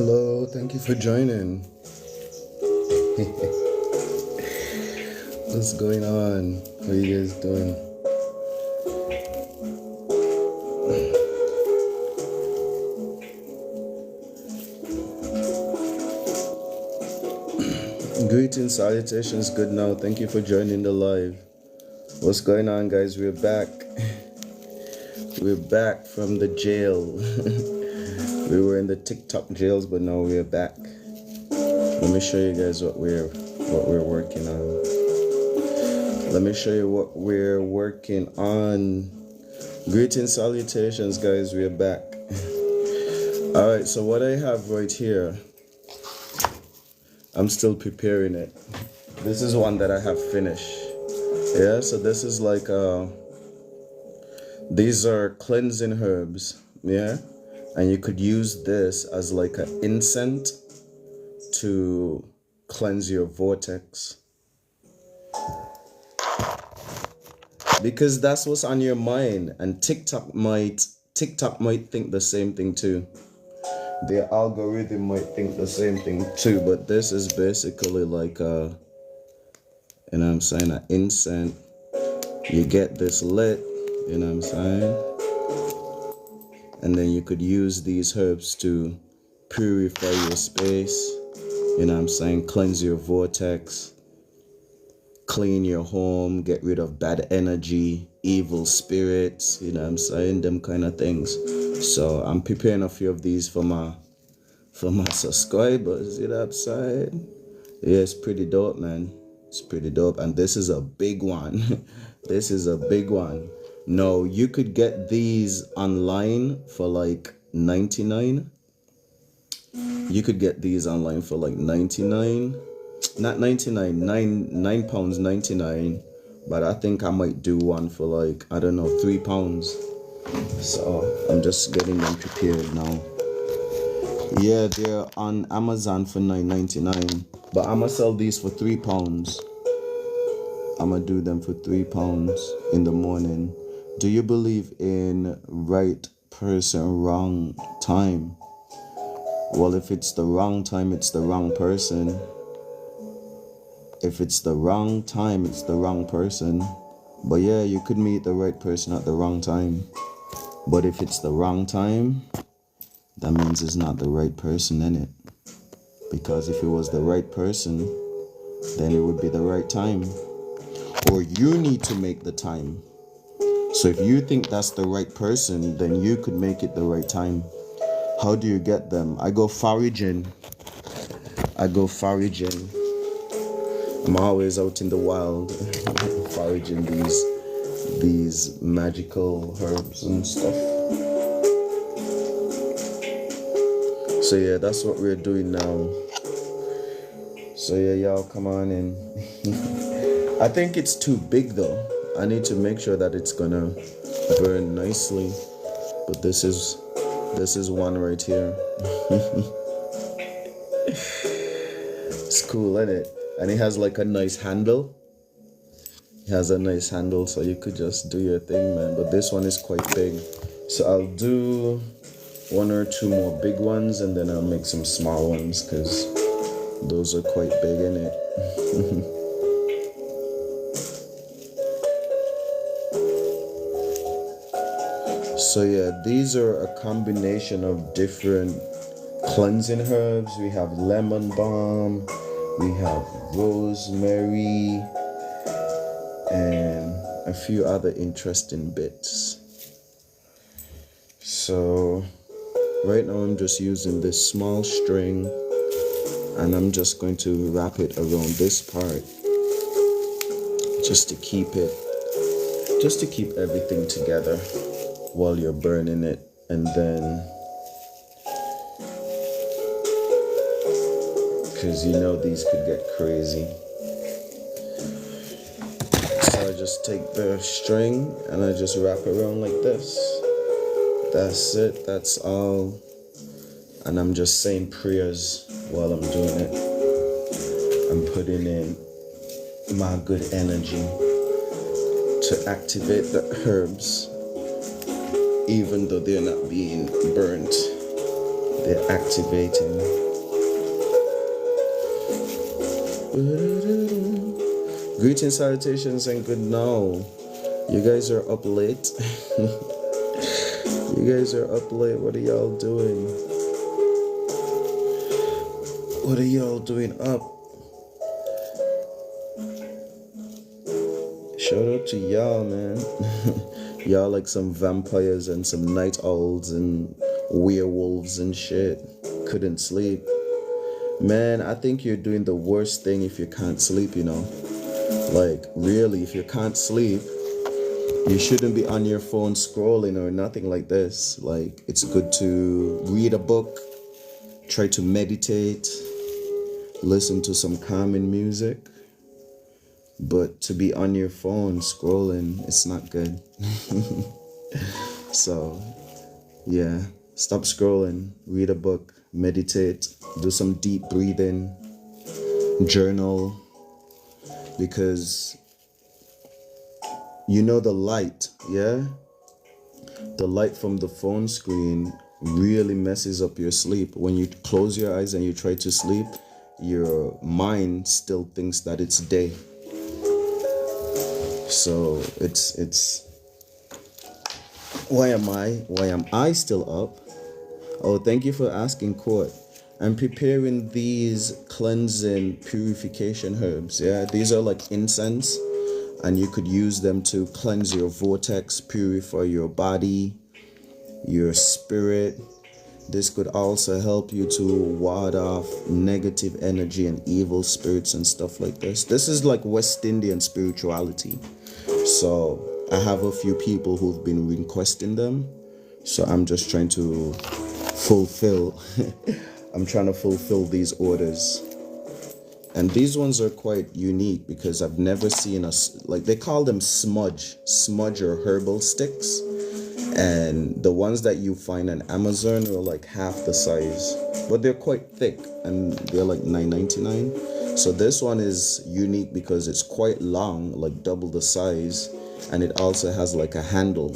Hello, thank you for joining. What's going on? How you guys doing? Greetings, salutations, good now. Thank you for joining the live. What's going on, guys? We're back. We're back from the jail. We were in the TikTok jails, but now we're back. Let me show you guys what we're working on. Let me show you what we're working on. Greetings, salutations, guys. We're back. All right, so what I have right here, I'm still preparing it. This is one that I have finished. Yeah, so this is like these are cleansing herbs. Yeah, and you could use this as like an incense to cleanse your vortex, because that's what's on your mind. And TikTok might think the same thing too. Their algorithm might think the same thing too. But this is basically like you know what I'm saying, an incense. You get this lit, you know what I'm saying, and then you could use these herbs to purify your space, you know what I'm saying, cleanse your vortex, clean your home, get rid of bad energy, evil spirits, you know what I'm saying, them kind of things. So I'm preparing a few of these for my subscribers, you know what I'm saying. Yeah, it's pretty dope, man. It's pretty dope. And this is a big one. This is a big one. No, you could get these online for like 99. You could get these online for like 99. Not 99, £9 99. But I think I might do one for like, I don't know, £3. So I'm just getting them prepared now. Yeah, they're on Amazon for $9.99. But I'm gonna sell these for £3. I'm gonna do them for £3 in the morning. Do you believe in right person, wrong time? Well, if it's the wrong time, it's the wrong person. If it's the wrong time, it's the wrong person. But yeah, you could meet the right person at the wrong time. But if it's the wrong time, that means it's not the right person in it. Because if it was the right person, then it would be the right time. Or you need to make the time. So if you think that's the right person, then you could make it the right time. How do you get them? I go foraging. I'm always out in the wild foraging these magical herbs and stuff. So yeah, that's what we're doing now. So yeah, y'all come on in. I think it's too big though. I need to make sure that it's gonna burn nicely. But this is one right here. It's cool, isn't it? And it has like a nice handle. It has a nice handle, so you could just do your thing, man. But this one is quite big. So I'll do one or two more big ones, and then I'll make some small ones, because those are quite big, innit? So yeah, these are a combination of different cleansing herbs. We have lemon balm, we have rosemary, and a few other interesting bits. So right now I'm just using this small string, and I'm just going to wrap it around this part just to keep everything together while you're burning it. And then, because you know these could get crazy, so I just take the string and I just wrap it around like this. That's it, that's all. And I'm just saying prayers while I'm doing it. I'm putting in my good energy to activate the herbs, even though they're not being burnt. They're activating. Greetings, salutations, and good now. You guys are up late. You guys are up late. What are y'all doing? What are y'all doing up? Shout out to y'all, man. Y'all like some vampires and some night owls and werewolves and shit. Couldn't sleep. Man, I think you're doing the worst thing if you can't sleep, you know? Like, really, if you can't sleep, you shouldn't be on your phone scrolling or nothing like this. Like, it's good to read a book, try to meditate, listen to some calming music. But to be on your phone scrolling, it's not good. So, yeah, stop scrolling, read a book, meditate, do some deep breathing, journal, because you know the light, yeah? The light from the phone screen really messes up your sleep. When you close your eyes and you try to sleep, your mind still thinks that it's day. So it's why am I still up? Oh, thank you for asking, Court. I'm preparing these cleansing purification herbs. Yeah, these are like incense, and you could use them to cleanse your vortex, purify your body, your spirit. This could also help you to ward off negative energy and evil spirits and stuff like this. This is like West Indian spirituality. So I have a few people who've been requesting them. So I'm just trying to fulfill these orders. And these ones are quite unique because I've never seen like they call them smudge or herbal sticks. And the ones that you find on Amazon are like half the size, but they're quite thick and they're like $9.99. So this one is unique because it's quite long, like double the size, and it also has like a handle.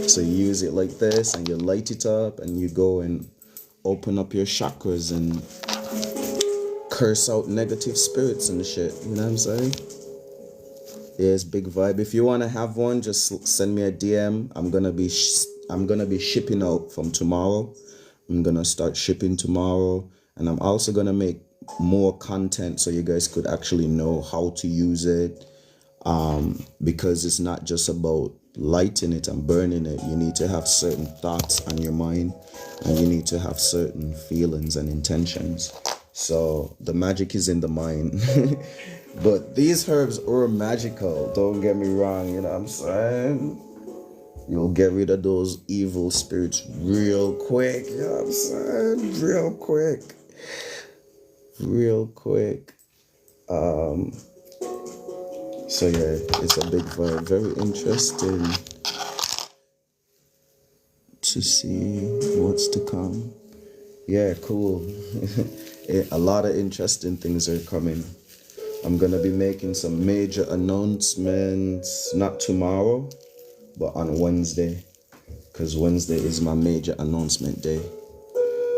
So you use it like this and you light it up and you go and open up your chakras and curse out negative spirits and shit. You know what I'm saying? Yeah, it's big vibe. If you want to have one, just send me a DM. I'm gonna be shipping out from tomorrow. I'm gonna start shipping tomorrow, and I'm also gonna make more content so you guys could actually know how to use it. Because it's not just about lighting it and burning it. You need to have certain thoughts on your mind, and you need to have certain feelings and intentions. So the magic is in the mind. But these herbs are magical, don't get me wrong, you know what I'm saying? You'll get rid of those evil spirits real quick, you know what I'm saying? Real quick. So yeah, it's a big vibe. Very interesting to see what's to come. Yeah, cool. A lot of interesting things are coming. I'm gonna be making some major announcements, not tomorrow, but on Wednesday, because Wednesday is my major announcement day.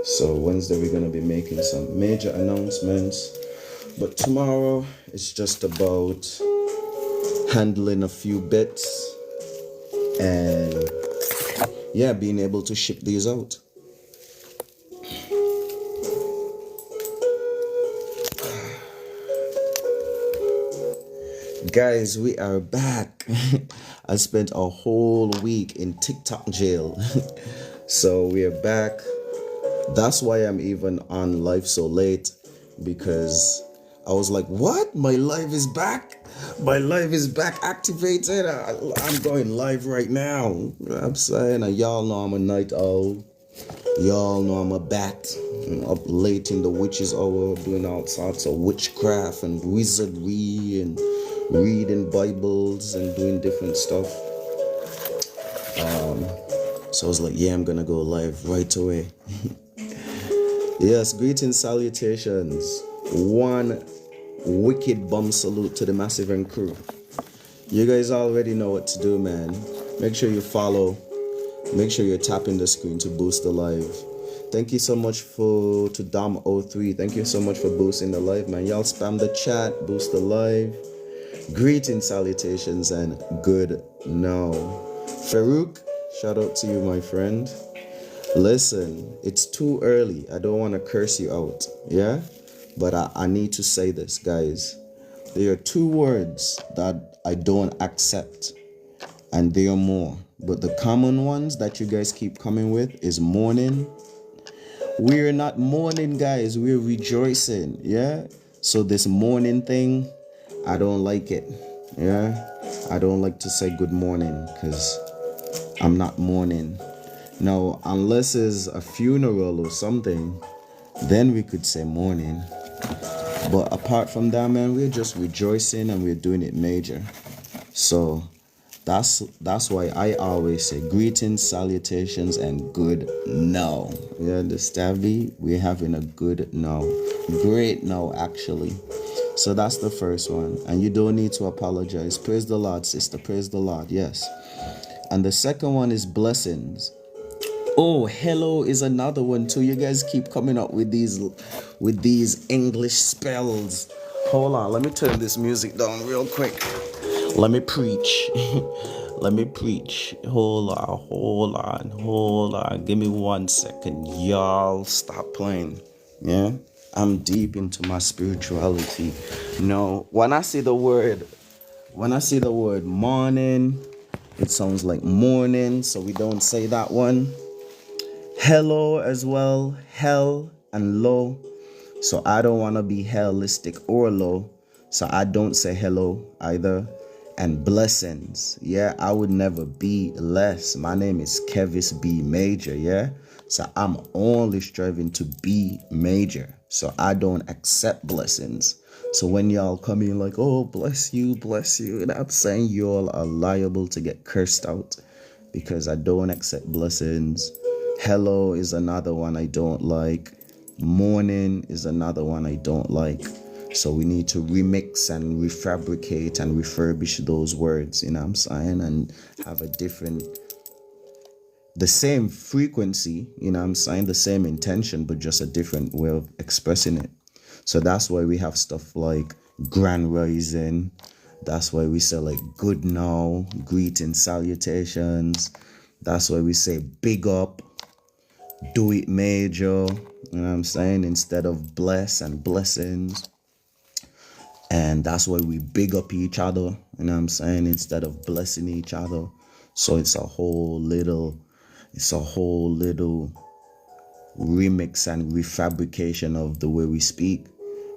So Wednesday we're gonna be making some major announcements, but tomorrow it's just about handling a few bits and yeah, being able to ship these out. Guys, we are back. I spent a whole week in TikTok jail. So we are back. That's why I'm even on live so late, because I was like, what? My live is back? My live is back activated? I'm going live right now. You know what I'm saying? And y'all know I'm a night owl. Y'all know I'm a bat. I'm up late in the witch's hour doing all sorts of witchcraft and wizardry and reading Bibles and doing different stuff. So I was like, yeah, I'm gonna go live right away. Yes, greetings, salutations. One wicked bomb salute to the Massive and crew. You guys already know what to do, man. Make sure you follow. Make sure you're tapping the screen to boost the live. Thank you so much to Dom03. Thank you so much for boosting the live, man. Y'all spam the chat, boost the live. Greetings, salutations, and good now. Farouk, shout out to you, my friend. Listen, it's too early. I don't want to curse you out, yeah? But I need to say this, guys. There are two words that I don't accept, and there are more. But the common ones that you guys keep coming with is mourning. We're not mourning, guys. We're rejoicing, yeah? So this mourning thing, I don't like it, yeah? I don't like to say good morning because I'm not mourning. Now, unless it's a funeral or something, then we could say morning. But apart from that, man, we're just rejoicing and we're doing it major. So that's why I always say greetings, salutations, and good now. You understand me? We're having a good now. Great now, actually. So that's the first one. And you don't need to apologize. Praise the Lord, sister. Praise the Lord. Yes. And the second one is blessings. Oh, hello is another one too. You guys keep coming up with these English spells. Hold on, let me turn this music down real quick. Let me preach. Let me preach. Hold on. Give me 1 second. Y'all stop playing. Yeah? I'm deep into my spirituality. No, when I see the word morning, it sounds like morning, so we don't say that one. Hello as well, hell and low. So I don't want to be hellistic or low. So I don't say hello either. And blessings. Yeah, I would never be less. My name is Kevis B Major. Yeah. So I'm only striving to be major. So I don't accept blessings. So when y'all come in like, oh, bless you. And I'm saying y'all are liable to get cursed out because I don't accept blessings. Hello is another one I don't like. Morning is another one I don't like. So we need to remix and refabricate and refurbish those words, you know what I'm saying? And have the same frequency, you know what I'm saying? The same intention, but just a different way of expressing it. So that's why we have stuff like grand rising. That's why we say like good now, greetings, salutations. That's why we say big up. Do it major, you know what I'm saying, instead of bless and blessings. And that's why we big up each other, you know what I'm saying, instead of blessing each other. So it's a whole little remix and refabrication of the way we speak,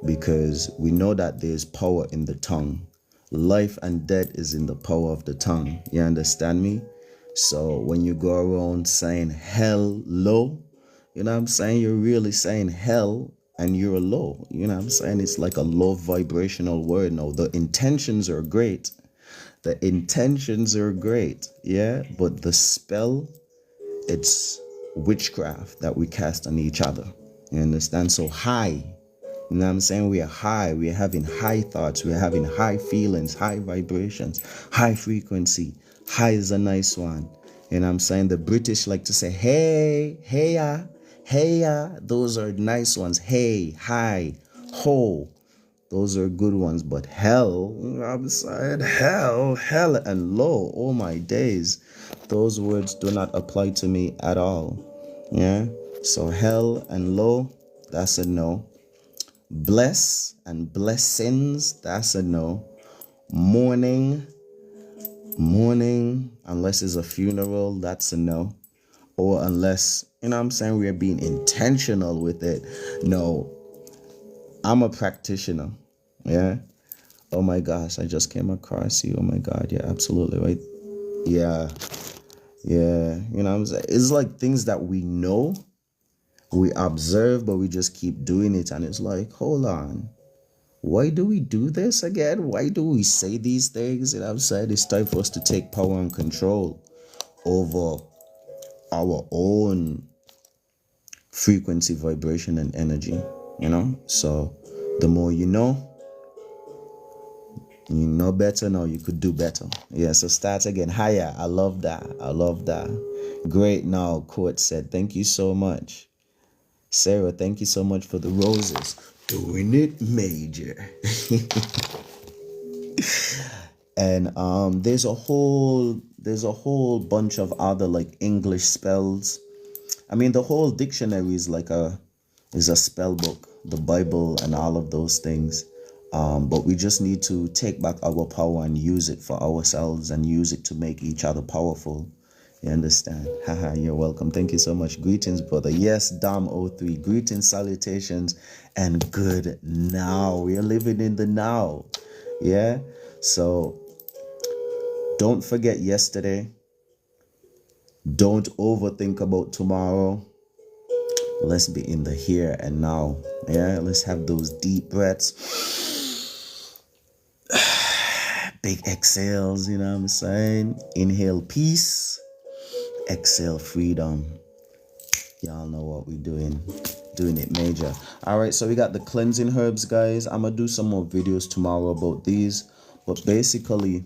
because we know that there's power in the tongue. Life and death is in the power of the tongue. You understand me? So when you go around saying hello, you know what I'm saying, you're really saying hell and you're low. You know what I'm saying? It's like a low vibrational word. No, the intentions are great. Yeah, but the spell, it's witchcraft that we cast on each other. You understand? So high. You know what I'm saying? We are high. We are having high thoughts. We are having high feelings, high vibrations, high frequency. High is a nice one. You know what I'm saying? The British like to say, hey, heya, heya. Those are nice ones. Hey, hi, ho. Those are good ones. But hell, you know what I'm saying? Hell and low. Oh my days. Those words do not apply to me at all. Yeah? So hell and low, that's a no. Bless and blessings, that's a no. Mourning, unless it's a funeral, that's a no. Or unless, you know what I'm saying, we're being intentional with it. No, I'm a practitioner. Yeah. Oh my gosh, I just came across you. Oh my God, yeah, absolutely, right? Yeah. You know what I'm saying? It's like things that we know, we observe, but we just keep doing it. And it's like, hold on. Why do we do this again? Why do we say these things? You know what I'm saying? It's time for us to take power and control over our own frequency, vibration, and energy, you know? So the more you know better now, you could do better. Yeah, so start again. I love that. Great now, Court said. Thank you so much. Sarah, thank you so much for the roses. Doing it major. And there's a whole bunch of other like English spells. I mean, the whole dictionary is a spell book, the Bible and all of those things. But we just need to take back our power and use it for ourselves and use it to make each other powerful. You understand? Haha, you're welcome. Thank you so much. Greetings, brother. Yes, Dom03. Greetings, salutations, and good now. We are living in the now. Yeah? So don't forget yesterday. Don't overthink about tomorrow. Let's be in the here and now. Yeah, let's have those deep breaths. Big exhales, you know what I'm saying? Inhale peace. Exhale freedom. Y'all know what we're doing. Doing it major. Alright, so we got the cleansing herbs, guys. I'm gonna do some more videos tomorrow about these. But basically,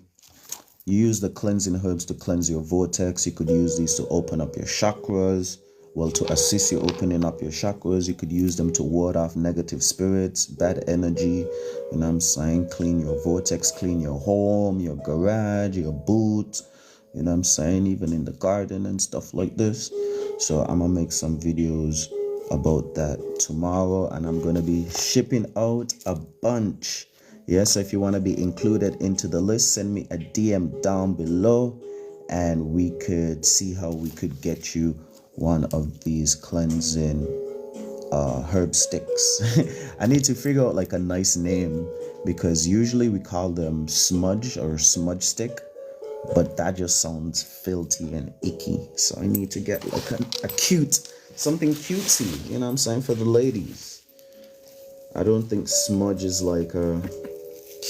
you use the cleansing herbs to cleanse your vortex. You could use these to open up your chakras. Well, to assist you opening up your chakras. You could use them to ward off negative spirits, bad energy. You know what I'm saying? Clean your vortex, clean your home, your garage, your boots. You know what I'm saying? Even in the garden and stuff like this. So I'm going to make some videos about that tomorrow. And I'm going to be shipping out a bunch. Yes, so if you want to be included into the list, send me a DM down below. And we could see how we could get you one of these cleansing herb sticks. I need to figure out like a nice name, because usually we call them smudge or smudge stick, but that just sounds filthy and icky. So I need to get like a cute, something cutesy, you know what I'm saying, for the ladies. I don't think smudge is like a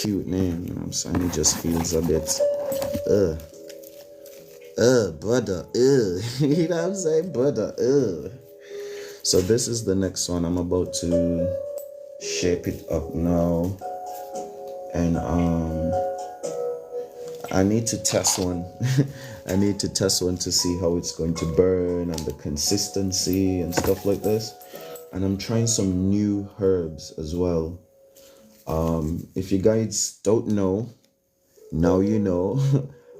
cute name, you know what I'm saying. It just feels a bit brother, you know what I'm saying, brother, So this is the next one. I'm about to shape it up now, and I need to test one. I need to test one to see how it's going to burn and the consistency and stuff like this. And I'm trying some new herbs as well. If you guys don't know, now you know.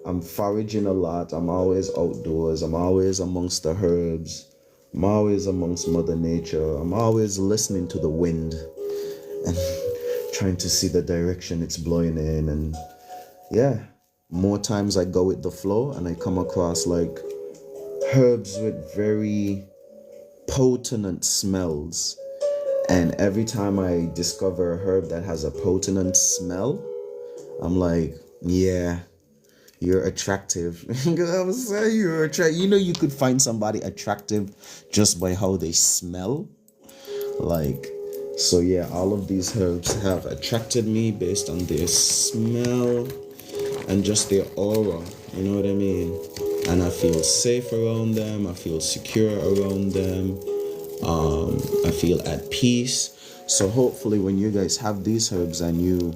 I'm foraging a lot. I'm always outdoors. I'm always amongst the herbs. I'm always amongst Mother Nature. I'm always listening to the wind and trying to see the direction it's blowing in. And yeah, more times I go with the flow and I come across like herbs with very potent smells. And every time I discover a herb that has a potent smell, I'm like, yeah, you're attractive. You know what I'm saying? You're attractive. You know, you could find somebody attractive just by how they smell. Like, so yeah, all of these herbs have attracted me based on their smell and just their aura. You know what I mean? And I feel safe around them. I feel secure around them. I feel at peace. So hopefully when you guys have these herbs and you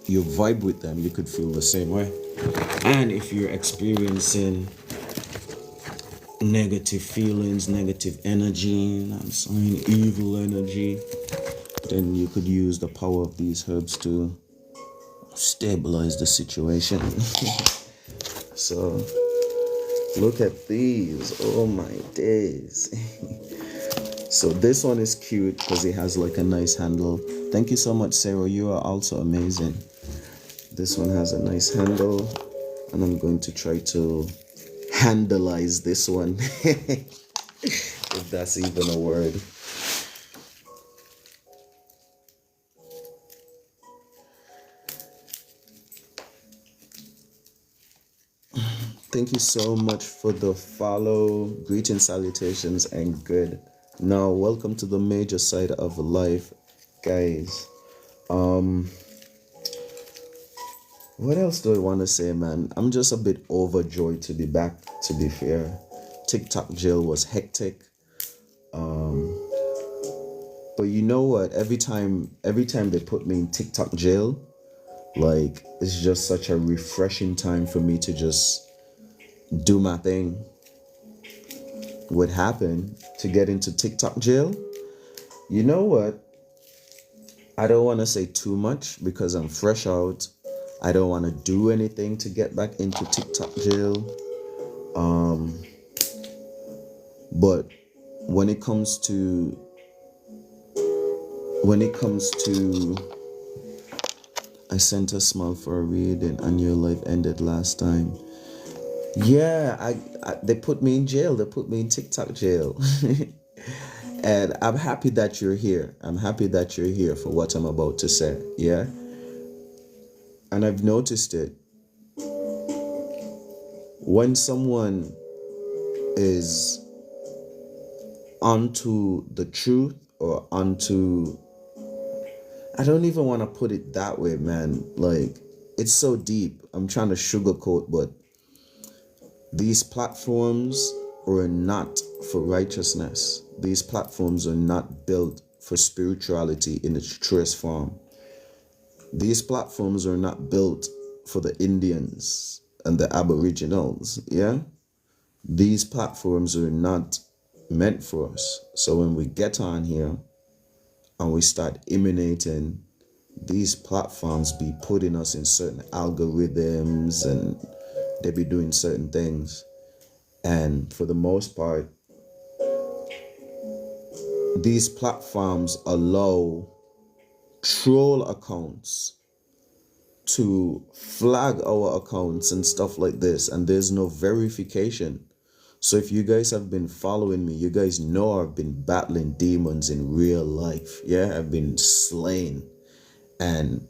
vibe with them, you could feel the same way. And if you're experiencing negative feelings, negative energy, I'm saying evil energy, then you could use the power of these herbs to stabilize the situation. So look at these. Oh my days. So this one is cute because it has like a nice handle. Thank you so much, Sarah. You are also amazing. This one has a nice handle, and I'm going to try to handleize this one, if that's even a word. Thank you so much for the follow. Greetings, salutations, and good. Now, welcome to the major side of life, guys. What else do I want to say, man? I'm just a bit overjoyed to be back, to be fair. TikTok jail was hectic. But you know what? Every time they put me in TikTok jail, like, it's just such a refreshing time for me to just do my thing. What happened to get into TikTok jail? You know what? I don't want to say too much because I'm fresh out. I don't want to do anything to get back into TikTok jail. But when it comes to I sent a smile for a reading and your life ended last time. Yeah, they put me in jail. They put me in TikTok jail. And I'm happy that you're here. I'm happy that you're here for what I'm about to say. Yeah. And I've noticed it. When someone is onto the truth or onto, I don't even want to put it that way, man. Like, it's so deep. I'm trying to sugarcoat, but these platforms are not for righteousness. These platforms are not built for spirituality in its truest form. These platforms are not built for the Indians and the Aboriginals, yeah? These platforms are not meant for us. So when we get on here and we start emanating, these platforms be putting us in certain algorithms and they be doing certain things. And for the most part, these platforms allow troll accounts to flag our accounts and stuff like this, and there's no verification. So if you guys have been following me, you guys know I've been battling demons in real life. Yeah, I've been slain. And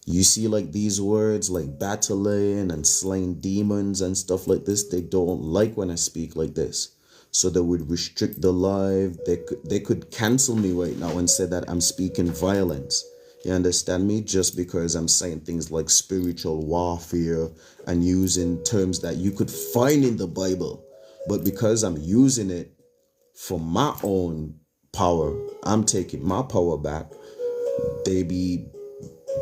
you see, like, these words like battling and slaying demons and stuff like this, they don't like when I speak like this. So they would restrict the live. They could cancel me right now and say that I'm speaking violence. You understand me? Just because I'm saying things like spiritual warfare and using terms that you could find in the Bible. But because I'm using it for my own power, I'm taking my power back. They be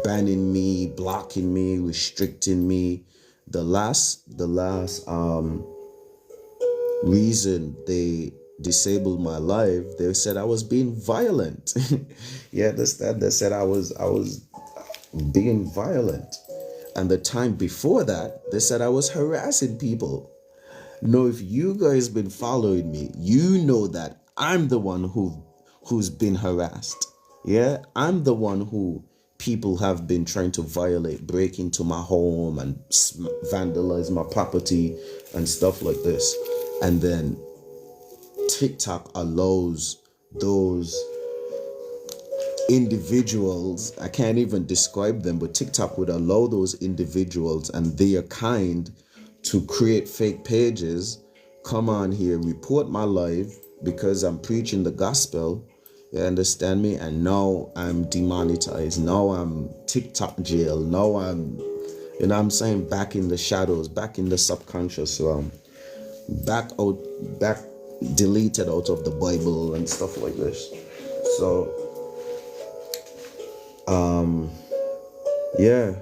banning me, blocking me, restricting me. The last reason they disabled my life, they said I was being violent. You understand? They said I was being violent. And the time before that, they said I was harassing people. No, if you guys been following me, you know that I'm the one who's been harassed. Yeah, I'm the one who people have been trying to violate, break into my home and vandalize my property and stuff like this. And then TikTok allows those individuals, I can't even describe them, but TikTok would allow those individuals and their kind to create fake pages, come on here, report my life because I'm preaching the gospel. You understand me? And now I'm demonetized. Now I'm TikTok jail. Now I'm, you know what I'm saying, back in the shadows, back in the subconscious realm, back deleted out of the Bible and stuff like this. So yeah,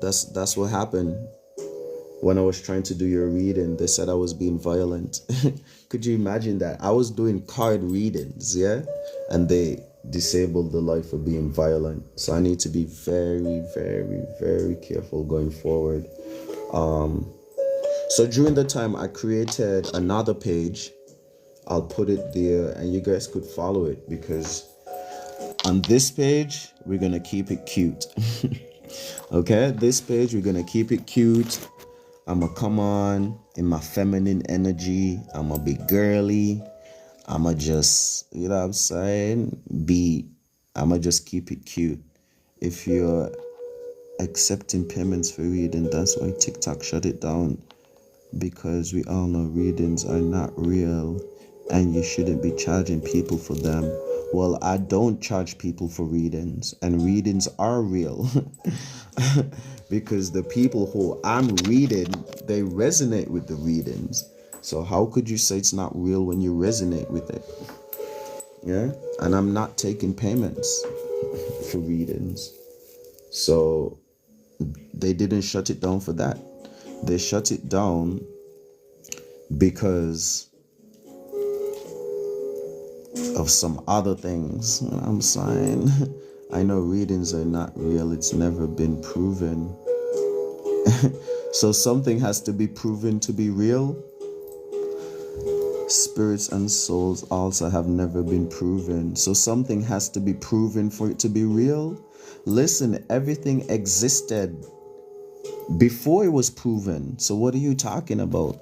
that's what happened. When I was trying to do your reading, they said I was being violent. Could you imagine that? I was doing card readings, yeah? And they disabled the life for being violent. So I need to be very, very, very careful going forward. So during the time, I created another page. I'll put it there and you guys could follow it, because on this page, we're going to keep it cute. Okay, this page, we're going to keep it cute. I'm going to come on in my feminine energy. I'm going to be girly. I'm going to just, you know what I'm saying? I'm going to just keep it cute. If you're accepting payments for reading, that's why TikTok shut it down. Because we all know readings are not real and you shouldn't be charging people for them. Well, I don't charge people for readings, and readings are real. Because the people who I'm reading, they resonate with the readings. So how could you say it's not real when you resonate with it? Yeah, and I'm not taking payments for readings. So they didn't shut it down for that. They shut it down because of some other things. You know what I'm saying? I know readings are not real, it's never been proven. So something has to be proven to be real. Spirits and souls also have never been proven. So something has to be proven for it to be real. Listen, everything existed before it was proven. So what are you talking about?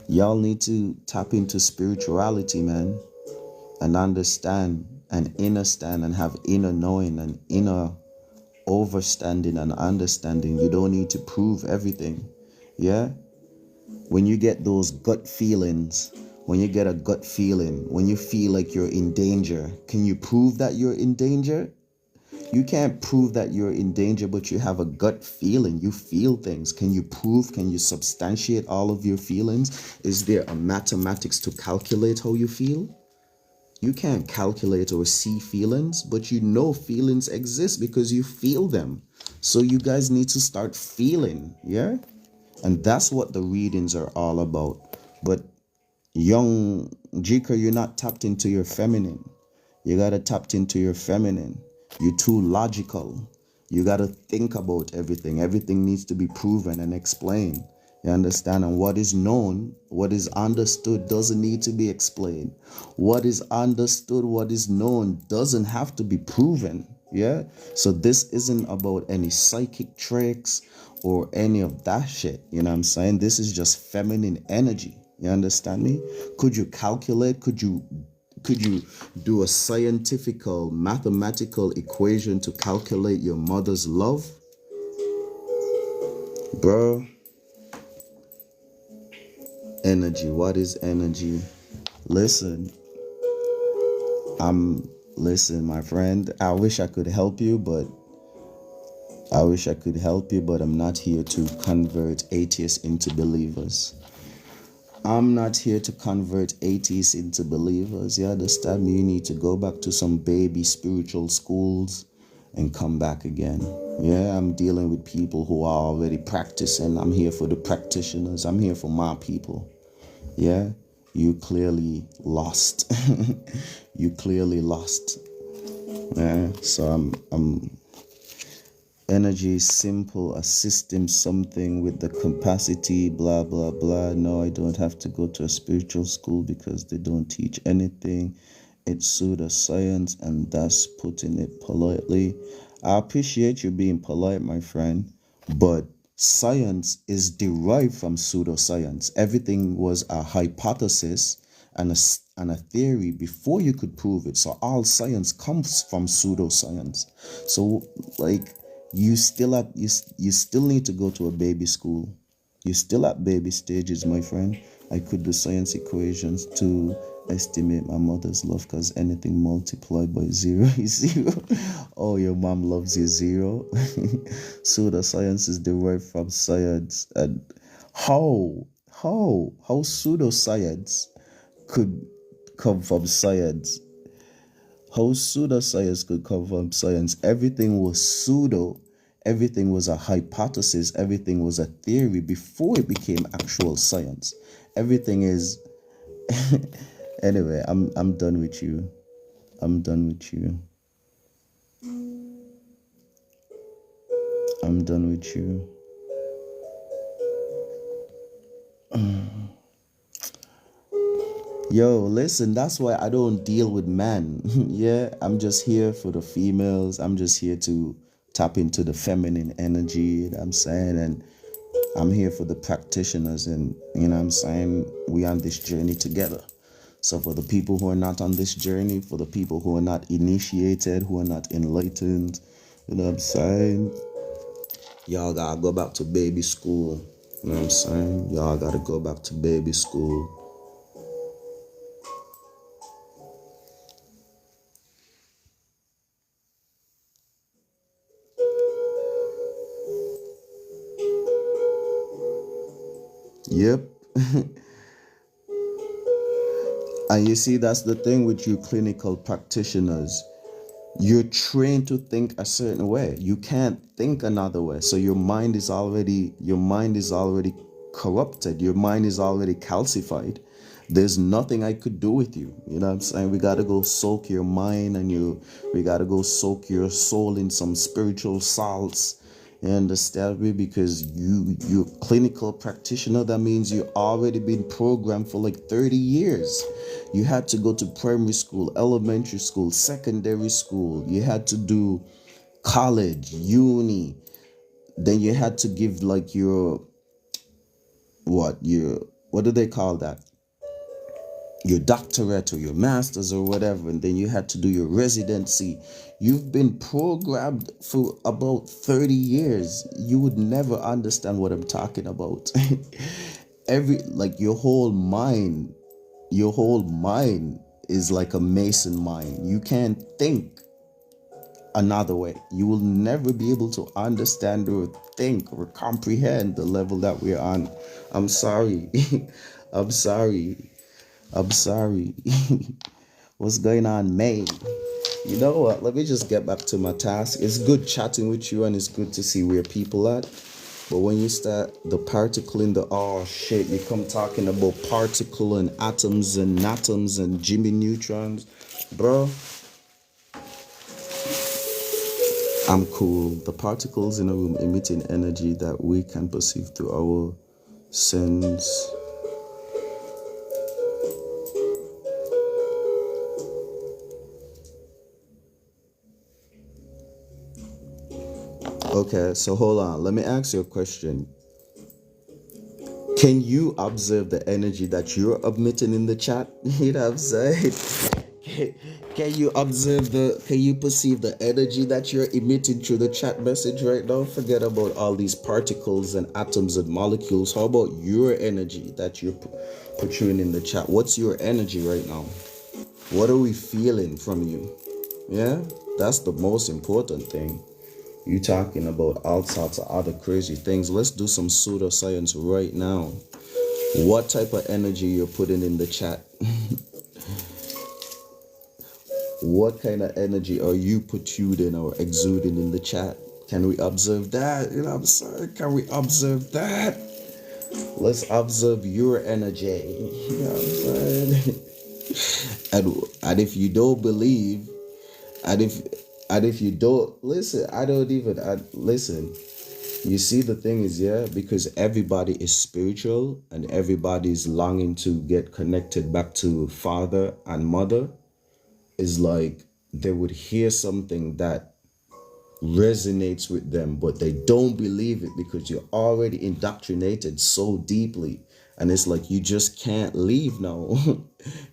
Y'all need to tap into spirituality, man, and understand and inner stand and have inner knowing and inner overstanding and understanding. You don't need to prove everything. Yeah? When you get those gut feelings, when you get a gut feeling, when you feel like you're in danger, can you prove that you're in danger? You can't prove that you're in danger, but you have a gut feeling. You feel things. Can you prove? Can you substantiate all of your feelings? Is there a mathematics to calculate how you feel? You can't calculate or see feelings, but you know feelings exist because you feel them. So you guys need to start feeling, yeah? And that's what the readings are all about. But young Jika, you're not tapped into your feminine. You gotta tap into your feminine. You're too logical. You gotta think about everything. Everything needs to be proven and explained. You understand? And what is known, what is understood doesn't need to be explained. What is understood, what is known doesn't have to be proven. Yeah? So this isn't about any psychic tricks or any of that shit. You know what I'm saying? This is just feminine energy. You understand me? Could you calculate? Could you do a scientifical mathematical equation to calculate your mother's love? Bro, energy. What is energy? Listen, listen, my friend. I wish I could help you, but I'm not here to convert atheists into believers. I'm not here to convert atheists into believers. You understand me? You need to go back to some baby spiritual schools and come back again. Yeah, I'm dealing with people who are already practicing. I'm here for the practitioners. I'm here for my people. Yeah, you clearly lost. You clearly lost. Yeah, so I'm energy is simple, a system, something with the capacity, blah, blah, blah. No, I don't have to go to a spiritual school because they don't teach anything. It's pseudoscience, and that's putting it politely. I appreciate you being polite, my friend, but science is derived from pseudoscience. Everything was a hypothesis and a theory before you could prove it. So all science comes from pseudoscience. So like, you still need to go to a baby school. You're still at baby stages, my friend. I could do science equations to estimate my mother's love, because anything multiplied by zero is zero. Oh, your mom loves you zero. So the science is derived from science. And how pseudoscience could come from science? How pseudoscience could come from science? Everything was pseudo. Everything was a hypothesis. Everything was a theory before it became actual science. Everything is. Anyway, I'm done with you. I'm done with you. I'm done with you. Yo, listen, that's why I don't deal with men. Yeah, I'm just here for the females. I'm just here to tap into the feminine energy, you know what I'm saying? And I'm here for the practitioners, and you know what I'm saying? We on this journey together. So for the people who are not on this journey, for the people who are not initiated, who are not enlightened, you know what I'm saying? Y'all gotta go back to baby school. You know what I'm saying? Y'all gotta go back to baby school. Yep. And you see, that's the thing with you clinical practitioners. You're trained to think a certain way. You can't think another way. So your mind is already corrupted. Your mind is already calcified. There's nothing I could do with you. You know what I'm saying? We got to go soak your mind and we got to go soak your soul in some spiritual salts. You understand me? Because you're clinical practitioner. That means you already been programmed for like 30 years. You had to go to primary school, elementary school, secondary school. You had to do college, uni. Then you had to give like what do they call that? Your doctorate or your master's or whatever, and then you had to do your residency. You've been programmed for about 30 years. You would never understand what I'm talking about. Your whole mind is like a mason mind. You can't think another way. You will never be able to understand or think or comprehend the level that we're on. I'm sorry. I'm sorry. I'm sorry. What's going on, May? You know what? Let me just get back to my task. It's good chatting with you and it's good to see where people at. But when you start the particle in the you come talking about particle and atoms and Jimmy Neutrons, bro. I'm cool. The particles in a room emitting energy that we can perceive through our sense. Okay, so hold on. Let me ask you a question. Can you observe the energy that you're emitting in the chat? You know what I'm saying? Can you perceive the energy that you're emitting through the chat message right now? Forget about all these particles and atoms and molecules. How about your energy that you're portraying in the chat? What's your energy right now? What are we feeling from you? Yeah, that's the most important thing. You talking about all sorts of other crazy things. Let's do some pseudoscience right now. What type of energy you're putting in the chat? What kind of energy are you protruding or exuding in the chat? Can we observe that? You know what I'm saying? Can we observe that? Let's observe your energy. You know what I'm saying? And if you don't believe, and if you don't listen, listen. You see, the thing is, because everybody is spiritual and everybody is longing to get connected back to father and mother, is like they would hear something that resonates with them, but they don't believe it because you're already indoctrinated so deeply. And it's like you just can't leave now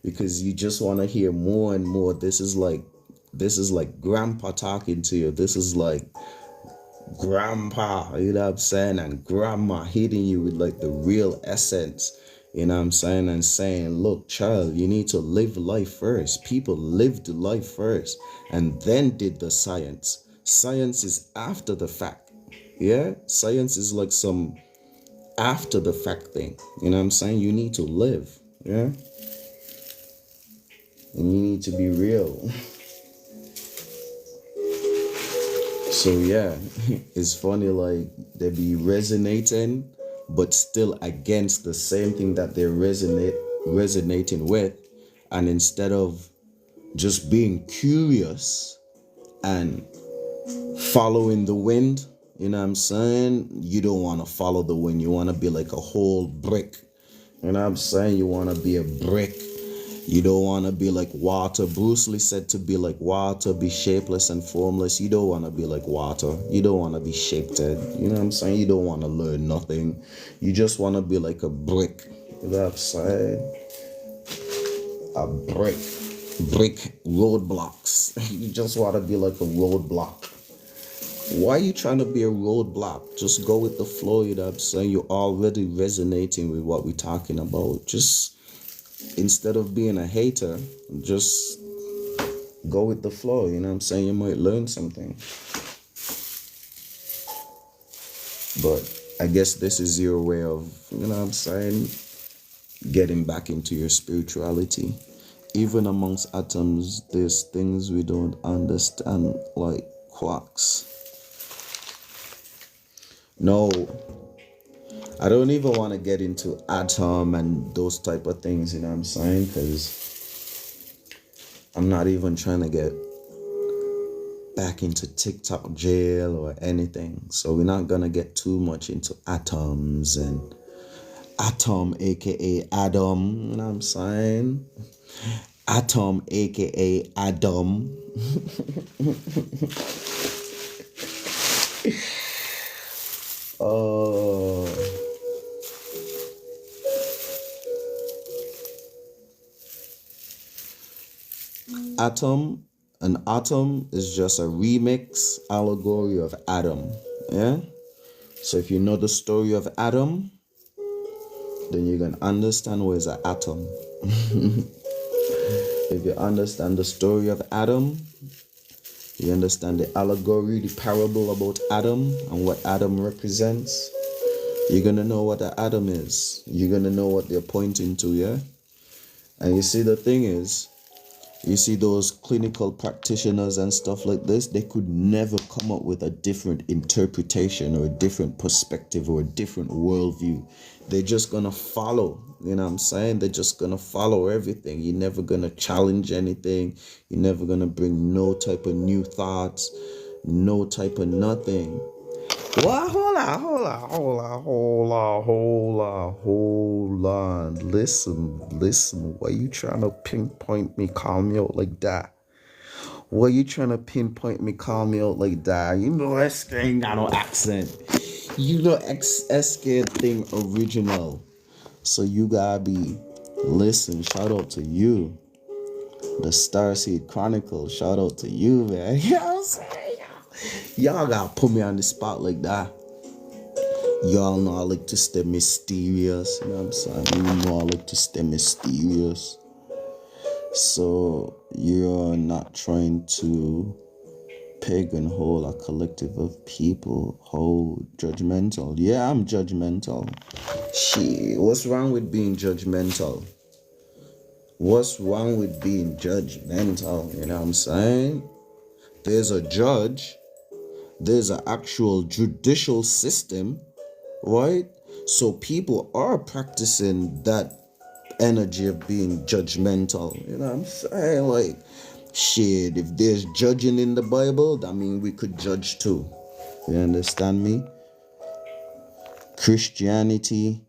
because you just want to hear more and more. This is like grandpa talking to you. This is like grandpa, you know what I'm saying, and grandma hitting you with like the real essence, you know what I'm saying, and saying, look, child, you need to live life first. People lived life first and then did the science. Science is after the fact. Yeah, science is like some after the fact thing, you know what I'm saying. You need to live, yeah, and you need to be real. So yeah, it's funny, like they be resonating, but still against the same thing that they're resonating with. And instead of just being curious and following the wind, you know what I'm saying? You don't want to follow the wind. You want to be like a whole brick. You know what I'm saying? You want to be a brick. You don't want to be like water. Bruce Lee said to be like water, be shapeless and formless. You don't want to be like water. You don't want to be shaped. You know what I'm saying? You don't want to learn nothing. You just want to be like a brick. You know what I'm saying? A brick. Brick roadblocks. You just want to be like a roadblock. Why are you trying to be a roadblock? Just go with the flow. You know what I'm saying? You're already resonating with what we're talking about. Just instead of being a hater, just go with the flow. You know what I'm saying? You might learn something. But I guess this is your way of, you know what I'm saying, getting back into your spirituality. Even amongst atoms, there's things we don't understand, like quarks. No, I don't even want to get into atom and those type of things, you know what I'm saying? Because I'm not even trying to get back into TikTok jail or anything. So we're not going to get too much into atoms and atom, aka Adam, you know what I'm saying? Atom, aka Adam. Oh. An atom is just a remix allegory of Adam. Yeah? So if you know the story of Adam, then you can understand what is an atom. If you understand the story of Adam, you understand the allegory, the parable about Adam and what Adam represents, you're going to know what an atom is. You're going to know what they're pointing to, yeah? And you see, the thing is, you see those clinical practitioners and stuff like this, they could never come up with a different interpretation or a different perspective or a different worldview. They're just going to follow, you know what I'm saying? They're just going to follow everything. You're never going to challenge anything. You're never going to bring no type of new thoughts, no type of nothing. Well, hold on. Listen. Why you trying to pinpoint me, call me out like that? Why you trying to pinpoint me, call me out like that? You know SK ain't got no accent. You know SK thing original. So you gotta be, listen, shout out to you. The Starseed Chronicles, shout out to you, man. You know what I'm saying? Y'all gotta put me on the spot like that. Y'all know I like to stay mysterious. You know what I'm saying? You know I like to stay mysterious. So you're not trying to peg and hold a collective of people, hold judgmental. Yeah, I'm judgmental. Shit, what's wrong with being judgmental? What's wrong with being judgmental? You know what I'm saying? There's a judge. There's an actual judicial system, right? So people are practicing that energy of being judgmental. You know what I'm saying? Like, shit, if there's judging in the Bible, that means we could judge too. You understand me? Christianity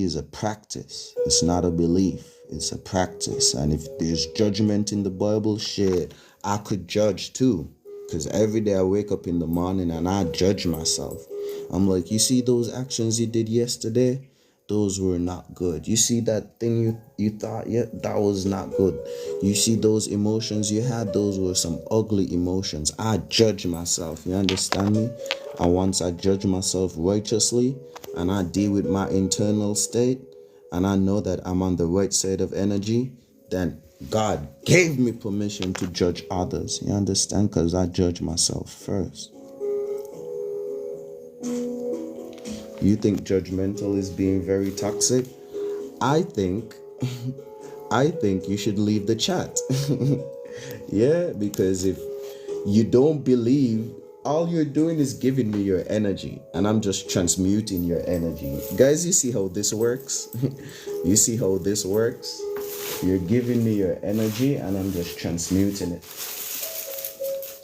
is a practice. It's not a belief. It's a practice. And if there's judgment in the Bible, shit, I could judge too. Because every day I wake up in the morning and I judge myself. I'm like, you see those actions you did yesterday? Those were not good. You see that thing you thought, yeah, that was not good. You see those emotions you had? Those were some ugly emotions. I judge myself. You understand me? And once I judge myself righteously and I deal with my internal state and I know that I'm on the right side of energy, then God gave me permission to judge others. You understand? Because I judge myself first. You think judgmental is being very toxic? I think you should leave the chat. Yeah, because if you don't believe, all you're doing is giving me your energy and I'm just transmuting your energy. Guys, you see how this works? You see how this works? You're giving me your energy and I'm just transmuting it.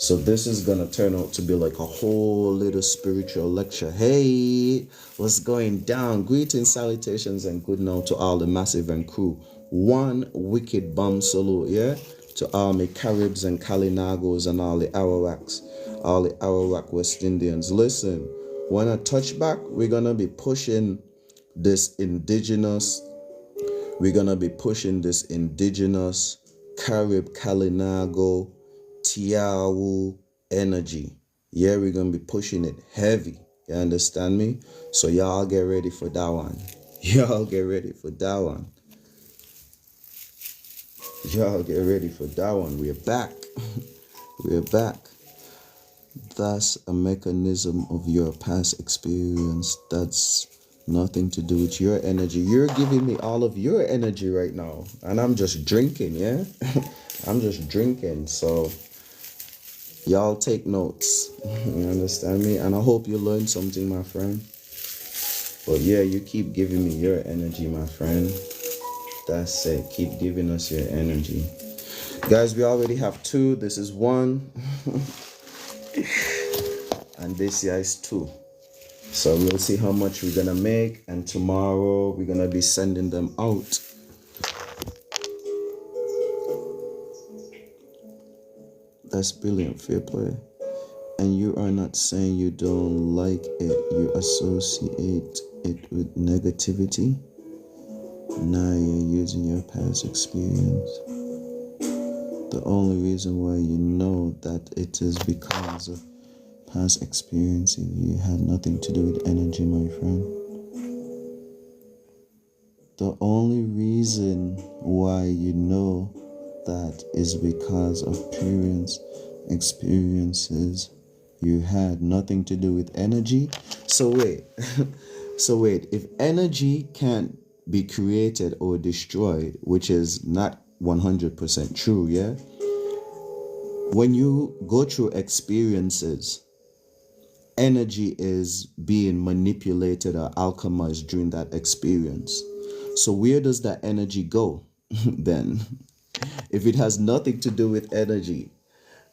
So this is going to turn out to be like a whole little spiritual lecture. Hey, what's going down? Greetings, salutations, and good night to all the Massive and crew. One wicked bomb salute, yeah? To all my Caribs and Kalinagos and all the Arawak West Indians. Listen, when I touch back, we're going to be pushing this indigenous Carib Kalinago Tiawu energy. Yeah, we're gonna be pushing it heavy. You understand me? So y'all get ready for that one. Y'all get ready for that one. We're back. We're back. That's a mechanism of your past experience. That's nothing to do with your energy. You're giving me all of your energy right now. And I'm just drinking, yeah? I'm just drinking. So Y'all take notes. You understand me? And I hope you learned something, my friend. But yeah, you keep giving me your energy, my friend. That's it. Keep giving us your energy. Guys, we already have 2. This is 1. And this here is 2. So we'll see how much we're gonna make, and tomorrow we're gonna be sending them out. That's brilliant, fair play. And you are not saying you don't like it, you associate it with negativity. Now you're using your past experience. The only reason why you know that it is because of past experiences. You had nothing to do with energy, my friend. The only reason why you know that is because of previous experiences. You had nothing to do with energy. So wait, if energy can't be created or destroyed, which is not 100% true, yeah? When you go through experiences, energy is being manipulated or alchemized during that experience. So where does that energy go then? If it has nothing to do with energy,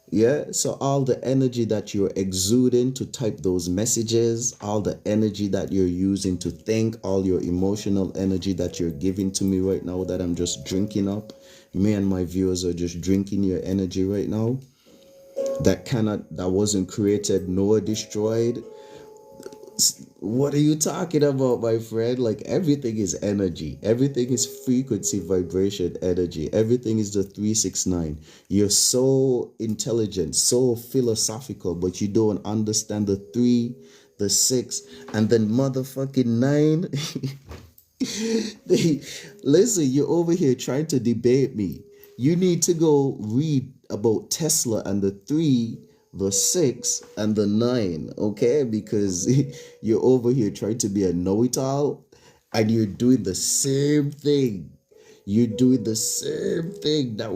yeah? So all the energy that you're exuding to type those messages, all the energy that you're using to think, all your emotional energy that you're giving to me right now that I'm just drinking up, me and my viewers are just drinking your energy right now, that wasn't created nor destroyed. What are you talking about, my friend? Like, everything is energy. Everything is frequency, vibration, energy. Everything is the 369. You're so intelligent, so philosophical, but you don't understand the 3, the 6, and then motherfucking 9. Listen, you're over here trying to debate me. You need to go read about Tesla and the 3, the 6, and the 9, okay? Because you're over here trying to be a know-it-all, and you're doing the same thing. You're doing the same thing that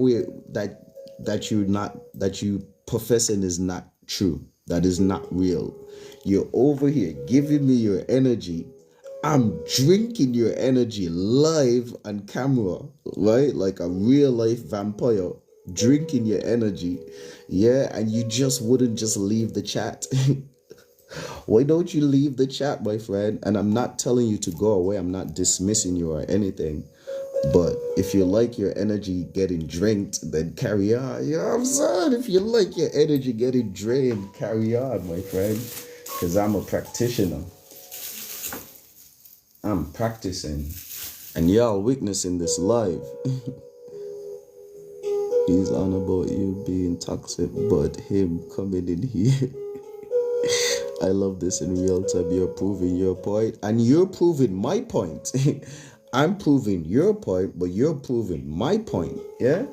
you professing is not true. That is not real. You're over here giving me your energy. I'm drinking your energy live on camera, right? Like a real life vampire drinking your energy. Yeah, and you just wouldn't just leave the chat. Why don't you leave the chat, my friend? And I'm not telling you to go away. I'm not dismissing you or anything. But if you like your energy getting drained, then carry on. You know what I'm saying? If you like your energy getting drained, carry on, my friend. Because I'm a practitioner. I'm practicing. And y'all witnessing this live. He's on about you being toxic, but him coming in here. I love this in real time. You're proving your point, and you're proving my point. I'm proving your point, but you're proving my point. Yeah?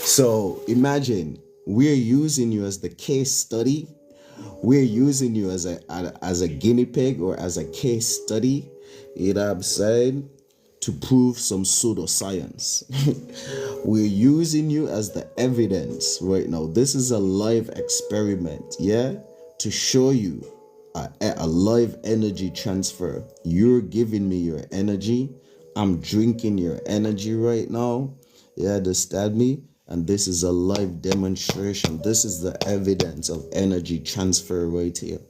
So imagine we're using you as the case study. We're using you as a guinea pig or as a case study. You know what I'm saying? To prove some pseudoscience. We're using you as the evidence right now. This is a live experiment, yeah? To show you a live energy transfer. You're giving me your energy. I'm drinking your energy right now. You understand me? And this is a live demonstration. This is the evidence of energy transfer right here.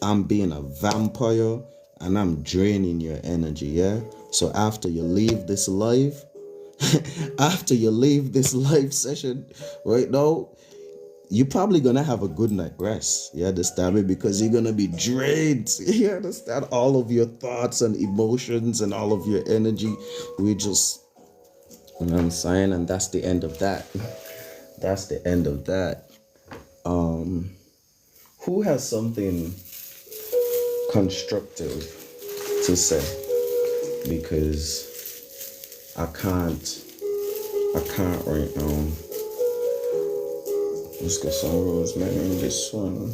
I'm being a vampire and I'm draining your energy, yeah? So after you leave this live, after you leave this live session right now, you're probably gonna have a good night rest. You understand me? Because you're gonna be drained. You understand? All of your thoughts and emotions and all of your energy. We just, you know what I'm saying? And that's the end of that. That's the end of that. Who has something constructive to say? Because I can't right now. Let's get some rosemary in this one.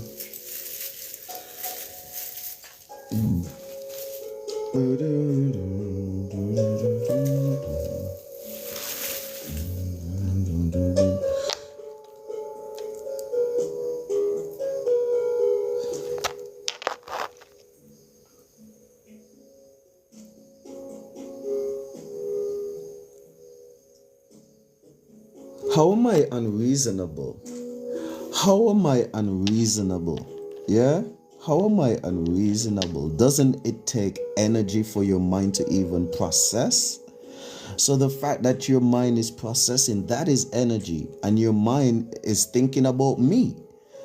How am I unreasonable? How am I unreasonable? Yeah? How am I unreasonable? Doesn't it take energy for your mind to even process? So the fact that your mind is processing, that is energy, and your mind is thinking about me.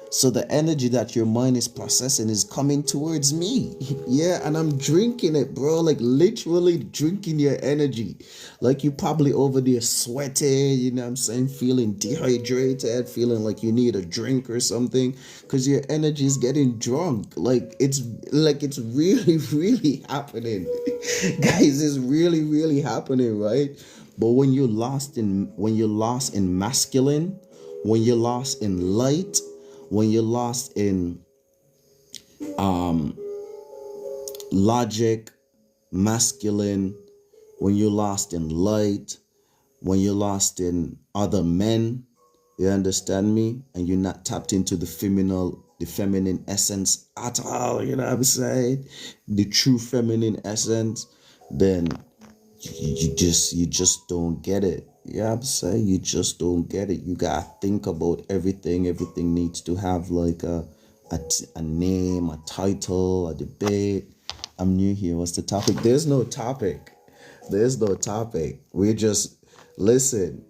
So the energy that your mind is processing is coming towards me. Yeah, and I'm drinking it, bro. Like literally drinking your energy. Like you probably over there sweating, you know what I'm saying? Feeling dehydrated, feeling like you need a drink or something. Because your energy is getting drunk. Like it's really, really happening. Guys, it's really, really happening, right? But when you're lost in masculine, when you're lost in light, when you're lost in logic, masculine, when you're lost in light, when you're lost in other men, you understand me? And you're not tapped into the feminine essence at all, you know what I'm saying? The true feminine essence, then you just don't get it. Yeah, I'm saying you just don't get it. You gotta think about everything. Everything needs to have like a name, a title, a debate. I'm new here. What's the topic? There's no topic. There's no topic. We just listen.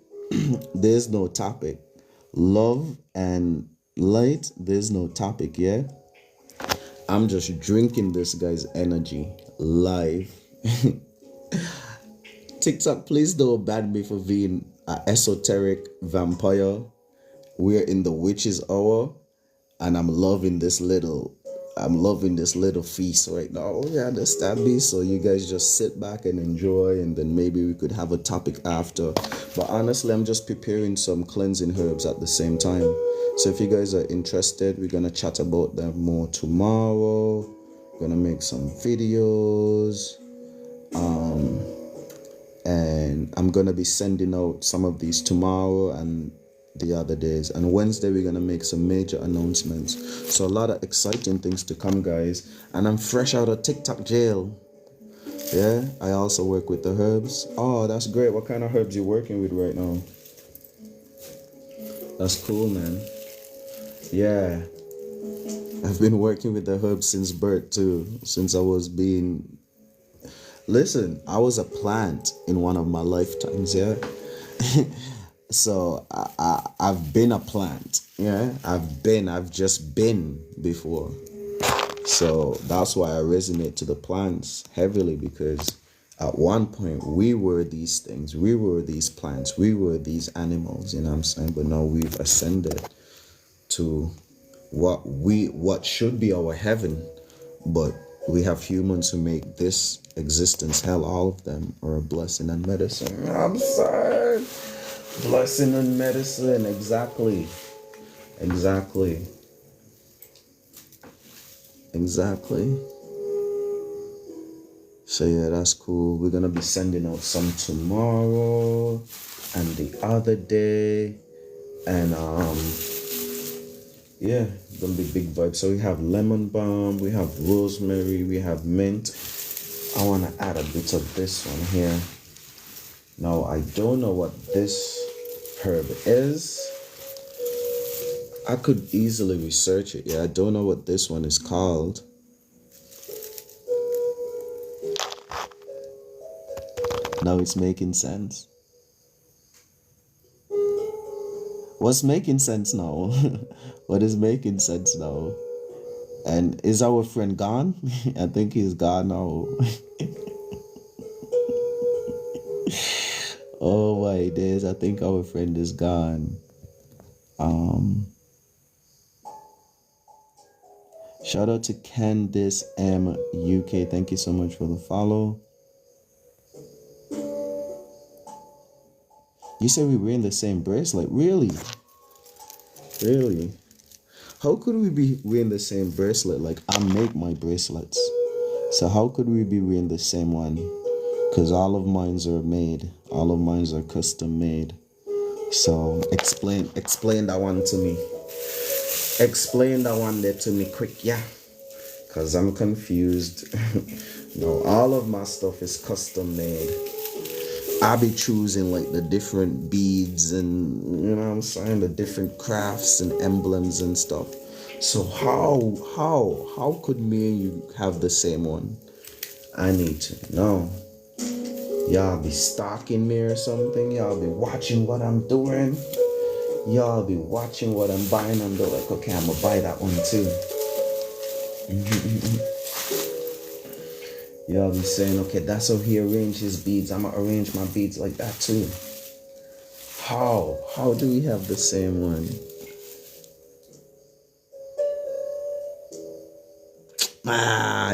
There's no topic. Love and light. There's no topic. Yeah. I'm just drinking this guy's energy live. TikTok, please don't ban me for being an esoteric vampire. We're in the witch's hour, and I'm loving this little feast right now. You understand me? So you guys just sit back and enjoy, and then maybe we could have a topic after. But honestly, I'm just preparing some cleansing herbs at the same time. So if you guys are interested, we're gonna chat about them more tomorrow. We're gonna make some videos. And I'm gonna be sending out some of these tomorrow and the other days. And Wednesday we're gonna make some major announcements. So a lot of exciting things to come, guys. And I'm fresh out of TikTok jail. Yeah, I also work with the herbs. Oh, that's great. What kind of herbs you working with right now? That's cool, man. Yeah, I've been working with the herbs since birth too. Since I was being Listen, I was a plant in one of my lifetimes, yeah. So I've been a plant, yeah. I've just been before. So that's why I resonate to the plants heavily, because at one point we were these things, we were these plants, we were these animals, you know what I'm saying? But now we've ascended to what should be our heaven, but we have humans who make this existence hell. All of them are a blessing and medicine. I'm sorry. Blessing and medicine. Exactly. Exactly. So yeah, that's cool. We're gonna be sending out some tomorrow and the other day. And yeah, gonna be big vibes. So we have lemon balm, we have rosemary, we have mint. I want to add a bit of this one here. Now I don't know what this herb is. I could easily research it. Yeah, I don't know what this one is called. Now it's making sense. What's making sense now? What is making sense now? And is our friend gone? I think he's gone now. Oh my days, I think our friend is gone. Shout out to Candice M UK. Thank you so much for the follow. You said we were in the same bracelet. Really? Really? How could we be wearing the same bracelet? Like, I make my bracelets. So how could we be wearing the same one? Because all of mine are made. All of mine are custom made. So explain that one to me. Explain that one there to me quick, yeah. Because I'm confused. No, all of my stuff is custom made. I be choosing like the different beads and you know what I'm saying, the different crafts and emblems and stuff. So how could me and you have the same one? I need to know. Y'all be stalking me or something. Y'all be watching what I'm doing. Y'all be watching what I'm buying and be like, okay, I'm gonna buy that one too. Y'all be saying, okay, that's how he arranged his beads. I'm gonna arrange my beads like that too. How do we have the same one?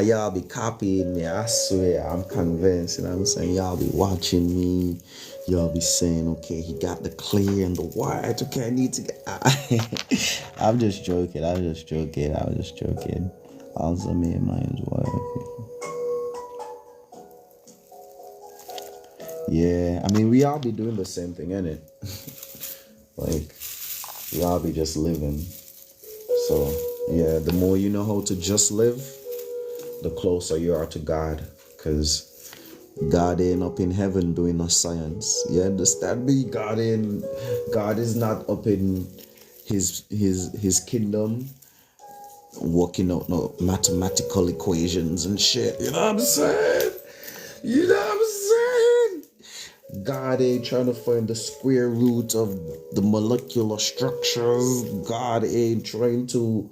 Y'all be copying me. I swear, I'm convinced. You know what I'm saying? Y'all be watching me. Y'all be saying, okay, he got the clear and the white. Okay, I need to get. I'm just joking. Also, me and mine's white. Yeah, I mean, we all be doing the same thing, innit? Like, we all be just living. So, yeah, the more you know how to just live, the closer you are to God. Because God ain't up in heaven doing no science. You understand me? God is not up in his kingdom working out no mathematical equations and shit. You know what I'm saying? You know what I'm saying? God ain't trying to find the square root of the molecular structures. God ain't trying to,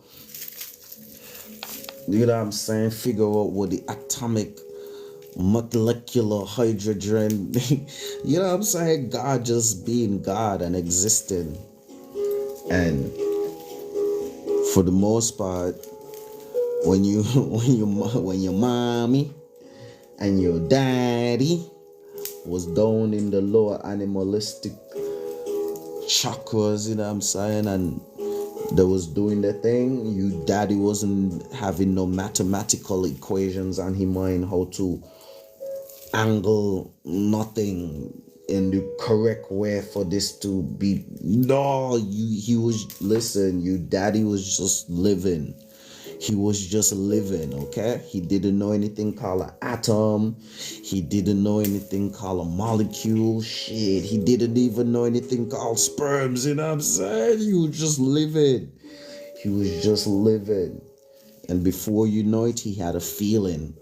you know what I'm saying, figure out what the atomic molecular hydrogen. You know what I'm saying? God just being God and existing. And for the most part, when your mommy and your daddy was down in the lower animalistic chakras, you know what I'm saying, and they was doing their thing, you daddy wasn't having no mathematical equations on his mind how to angle nothing in the correct way for this to be. No, he was, listen, you daddy was just living. He was just living, okay? He didn't know anything called an atom. He didn't know anything called a molecule. Shit, he didn't even know anything called sperms, you know what I'm saying? He was just living. He was just living. And before you know it, he had a feeling.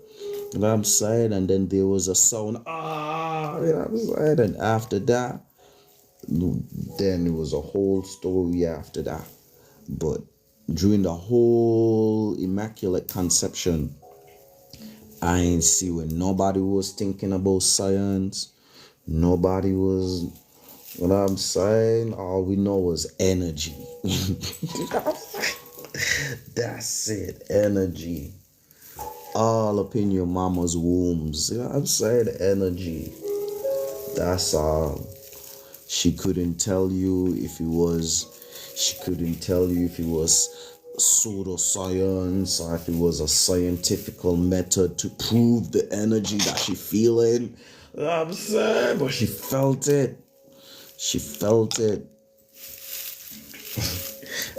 You know what I'm saying? And then there was a sound, you know what I'm saying? And after that, then it was a whole story after that. But during the whole Immaculate Conception, I ain't see when nobody was thinking about science. Nobody was, you know what I'm saying? All we know was energy. That's it, energy. All up in your mama's wombs. You know what I'm saying? Energy. That's all. She couldn't tell you if it was pseudoscience or if it was a scientific method to prove the energy that she feeling. You know what I'm saying? But she felt it.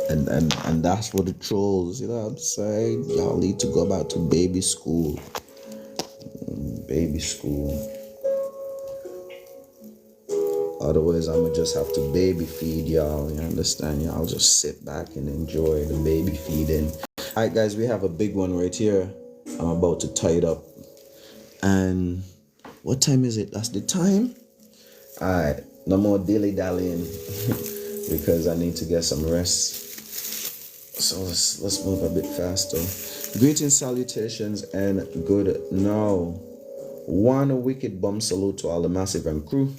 And that's what the trolls, you know what I'm saying? Y'all need to go back to baby school. Otherwise, I'ma just have to baby feed y'all. You understand? Y'all just sit back and enjoy the baby feeding. Alright, guys, we have a big one right here. I'm about to tie it up. And what time is it? That's the time? Alright, no more dilly dallying because I need to get some rest. So let's move a bit faster. Greetings, salutations, and good now. One wicked bomb salute to all the Massive and crew.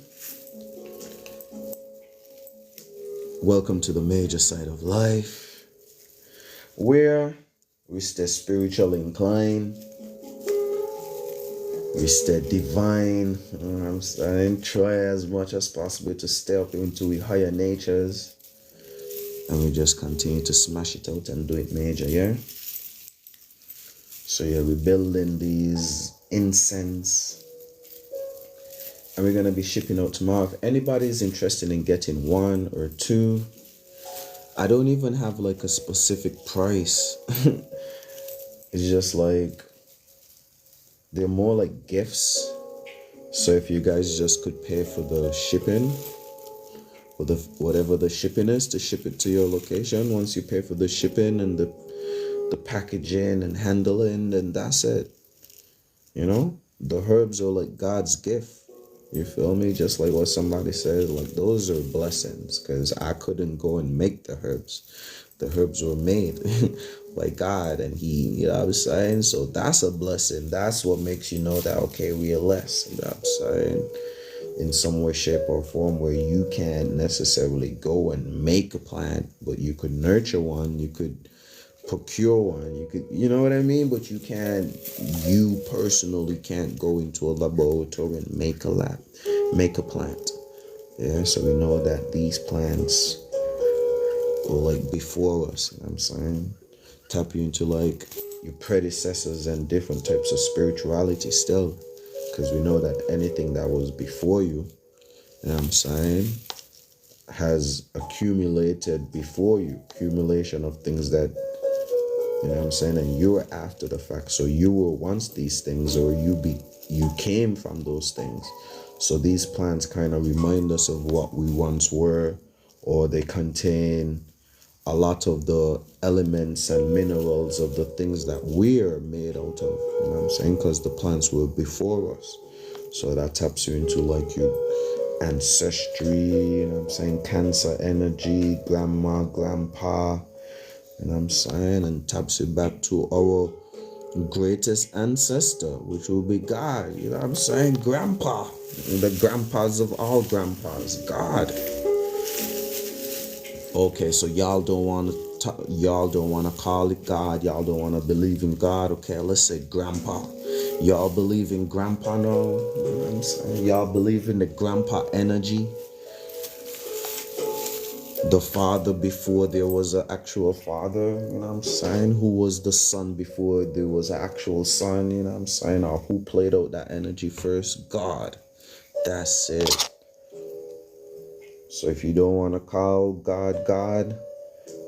Welcome to the major side of life, where we stay spiritually inclined, we stay divine. I'm saying, try as much as possible to stay up into the higher natures, and we just continue to smash it out and do it major, yeah? So yeah, we're building these incense, and we're gonna be shipping out tomorrow. If anybody's interested in getting one or two, I don't even have like a specific price. It's just like, they're more like gifts So if you guys just could pay for the shipping, or the whatever the shipping is, to ship it to your location. Once you pay for the shipping and the packaging and handling, then that's it. You know, the herbs are like God's gift. You feel me? Just like what somebody said, like those are blessings, because I couldn't go and make the herbs. The herbs were made by God, and He, you know what I'm saying? So that's a blessing. That's what makes you know that, okay, we are less, you know what I'm saying? In some way, shape, or form, where you can't necessarily go and make a plant, but you could nurture one, you could procure one, you could, you know what I mean? But you personally can't go into a laboratory and make a plant. Yeah, so we know that these plants were like before us, you know what I'm saying? Tap you into like your predecessors and different types of spirituality still, because we know that anything that was before you, you know what I'm saying, has accumulated before you, accumulation of things that, you know what I'm saying, and you were after the fact. So you were once these things, or you came from those things. So these plants kind of remind us of what we once were, or they contain a lot of the elements and minerals of the things that we're made out of, you know what I'm saying? Because the plants were before us. So that taps you into like your ancestry, you know what I'm saying? Cancer energy, grandma, grandpa, you know what I'm saying? And taps you back to our greatest ancestor, which will be God, you know what I'm saying? Grandpa, the grandpas of all grandpas, God. Okay, so y'all don't want to call it God. Y'all don't want to believe in God. Okay, let's say Grandpa. Y'all believe in Grandpa now. You know what I'm saying? Y'all believe in the Grandpa energy. The father before there was an actual father. You know what I'm saying? Who was the son before there was an actual son? You know what I'm saying? Or who played out that energy first? God. That's it. So if you don't want to call God God,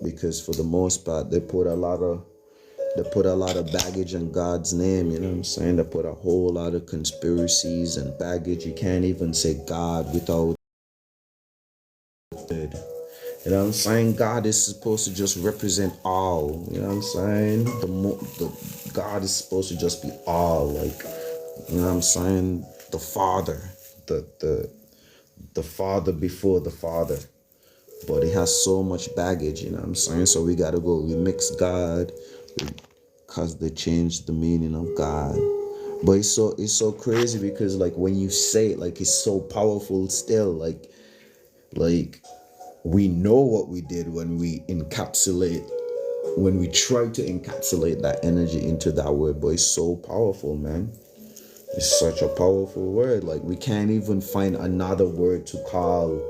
because for the most part they put a lot of baggage in God's name, you know what I'm saying? They put a whole lot of conspiracies and baggage. You can't even say God without it. You know what I'm saying? God is supposed to just represent all. You know what I'm saying? The God is supposed to just be all, like, you know what I'm saying? The Father, the Father before the Father. But it has so much baggage, you know what I'm saying? So we gotta go remix God, because they changed the meaning of God. But it's so crazy, because like when you say it, like it's so powerful still. Like we know what we did when we try to encapsulate that energy into that word. But it's so powerful, man. It's such a powerful word. Like we can't even find another word to call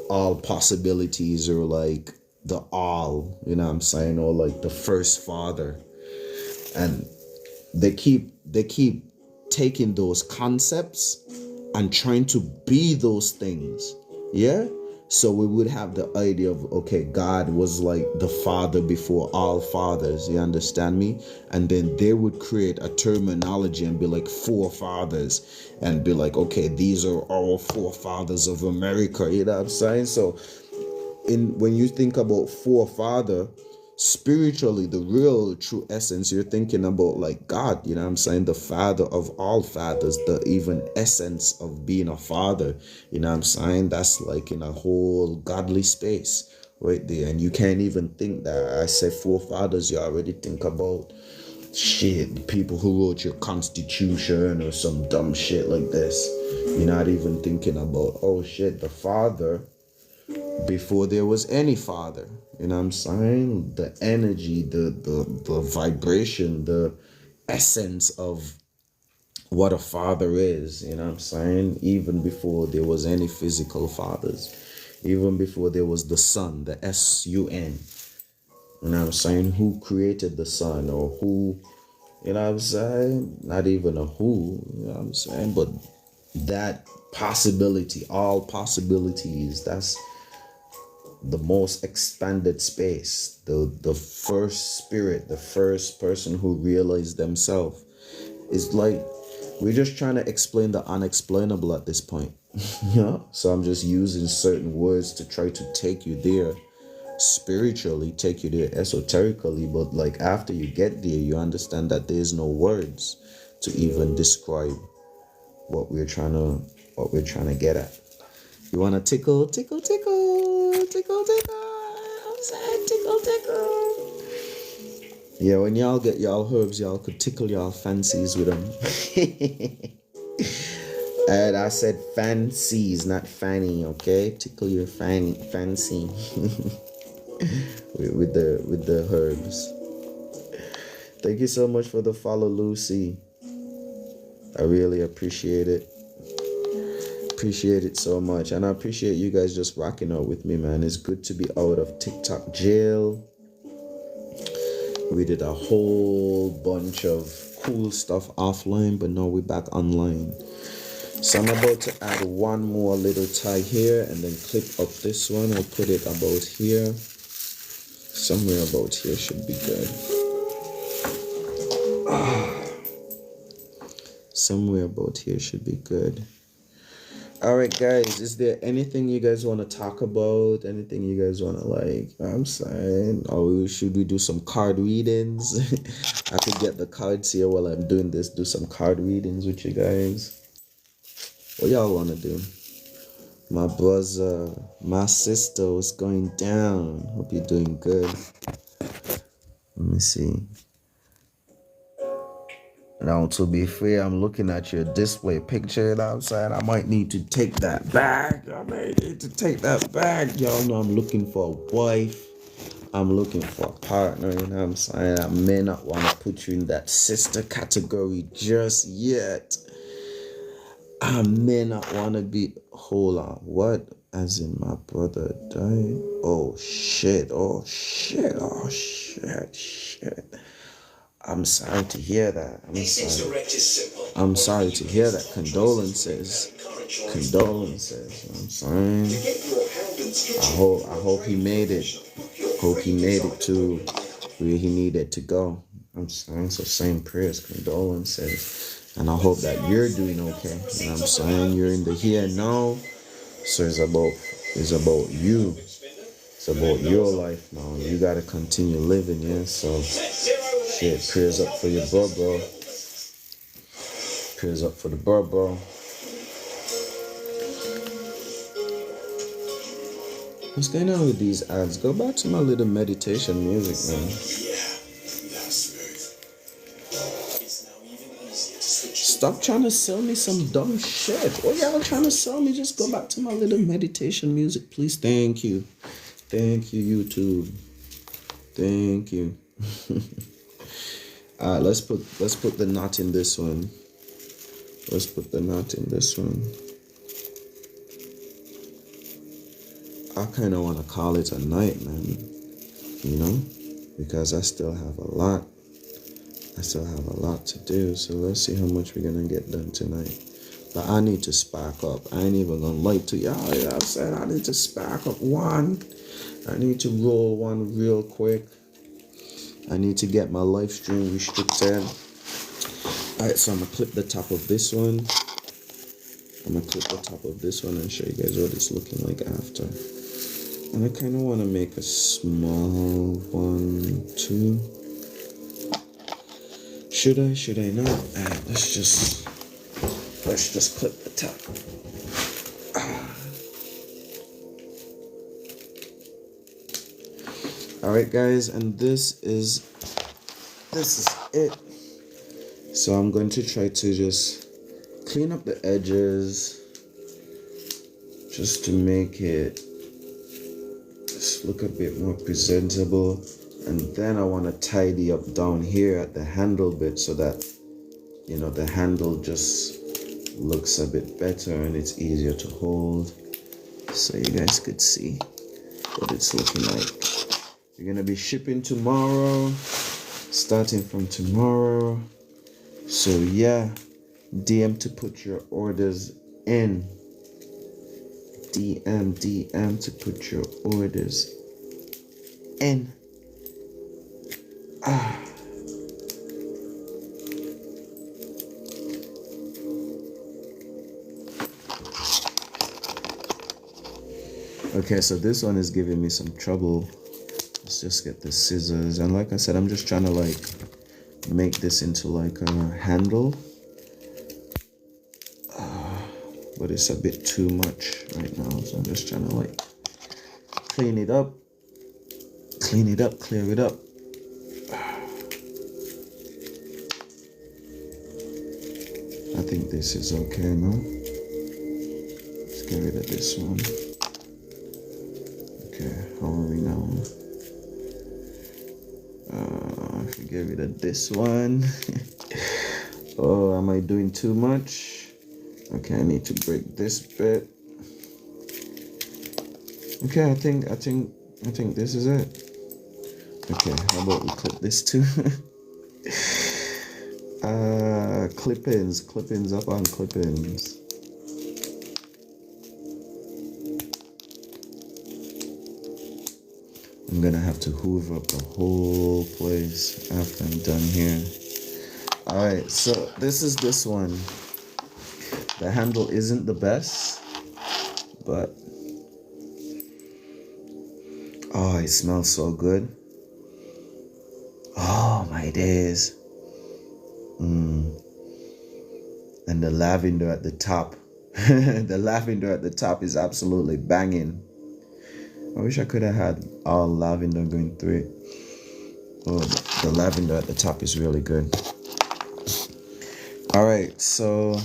all possibilities, or like the all, you know what I'm saying, or like the first father. And they keep taking those concepts and trying to be those things. Yeah. So we would have the idea of, okay, God was like the father before all fathers, you understand me? And then they would create a terminology and be like forefathers, and be like, okay, these are our forefathers of America, you know what I'm saying? So when you think about forefather, spiritually, the real true essence, you're thinking about like God, you know what I'm saying? The father of all fathers, the even essence of being a father, you know what I'm saying? That's like in a whole godly space right there. And you can't even think that. I say forefathers, you already think about shit, the people who wrote your constitution or some dumb shit like this. You're not even thinking about, oh shit, the father before there was any father, you know what I'm saying? The energy, the vibration, the essence of what a father is, you know what I'm saying? Even before there was any physical fathers, even before there was the sun, the sun, you know what I'm saying? Who created the sun, or who, you know what I'm saying? Not even a who, you know what I'm saying? But that possibility, all possibilities, that's the most expanded space, the first spirit, the first person who realized themselves. Is like We're just trying to explain the unexplainable at this point. Yeah. So I'm just using certain words to try to take you there spiritually, take you there esoterically, but like after you get there, you understand that there's no words to even describe what we're trying to get at. You wanna tickle, tickle, tickle, tickle, tickle. I'm saying tickle, tickle. Yeah, when y'all get y'all herbs, y'all could tickle y'all fancies with them. And I said fancies, not fanny, okay? Tickle your fancy with the herbs. Thank you so much for the follow, Lucy. I really appreciate it. Appreciate it so much. And I appreciate you guys just rocking out with me, man. It's good to be out of TikTok jail. We did a whole bunch of cool stuff offline, but now we're back online. So I'm about to add one more little tie here and then clip up this one. I'll put it about here. Somewhere about here should be good. Somewhere about here should be good. All right, guys, is there anything you guys want to talk about? Anything you guys want to like? I'm saying, or should we do some card readings? I could get the cards here while I'm doing this. Do some card readings with you guys. What y'all want to do? My brother, my sister, what's going down? Hope you're doing good. Let me see. Now, to be fair, I'm looking at your display picture outside. I might need to take that back. I may need to take that back. Y'all know I'm looking for a wife. I'm looking for a partner, you know what I'm saying? I may not want to put you in that sister category just yet. I may not want to be... Hold on. What? As in my brother died? Oh, shit. Oh, shit. Oh, shit. Shit. I'm sorry to hear that. I'm sorry to hear that. Condolences. Condolences. You know what I'm saying? I hope he made it. Hope he made it to where he needed to go. I'm saying, so same prayers, condolences. And I hope that you're doing okay. You know what I'm saying? You're in the here and now. So it's about you. It's about your life now. You gotta continue living, yeah. So shit, prayers up for your bro. Prayers up for the bro. What's going on with these ads? Go back to my little meditation music, man. Stop trying to sell me some dumb shit. What y'all trying to sell me? Just go back to my little meditation music, please. Thank you. Thank you, YouTube. Thank you. Alright, let's put the knot in this one. Let's put the knot in this one. I kind of want to call it a night, man. You know? Because I still have a lot. To do. So let's see how much we're going to get done tonight. But I need to spark up. I ain't even going to lie to y'all. You know what I'm saying? I need to spark up one. I need to roll one real quick. I need to get my live stream restricted. Alright, so I'm going to clip the top of this one. And show you guys what it's looking like after. And I kind of want to make a small one too. Should I not? Alright, let's just clip the top. Alright guys, and this is it. So I'm going to try to just clean up the edges just to make it just look a bit more presentable. And then I want to tidy up down here at the handle bit so that, you know, the handle just looks a bit better and it's easier to hold. So you guys could see what it's looking like. We're going to be shipping tomorrow, starting from tomorrow. So yeah, DM to put your orders in. DM to put your orders in. Okay, so this one is giving me some trouble. Let's just get the scissors. And like I said, I'm just trying to like make this into like a handle. But it's a bit too much right now. So I'm just trying to like clean it up, clear it up. I think this is okay now. Let's get rid of this one. Okay, how are we now? If we get rid of this one. Oh, am I doing too much? Okay, I need to break this bit. Okay, I think this is it. Okay, how about we clip this too? Clippings up on clippings. I'm gonna have to hoover up the whole place after I'm done here. Alright, so this is this one. The handle isn't the best, but oh, it smells so good. Oh my days. And the lavender at the top. The lavender at the top is absolutely banging. I wish I could have had all lavender going through it. Oh, the lavender at the top is really good. Alright, so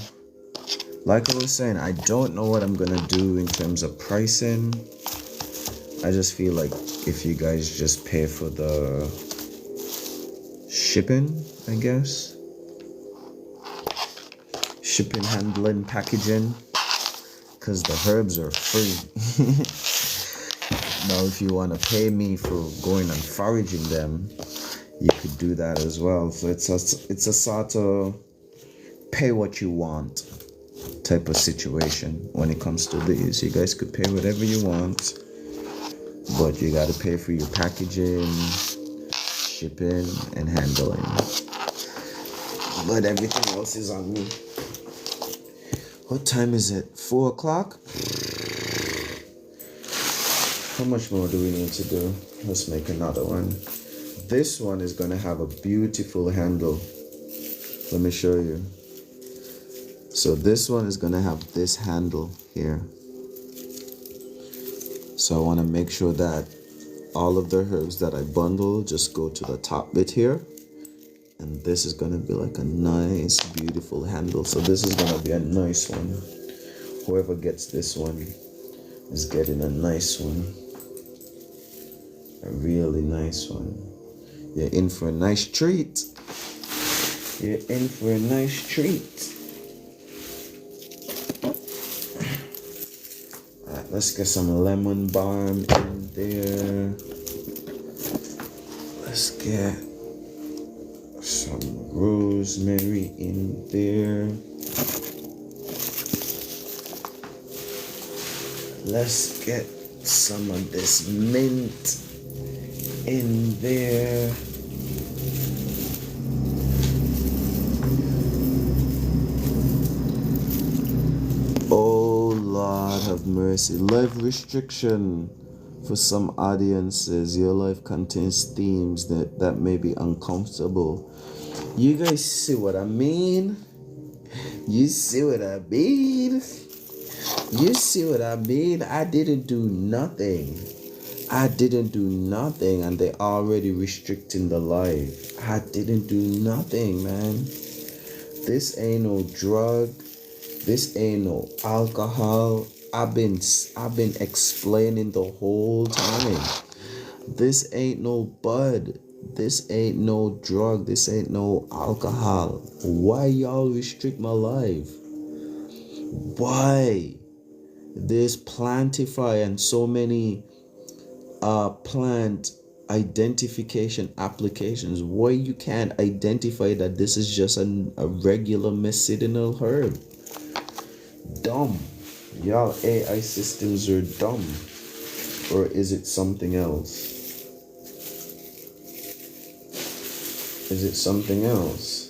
like I was saying, I don't know what I'm gonna do in terms of pricing. I just feel like if you guys just pay for the shipping, I guess. Shipping, handling, packaging, because the herbs are free. Now if you want to pay me for going and foraging them, you could do that as well. So it's a sort of pay what you want type of situation when it comes to these. You guys could pay whatever you want, but you got to pay for your packaging, shipping, and handling. But everything else is on me. What time is it? 4 o'clock? How much more do we need to do? Let's make another one. This one is going to have a beautiful handle. Let me show you. So this one is going to have this handle here. So I want to make sure that all of the herbs that I bundle just go to the top bit here. And this is going to be like a nice, beautiful handle. So this is going to be a nice one. Whoever gets this one is getting a nice one. A really nice one. You're in for a nice treat. You're in for a nice treat. Alright, let's get some lemon balm in there. Let's get some rosemary in there. Let's get some of this mint in there. Oh Lord have mercy. Life restriction. For some audiences, your life contains themes that may be uncomfortable. You guys see what I mean? You see what I mean? You see what I mean? I didn't do nothing. And they already restricting the life. I didn't do nothing, man. This ain't no drug. This ain't no alcohol. I've been explaining the whole time. This ain't no bud. This ain't no drug. This ain't no alcohol. Why y'all restrict my life? Why? There's Plantify and so many plant identification applications. Why you can't identify that this is just a regular medicinal herb? Dumb. Y'all AI systems are dumb. Or is it something else? Is it something else?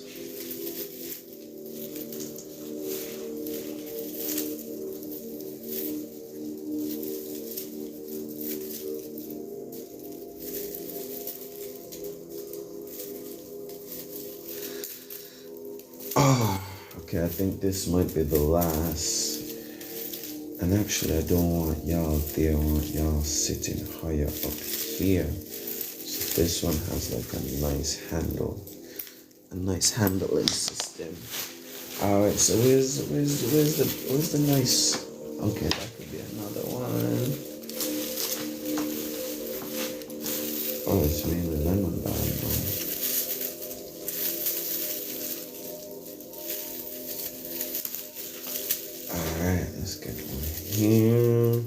Okay, I think this might be the last. And actually, I don't want y'all there. I want y'all sitting higher up here. So this one has like a nice handle. A nice handling system. Alright, so where's the nice. Okay, that could be another one. Oh, it's mainly lemon balm. Alright, let's get one here.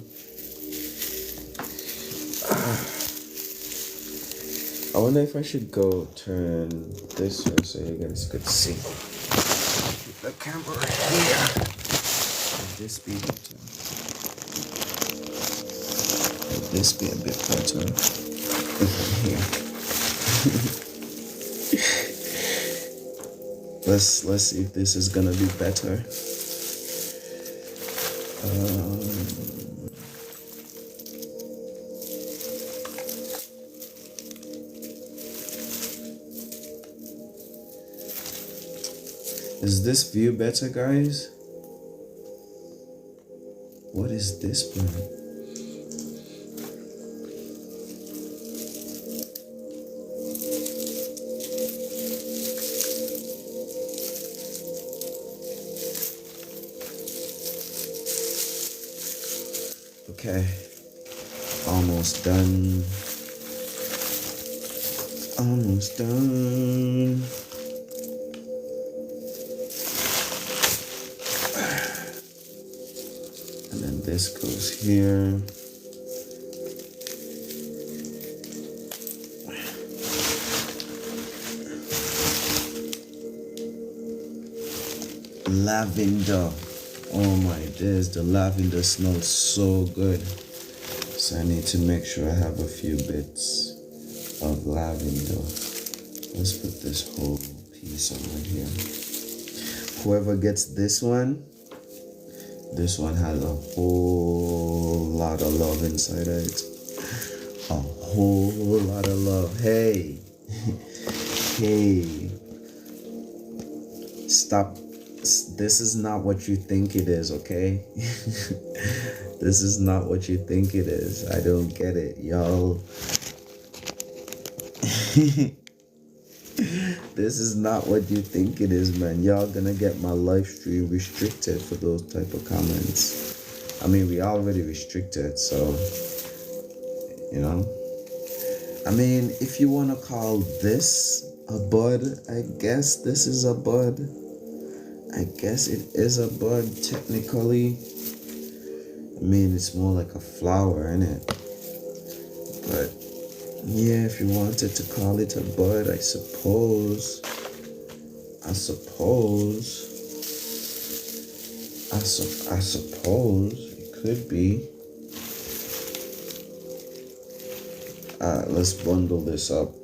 I wonder if I should go turn this way so you guys could see. Keep the camera here. Would this be better? Would this be a bit better? If I'm here. Let's see if this is gonna be better. Is this view better, guys? What is this plant? Okay, almost done. Almost done. And then this goes here. Lavender. Oh my days, the lavender smells so good. So I need to make sure I have a few bits of lavender. Let's put this whole piece over here. Whoever gets this one has a whole lot of love inside of it. A whole lot of love. Hey. Hey. Stop. This is not what you think it is, okay? This is not what you think it is. I don't get it, y'all. This is not what you think it is, man. Y'all gonna get my live stream restricted for those type of comments. I mean, we already restricted, so, you know. I mean, if you want to call this a bud, I guess this is a bud. I guess it is a bud, technically. I mean, it's more like a flower, isn't it? But, yeah, if you wanted to call it a bud, I suppose it could be. Let's bundle this up.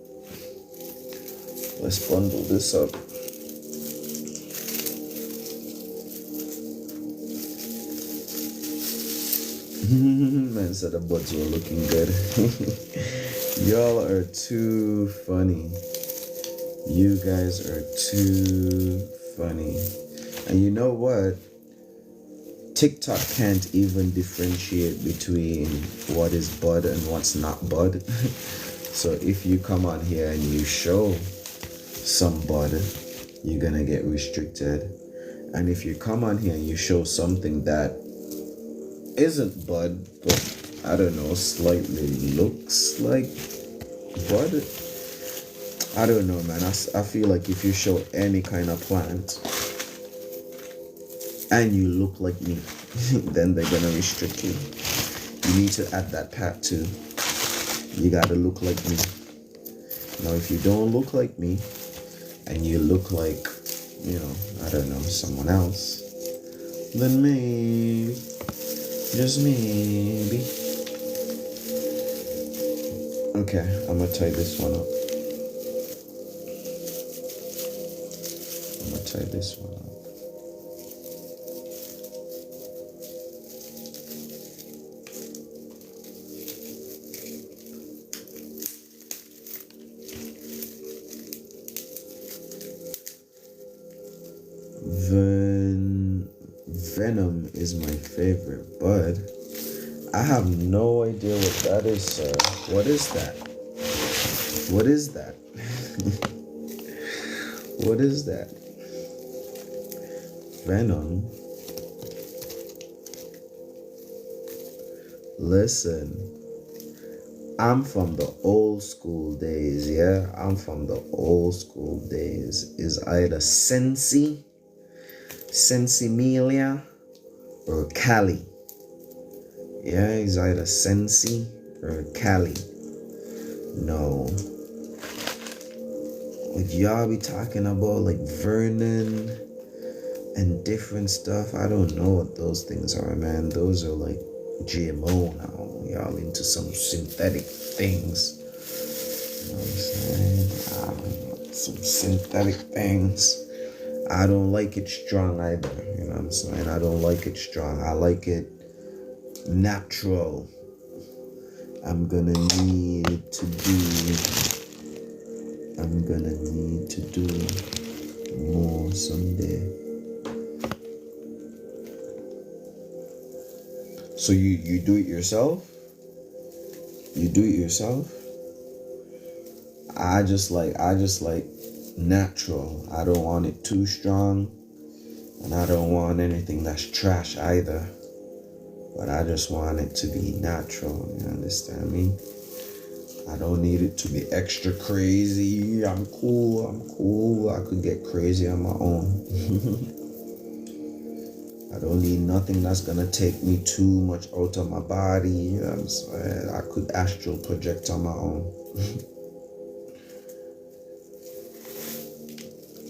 Man said the buds were looking good. Y'all are too funny. You guys are too funny. And you know what? TikTok can't even differentiate between what is bud and what's not bud. So if you come on here and you show some bud, you're gonna get restricted. And if you come on here and you show something that isn't bud, but I don't know, slightly looks like bud, I don't know, man. I feel like if you show any kind of plant and you look like me, then they're gonna restrict you. You need to add that part too. You gotta look like me. Now, if you don't look like me and you look like, you know, I don't know, someone else, then maybe, just maybe. Okay, I'm gonna tie this one up. Venom is my favorite bud. I have no idea what that is, sir. What is that? What is that? What is that? Venom. Listen, I'm from the old school days, yeah? I'm from the old school days. Is either Sensimilia, or Cali. Yeah, it's either Sensi or Cali. No. Like y'all be talking about like Vernon and different stuff. I don't know what those things are, man. Those are like GMO now. Y'all into some synthetic things. You know what I'm saying? I don't know, some synthetic things. I don't like it strong either. You know what I'm saying? I don't like it strong. I like it natural. I'm gonna need to do more someday. So you do it yourself? You do it yourself? I just like natural. I don't want it too strong, and I don't want anything that's trash either. But I just want it to be natural. You understand me? I don't need it to be extra crazy. I'm cool. I could get crazy on my own. I don't need nothing that's gonna take me too much out of my body. You know what I'm saying? I could astral project on my own.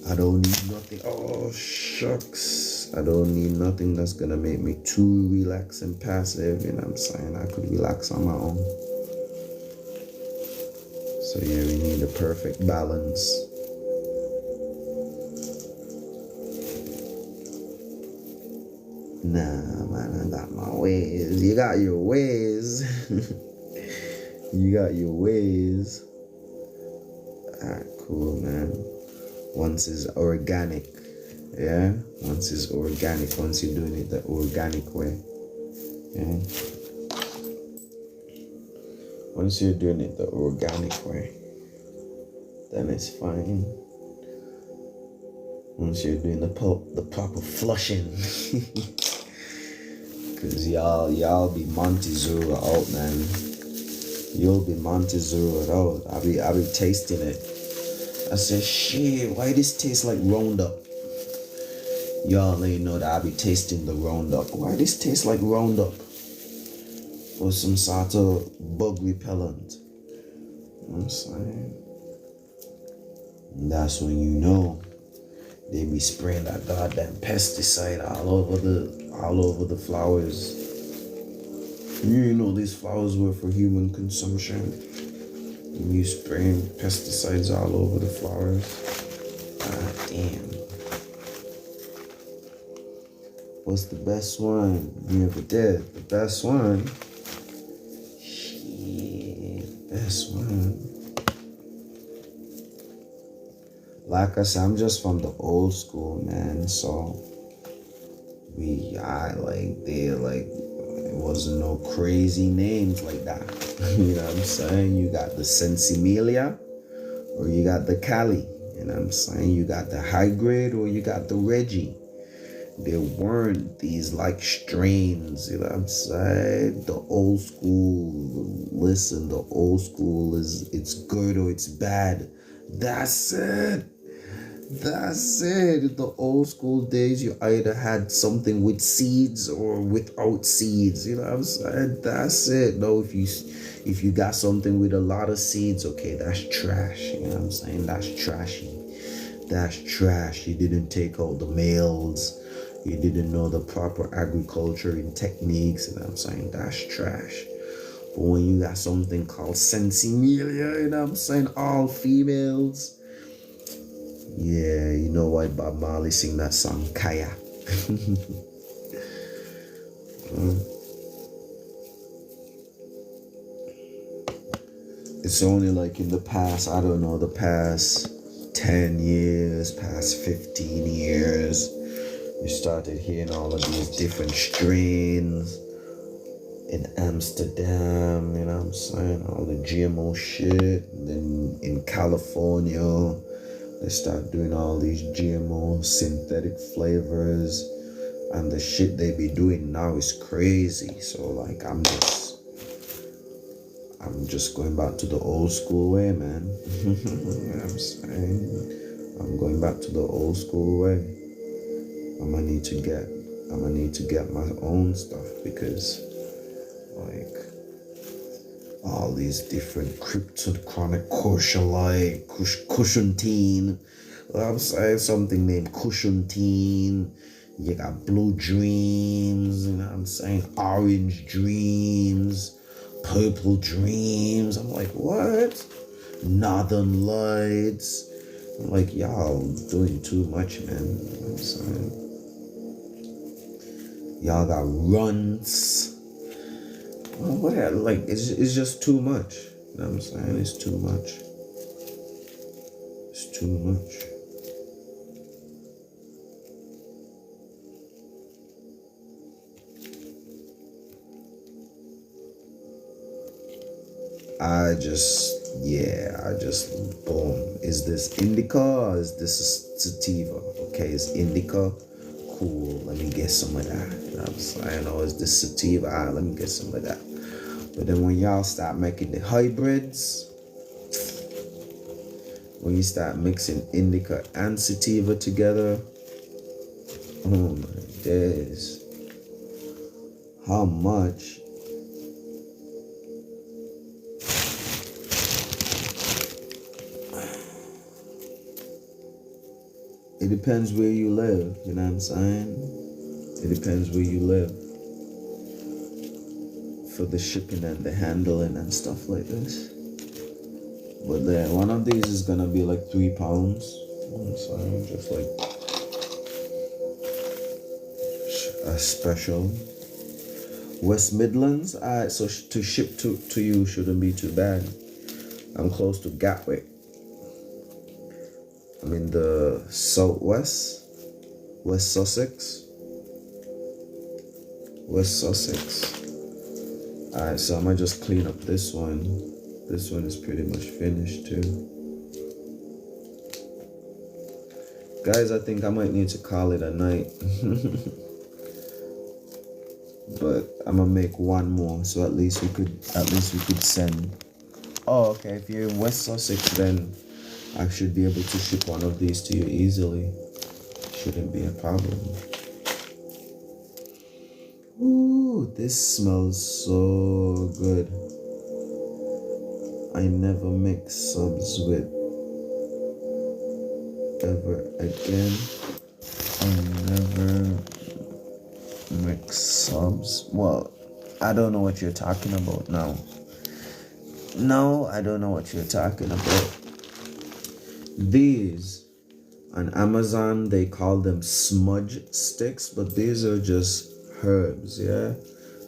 I don't need nothing. Oh, shucks. I don't need nothing that's gonna make me too relaxed and passive. You know what I'm saying? I could relax on my own. So yeah, we need a perfect balance. Nah, man, I got my ways. You got your ways. You got your ways. Alright, cool, man. Once is organic. Yeah? Once is organic. Once you're doing it the organic way. Yeah? Once you're doing it the organic way, then it's fine. Once you're doing the proper flushing. Cause y'all be Montezuma out, man. You'll be Montezuma out. I be tasting it. I said, shit, why this tastes like Roundup? Y'all ain't know that I be tasting the Roundup. Why this tastes like Roundup? Or some sort of bug repellent. You know what I'm saying? And that's when you know they be spraying that goddamn pesticide all over the flowers. You know these flowers were for human consumption. And you spraying pesticides all over the flowers. God damn. What's the best one you ever did? The best one? Shit, best one. Like I said, I'm just from the old school, man. So it wasn't no crazy names like that. You know what I'm saying? You got the Sensimilia or you got the Cali. You know what I'm saying? You got the high grade or you got the Reggie. There weren't these like strains, you know what I'm saying? The old school, listen, the old school it's good or it's bad. That's it. That's it. The old school days, you either had something with seeds or without seeds. You know what I'm saying? That's it. No, if you got something with a lot of seeds, okay, that's trash. You know what I'm saying? That's trashy. That's trash. You didn't take out the males. You didn't know the proper agriculture and techniques. You know what I'm saying? That's trash. But when you got something called Sensimilia, you know what I'm saying? All females. Yeah, you know why Bob Marley sing that song, Kaya. It's only like in the past, I don't know, the past 10 years, past 15 years, You started hearing all of these different strains in Amsterdam, you know what I'm saying? All the GMO shit. And then in California, they start doing all these GMO synthetic flavors. And the shit they be doing now is crazy. So like I'm just going back to the old school way, man. You know what I'm saying? I'm going back to the old school way. I'm gonna need to get my own stuff, because like all these different cryptochronic Kushalite, Kushantine. I'm saying something named Kushantine. You got Blue Dreams, you know what I'm saying? Orange Dreams, Purple Dreams. I'm like, what? Northern Lights. I'm like, y'all doing too much, man. You know what I'm saying? Y'all got runts. What? Like, it's just too much. You know what I'm saying? It's too much. It's too much. I just, boom. Is this indica or is this sativa? Okay, it's indica. Cool, let me get some of that. You know what I'm saying? Or is this sativa? Let me get some of that. But then when y'all start making the hybrids, when you start mixing indica and sativa together, oh my days. How much? It depends where you live, you know what I'm saying? It depends where you live for the shipping and the handling and stuff like this. But then one of these is gonna be like 3 pounds. You know what I'm saying? Just like a special. West Midlands, alright, so to ship to you shouldn't be too bad. I'm close to Gatwick. I'm in the southwest, West Sussex. Alright, so I might just clean up this one. This one is pretty much finished too. Guys, I think I might need to call it a night. But I'm gonna make one more, so at least we could send. Oh, okay, if you're in West Sussex, then I should be able to ship one of these to you easily. Shouldn't be a problem. Ooh, this smells so good. I never make subs with ever again. I never make subs. Well, I don't know what you're talking about now. No, I don't know what you're talking about. These on Amazon, they call them smudge sticks, but these are just herbs, yeah?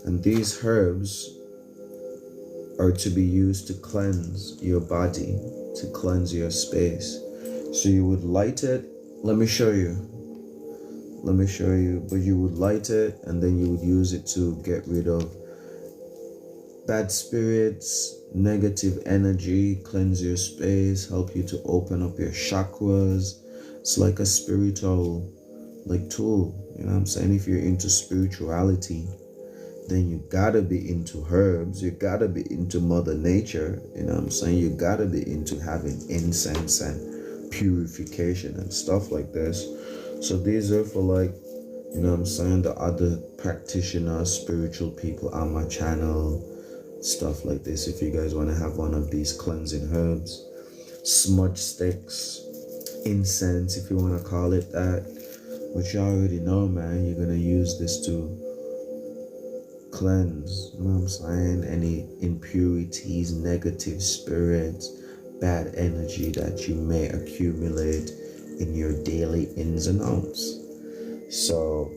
And these herbs are to be used to cleanse your body, to cleanse your space. So you would light it. Let me show you. But you would light it, and then you would use it to get rid of bad spirits, negative energy, cleanse your space, help you to open up your chakras. It's like a spiritual tool, you know what I'm saying? If you're into spirituality, then you gotta be into herbs, you gotta be into Mother Nature, you know what I'm saying? You gotta be into having incense and purification and stuff like this. So these are for you know what I'm saying, the other practitioners, spiritual people on my channel, stuff like this. If you guys want to have one of these cleansing herbs, smudge sticks, incense, if you want to call it that, which you already know, man, you're gonna use this to cleanse, you know what I'm saying, any impurities, negative spirits, bad energy that you may accumulate in your daily ins and outs. So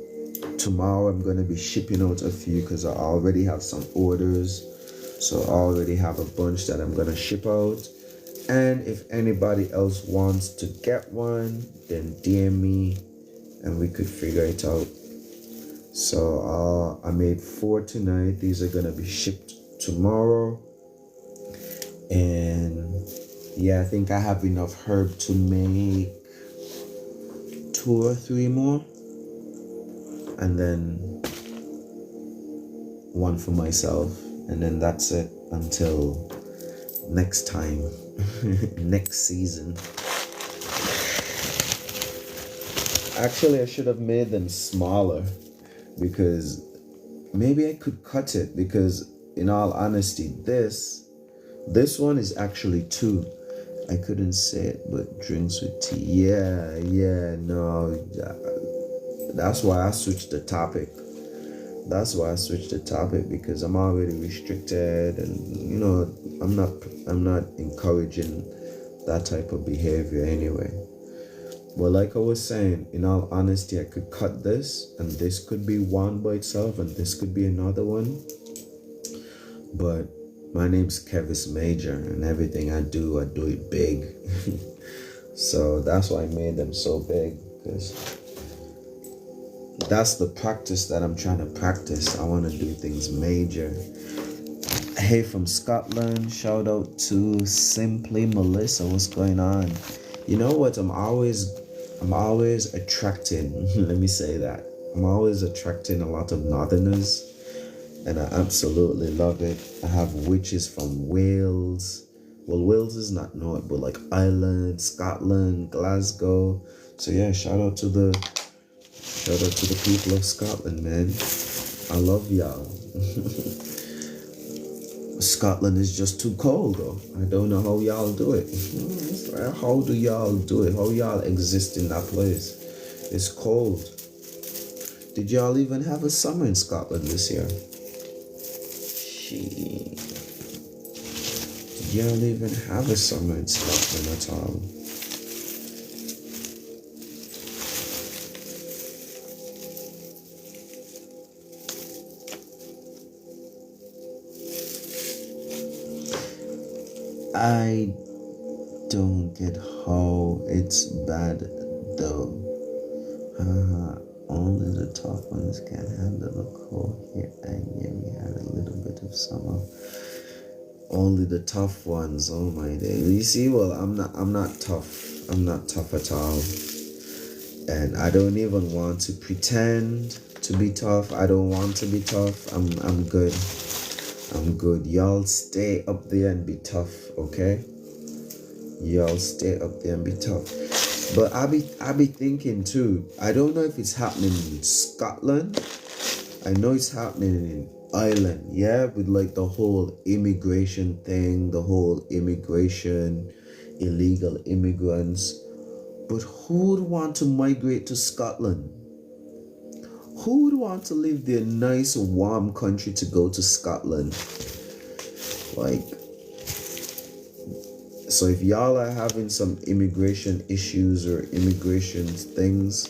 tomorrow I'm going to be shipping out a few, because I already have some orders. So I already have a bunch that I'm going to ship out. And if anybody else wants to get one, then DM me and we could figure it out. So I made 4 tonight. These are gonna be shipped tomorrow. And yeah, I think I have enough herb to make 2 or 3 more, and then 1 for myself, and then that's it until next time. Next season. Actually, I should have made them smaller, because maybe I could cut it, because in all honesty, this one is actually 2. I couldn't say it, but drinks with tea. Yeah, no. That's why I switched the topic. Because I'm already restricted, and I'm not encouraging that type of behavior anyway. Well, like I was saying, in all honesty, I could cut this, and this could be one by itself, and this could be another one. But my name's Kevis Major, and everything I do it big. So that's why I made them so big, because that's the practice that I'm trying to practice. I want to do things major. Hey, from Scotland, shout out to Simply Melissa. What's going on? You know what? I'm always attracting. Let me say that. I'm always attracting a lot of Northerners, and I absolutely love it. I have witches from Wales. Well, Wales is not North, but like Ireland, Scotland, Glasgow. So yeah, shout out to the people of Scotland, man. I love y'all. Scotland is just too cold, though. I don't know how y'all do it. How do y'all do it? How y'all exist in that place? It's cold. Did y'all even have a summer in Scotland this year? Did y'all even have a summer in Scotland at all? I don't get how it's bad though. Only the tough ones can handle the cold here, and yeah, we had a little bit of summer. Only the tough ones. Oh my day. You see, well, I'm not tough. I'm not tough at all, and I don't even want to pretend to be tough. I don't want to be tough. I'm good. I'm good. Y'all stay up there and be tough, okay? Y'all stay up there and be tough. But I be thinking too. I don't know if it's happening in Scotland. I know it's happening in Ireland, yeah, with like the whole immigration thing, the whole immigration, illegal immigrants. But who would want to migrate to Scotland? Who would want to leave their nice warm country to go to Scotland? Like, so if y'all are having some immigration issues or immigration things,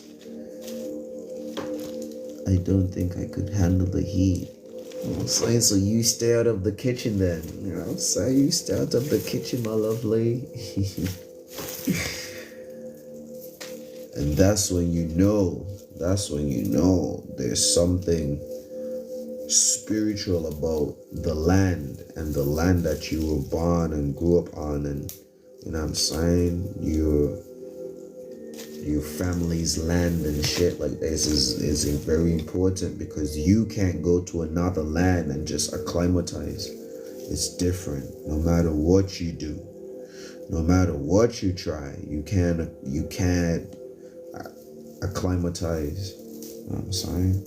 I don't think I could handle the heat. You know what I'm saying? So you stay out of the kitchen then. You know what I'm saying? You stay out of the kitchen, my lovely. And that's when you know there's something spiritual about the land, and the land that you were born and grew up on, and you know what I'm saying, your family's land and shit like this is very important, because you can't go to another land and just acclimatize. It's different. No matter what you do, no matter what you try, you can't acclimatize. You know what I'm saying?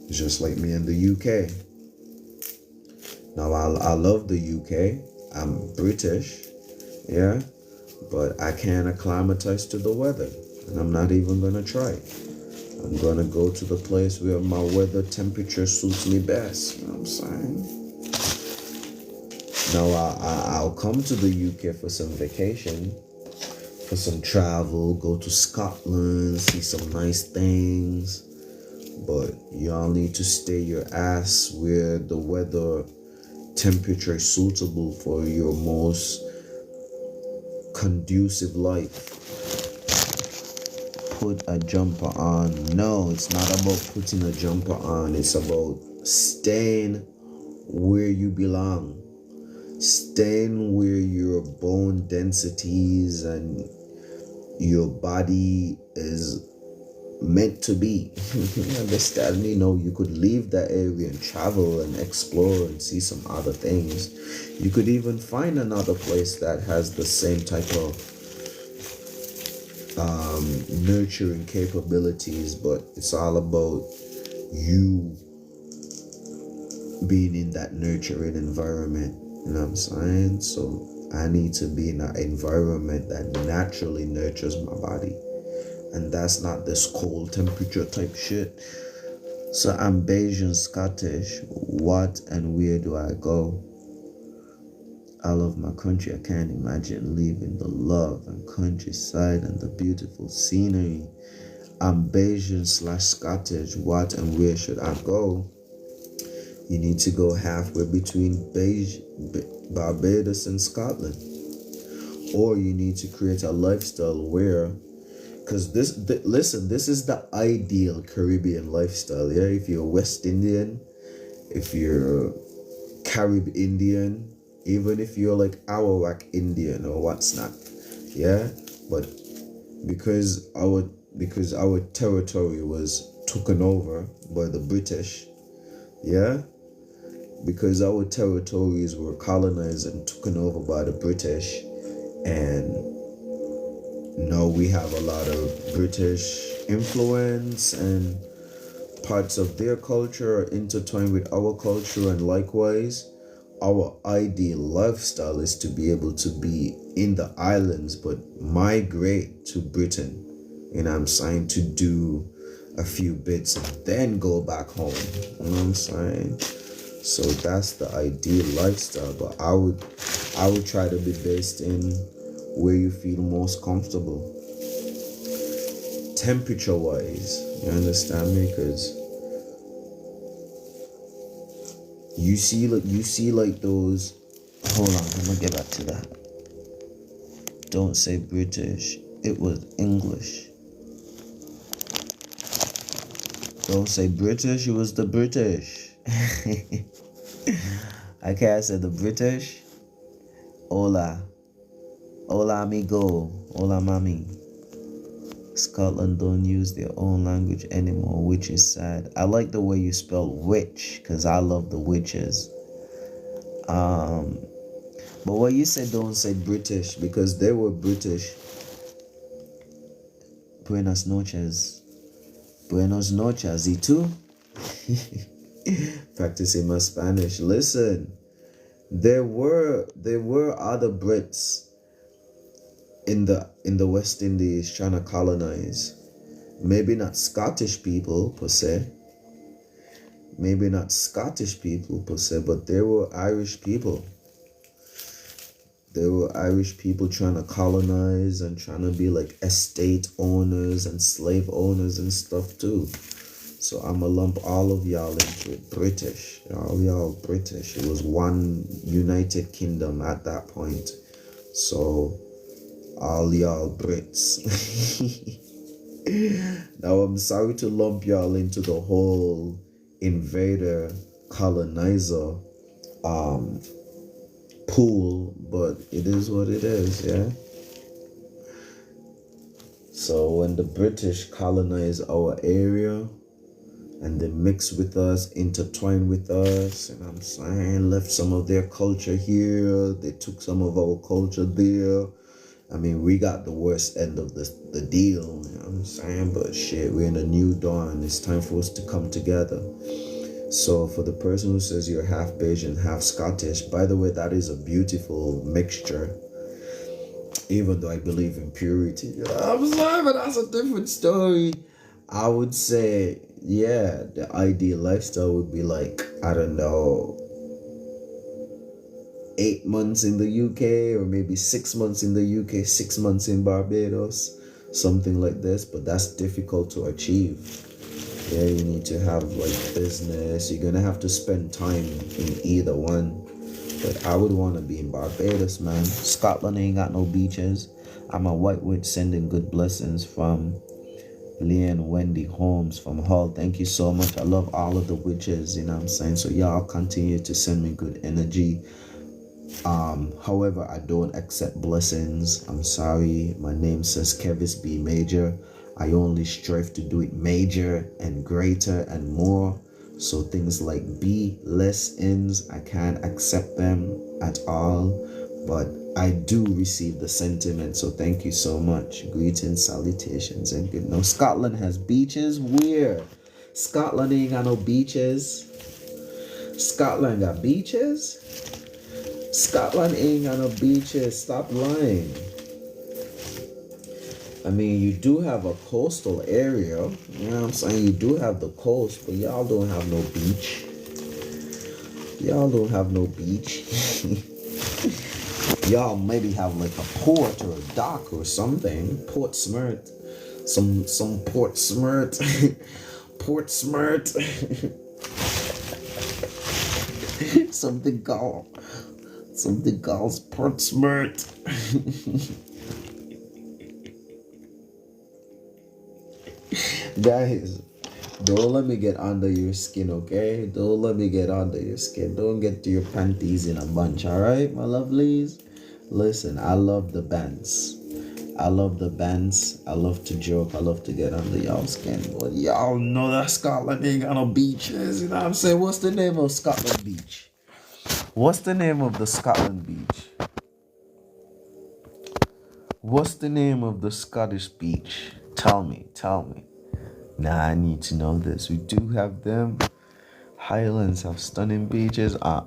It's just like me in the UK. Now I love the UK. I'm British, yeah, but I can't acclimatize to the weather, and I'm not even gonna try. I'm gonna go to the place where my weather temperature suits me best. You know what I'm saying? Now I'll come to the UK for some vacation, for some travel, go to Scotland, see some nice things. But y'all need to stay your ass where the weather temperature is suitable for your most conducive life. put a jumper on. No, it's not about putting a jumper on. It's about staying where you belong. Staying where your bone densities and your body is meant to be. You understand me? No, you could leave that area and travel and explore and see some other things. You could even find another place that has the same type of nurturing capabilities, but it's all about you being in that nurturing environment. You know what I'm saying? So I need to be in an environment that naturally nurtures my body, and that's not this cold temperature type shit. So I'm Bayesian Scottish. What and where do I go? I love my country. I can't imagine leaving the love and countryside and the beautiful scenery. I'm Bayesian/Scottish. What and where should I go? You need to go halfway between Barbados and Scotland. Or you need to create a lifestyle where, because listen, this is the ideal Caribbean lifestyle. Yeah, if you're West Indian, if you're Carib Indian, even if you're like Arawak Indian or what's not, yeah. But because our territory was taken over by the British, yeah, because our territories were colonized and taken over by the British, and now we have a lot of British influence, and parts of their culture are intertwined with our culture, and likewise our ideal lifestyle is to be able to be in the islands but migrate to Britain, and I'm saying, to do a few bits and then go back home. You know what I'm saying? So that's the ideal lifestyle, but I would try to be based in where you feel most comfortable temperature wise. You understand me? Because you see like those, hold on, I'm gonna get back to that. Don't say British, it was English. Don't say British, it was the British. I can't say the British. Hola amigo, hola mami. Scotland don't use their own language anymore, which is sad. I like the way you spell witch, because I love the witches. But what you said, don't say British, because they were British. Buenas noches. Buenos noches, ¿y tú? Practicing my Spanish. Listen, there were other Brits in the West Indies trying to colonize. Maybe not Scottish people per se. But there were Irish people. There were Irish people trying to colonize and trying to be like estate owners and slave owners and stuff too. So I'ma lump all of y'all into it. British. All y'all British. It was one United Kingdom at that point. So all y'all Brits. Now I'm sorry to lump y'all into the whole invader colonizer pool, but it is what it is, yeah. So when the British colonize our area and they mix with us, intertwine with us, and I'm saying, left some of their culture here, they took some of our culture there. I mean, we got the worst end of the deal, you know what I'm saying? But shit, we're in a new dawn. It's time for us to come together. So for the person who says you're half Bayesian, half Scottish, by the way, that is a beautiful mixture. Even though I believe in purity. I'm sorry, but that's a different story. I would say, yeah, the ideal lifestyle would be like, I don't know, 8 months in the UK, or maybe 6 months in the UK, 6 months in Barbados, something like this. But that's difficult to achieve. Yeah, you need to have like business. You're gonna have to spend time in either one. But I would want to be in Barbados, man. Scotland ain't got no beaches. I'm a white witch sending good blessings from Leanne Wendy Holmes from Hull. Thank you so much. I love all of the witches, you know what I'm saying? So y'all continue to send me good energy. However, I don't accept blessings. I'm sorry. My name says Kevis B. Major. I only strive to do it major and greater and more. So things like B less ends, I can't accept them at all. But I do receive the sentiment. So thank you so much. Greetings, salutations, and good. No, Scotland has beaches. Where? Scotland ain't got no beaches. Scotland got beaches? Scotland ain't got no beaches. Stop lying. I mean, you do have a coastal area. You know what I'm saying? You do have the coast, but y'all don't have no beach. Y'all don't have no beach. Y'all maybe have like a port or a dock or something. Port Smart. Some Port Smart. Port Smart. Something called Port Smart. Guys, don't let me get under your skin, okay? Don't let me get under your skin. Don't get to your panties in a bunch, alright, my lovelies? Listen, I love the bands. I love the bands. I love to joke. I love to get under y'all skin. But y'all know that Scotland ain't got no beaches. You know what I'm saying? What's the name of Scotland Beach? What's the name of the Scotland Beach? What's the name of the Scottish beach? Tell me. Nah, I need to know this. We do have them. Highlands have stunning beaches. I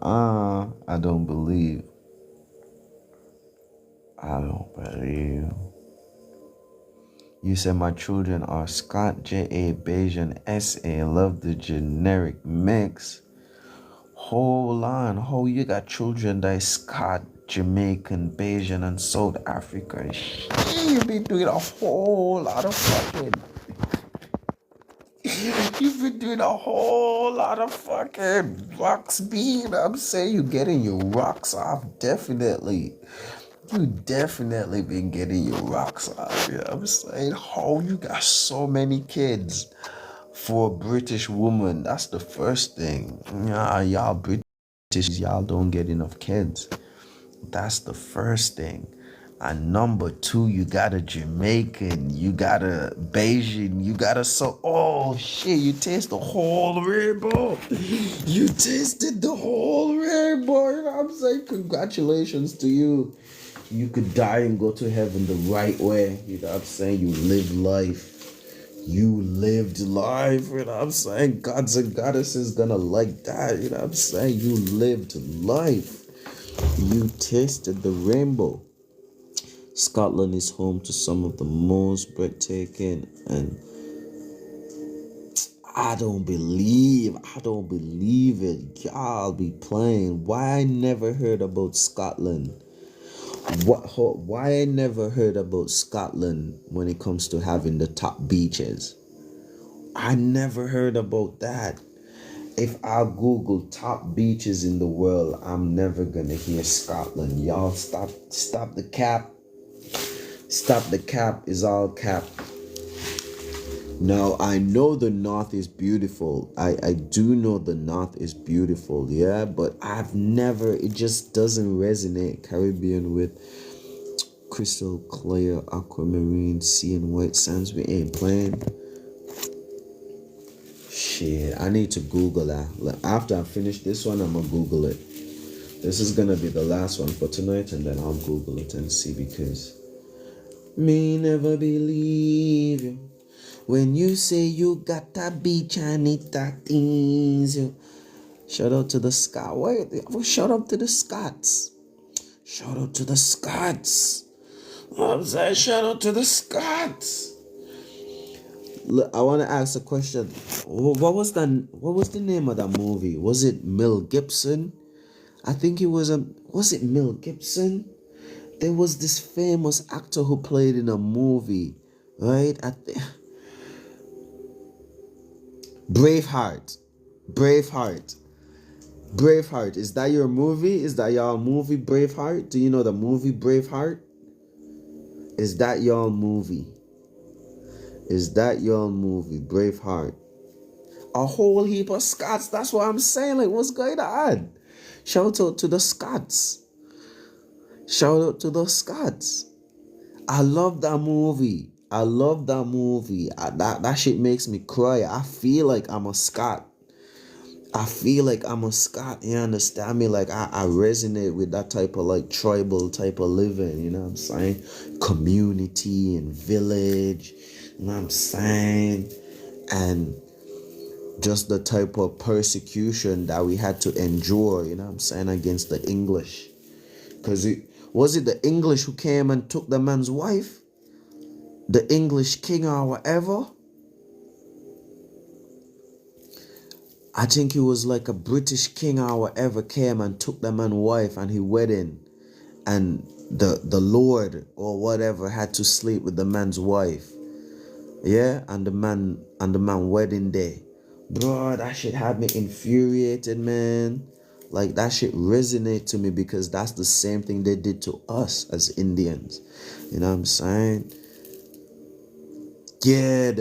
don't believe. You said my children are Scott, J.A., Bayesian, S.A. Love the generic mix. Hold on. Oh, you got children that is Scott, Jamaican, Bayesian, and South Africa. You be doing a whole lot of fucking. You've been doing a whole lot of fucking rocks, bean. I'm saying you getting your rocks off, definitely. You definitely been getting your rocks off. You know what I'm saying? Oh, you got so many kids for a British woman. That's the first thing. Yeah, y'all British, y'all don't get enough kids. That's the first thing. And number two, you got a Jamaican, you got a Bayesian, you got a oh shit, you taste the whole rainbow. You tasted the whole rainbow. You know what I'm saying? Congratulations to you. You could die and go to heaven the right way. You know what I'm saying? You lived life. You lived life. You know what I'm saying? Gods and goddesses gonna like that. You know what I'm saying? You lived life. You tasted the rainbow. Scotland is home to some of the most breathtaking, and I don't believe it. Y'all be playing. Why I never heard about Scotland? Why I never heard about Scotland when it comes to having the top beaches? I never heard about that. If I Google top beaches in the world, I'm never gonna hear Scotland. Y'all stop the cap. Stop the cap is all cap. Now, I know the north is beautiful. I do know the north is beautiful, yeah, but it just doesn't resonate. Caribbean with crystal clear, aquamarine, sea and white sands, we ain't playing. Shit, I need to Google that. After I finish this one, I'm gonna Google it. This is gonna be the last one for tonight, and then I'll Google it and see, because me never believe you when you say you got that beach and it that things you. Shout out to the Scott. Wait, shout out to the Scots. Shout out to the Scots. I'm saying, shout out to the Scots. Look, I want to ask a question. What was the name of that movie? Was it Mel Gibson? I think it was it Mel Gibson? There was this famous actor who played in a movie, right? Braveheart. Is that your movie? Is that y'all movie, Braveheart? Do you know the movie Braveheart? Is that y'all movie? Is that your movie, Braveheart? A whole heap of Scots. That's what I'm saying. Like, what's going on? Shout out to the Scots. Shout out to the Scots. I love that movie. I love that movie. That shit makes me cry. I feel like I'm a Scot. I feel like I'm a Scot. You understand me? Like I resonate with that type of like tribal type of living. You know what I'm saying? Community and village. You know what I'm saying? And just the type of persecution that we had to endure. You know what I'm saying? Against the English. Because was it the English who came and took the man's wife? The English king or whatever? I think it was like a British king or whatever came and took the man's wife and he wedding. And the Lord or whatever had to sleep with the man's wife. Yeah, and the man wedding day. Bro, that shit had me infuriated, man. Like that shit resonate to me because that's the same thing they did to us as Indians. You know what I'm saying? Yeah,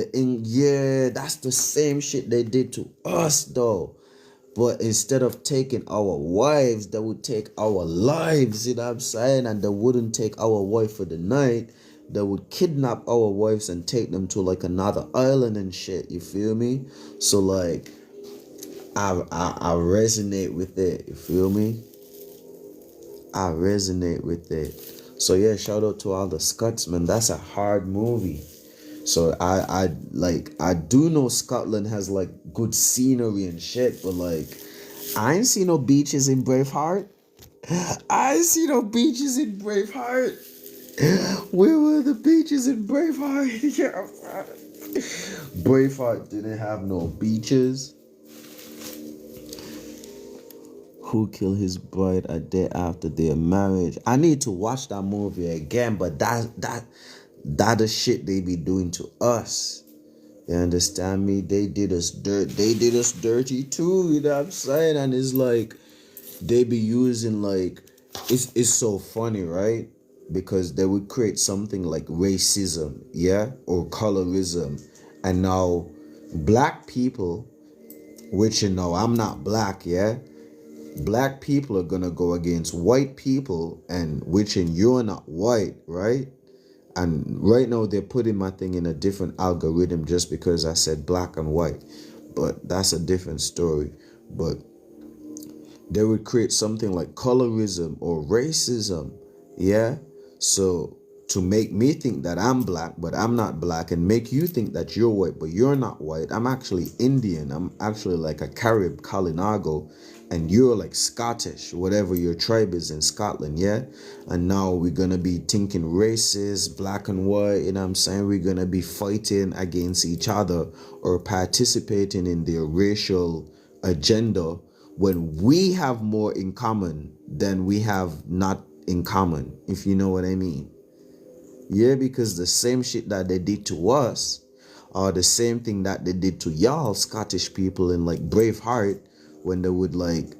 that's the same shit they did to us though. But instead of taking our wives, they would take our lives, you know what I'm saying? And they wouldn't take our wife for the night. They would kidnap our wives and take them to like another island and shit, you feel me? So like I resonate with it, you feel me? I resonate with it. So yeah, shout out to all the Scotsmen. That's a hard movie. So I do know Scotland has like good scenery and shit, but like I ain't see no beaches in Braveheart. I ain't see no beaches in Braveheart. Where were the beaches in Braveheart? Yeah. Braveheart didn't have no beaches. Who killed his bride a day after their marriage? I need to watch that movie again, but that the shit they be doing to us. You understand me? They did us dirty too, you know what I'm saying? And it's like they be using like it's so funny, right? Because they would create something like racism, yeah, or colorism. And now black people, which you know I'm not black, yeah. Black people are gonna go against white people, and which in you're not white, right? And right now they're putting my thing in a different algorithm just because I said black and white. But that's a different story. But they would create something like colorism or racism. Yeah. So to make me think that I'm black, but I'm not black, and make you think that you're white, but you're not white. I'm actually Indian. I'm actually like a Carib, Kalinago, and you're like Scottish, whatever your tribe is in Scotland, yeah? And now we're gonna be thinking racist, black and white, you know what I'm saying? We're gonna be fighting against each other or participating in their racial agenda when we have more in common than we have not in common, if you know what I mean. Yeah, because the same shit that they did to us are the same thing that they did to y'all Scottish people in like Braveheart, when they would like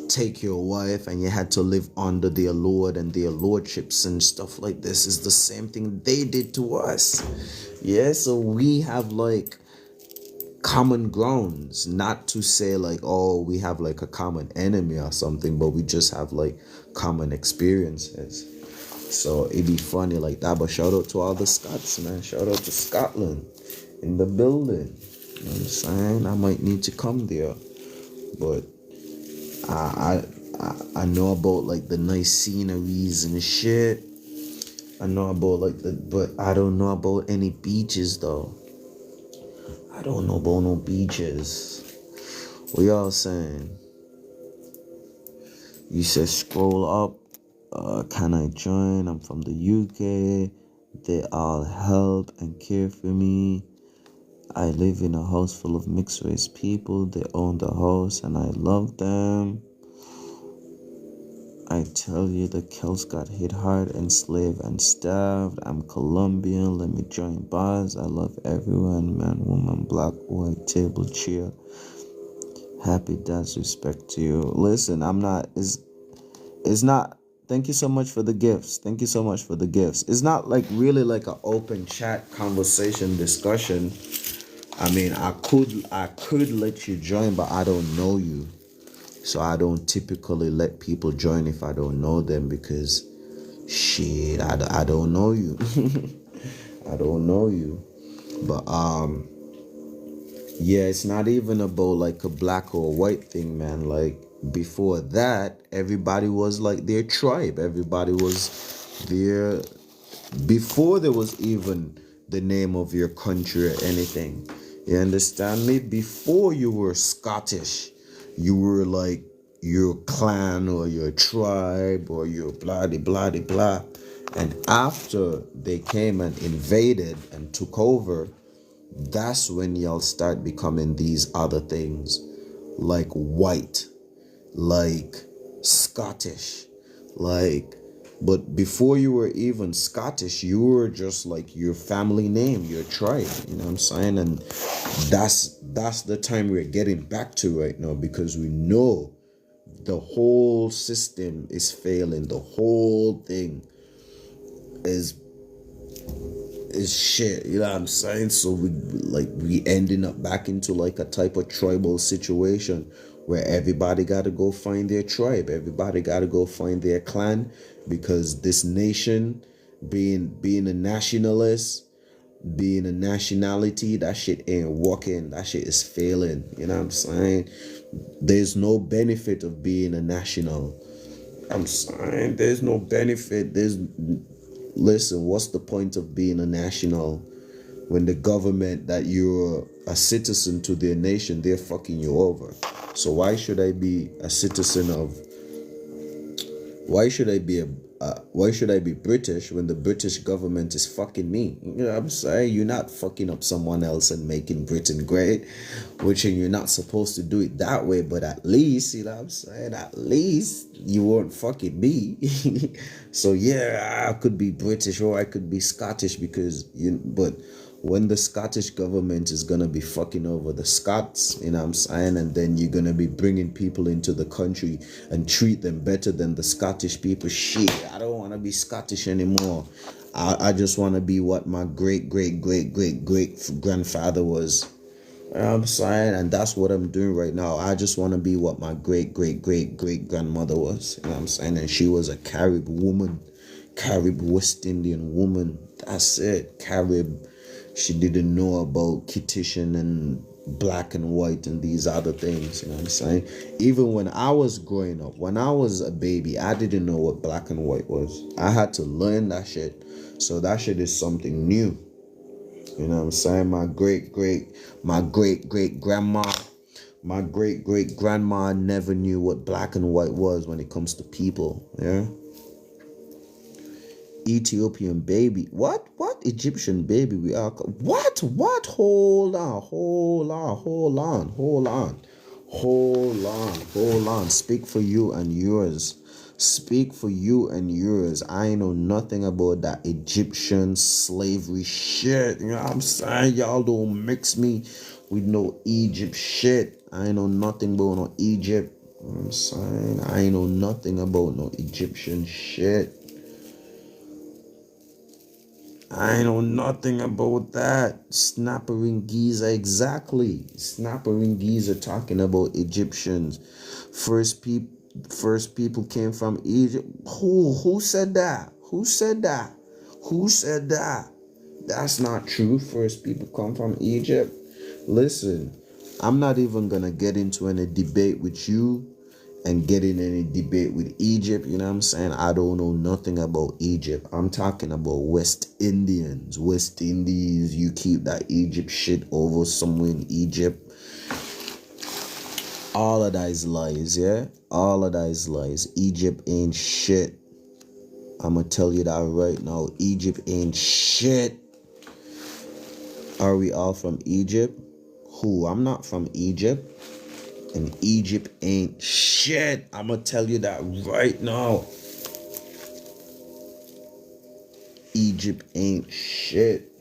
take your wife and you had to live under their lord and their lordships and stuff like this. Is the same thing they did to us. Yeah, so we have like common grounds, not to say like, oh, we have like a common enemy or something, but we just have like common experiences. So it'd be funny like that. But shout out to all the Scots, man. Shout out to Scotland in the building. You know what I'm saying? I might need to come there. But I know about like the nice sceneries and shit. I know about like but I don't know about any beaches though. I don't know about no beaches. What y'all saying? You said scroll up. Can I join? I'm from the UK. They all help and care for me. I live in a house full of mixed race people. They own the house and I love them. I tell you, the Celts got hit hard, enslaved and starved. I'm Colombian. Let me join bars. I love everyone, man, woman, black, white, table, cheer. Happy dads, respect to you. Listen, I'm not. It's not Thank you so much for the gifts. Thank you so much for the gifts. It's not like really like an open chat conversation discussion. I mean, I could let you join, but I don't know you. So I don't typically let people join if I don't know them because shit, I don't know you. I don't know you. But yeah, it's not even about like a black or white thing, man. Like before that, everybody was like their tribe. Everybody was their before there was even the name of your country or anything. You understand me? Before you were Scottish, you were like your clan or your tribe or your blah de blah de blah. And after they came and invaded and took over, that's when y'all start becoming these other things like white, like Scottish, like, but before you were even Scottish, you were just like your family name, your tribe, you know what I'm saying? And that's the time we're getting back to right now because we know the whole system is failing. The whole thing is is shit, you know what I'm saying? So we ending up back into like a type of tribal situation where everybody got to go find their tribe, everybody got to go find their clan, because this nation being a nationalist, being a nationality, that shit ain't working, that shit is failing, you know what I'm saying? There's no benefit of being a national. I'm saying there's no benefit. Listen, what's the point of being a national when the government that you're a citizen to their nation, they're fucking you over? So why should I be a citizen of, why should I be British when the British government is fucking me? You know what I'm saying? You're not fucking up someone else and making Britain great, which you're not supposed to do it that way, but at least, you know what I'm saying? At least you weren't fucking me. So yeah, I could be British or I could be Scottish but when the Scottish government is gonna be fucking over the Scots, you know what I'm saying, and then you're gonna be bringing people into the country and treat them better than the Scottish people. Shit, I don't want to be Scottish anymore. I just want to be what my great great great great great grandfather was. You know what I'm saying, and that's what I'm doing right now. I just want to be what my great great great great grandmother was. You know what I'm saying, and she was a Carib woman, Carib West Indian woman. That's it, Carib. She didn't know about Kittitian and black and white and these other things, you know what I'm saying? Even when I was growing up, when I was a baby, I didn't know what black and white was. I had to learn that shit. So that shit is something new. You know what I'm saying? My great great grandma, my great great grandma never knew what black and white was when it comes to people, yeah? Ethiopian baby. What? Egyptian baby we are. What? Hold on. Hold on. Speak for you and yours. Speak for you and yours. I know nothing about that Egyptian slavery shit. You know what I'm saying? Y'all don't mix me with no Egypt shit. I know nothing about no Egypt. You know what I'm saying? I know nothing about no Egyptian shit. I know nothing about that. Snappering Giza, exactly. Snappering Giza talking about Egyptians. First people came from Egypt. Who said that? Who said that? Who said that? That's not true. First people come from Egypt. Listen, I'm not even gonna get into any debate with you and get in any debate with Egypt. You know what I'm saying? I don't know nothing about Egypt. I'm talking about West Indians. West Indies, you keep that Egypt shit over somewhere in Egypt. All of that is lies, yeah? All of that is lies. Egypt ain't shit. I'm gonna tell you that right now. Egypt ain't shit. Are we all from Egypt? Who? I'm not from Egypt. And Egypt ain't shit. I'm gonna tell you that right now. Egypt ain't shit.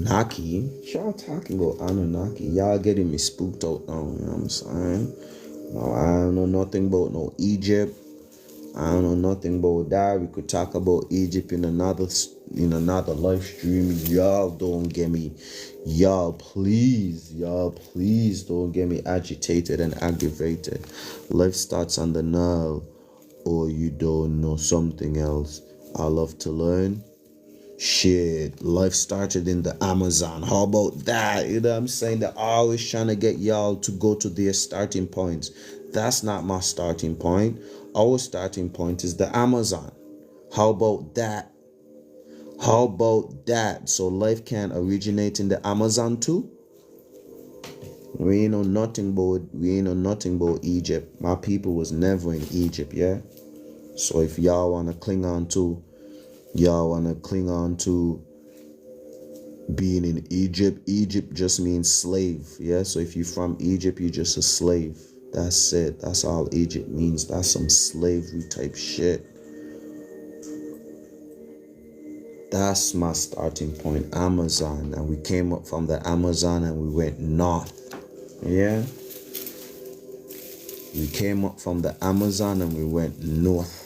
Anunnaki? Y'all talking about Anunnaki? Y'all getting me spooked out now, you know what I'm saying? No, I don't know nothing about no Egypt. I don't know nothing about that. We could talk about Egypt in another live stream. Y'all don't get me. Y'all please don't get me agitated and aggravated. Life starts on the Nile, or you don't know something else. I love to learn. Shit, life started in the Amazon. How about that? You know what I'm saying? They're always trying to get y'all to go to their starting points. That's not my starting point. Our starting point is the Amazon. How about that? How about that? So life can originate in the Amazon too? We ain't know nothing about Egypt. My people was never in Egypt, yeah? So if y'all wanna cling on to being in Egypt just means slave, yeah? So if you're from Egypt, you're just a slave. That's it. That's all Egypt means. That's some slavery type shit. That's my starting point, Amazon. And we came up from the Amazon and we went north. Yeah? We came up from the Amazon and we went north.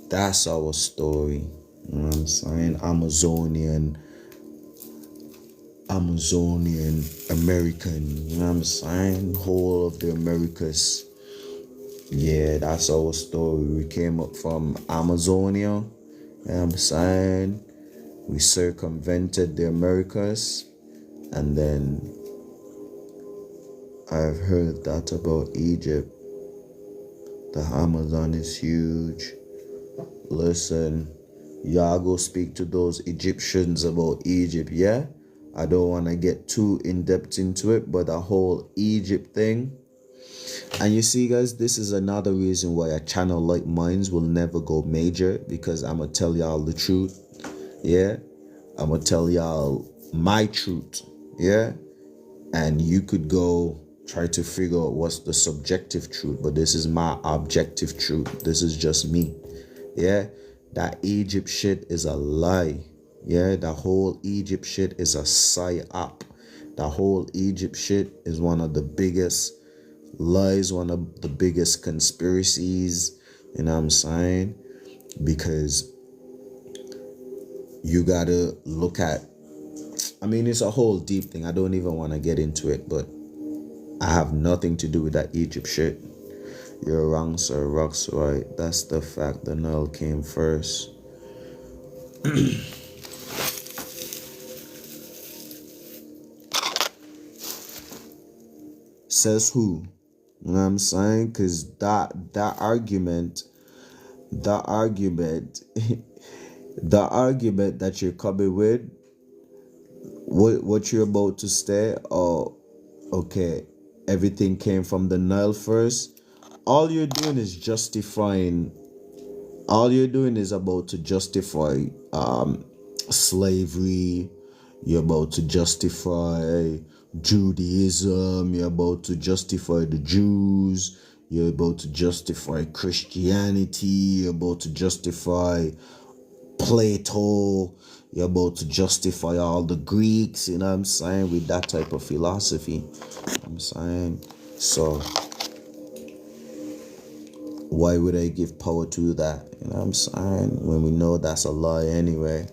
That's our story. You know what I'm saying? Amazonian, American, you know what I'm saying? Whole of the Americas. Yeah, that's our story. We came up from Amazonia, you know what I'm saying? We circumvented the Americas, and then I've heard that about Egypt. The Amazon is huge. Listen, y'all go speak to those Egyptians about Egypt, yeah? I don't want to get too in-depth into it, but the whole Egypt thing. And you see, guys, this is another reason why a channel like mine will never go major, because I'm going to tell y'all the truth, yeah? I'm going to tell y'all my truth, yeah? And you could go try to figure out what's the subjective truth, but this is my objective truth. This is just me, yeah? That Egypt shit is a lie. Yeah, the whole Egypt shit is a psyop. The whole Egypt shit is one of the biggest lies, one of the biggest conspiracies, you know what I'm saying? Because you gotta look at, I mean, it's a whole deep thing. I don't even want to get into it, but I have nothing to do with that Egypt shit. You're wrong, sir. Rock's right. That's the fact. The Nile came first. Says who? You know what I'm saying? Because that argument, the argument that you're coming with, what you're about to say, oh, okay, everything came from the Nile first. All you're doing is about to justify slavery. You're about to justify Judaism. You're about to justify the Jews. You're about to justify Christianity. You're about to justify Plato. You're about to justify all the Greeks, you know what I'm saying, with that type of philosophy. You know what I'm saying? So why would I give power to that? You know what I'm saying? When we know that's a lie anyway.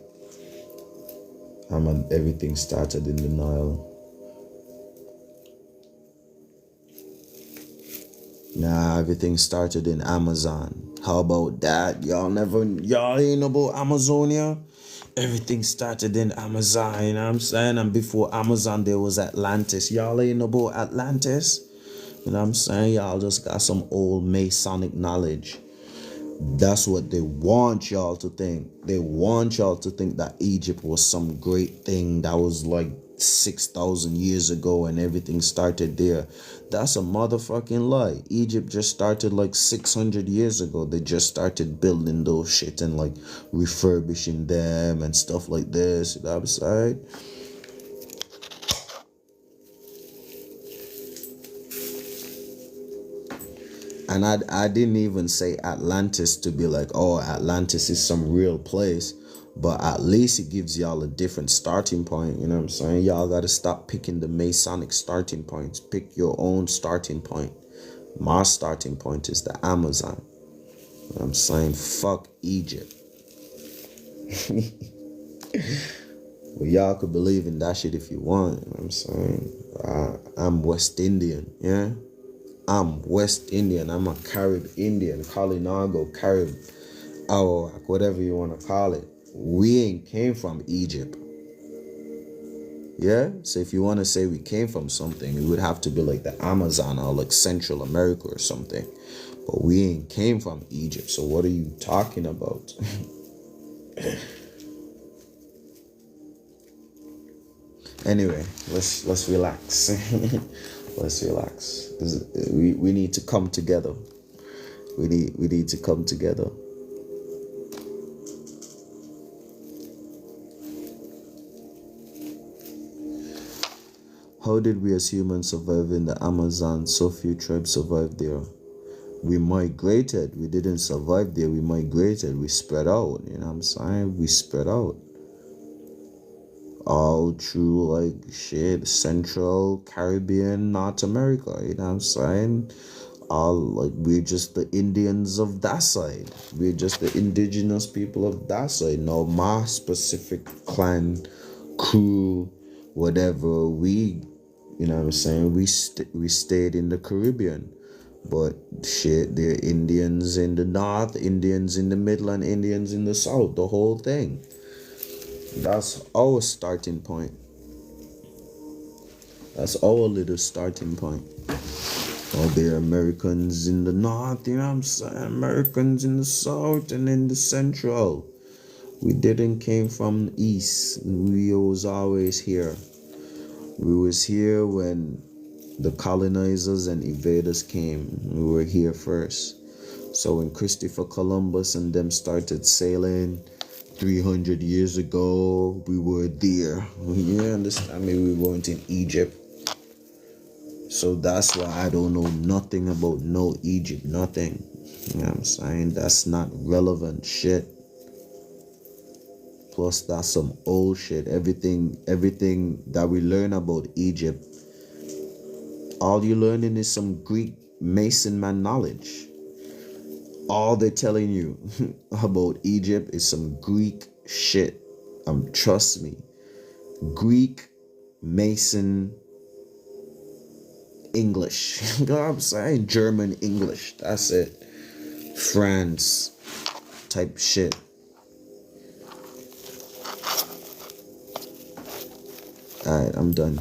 Everything started in the Nile. Nah, everything started in Amazon. How about that? Y'all ain't know about Amazonia? Everything started in Amazon, you know what I'm saying? And before Amazon, there was Atlantis. Y'all ain't know about Atlantis? You know what I'm saying? Y'all just got some old Masonic knowledge. That's what they want y'all to think. They want y'all to think that Egypt was some great thing that was like 6,000 years ago and everything started there. That's a motherfucking lie. Egypt just started like 600 years ago. They just started building those shit and like refurbishing them and stuff like this. You know what I'm saying? And I didn't even say Atlantis to be like, oh, Atlantis is some real place. but at least it gives y'all a different starting point. You know what I'm saying? Y'all got to stop picking the Masonic starting points. Pick your own starting point. My starting point is the Amazon. You know what I'm saying? Fuck Egypt. Well, y'all could believe in that shit if you want. You know what I'm saying? I'm West Indian, yeah? I'm West Indian. I'm a Carib Indian. Kalinago, Carib, Arawak, whatever you want to call it. We ain't came from Egypt. Yeah? So if you want to say we came from something, it would have to be like the Amazon or like Central America or something. But we ain't came from Egypt. So what are you talking about? Anyway, let's relax. Let's relax. We need to come together. We need to come together. How did we as humans survive in the Amazon? So few tribes survived there. We migrated. We didn't survive there. We migrated. We spread out. You know what I'm saying? We spread out. All through like shit, Central, Caribbean, North America. You know what I'm saying? All like we're just the Indians of that side. We're just the indigenous people of that side. No, my specific clan, crew, whatever, you know what I'm saying? We stayed in the Caribbean. But shit, there are Indians in the north, Indians in the middle, and Indians in the south. The whole thing. That's our starting point. That's our little starting point. Oh, there are Americans in the north, you know what I'm saying? Americans in the south and in the central. We didn't came from the east. We was always here. We was here when the colonizers and invaders came. We were here first. So when Christopher Columbus and them started sailing 300 years ago, we were there. You understand me? We weren't in Egypt. So that's why I don't know nothing about no Egypt, nothing. You know what I'm saying? That's not relevant shit. Plus that's some old shit. Everything that we learn about Egypt, all you're learning is some Greek Mason man knowledge. All they're telling you about Egypt is some Greek shit. Trust me. Greek Mason English. You know what I'm saying? German English. That's it. France type shit. Alright, I'm done.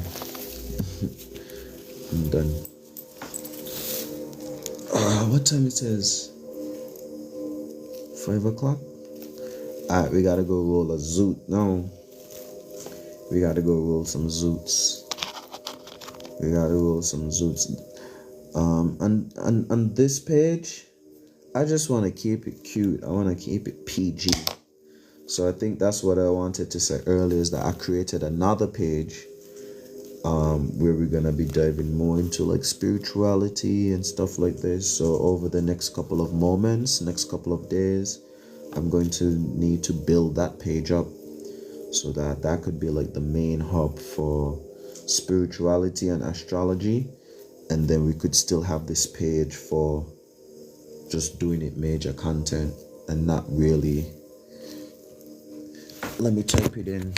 I'm done. What time it is? 5 o'clock? Alright, we gotta go roll a zoot. No. We gotta go roll some zoots. We gotta roll some zoots. And on this page, I just want to keep it cute. I want to keep it PG. So I think that's what I wanted to say earlier, is that I created another page where we're gonna be diving more into like spirituality and stuff like this. So over the next couple of moments, next couple of days, I'm going to need to build that page up so that could be like the main hub for spirituality and astrology, and then we could still have this page for just doing it major content and not really. Let me type it in.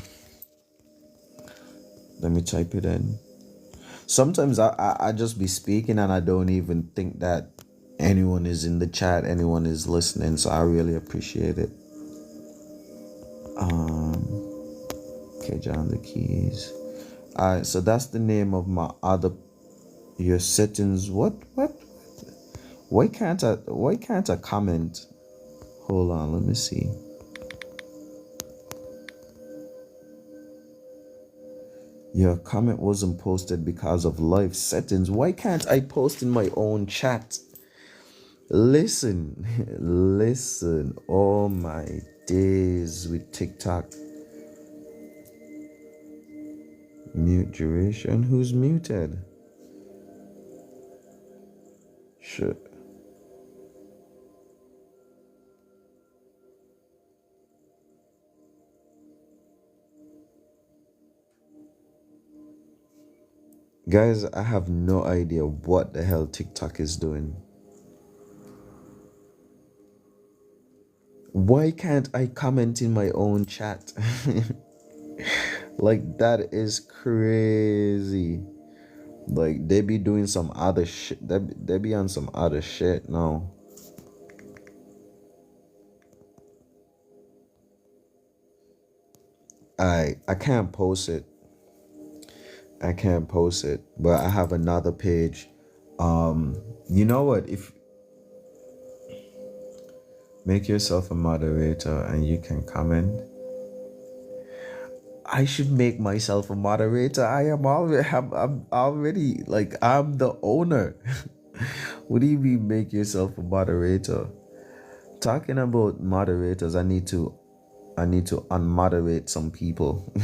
Sometimes I just be speaking and I don't even think that anyone is in the chat, anyone is listening, so I really appreciate it. Okay, John the keys. Alright, so that's the name of my other. Your settings. What? Why can't I comment? Hold on, let me see. Your comment wasn't posted because of live settings. Why can't I post in my own chat? Listen. Oh my days with TikTok. Mute duration. Who's muted? Shit. Guys, I have no idea what the hell TikTok is doing. Why can't I comment in my own chat? Like, that is crazy. Like, they be doing some other shit. They be on some other shit now. I can't post it. I can't post it, but I have another page. You know what? If make yourself a moderator and you can comment. I should make myself a moderator. I'm already like I'm the owner. What do you mean make yourself a moderator? Talking about moderators, I need to unmoderate some people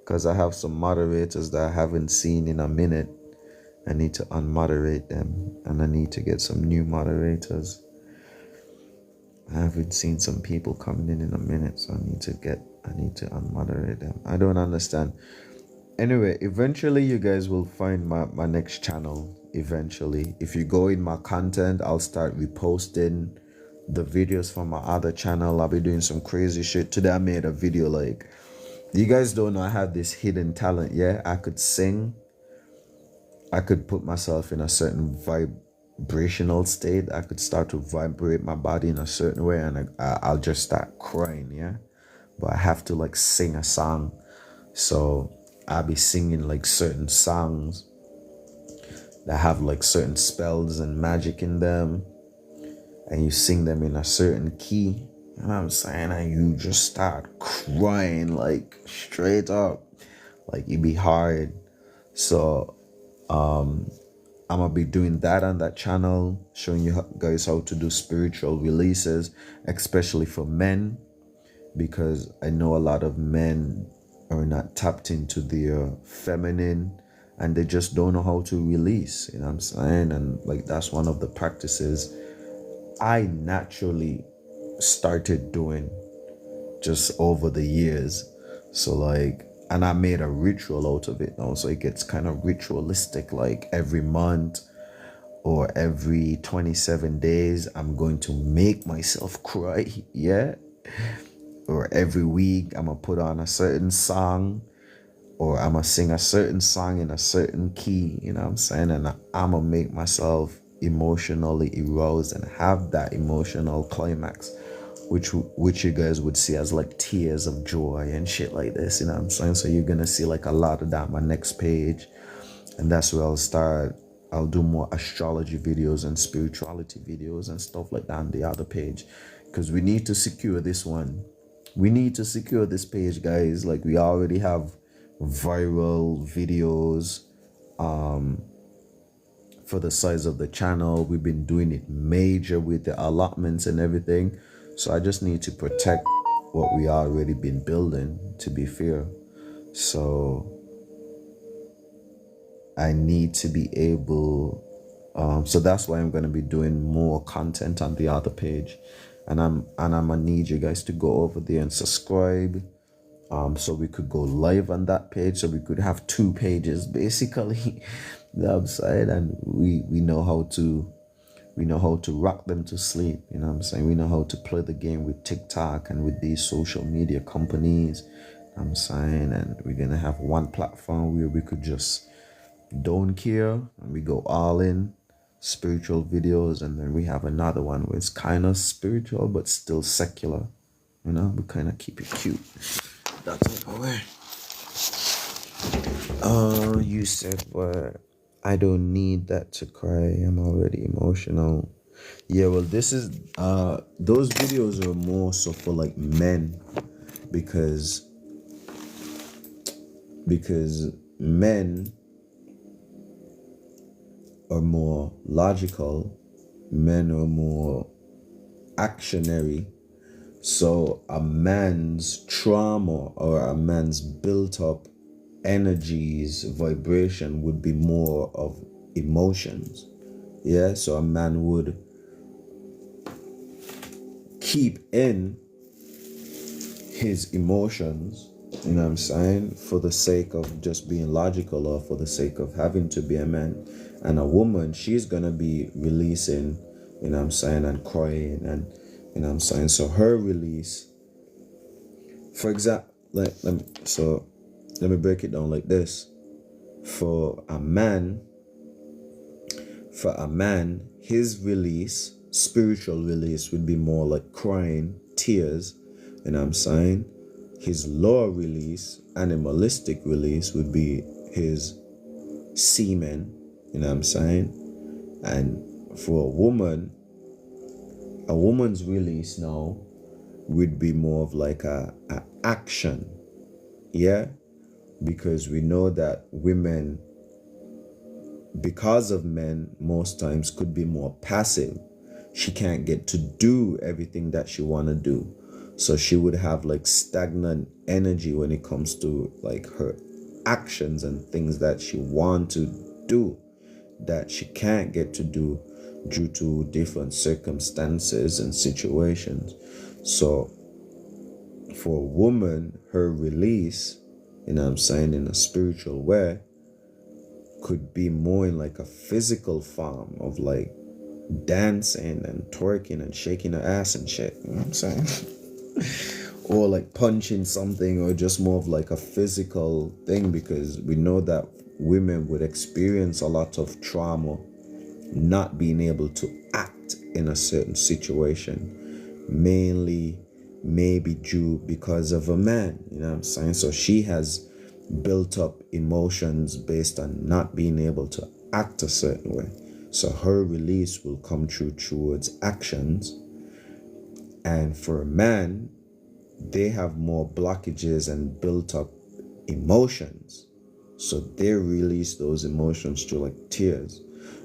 because I have some moderators that I haven't seen in a minute. I need to unmoderate them and I need to get some new moderators. I haven't seen some people coming in a minute, so I need to unmoderate them. I don't understand. Anyway, eventually you guys will find my next channel. Eventually, if you go in my content, I'll start reposting the videos from my other channel. I'll be doing some crazy shit. Today I made a video like, you guys don't know I have this hidden talent. Yeah, I could sing. I could put myself in a certain vibrational state. I could start to vibrate my body in a certain way, and I'll just start crying. Yeah, but I have to like sing a song. So I'll be singing like certain songs that have like certain spells and magic in them, and you sing them in a certain key. You know what I'm saying? And you just start crying like straight up, like it be hard. So I'm gonna be doing that on that channel, showing you guys how to do spiritual releases, especially for men, because I know a lot of men are not tapped into their feminine and they just don't know how to release, you know what I'm saying? And like that's one of the practices I naturally started doing just over the years. So like, and I made a ritual out of it now, so it gets kind of ritualistic. Like every month or every 27 days I'm going to make myself cry. Yeah, or every week I'm gonna put on a certain song, or I'm gonna sing a certain song in a certain key, you know what I'm saying? And I'm gonna make myself emotionally aroused and have that emotional climax, which you guys would see as like tears of joy and shit like this, you know what I'm saying? So you're gonna see like a lot of that on my next page, and that's where I'll do more astrology videos and spirituality videos and stuff like that on the other page, because we need to secure this one. We need to secure this page, guys. Like we already have viral videos for the size of the channel. We've been doing it major with the allotments and everything, so I just need to protect what we already been building, to be fair. So I need to be able so that's why I'm going to be doing more content on the other page, and I'm gonna need you guys to go over there and subscribe, so we could go live on that page, so we could have two pages basically. You know what I'm saying? And we know how to rock them to sleep, you know what I'm saying? We know how to play the game with TikTok and with these social media companies, you know what I'm saying? And we're gonna have one platform where we could just don't care and we go all in spiritual videos, and then we have another one where it's kind of spiritual but still secular, you know? We kind of keep it cute. That's it. Away. Oh, you said what? I don't need that to cry. I'm already emotional. Yeah, well, this is those videos are more so for like men, because men are more logical, men are more actionary. So a man's trauma or a man's built up energies, vibration would be more of emotions. Yeah, so a man would keep in his emotions You know what I'm saying? For the sake of just being logical or for the sake of having to be a man. And a woman, she's gonna be releasing, you know what I'm saying, and crying and you know what I'm saying. So her release, for example, let me break it down like this. For a man, his release, spiritual release, would be more like crying, tears, you know what I'm saying? His lower release, animalistic release, would be his semen, you know what I'm saying? And for a woman's release now would be more of like a action, yeah? Because we know that women, because of men, most times could be more passive. She can't get to do everything that she want to do. So she would have like stagnant energy when it comes to like her actions and things that she want to do that she can't get to do due to different circumstances and situations. So for a woman, her release, you know what I'm saying, in a spiritual way, could be more in like a physical form of like dancing and twerking and shaking her ass and shit, you know what I'm saying? Or like punching something, or just more of like a physical thing, because we know that women would experience a lot of trauma not being able to act in a certain situation, mainly maybe due because of a man, you know what I'm saying? So she has built up emotions based on not being able to act a certain way. So her release will come through towards actions. And for a man, they have more blockages and built up emotions. So they release those emotions through like tears.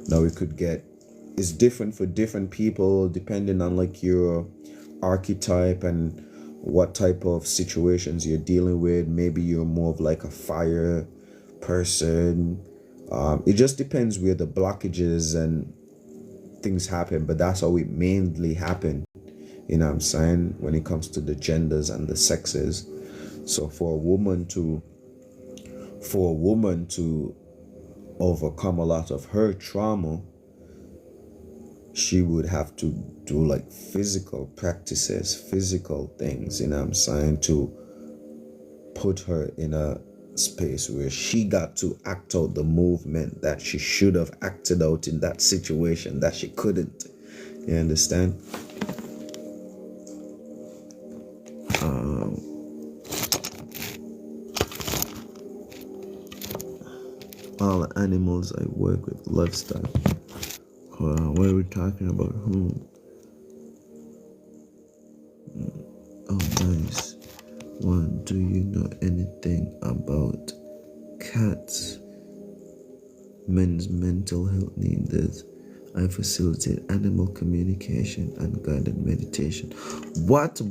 Now we could get, it's different for different people depending on like your archetype and what type of situations you're dealing with. Maybe you're more of like a fire person. It just depends where the blockages and things happen, but that's how it mainly happen, you know what I'm saying, when it comes to the genders and the sexes. So for a woman to overcome a lot of her trauma, she would have to do like physical practices, physical things, you know what I'm saying, to put her in a space where she got to act out the movement that she should have acted out in that situation that she couldn't. You understand? All the animals I work with, livestock. What are we talking about? Oh, nice. One, do you know anything about cats? Men's mental health needs. I facilitate animal communication and guided meditation. What?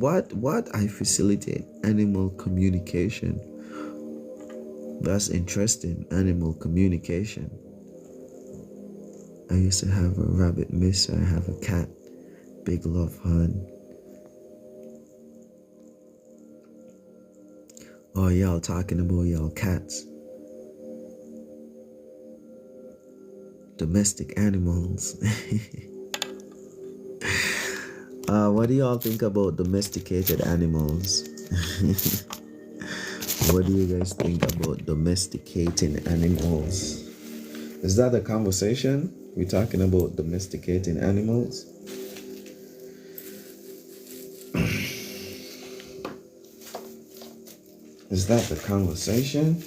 I facilitate animal communication. That's interesting. Animal communication. I used to have a rabbit miss. I have a cat. Big love, hun. Oh, y'all talking about y'all cats. Domestic animals. What do y'all think about domesticated animals? What do you guys think about domesticating animals? Is that a conversation? We're talking about domesticating animals? Is that the conversation?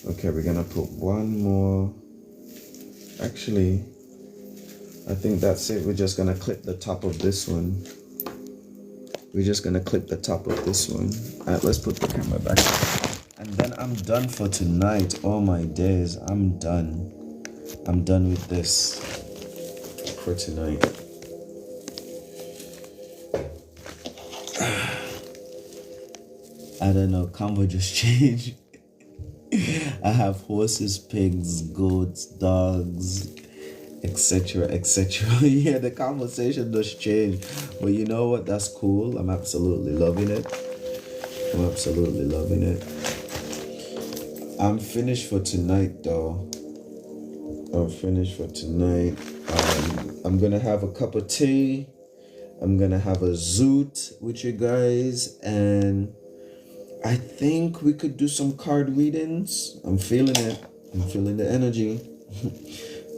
Okay, we're gonna put one more. Actually, I think that's it. We're just gonna clip the top of this one. We're just gonna clip the top of this one. Alright, let's put the camera back. And then I'm done for tonight. Oh my days, I'm done. I'm done with this for tonight. I don't know, convo just changed. I have horses, pigs, goats, dogs, etc., etc. Yeah, the conversation does change, but you know what? That's cool. I'm absolutely loving it. I'm absolutely loving it. I'm finished for tonight, though. I'm finished for tonight. I'm gonna have a cup of tea. I'm gonna have a zoot with you guys, and I think we could do some card readings. I'm feeling it. I'm feeling the energy.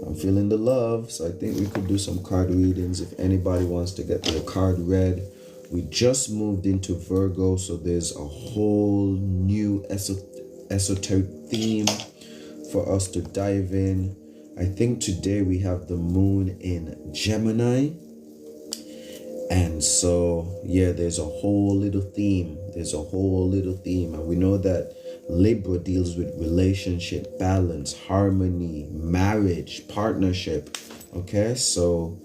I'm feeling the love. So I think we could do some card readings if anybody wants to get their card read. We just moved into Virgo, so there's a whole new esoteric theme for us to dive in. I think today we have the moon in Gemini. And so, yeah, there's a whole little theme. And we know that Libra deals with relationship, balance, harmony, marriage, partnership. Okay, so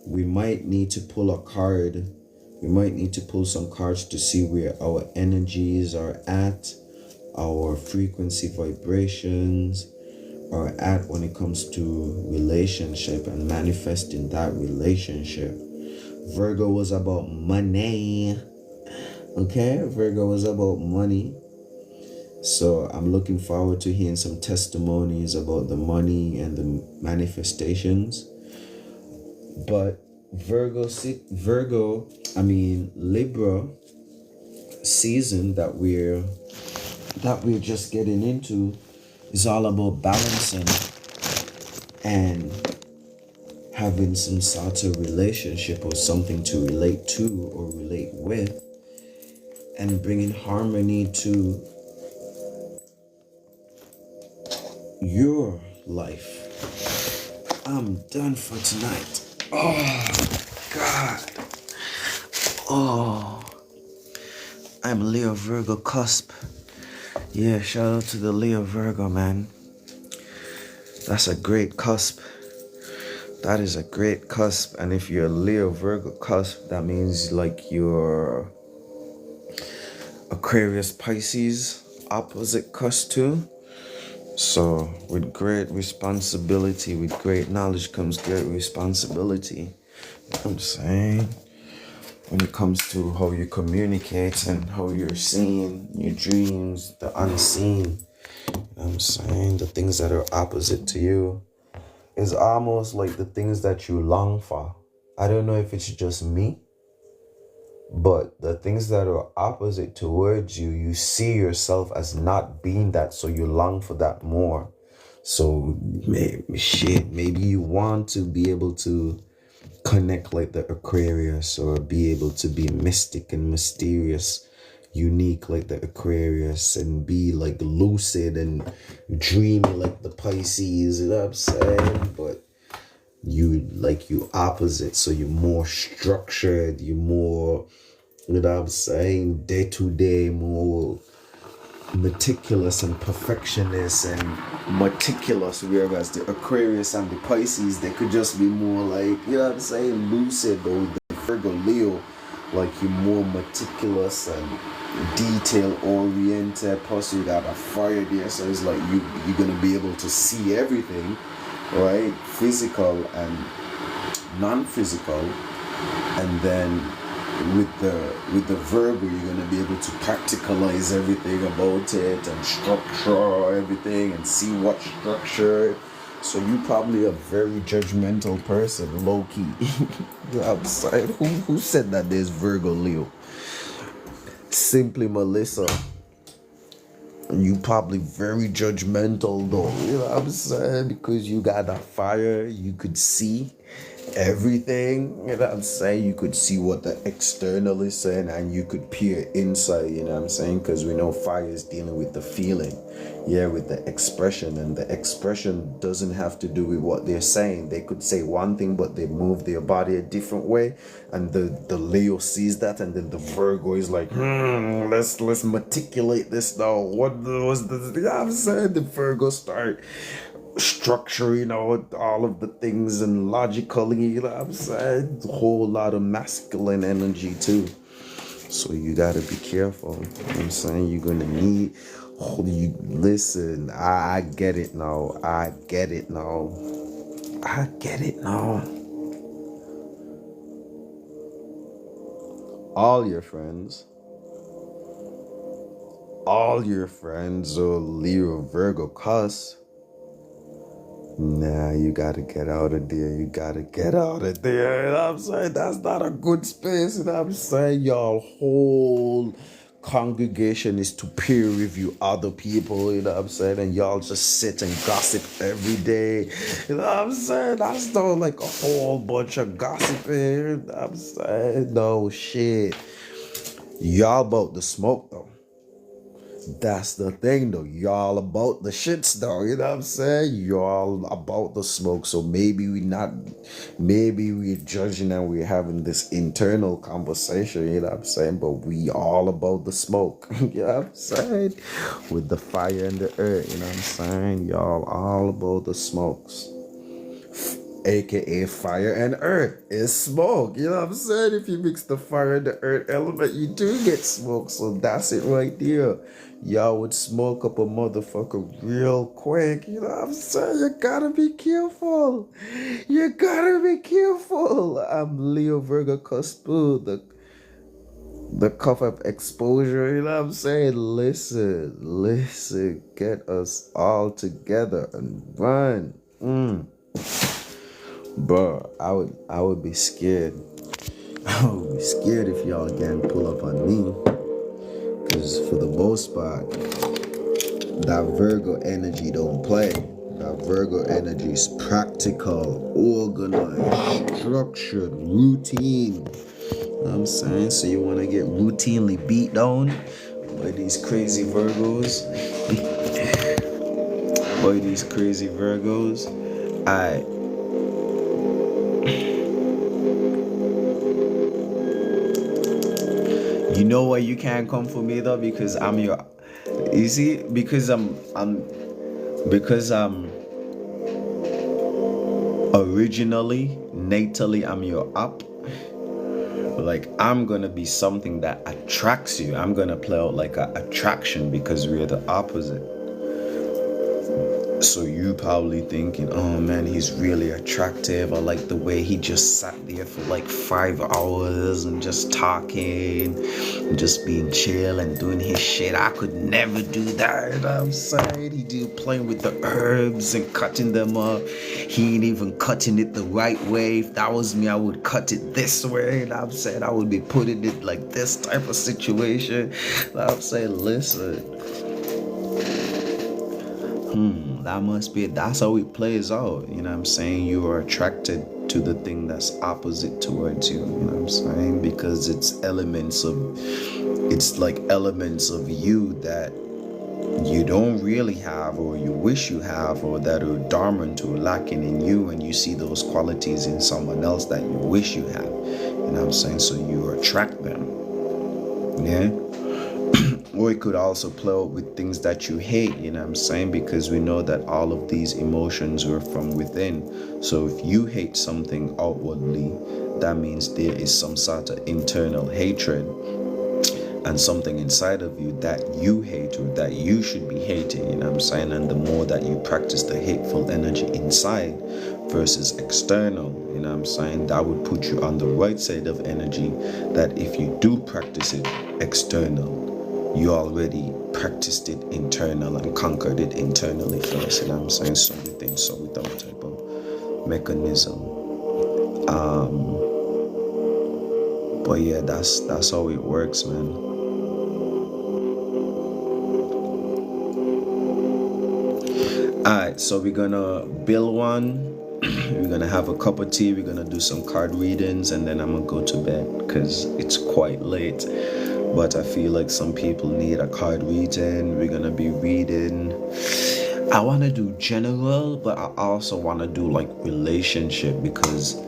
we might need to pull a card. We might need to pull some cards to see where our energies are at, our frequency vibrations are at when it comes to relationship and manifesting that relationship. Virgo was about money. Okay, Virgo was about money. So I'm looking forward to hearing some testimonies about the money and the manifestations. But Libra season that we're just getting into is all about balancing and having some sort of relationship or something to relate to or relate with, and bringing harmony to your life. I'm done for tonight. Oh, God. Oh, I'm Leo Virgo cusp. Yeah, shout out to the Leo Virgo, man. That's a great cusp. That is a great cusp. And if you're a Leo Virgo cusp, that means like you're Aquarius Pisces opposite cusp too. So with great responsibility, with great knowledge comes great responsibility. You know what I'm saying? When it comes to how you communicate and how you're seeing your dreams, the unseen. You know what I'm saying? The things that are opposite to you is almost like the things that you long for. I don't know if it's just me, but the things that are opposite towards you, you see yourself as not being that, so you long for that more. So maybe you want to be able to connect like the Aquarius, or be able to be mystic and mysterious, unique like the Aquarius, and be like lucid and dreamy like the Pisces. You know what I'm saying? But you opposite, so you're more structured, you're more, you know what I'm saying, day to day, more meticulous and perfectionist and meticulous, whereas the Aquarius and the Pisces, they could just be more like, you know what I'm saying, lucid. Or the Virgo Leo, like you're more meticulous and detail oriented, plus you got a fire there, so it's like you're gonna be able to see everything, right? Physical and non-physical. And then with the Virgo, you're gonna be able to practicalize everything about it and structure everything and see what structure. So you probably a very judgmental person, low key. Outside, who said that there's Virgo Leo? Simply Melissa. You probably very judgmental though, you know what I'm saying? Because you got that fire, you could see everything, you know what I'm saying? You could see what the external is saying, and you could peer inside, you know what I'm saying? Because we know fire is dealing with the feeling, with the expression, and the expression doesn't have to do with what they're saying. They could say one thing, but they move their body a different way, and the Leo sees that, and then the Virgo is like, let's meticulate this now. What was the, you know what I'm saying? The Virgo start structuring out all of the things and logically, you know what I'm saying? A whole lot of masculine energy too. So you gotta be careful. You know what I'm saying? You're gonna need, listen, I get it now. I get it now. All your friends all your friends or Leo Virgo cuss, nah, you gotta get out of there. You gotta get out of there. You know what I'm saying? That's not a good space. You know what I'm saying? Y'all whole congregation is to peer review other people. You know what I'm saying? And y'all just sit and gossip every day. You know what I'm saying? That's not like a whole bunch of gossiping. You know what I'm saying? No shit. Y'all about the smoke though. That's the thing though. Y'all about the shits though. You know what I'm saying? Y'all about the smoke. So maybe we're judging and we're having this internal conversation, you know what I'm saying? But we all about the smoke. You know what I'm saying? With the fire and the earth, you know what I'm saying? Y'all all about the smokes. AKA fire and earth is smoke. You know what I'm saying? If you mix the fire and the earth element, you do get smoke. So that's it right there. Y'all would smoke up a motherfucker real quick. You know what I'm saying? You gotta be careful. You gotta be careful. I'm Leo Virgo Cuspo, the cuff of exposure. You know what I'm saying? Listen, get us all together and run. Bro, I would be scared. I would be scared if y'all again pull up on me. Cause for the most part, that Virgo energy don't play. That Virgo energy is practical, organized, structured, routine. You know what I'm saying? So you wanna get routinely beat down by these crazy Virgos. By these crazy Virgos. You know why you can't come for me though? Because I'm your, you see, because I'm originally, natally, I'm your up. Like I'm gonna be something that attracts you. I'm gonna play out like an attraction because we're the opposite. So you probably thinking, oh man, he's really attractive. I like the way he just sat there for like 5 hours and just talking and just being chill and doing his shit. I could never do that. You know what I'm saying? He do playing with the herbs and cutting them up. He ain't even cutting it the right way. If that was me, I would cut it this way. You know what I'm saying? I would be putting it like this type of situation. You know what I'm saying? Listen. That must be it. That's how it plays out. You know what I'm saying? You are attracted to the thing that's opposite towards you. You know what I'm saying? Because it's like elements of you that you don't really have, or you wish you have, or that are dormant or lacking in you, and you see those qualities in someone else that you wish you have. You know what I'm saying? So you attract them. Yeah? Or it could also play out with things that you hate, you know what I'm saying? Because we know that all of these emotions are from within. So if you hate something outwardly, that means there is some sort of internal hatred and something inside of you that you hate or that you should be hating, you know what I'm saying? And the more that you practice the hateful energy inside versus external, you know what I'm saying, that would put you on the right side of energy, that if you do practice it external, you already practiced it internal and conquered it internally first, you know what I'm saying? So within, so without type of mechanism. But yeah, that's how it works, man. Alright, so we're gonna build one. We're gonna have a cup of tea, we're gonna do some card readings, and then I'm gonna go to bed because it's quite late. But I feel like some people need a card reading. We're gonna be reading. I wanna do general, but I also wanna do like relationship, because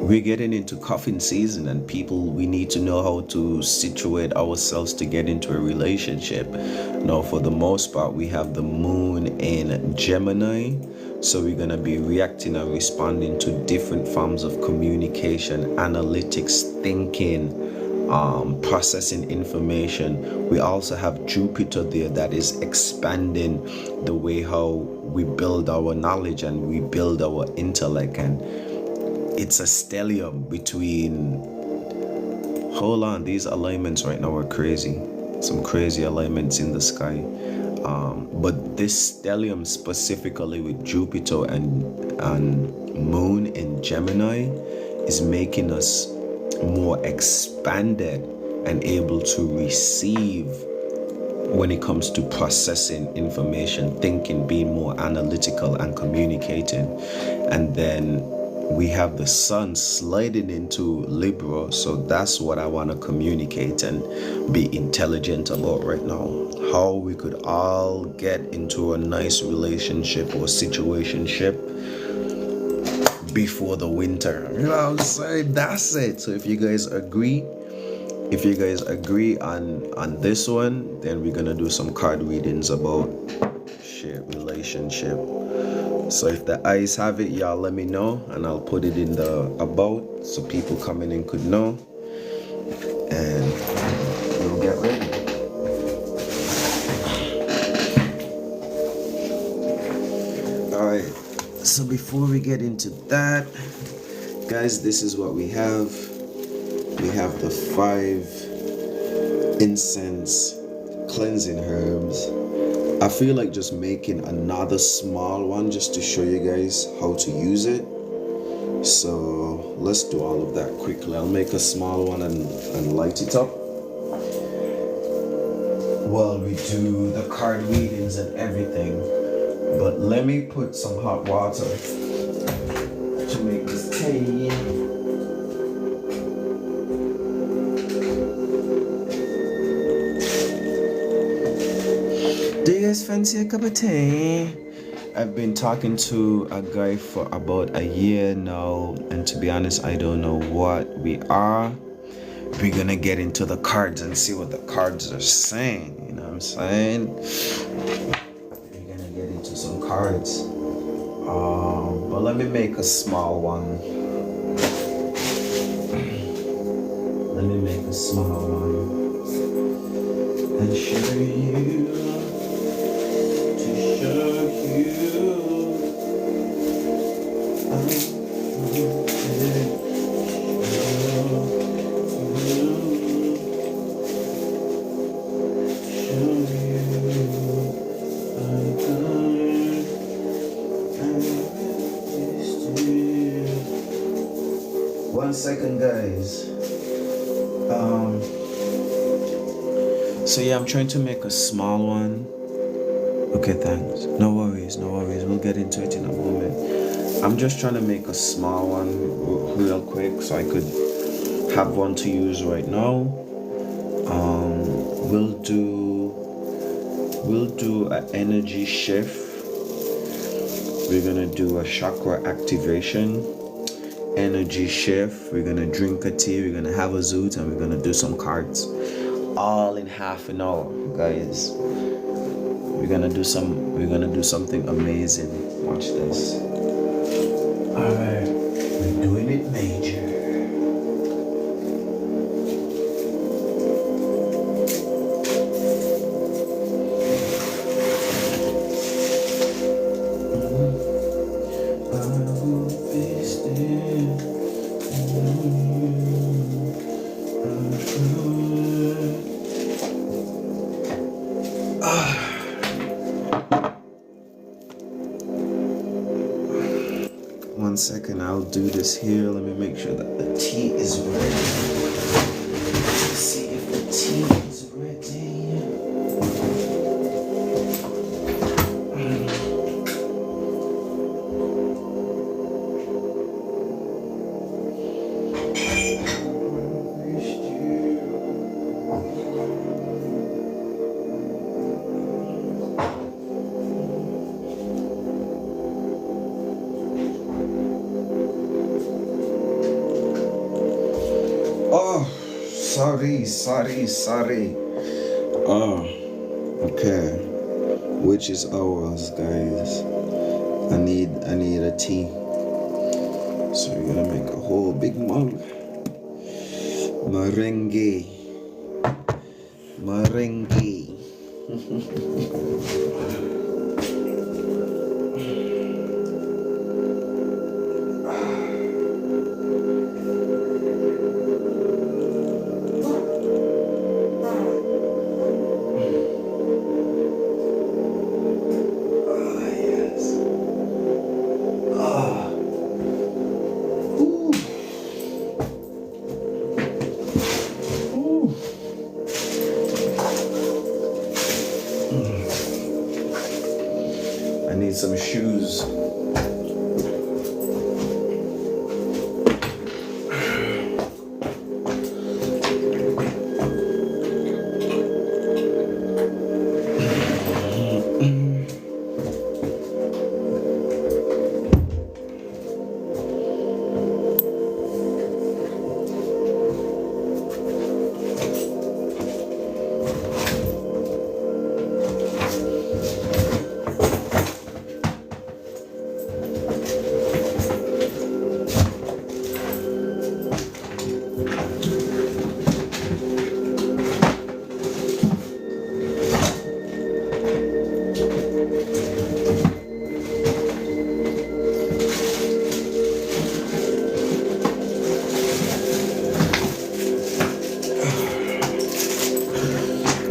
we're getting into cuffing season and we need to know how to situate ourselves to get into a relationship. Now, for the most part, we have the moon in Gemini. So we're going to be reacting and responding to different forms of communication, analytics, thinking, processing information. We also have Jupiter there that is expanding the way how we build our knowledge and we build our intellect. And it's a stellium between, hold on, these alignments right now are crazy. some crazy alignments in the sky. But this stellium specifically with Jupiter and Moon in Gemini is making us more expanded and able to receive when it comes to processing information, thinking, being more analytical and communicating. And then we have the sun sliding into Libra, so that's what I want to communicate and be intelligent about right now. How we could all get into a nice relationship or situationship before the winter. You know what I'm saying? That's it. So if you guys agree on this one, then we're gonna do some card readings about shit, relationship. So if the eyes have it, y'all let me know, and I'll put it in the about so people coming in could know, and we'll get ready. All right, so before we get into that, guys, this is what we have. We have the 5 incense cleansing herbs. I feel like just making another small one just to show you guys how to use it. So let's do all of that quickly. I'll make a small one and light it up while we do the card readings and everything. But let me put some hot water to make this tea. Do you guys fancy a cup of tea? I've been talking to a guy for about a year now, and to be honest, I don't know what we are. We're gonna get into the cards and see what the cards are saying. You know what I'm saying? We're gonna get into some cards. But let me make a small one. Let me make a small one and show you. One second, guys. So yeah, I'm trying to make a small one. Okay, thanks. No worries. We'll get into it in a moment. I'm just trying to make a small one real quick so I could have one to use right now. We'll do an energy shift. We're gonna do a chakra activation, energy shift. We're gonna drink a tea. We're gonna have a zoot, and we're gonna do some cards, all in half an hour, guys. We're gonna do something amazing. Watch this. All right, we're doing it major. One second, I'll do this here. Let me make sure that the tea is ready. Let's see if the tea is ready. Oh, sorry. Oh, okay. Which is ours, guys. I need a tea. So we're gonna make a whole big mug. Merengue.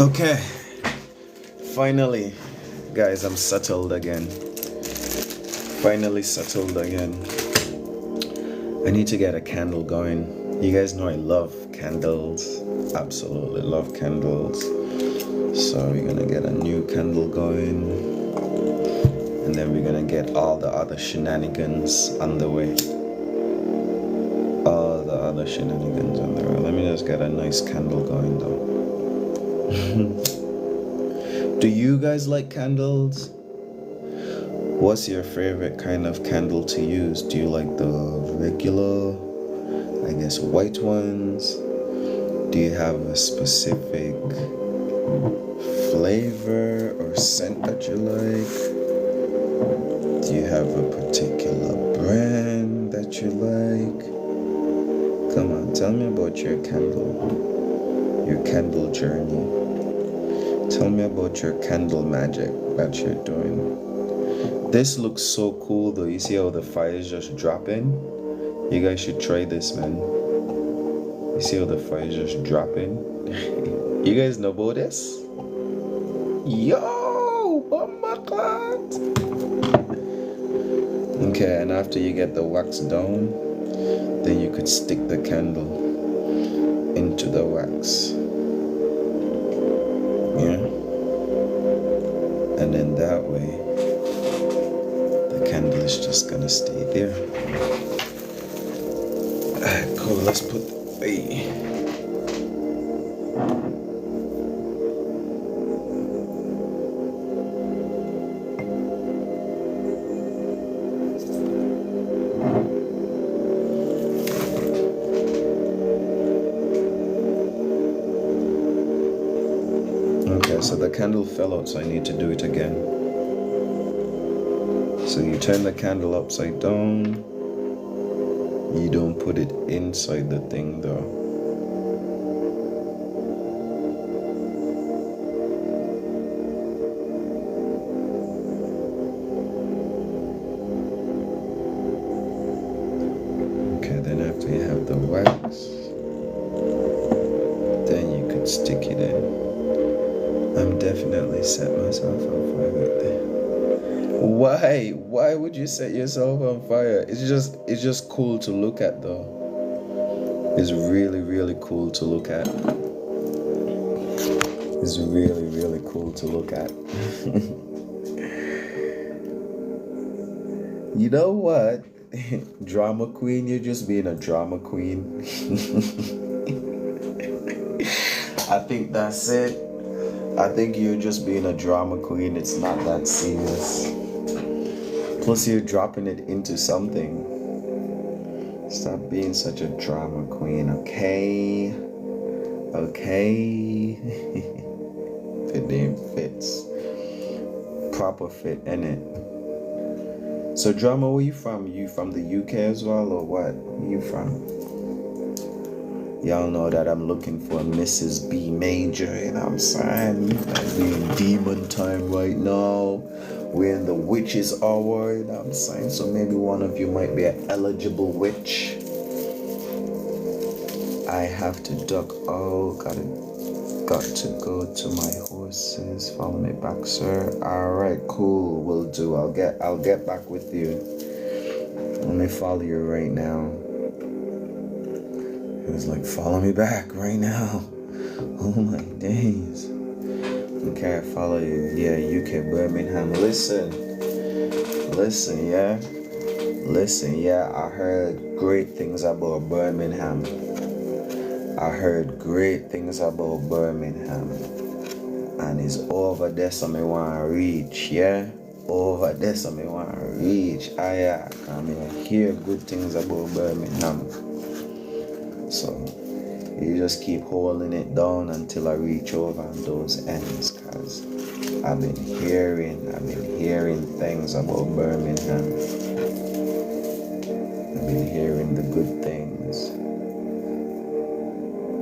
Okay, finally, guys, I'm settled again. Finally settled again. I need to get a candle going. You guys know I love candles. Absolutely love candles. So we're gonna get a new candle going. And then we're gonna get all the other shenanigans underway. All the other shenanigans underway. Let me just get a nice candle going though. Do you guys like candles? What's your favorite kind of candle to use? Do you like the regular, I guess, white ones? Do you have a specific flavor or scent that you like? Do you have a particular brand that you like? Come on, tell me about your candle journey. Tell me about your candle magic that you're doing. This looks so cool though. You see how the fire is just dropping? You guys should try this, man. You see how the fire is just dropping? You guys know about this? Yo, oh my god. Okay, and after you get the wax down, then you could stick the candle into the wax. Yeah. And then that way, the candle is just gonna stay there. Alright, cool. Let's put Okay, so the candle fell out, so I need to do it again. So you turn the candle upside down. You don't put it inside the thing though. Okay, then after you have the wax, then you could stick it in. I'm definitely set myself on fire right there. Why? Why would you set yourself on fire? It's just cool to look at though. It's really, really cool to look at. It's really, really cool to look at. You know what? Drama queen, you're just being a drama queen. I think that's it. I think you're just being a drama queen. It's not that serious. Plus, you're dropping it into something. Stop being such a drama queen, okay? Okay? The name fits. Proper fit, innit? So, drama, where you from? You from the UK as well, or what? Where you from? Y'all know that I'm looking for Mrs. B Major, you know what I'm saying? We're in demon time right now. We're in the witch's hour, you know what I'm saying? So maybe one of you might be an eligible witch. I have to duck. Oh, got to go to my horses. Follow me back, sir. Alright, cool, will do. I'll get back with you. Let me follow you right now. It was like, follow me back right now. Oh my days. Okay, I follow you. Yeah, UK, Birmingham. Listen, yeah, I heard great things about Birmingham. And it's over there, so me want to reach, yeah? Over there, so me want to reach. Yeah, I mean, hear good things about Birmingham. So you just keep holding it down until I reach over on those ends, cause I've been hearing things about Birmingham. I've been hearing the good things.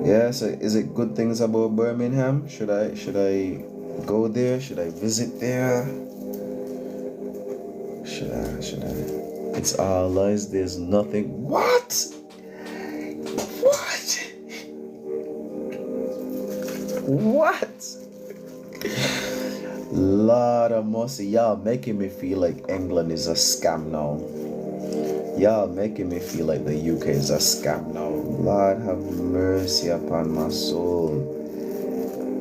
Yeah, so is it good things about Birmingham? Should I go there? Should I visit there? Should I? It's all lies, there's nothing. What? What? Lord of mercy, y'all making me feel like England is a scam now. Y'all making me feel like the UK is a scam now. Lord have mercy upon my soul.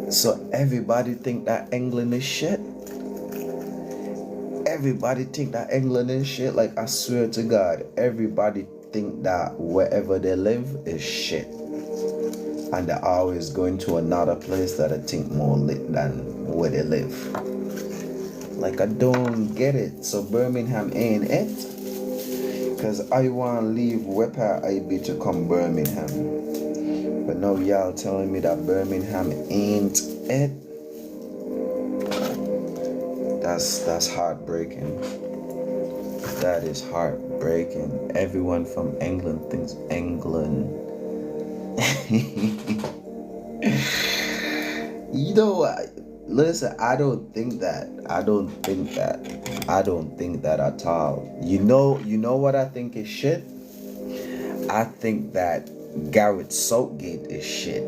So everybody think that England is shit. Everybody think that England is shit. Like, I swear to God, everybody think that wherever they live is shit. And they're always going to another place that I think more lit than where they live. Like, I don't get it. So Birmingham ain't it? Because I want to leave where I be to come Birmingham. But now y'all telling me that Birmingham ain't it? That's heartbreaking. That is heartbreaking. Everyone from England thinks England. You know what? Listen, I don't think that at all. You know what I think is shit? I think that Gareth Southgate is shit.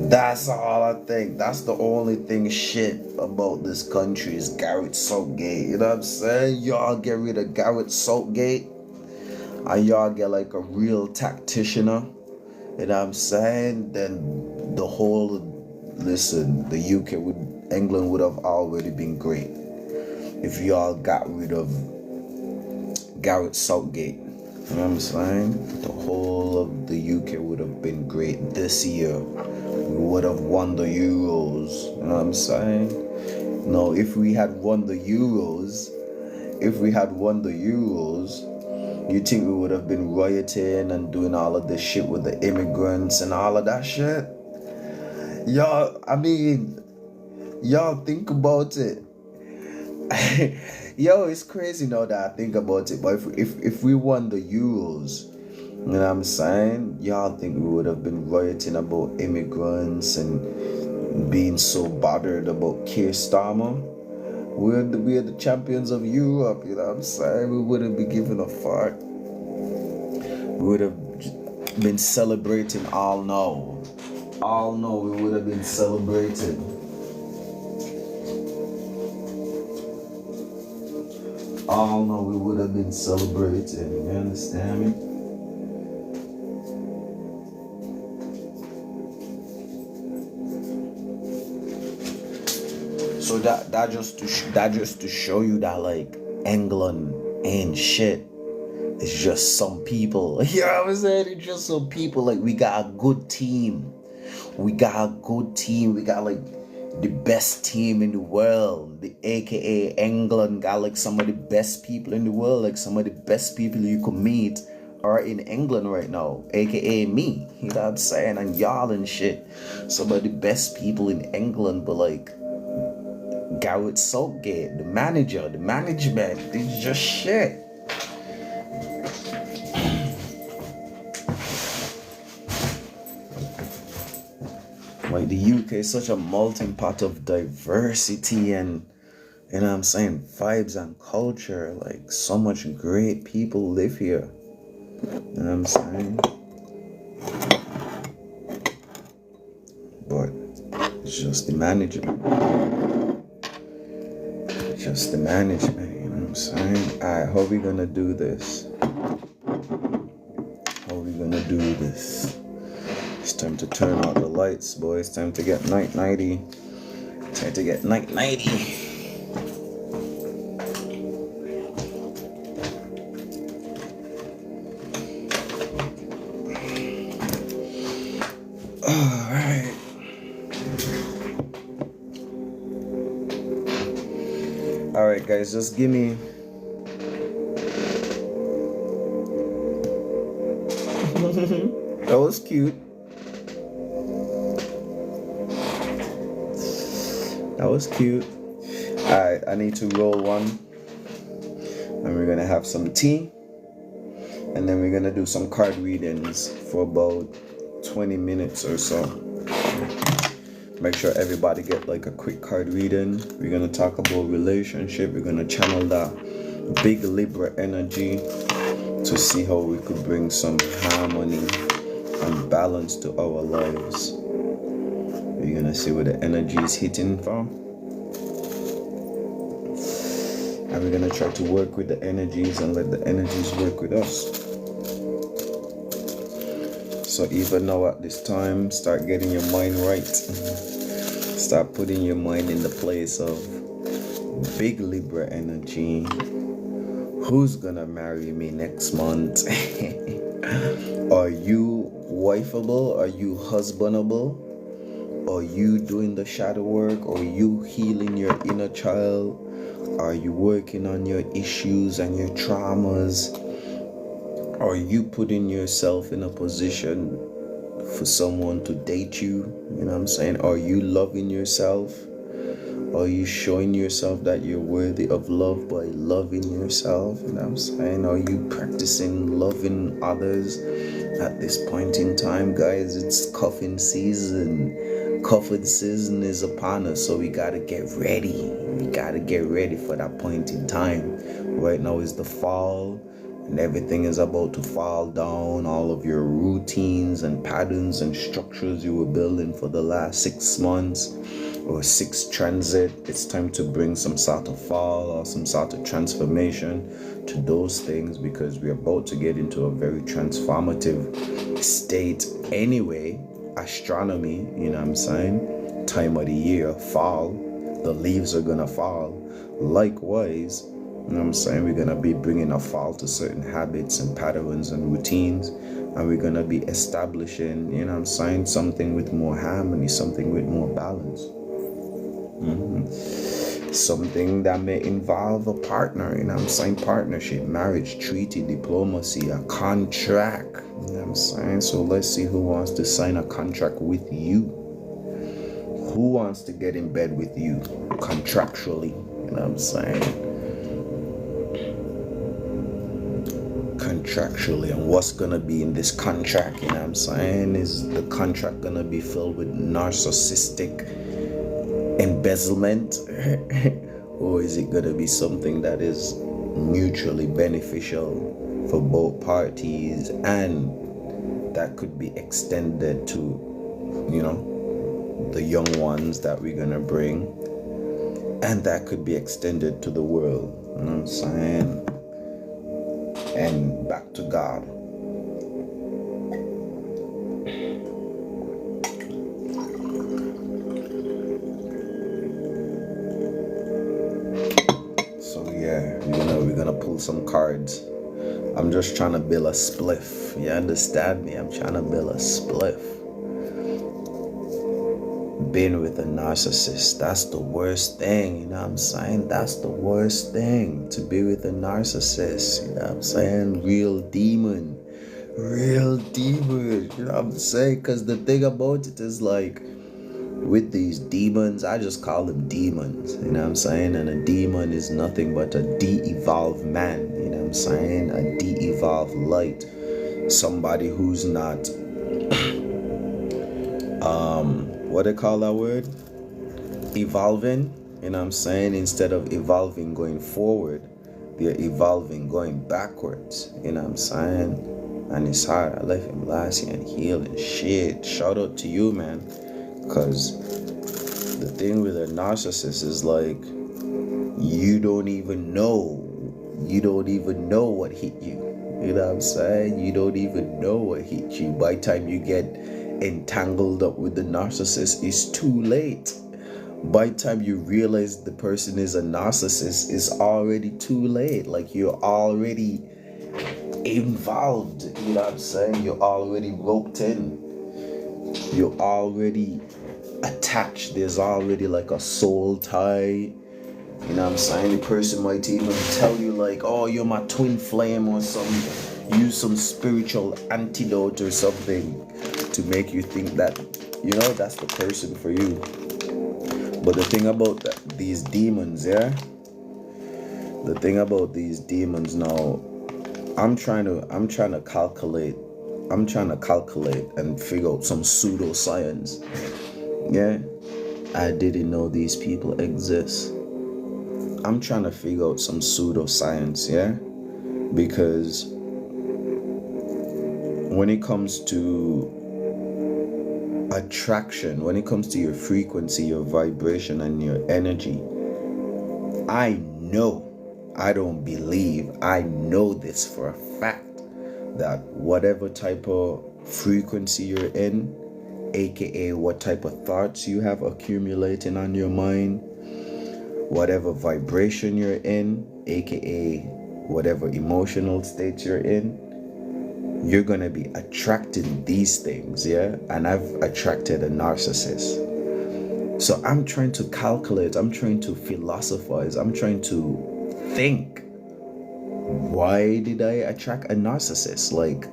That's all I think. That's the only thing shit about this country is Gareth Southgate. You know what I'm saying? Y'all get rid of Gareth Southgate and y'all get like a real tacticianer. You know what I'm saying? Then the England would have already been great if y'all got rid of Gareth Southgate. You know what I'm saying? The whole of the UK would have been great this year. We would have won the Euros. You know what I'm saying? No, if we had won the Euros, you think we would have been rioting and doing all of this shit with the immigrants and all of that shit? Y'all think about it. Yo, it's crazy now that I think about it. But if we won the Euros, you know what I'm saying? Y'all think we would have been rioting about immigrants and being so bothered about Keir Starmer? We're the champions of Europe, you know what I'm saying? We wouldn't be giving a fuck. We would have been celebrating all now. We would have been celebrating. All know we would have been celebrating. You understand me? So that just to show you that like England ain't shit. It's just some people. You know what I'm saying? It's just some people. Like, we got a good team. We got like the best team in the world. The AKA England got like some of the best people in the world. Like, some of the best people you could meet are in England right now. AKA me. You know what I'm saying? And y'all and shit. Some of the best people in England, but like Gareth Southgate, the manager, the management, it's just shit. Like, the UK is such a melting pot of diversity and, you know what I'm saying, vibes and culture. Like, so much great people live here. You know what I'm saying? But it's just the management. You know what I'm saying? Alright, how we gonna do this? It's time to turn out the lights, boys. Time to get night nighty. Alright. Alright, guys, just give me. That was cute. Alright, I need to roll one. And we're gonna have some tea. And then we're gonna do some card readings for about 20 minutes or so. Make sure everybody get like a quick card reading. We're gonna talk about relationship. We're gonna channel that big Libra energy to see how we could bring some harmony and balance to our lives. We're gonna see where the energy is hitting from. And we're going to try to work with the energies and let the energies work with us. So even now at this time, start getting your mind right. Start putting your mind in the place of big Libra energy. Who's gonna marry me next month? Are you wifeable? Are you husbandable? Are you doing the shadow work? Are you healing your inner child? Are you working on your issues and your traumas? Are you putting yourself in a position for someone to date you? You know what I'm saying? Are you loving yourself? Are you showing yourself that you're worthy of love by loving yourself? You know what I'm saying? Are you practicing loving others at this point in time? Guys, it's cuffing season. Cuffing season is upon us, so we gotta get ready. We gotta get ready for that point in time. Right now is the fall, and everything is about to fall down. All of your routines and patterns and structures you were building for the last 6 months or 6 transit, it's time to bring some sort of fall or some sort of transformation to those things, because we're about to get into a very transformative state anyway. Astronomy, you know what I'm saying? Time of the year, fall. The leaves are gonna fall. Likewise, you know what I'm saying? We're going to be bringing a fall to certain habits and patterns and routines. And we're going to be establishing, you know what I'm saying, something with more harmony, something with more balance. Something that may involve a partner, you know what I'm saying? Partnership, marriage, treaty, diplomacy, a contract. You know what I'm saying? So let's see who wants to sign a contract with you. Who wants to get in bed with you contractually? You know what I'm saying? Contractually, and what's gonna be in this contract, you know what I'm saying? Is the contract gonna be filled with narcissistic embezzlement, or is it gonna be something that is mutually beneficial for both parties, and that could be extended to, you know, the young ones that we're gonna bring, and that could be extended to the world, you know what I'm saying? And back to God. So yeah, we're gonna pull some cards. I'm just trying to build a spliff. You understand me? I'm trying to build a spliff. Being with a narcissist, that's the worst thing, you know what I'm saying? That's the worst thing, to be with a narcissist, you know what I'm saying? Real demon, you know what I'm saying? Because the thing about it is, like, with these demons, I just call them demons, you know what I'm saying? And a demon is nothing but a de-evolved man, you know what I'm saying? A de-evolved light, somebody who's not what they call that word? Evolving, you know what I'm saying? Instead of evolving going forward, they're evolving going backwards, you know what I'm saying? And it's hard. I left him last year and healed and shit. Shout out to you, man. Because the thing with a narcissist is, like, you don't even know what hit you. You know what I'm saying? You don't even know what hit you. By the time you get entangled up with the narcissist, it's too late. By the time you realize the person is a narcissist, it's already too late. Like, you're already involved, you know what I'm saying? You're already roped in. You're already attached. There's already like a soul tie. You know what I'm saying? The person might even tell you, like, oh, you're my twin flame, or use some spiritual antidote or something to make you think that, you know, that's the person for you. But the thing about these demons, yeah? The thing about these demons now, I'm trying to calculate and figure out some pseudoscience. Yeah? I didn't know these people exist. I'm trying to figure out some pseudoscience, yeah? Because when it comes to attraction, when it comes to your frequency, your vibration, and your energy, I know I don't believe, I know this for a fact, that whatever type of frequency you're in, aka what type of thoughts you have accumulating on your mind, whatever vibration you're in, aka whatever emotional state you're in, you're gonna be attracting these things, yeah? And I've attracted a narcissist. So I'm trying to calculate, I'm trying to philosophize, I'm trying to think, why did I attract a narcissist? Like,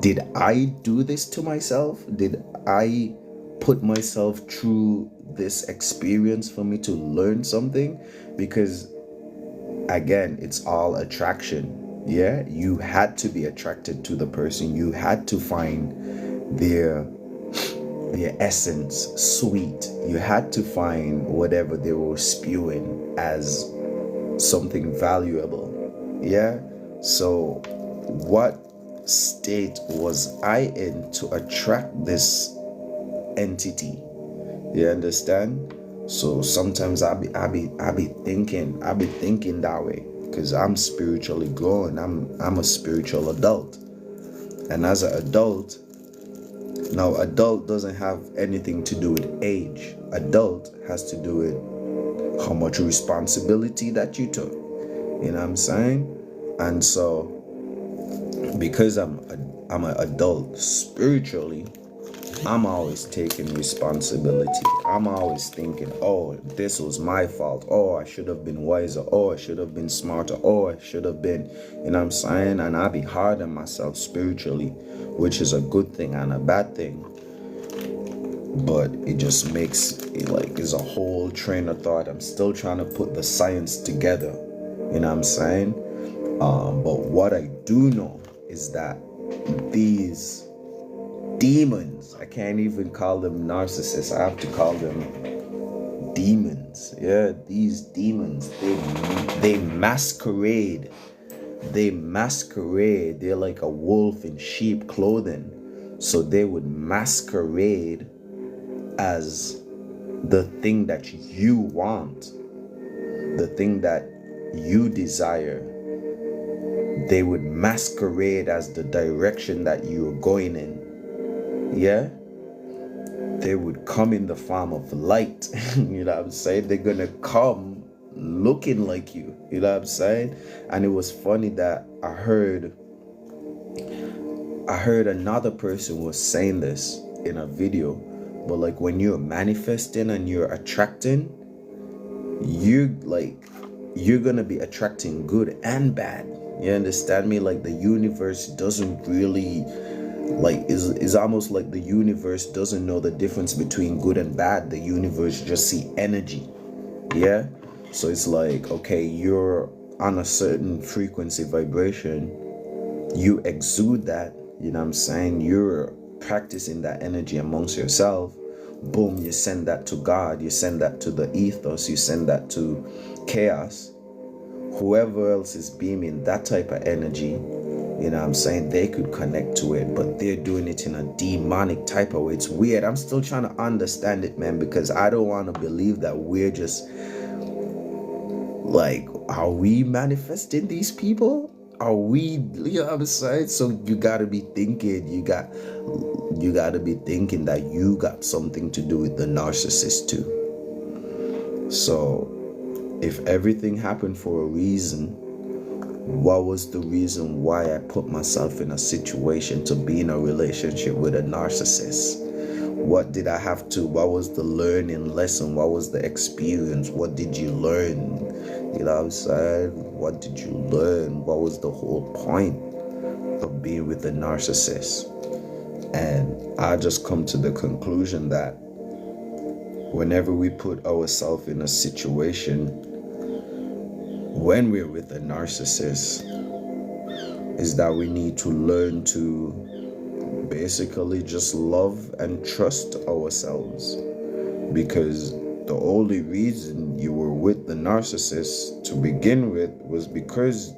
did I do this to myself? Did I put myself through this experience for me to learn something? Because again, it's all attraction. Yeah, you had to be attracted to the person. You had to find their essence sweet. You had to find whatever they were spewing as something valuable. Yeah. So what state was I in to attract this entity? You understand? So sometimes I be thinking that way, because I'm spiritually grown. I'm a spiritual adult. And as an adult, now adult doesn't have anything to do with age. Adult has to do with how much responsibility that you took. You know what I'm saying? And so because I'm an adult spiritually, I'm always taking responsibility. I'm always thinking, oh, this was my fault. Oh, I should have been wiser. Oh, I should have been smarter. Oh, I should have been, you know what I'm saying? And I be hard on myself spiritually, which is a good thing and a bad thing. But it just makes it like it's a whole train of thought. I'm still trying to put the science together. You know what I'm saying? But what I do know is that these demons, I can't even call them narcissists, I have to call them demons. Yeah, these demons, they masquerade. They're like a wolf in sheep clothing. So they would masquerade as the thing that you want, the thing that you desire. They would masquerade as the direction that you're going in. Yeah, they would come in the form of light. You know what I'm saying? They're gonna come looking like you. You know what I'm saying? And it was funny that I heard another person was saying this in a video. But like when you're manifesting and you're attracting, you're gonna be attracting good and bad. You understand me? Like the universe doesn't really, like, is almost like the universe doesn't know the difference between good and bad. The universe just see energy. Yeah. So it's like, okay, you're on a certain frequency vibration, you exude that, you know what I'm saying? You're practicing that energy amongst yourself. Boom, you send that to God, you send that to the ethos, you send that to chaos. Whoever else is beaming that type of energy, you know what I'm saying, they could connect to it, but they're doing it in a demonic type of way. It's weird. I'm still trying to understand it, man, because I don't want to believe that we're just like, are we manifesting these people? Are we, you know what I'm saying? So you gotta be thinking, you gotta be thinking that you got something to do with the narcissist too. So if everything happened for a reason, what was the reason why I put myself in a situation to be in a relationship with a narcissist? What did I have to, what was the learning lesson? What was the experience? What did you learn? You know what I'm saying? What did you learn? What was the whole point of being with a narcissist? And I just come to the conclusion that whenever we put ourselves in a situation when we're with a narcissist, is that we need to learn to basically just love and trust ourselves. Because the only reason you were with the narcissist to begin with was because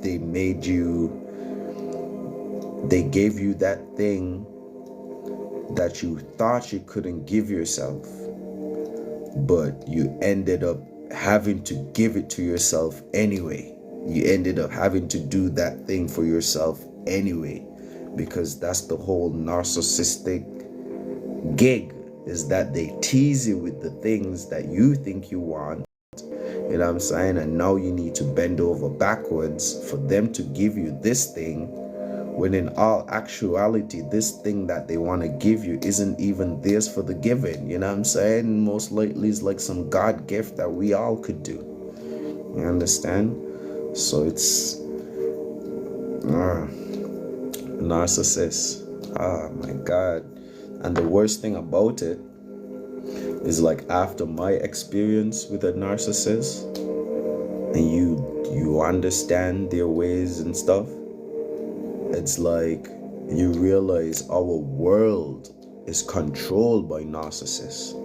they gave you that thing that you thought you couldn't give yourself, but you ended up having to give it to yourself anyway. You ended up having to do that thing for yourself anyway, because that's the whole narcissistic gig, is that they tease you with the things that you think you want. You know what I'm saying? And now you need to bend over backwards for them to give you this thing, when in all actuality, this thing that they want to give you isn't even theirs for the giving. You know what I'm saying? Most likely it's like some God gift that we all could do. You understand? So it's narcissist. Oh my God. And the worst thing about it is, like, after my experience with a narcissist, and you understand their ways and stuff, it's like you realize our world is controlled by narcissists.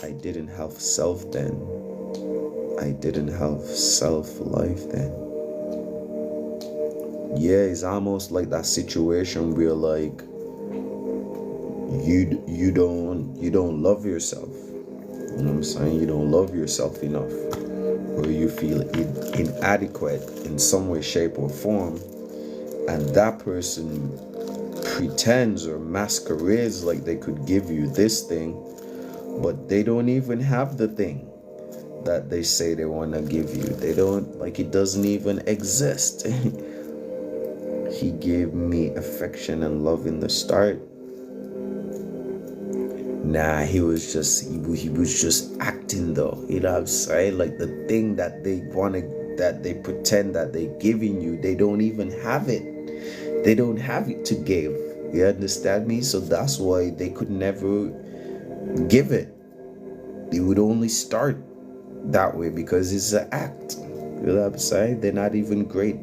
I didn't have self then. I didn't have self-life then. Yeah, it's almost like that situation where, like, you don't love yourself. You know what I'm saying? You don't love yourself enough, or you feel inadequate in some way, shape, or form, and that person pretends or masquerades like they could give you this thing, but they don't even have the thing that they say they want to give you. They don't, like, it doesn't even exist. He gave me affection and love in the start. Nah, he was just acting though. You know what I'm saying? Like, the thing that they that they pretend that they're giving you, they don't even have it. They don't have it to give. You understand me? So that's why they could never give it. They would only start that way because it's an act. You know what I'm saying? They're not even great.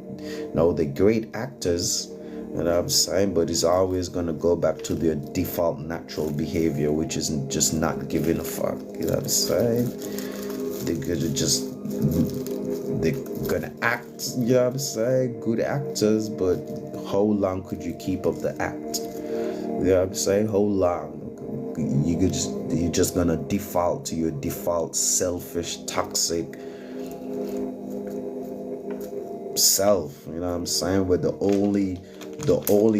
No, they're great actors. You know what I'm saying? But it's always going to go back to their default natural behavior, which is just not giving a fuck. You know what I'm saying? They're gonna act, you know what I'm saying? Good actors, but how long could you keep up the act? You know what I'm saying? How long? You're just gonna default to your default selfish, toxic self. You know what I'm saying? Where the only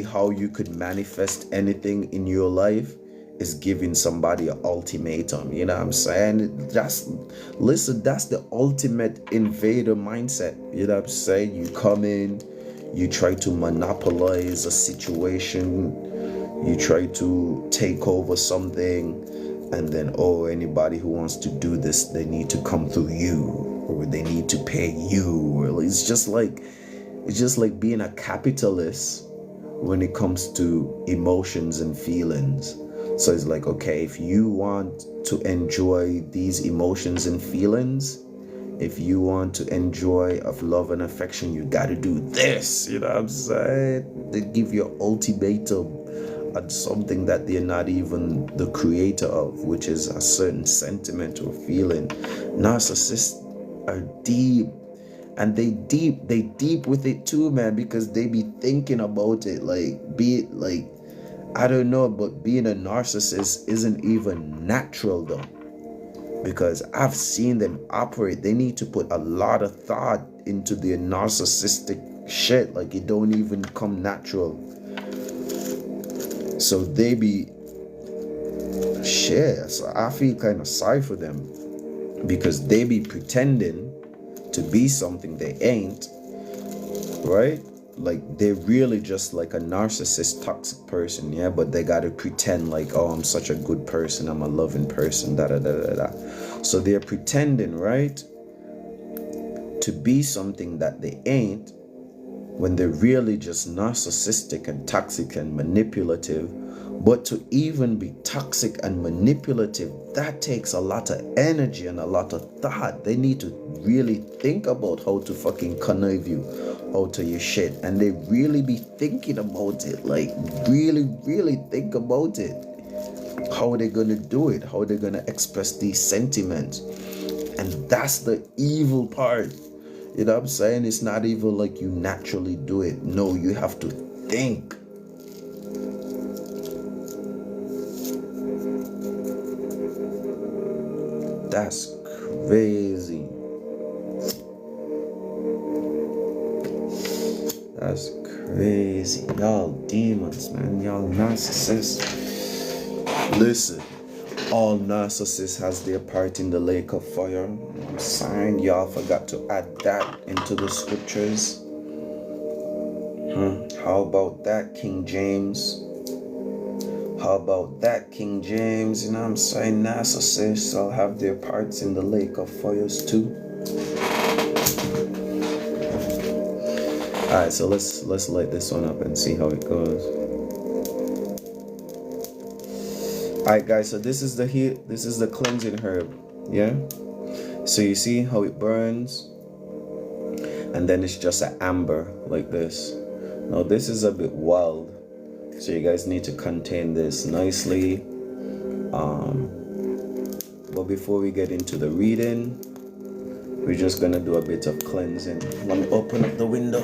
how you could manifest anything in your life is giving somebody an ultimatum. You know what I'm saying? That's the ultimate invader mindset. You know what I'm saying? You come in, you try to monopolize a situation, you try to take over something, and then, oh, anybody who wants to do this, they need to come through you, or they need to pay you. Or it's just like being a capitalist when it comes to emotions and feelings. So it's like, okay, if you want to enjoy these emotions and feelings, if you want to enjoy of love and affection, you got to do this. You know what I'm saying? They give you an ultimatum on something that they're not even the creator of, which is a certain sentiment or feeling. Narcissists are deep. And they deep with it too, man, because they be thinking about it. Like, be it like, I don't know, but being a narcissist isn't even natural though, because I've seen them operate. They need to put a lot of thought into their narcissistic shit. Like, it don't even come natural. So they be shit. So I feel kind of sorry for them, because they be pretending to be something they ain't, right? Like, they're really just like a narcissist, toxic person, yeah, but they gotta pretend like, oh, I'm such a good person, I'm a loving person, da da da da da. So they're pretending, right, to be something that they ain't, when they're really just narcissistic and toxic and manipulative. But to even be toxic and manipulative, that takes a lot of energy and a lot of thought. They need to really think about how to fucking connive you out of your shit. And they really be thinking about it. Like, really, really think about it. How they're gonna do it. How they're gonna express these sentiments. And that's the evil part. You know what I'm saying? It's not even like you naturally do it. No, you have to think. crazy. Y'all demons, man. Y'all narcissists. Listen, all narcissists has their part in the lake of fire. I'm saying y'all forgot to add that into the scriptures. How about that, King James? How about that, King James? You know what I'm saying? Narcissists all have their parts in the lake of fires too. Alright, so let's light this one up and see how it goes. Alright guys, so this is the cleansing herb. Yeah? So you see how it burns? And then it's just an amber like this. Now this is a bit wild. So you guys need to contain this nicely. But before we get into the reading, we're just gonna do a bit of cleansing. Let me open up the window.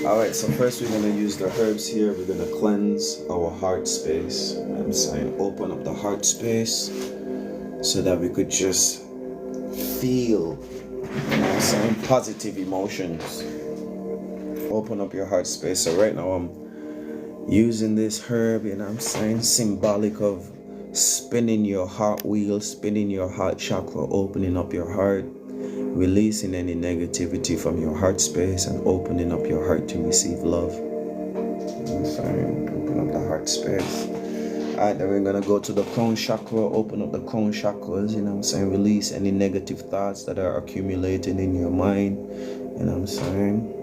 Alright, so first we're gonna use the herbs here. We're gonna cleanse our heart space. I'm saying open up the heart space so that we could just feel, I'm saying, positive emotions. Open up your heart space. So right now I'm using this herb, you know what I'm saying, symbolic of spinning your heart wheel, spinning your heart chakra, opening up your heart, releasing any negativity from your heart space and opening up your heart to receive love. I'm saying, open up the heart space. Alright, then we're gonna go to the crown chakra, open up the crown chakras, you know what I'm saying, release any negative thoughts that are accumulating in your mind, you know what I'm saying.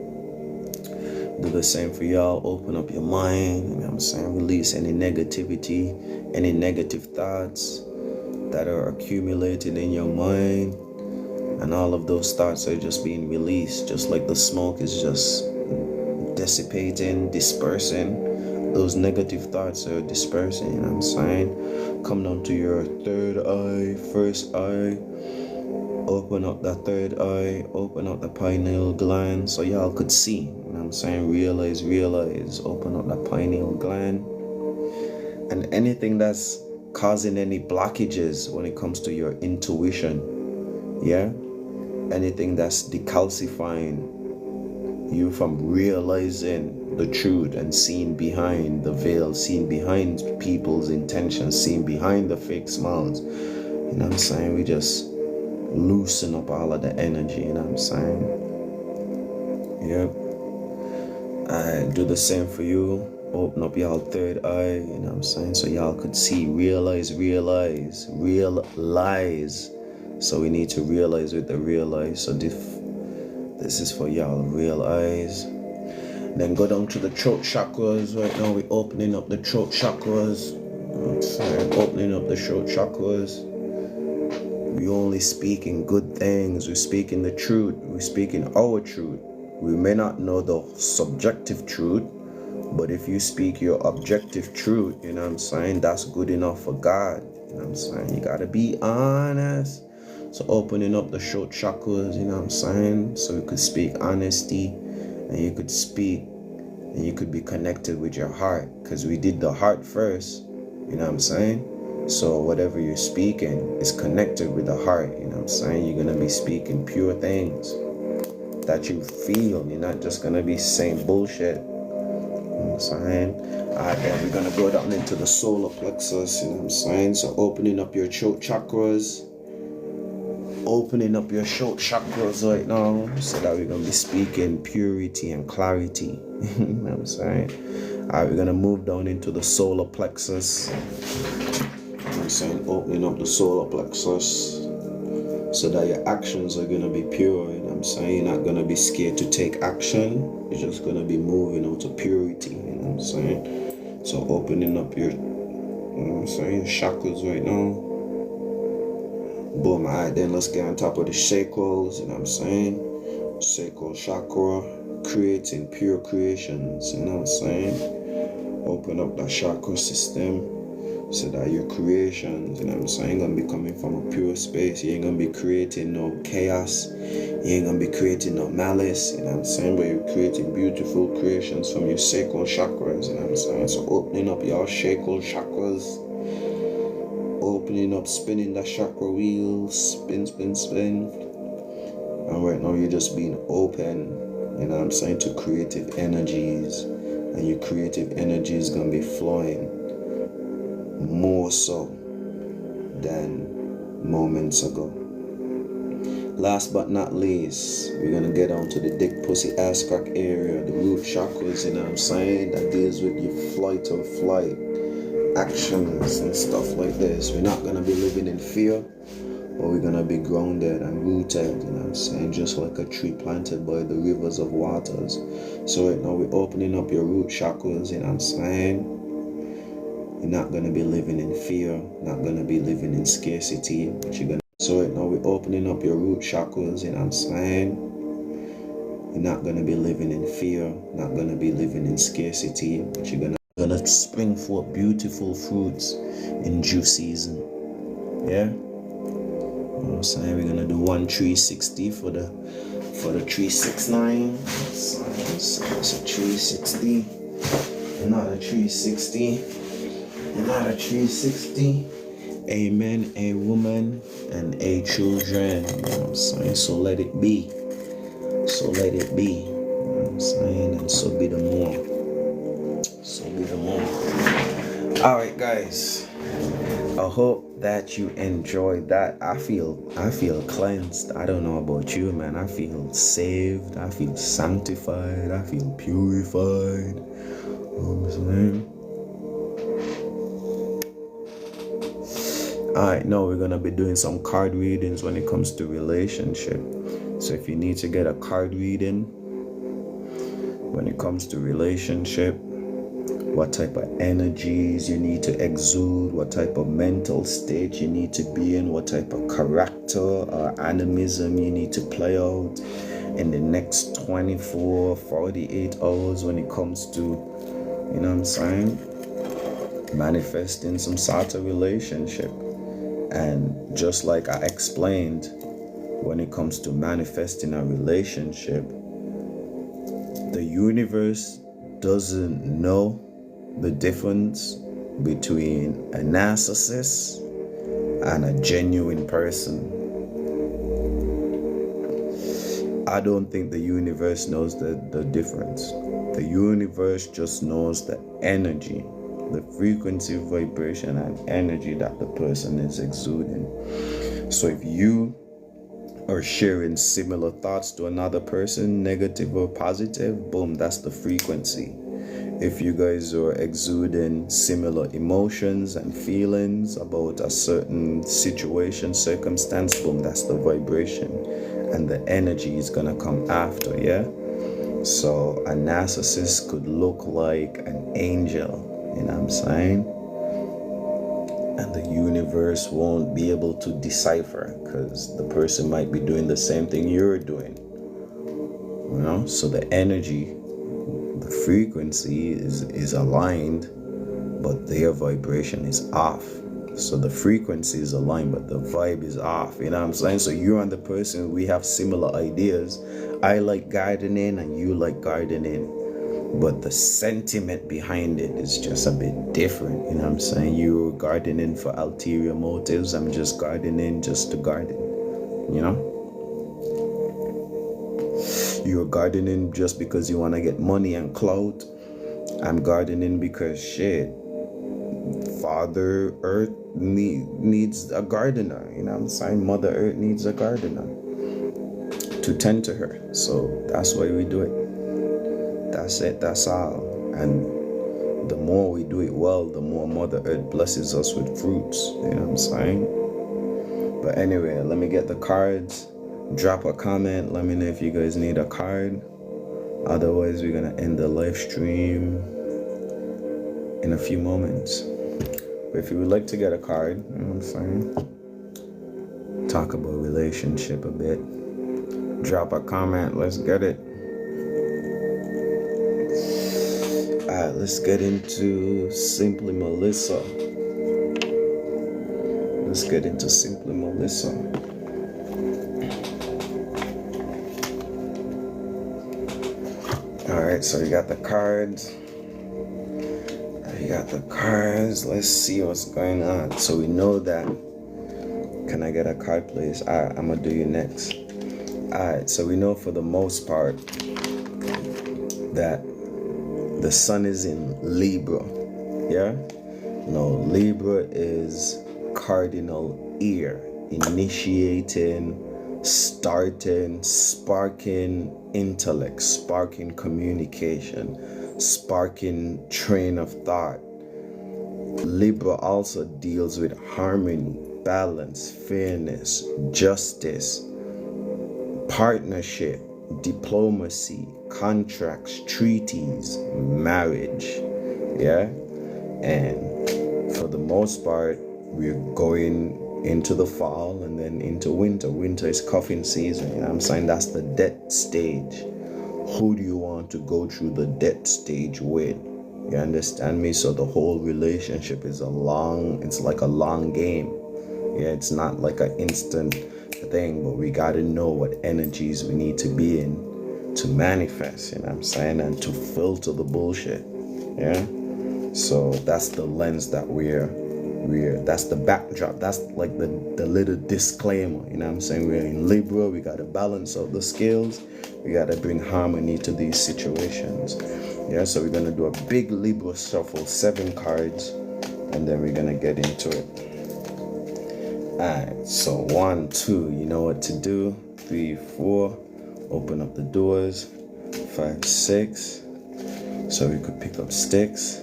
Do the same for y'all. Open up your mind, you know what I'm saying, release any negativity, any negative thoughts that are accumulated in your mind, and all of those thoughts are just being released, just like the smoke is just dissipating, dispersing. Those negative thoughts are dispersing, you know what I'm saying. Come down to your third eye, first eye. Open up that third eye, open up the pineal gland so y'all could see, you know what I'm saying. Realize, open up that pineal gland. And anything that's causing any blockages when it comes to your intuition, yeah, anything that's decalcifying you from realizing the truth and seeing behind the veil, seeing behind people's intentions, seeing behind the fake smiles, you know what I'm saying. We just loosen up all of the energy, you know what I'm saying. Yep. I do the same for you. Open up y'all third eye, you know what I'm saying, so y'all could see. Realize. So we need to realize with the real eyes. So this is for y'all, real eyes. Then go down to the throat chakras. Right now we're opening up the throat chakras. I'm saying, opening up the throat chakras. We're only speaking good things. We're speaking the truth. We're speaking our truth. We may not know the subjective truth, but if you speak your objective truth, you know what I'm saying, that's good enough for God. You know what I'm saying? You gotta be honest. So opening up the throat chakras, you know what I'm saying, so you could speak honesty, and you could speak, and you could be connected with your heart, because we did the heart first, you know what I'm saying. So whatever you're speaking is connected with the heart, you know what I'm saying. You're gonna be speaking pure things that you feel. You're not just gonna be saying bullshit, you know what I'm saying. Alright, then we're gonna go down into the solar plexus, you know what I'm saying. So opening up your throat chakras, opening up your throat chakras right now, so that we're gonna be speaking purity and clarity. You know what I'm saying. Alright, we're gonna move down into the solar plexus. I'm saying, opening up the solar plexus so that your actions are gonna be pure, you know what I'm saying. You're not gonna be scared to take action. You're just gonna be moving out of purity, you know what I'm saying. So opening up your, you know what I'm saying, chakras right now. Boom. Alright, then let's get on top of the sacrals, you know what I'm saying. Sacral chakra, creating pure creations, you know what I'm saying. Open up that chakra system so that your creations, you know what I'm saying, gonna be coming from a pure space. You ain't gonna be creating no chaos. You ain't gonna be creating no malice, you know what I'm saying, but you're creating beautiful creations from your sacral chakras, you know what I'm saying. So opening up your sacral chakras, opening up, spinning that chakra wheel, spin. And right now you're just being open, you know what I'm saying, to creative energies, and your creative energy is going to be flowing more so than moments ago. Last but not least, we're going to get on to the dick, pussy, ass crack area, the root chakras, you know what I'm saying, that deals with your flight or flight actions and stuff like this. We're not going to be living in fear, but we're going to be grounded and rooted, you know what I'm saying, just like a tree planted by the rivers of waters. So right now we're opening up your root chakras, you know what I'm saying. You're not going to be living in fear, not going to be living in scarcity, but you're going to. So right now we're opening up your root chakras, you know what I'm saying. You're not going to be living in fear, not going to be living in scarcity, but you're going to spring forth beautiful fruits in due season. Yeah? You know what I'm saying? We're going to do 1 360 for the 369. So it's a 360. Another 360. Another 360. A man, a woman, and a children. You know what I'm saying? So let it be. So let it be. You know what I'm saying? And so be the more. So be the more. Alright guys. I hope that you enjoyed that. I feel cleansed. I don't know about you, man. I feel saved. I feel sanctified. I feel purified. You know what I'm saying? Alright, now we're going to be doing some card readings when it comes to relationship. So if you need to get a card reading when it comes to relationship, what type of energies you need to exude, what type of mental state you need to be in, what type of character or animism you need to play out in the next 24, 48 hours when it comes to, you know what I'm saying, manifesting some sort of relationship. And just like I explained, when it comes to manifesting a relationship, the universe doesn't know the difference between a narcissist and a genuine person. I don't think the universe knows the difference. The universe just knows the energy, the frequency, vibration, and energy that the person is exuding. So if you are sharing similar thoughts to another person, negative or positive, boom, that's the frequency. If you guys are exuding similar emotions and feelings about a certain situation, circumstance, boom, that's the vibration. And the energy is gonna come after, yeah? So a narcissist could look like an angel, you know what I'm saying? And the universe won't be able to decipher because the person might be doing the same thing you're doing. You know? So the energy, the frequency is aligned, but their vibration is off. So the frequency is aligned, but the vibe is off. You know what I'm saying? So you and the person, we have similar ideas. I like gardening and you like gardening, but the sentiment behind it is just a bit different. You know what I'm saying? You're gardening for ulterior motives. I'm just gardening just to garden. You know? You're gardening just because you want to get money and clout. I'm gardening because shit, Father Earth needs a gardener. You know what I'm saying? Mother Earth needs a gardener to tend to her. So that's why we do it. That's it, that's all. And the more we do it well, the more Mother Earth blesses us with fruits. You know what I'm saying? But anyway, let me get the cards. Drop a comment. Let me know if you guys need a card. Otherwise, we're going to end the live stream in a few moments. But if you would like to get a card, you know what I'm saying? Talk about relationship a bit. Drop a comment. Let's get it. Alright, let's get into Simply Melissa. Let's get into Simply Melissa. Alright, so you got the cards. Let's see what's going on. So we know that. Can I get a card, please? Alright, I'm gonna do you next. Alright, so we know for the most part that the sun is in Libra. Yeah? No, Libra is cardinal ear, initiating, starting, sparking intellect, sparking communication, sparking train of thought. Libra also deals with harmony, balance, fairness, justice, partnership, diplomacy, contracts, treaties, marriage. Yeah? And for the most part, we're going into the fall and then into winter. Winter is cuffing season, you know what I'm saying? That's the death stage. Who do you want to go through the death stage with? You understand me? So the whole relationship is it's like a long game. Yeah, it's not like an instant thing, but we got to know what energies we need to be in to manifest, you know what I'm saying? And to filter the bullshit. Yeah? So that's the lens that that's the backdrop. That's like the little disclaimer, you know what I'm saying? We're in Libra, we got to balance out the scales. We got to bring harmony to these situations. Yeah, so we're going to do a big Libra shuffle, 7 cards, and then we're going to get into it. Alright, so 1, 2, you know what to do. 3, 4, open up the doors. 5, 6, so we could pick up sticks.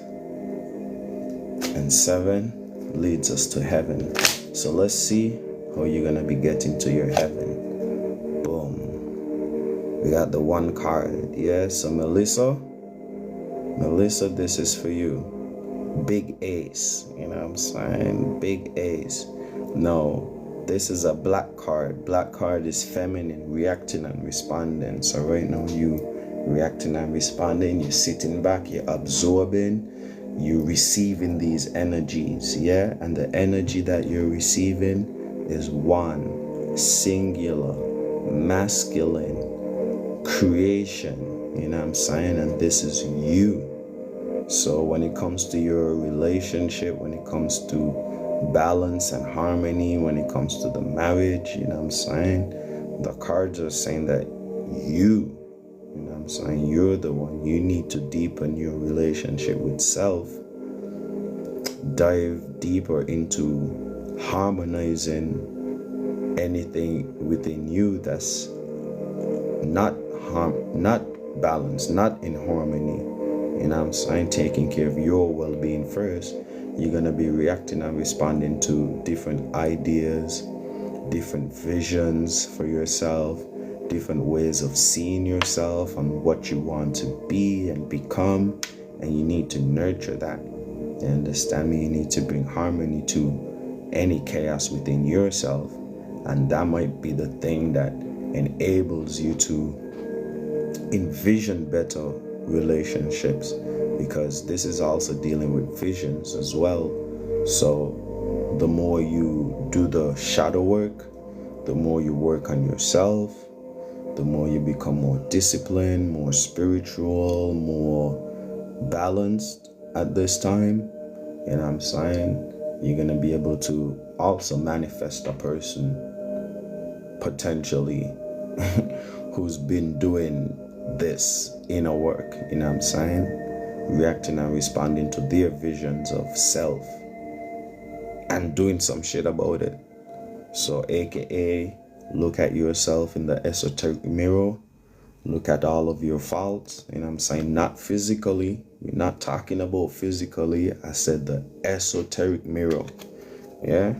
And 7 leads us to heaven. So let's see how you're going to be getting to your heaven. Boom. We got the 1 card. Yeah, so Melissa, this is for you. Big ace. You know what I'm saying? Big ace. No, this is a black card. Black card is feminine, reacting and responding. So right now you reacting and responding. You're sitting back. You're absorbing. You're receiving these energies, yeah? And the energy that you're receiving is 1, singular, masculine, creation, you know what I'm saying? And this is you. So when it comes to your relationship, when it comes to balance and harmony, when it comes to the marriage, you know what I'm saying? The cards are saying that you know what I'm saying? You're the one. You need to deepen your relationship with self. Dive deeper into harmonizing anything within you that's not balanced, not in harmony. You know what I'm saying? Taking care of your well-being first. You're going to be reacting and responding to different ideas, different visions for yourself, different ways of seeing yourself and what you want to be and become, and you need to nurture that. You understand me? You need to bring harmony to any chaos within yourself, and that might be the thing that enables you to envision better relationships, because this is also dealing with visions as well. So the more you do the shadow work, the more you work on yourself, the more you become more disciplined, more spiritual, more balanced at this time. You know what I'm saying? You're going to be able to also manifest a person potentially who's been doing this inner work, you know what I'm saying? Reacting and responding to their visions of self and doing some shit about it. So aka look at yourself in the esoteric mirror. Look at all of your faults. You know what I'm saying? Not physically. We're not talking about physically. I said the esoteric mirror. Yeah?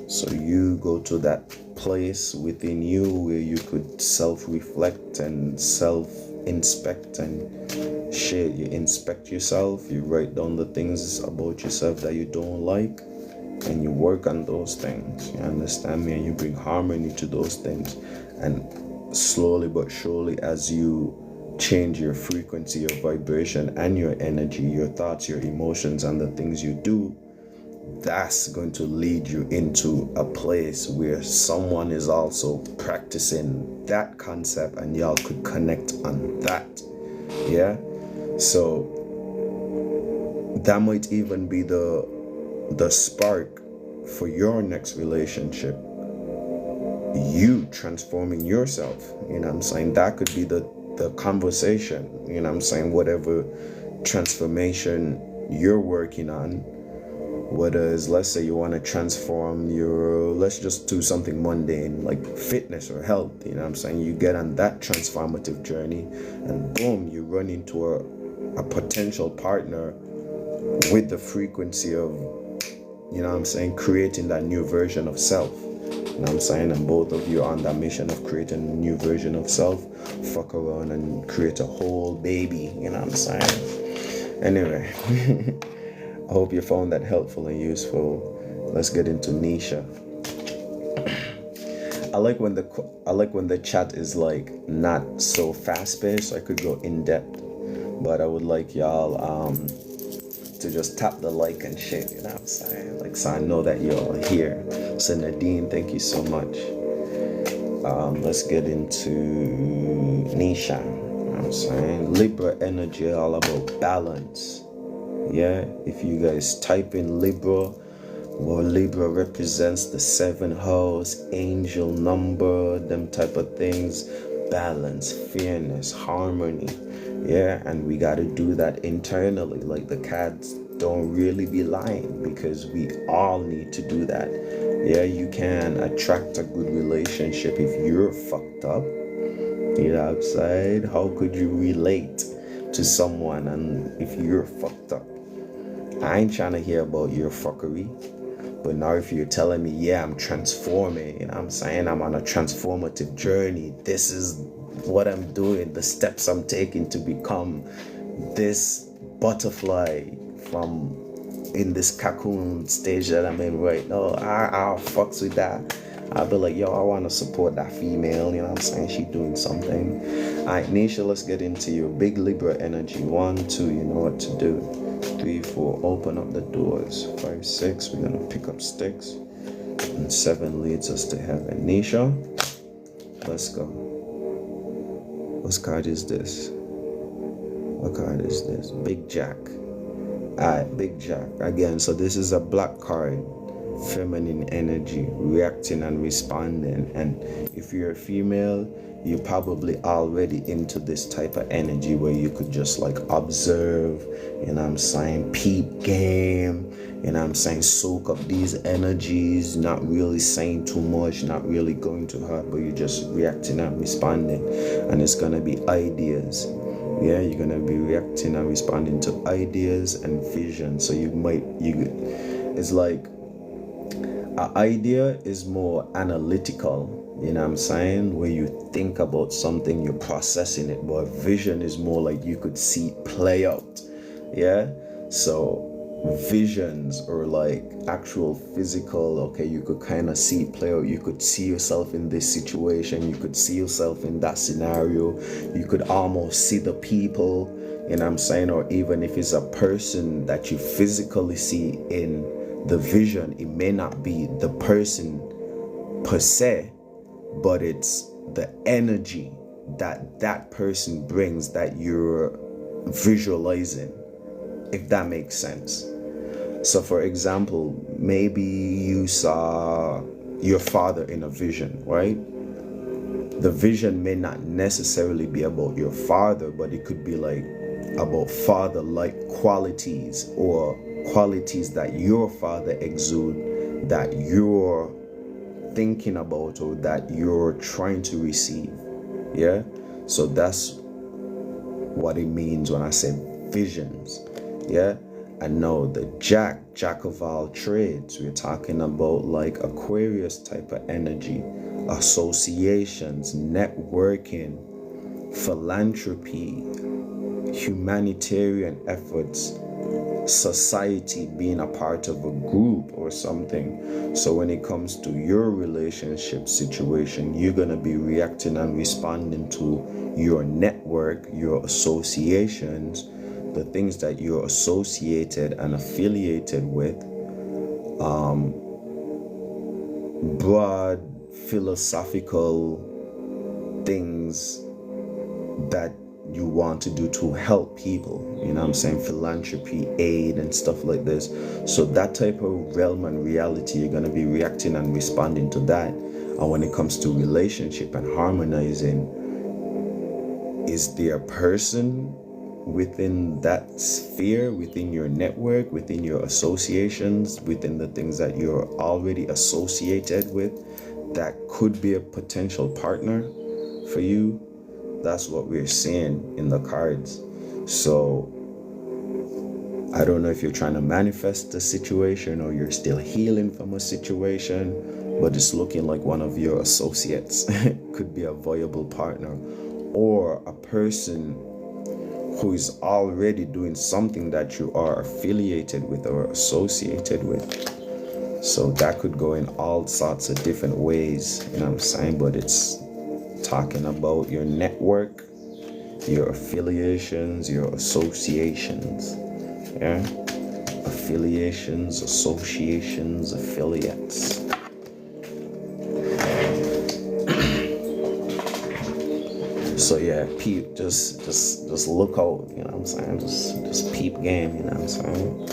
So you go to that place within you where you could self-reflect and self-inspect and shit. You inspect yourself. You write down the things about yourself that you don't like, and you work on those things. You understand me? And you bring harmony to those things. And slowly but surely, as you change your frequency, your vibration, and your energy, your thoughts, your emotions, and the things you do, that's going to lead you into a place where someone is also practicing that concept, and y'all could connect on that. Yeah? So that might even be the spark for your next relationship. You transforming yourself, you know what I'm saying? That could be the the conversation, you know what I'm saying? Whatever transformation you're working on, whether it's, let's say you want to transform your, let's just do something mundane like fitness or health, you know what I'm saying? You get on that transformative journey and boom, you run into a potential partner with the frequency of, you know what I'm saying, creating that new version of self. You know what I'm saying? And both of you are on that mission of creating a new version of self. Fuck around and create a whole baby. You know what I'm saying? Anyway, I hope you found that helpful and useful. Let's get into Nisha. I like when the chat is like not so fast paced, so I could go in depth. But I would like y'all to just tap the like and shit, you know what I'm saying? Like, so I know that you're here. So Nadine, thank you so much. Let's get into Nisha. You know what I'm saying? Libra energy, all about balance. Yeah, if you guys type in Libra, well, Libra represents the 7th house, angel number, them type of things. Balance, fairness, harmony. Yeah, and we got to do that internally. Like, the cats don't really be lying, because we all need to do that. Yeah, you can attract a good relationship if you're fucked up. You know what I'm saying? How could you relate to someone and if you're fucked up? I ain't trying to hear about your fuckery. But now if you're telling me, yeah, I'm transforming, you know what I'm saying? I'm on a transformative journey. This is what I'm doing, the steps I'm taking to become this butterfly from in this cocoon stage that I'm in right now. I'll fucks with that. I'll be like, yo, I want to support that female, you know what I'm saying? She doing something. All right, Nisha, let's get into your big Libra energy. 1, 2, you know what to do. 3, 4, open up the doors. 5, 6, we're gonna pick up sticks. And 7 leads us to heaven. Nisha, let's go. What card is this? What card is this? Big Jack. Alright, Big Jack. Again, so this is a black card. Feminine energy, reacting and responding. And if you're a female, you're probably already into this type of energy where you could just like observe, you know what I'm saying, peep game, you know what I'm saying, soak up these energies, not really saying too much, not really going too hard, but you're just reacting and responding. And it's gonna be ideas. Yeah, you're gonna be reacting and responding to ideas and vision. So it's like an idea is more analytical, you know what I'm saying, where you think about something, you're processing it, but vision is more like you could see it play out. Yeah, so visions or like actual physical, okay, you could kind of see it play out. You could see yourself in this situation, you could see yourself in that scenario, you could almost see the people, you know what I'm saying, or even if it's a person that you physically see in the vision, it may not be the person per se, but it's the energy that that person brings that you're visualizing, if that makes sense. So for example, maybe you saw your father in a vision, right? The vision may not necessarily be about your father, but it could be like about father-like qualities or qualities that your father exude, that you're thinking about or that you're trying to receive. Yeah, so that's what it means when I say visions. Yeah, and no, the jack of all trades, we're talking about like Aquarius type of energy, associations, networking, philanthropy, humanitarian efforts, society, being a part of a group or something. So when it comes to your relationship situation, you're going to be reacting and responding to your network, your associations, the things that you're associated and affiliated with, broad philosophical things that you want to do to help people, you know what I'm saying, philanthropy, aid and stuff like this. So that type of realm and reality, you're going to be reacting and responding to that. And when it comes to relationship and harmonizing, is there a person within that sphere, within your network, within your associations, within the things that you're already associated with, that could be a potential partner for you? That's what we're seeing in the cards. So I don't know if you're trying to manifest a situation or you're still healing from a situation, but it's looking like one of your associates could be a viable partner, or a person who is already doing something that you are affiliated with or associated with. So that could go in all sorts of different ways, you know what I'm saying? But it's talking about your network, your affiliations, your associations. Yeah, affiliations, associations, affiliates. So yeah, peep, just look out, you know what I'm saying? Just peep game, you know what I'm saying?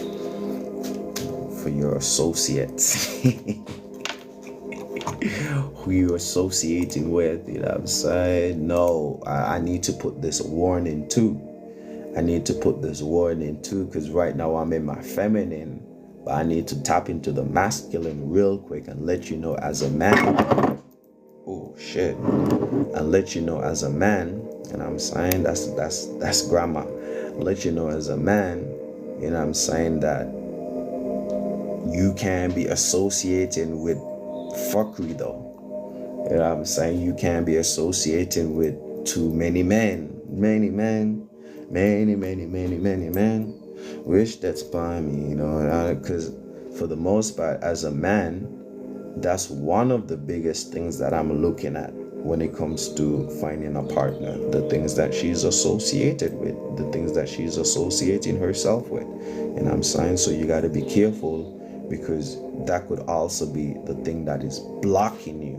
For your associates. Who you're associating with, you know what I'm saying? No, I need to put this warning too. Because right now I'm in my feminine, but I need to tap into the masculine real quick and let you know as a man. Oh shit. And let you know as a man, you know what I'm saying? That's grammar. Let you know as a man, you know what I'm saying, that you can be associating with fuckery though. You know what I'm saying? You can be associating with too many men. Many men. Wish that's by me, you know, because for the most part, as a man, that's one of the biggest things that I'm looking at when it comes to finding a partner. The things that she's associated with, the things that she's associating herself with. And I'm saying, so you got to be careful, because that could also be the thing that is blocking you.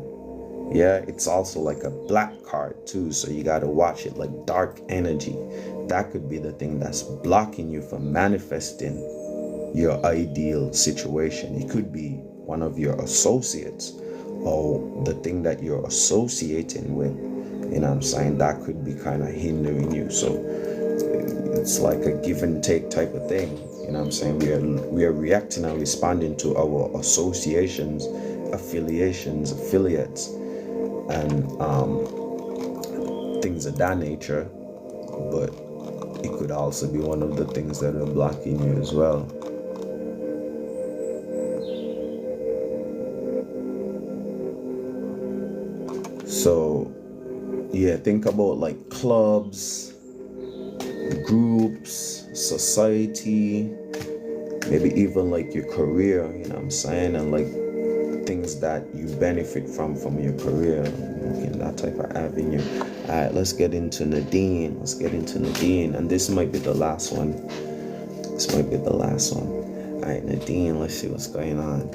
Yeah, it's also like a black card too, so you got to watch it, like dark energy. That could be the thing that's blocking you from manifesting your ideal situation. It could be one of your associates, or the thing that you're associating with, you know what I'm saying, that could be kind of hindering you. So it's like a give and take type of thing, you know what I'm saying. We are reacting and responding to our associations, affiliations, affiliates, and things of that nature. But it could also be one of the things that are blocking you as well. So yeah, think about like clubs, groups, society, maybe even like your career, you know what I'm saying, and like things that you benefit from your career, in that type of avenue. All right, let's get into Nadine. And this might be the last one. All right, Nadine, let's see what's going on.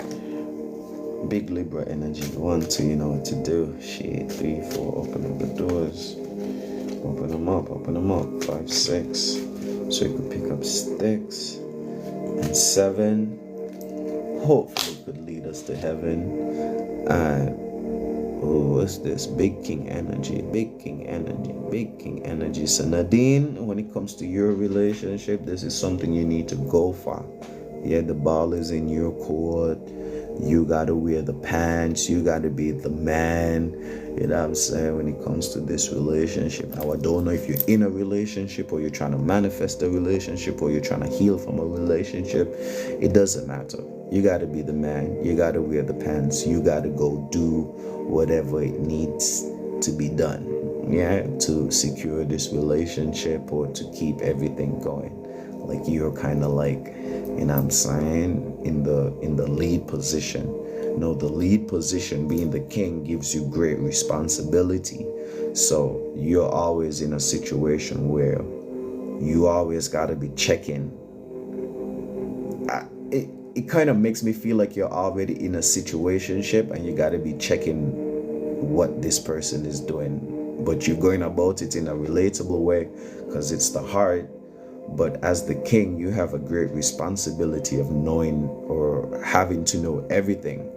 Big Libra energy. 1, 2, you know what to do. Shit, 3, 4, open up the doors. Open them up. 5, 6. So you could pick up sticks. And 7. Hopefully it could lead us to heaven. What's this? Big King energy. So Nadine, when it comes to your relationship, this is something you need to go for. Yeah, the ball is in your court. You gotta wear the pants. You gotta be the man. You know what I'm saying? When it comes to this relationship. Now, I don't know if you're in a relationship, or you're trying to manifest a relationship, or you're trying to heal from a relationship. It doesn't matter. You gotta be the man. You gotta wear the pants. You gotta go do whatever it needs to be done. Yeah, to secure this relationship, or to keep everything going. Like you're kind of like, you know what I'm saying, in the lead position. No, the lead position, being the king, gives you great responsibility. So you're always in a situation where you always got to be checking. It kind of makes me feel like you're already in a situationship, and you got to be checking what this person is doing. But you're going about it in a relatable way, because it's the heart. But as the king, you have a great responsibility of knowing, or having to know everything.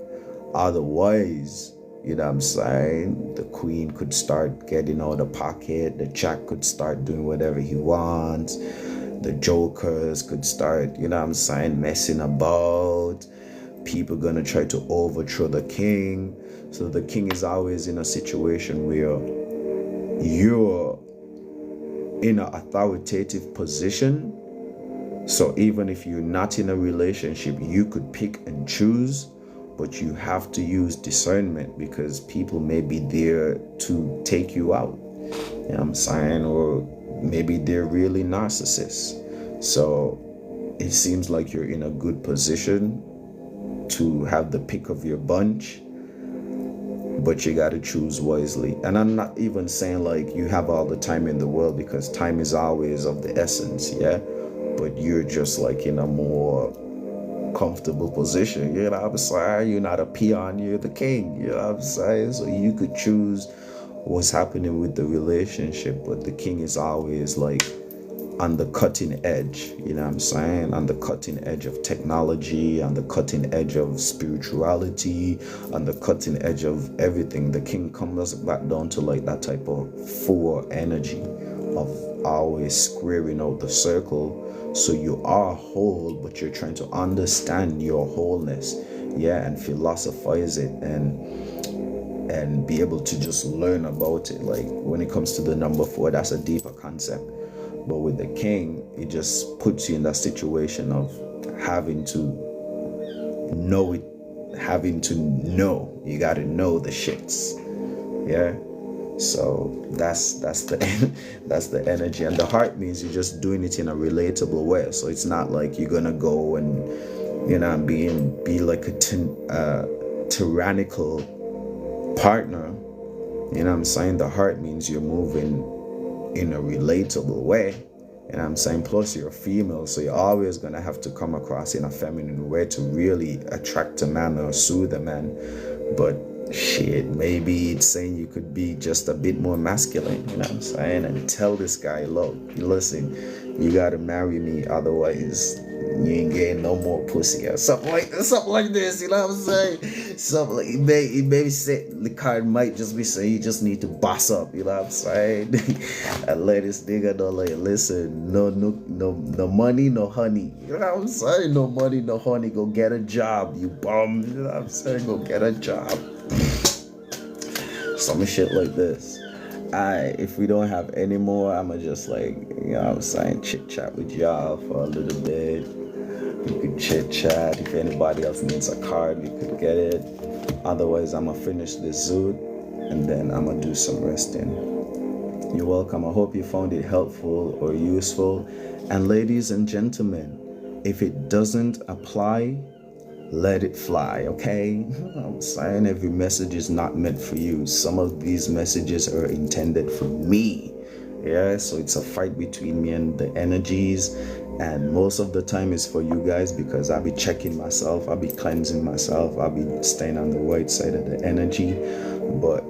Otherwise, You know what I'm saying? The queen could start getting out of pocket. The jack could start doing whatever he wants. The jokers could start, you know what I'm saying, messing about. People gonna try to overthrow the king. So the king is always in a situation where you're in an authoritative position. So even if you're not in a relationship, you could pick and choose, but you have to use discernment because people may be there to take you out. You know what I'm saying? Or maybe they're really narcissists. So it seems like you're in a good position to have the pick of your bunch, but you got to choose wisely. And I'm not even saying like you have all the time in the world, because time is always of the essence, yeah? But you're just like in a more comfortable position, you know what I'm saying? You're not a peon, you're the king, you know what I'm saying? So you could choose what's happening with the relationship, but the king is always like on the cutting edge, you know what I'm saying? On the cutting edge of technology, on the cutting edge of spirituality, on the cutting edge of everything. The king comes back down to like that type of 4 energy of always squaring out the circle. So you are whole, but you're trying to understand your wholeness, yeah, and philosophize it and be able to just learn about it. Like when it comes to the number 4, that's a deeper concept. But with the king, it just puts you in that situation of having to know it, having to know. You got to know the shits, yeah. So that's the that's the energy. And the heart means you're just doing it in a relatable way. So it's not like you're gonna go and, you know, be like a tyrannical partner. You know what I'm saying? The heart means you're moving in a relatable way. You know what I'm saying? Plus you're a female, so you're always gonna have to come across in a feminine way to really attract a man or soothe a man. But shit, maybe it's saying you could be just a bit more masculine, you know what I'm saying? And tell this guy, look, listen, you gotta marry me, otherwise you ain't getting no more pussy or something like this, you know what I'm saying? Something like it may say the card might just be saying you just need to boss up, you know what I'm saying? And let this nigga know, like, listen, no money, no honey, you know what I'm saying? No money, no honey, go get a job, you bum, you know what I'm saying? Go get a job. Some shit like this. If we don't have any more, I'ma just like, you know what I'm saying, chit chat with y'all for a little bit. We could chit chat. If anybody else needs a card, we could get it. Otherwise, I'ma finish this zoot and then I'ma do some resting. You're welcome. I hope you found it helpful or useful. And ladies and gentlemen, if it doesn't apply, let it fly, okay? I'm saying every message is not meant for you. Some of these messages are intended for me. Yeah, so it's a fight between me and the energies. And most of the time it's for you guys, because I'll be checking myself, I'll be cleansing myself, I'll be staying on the right side of the energy. But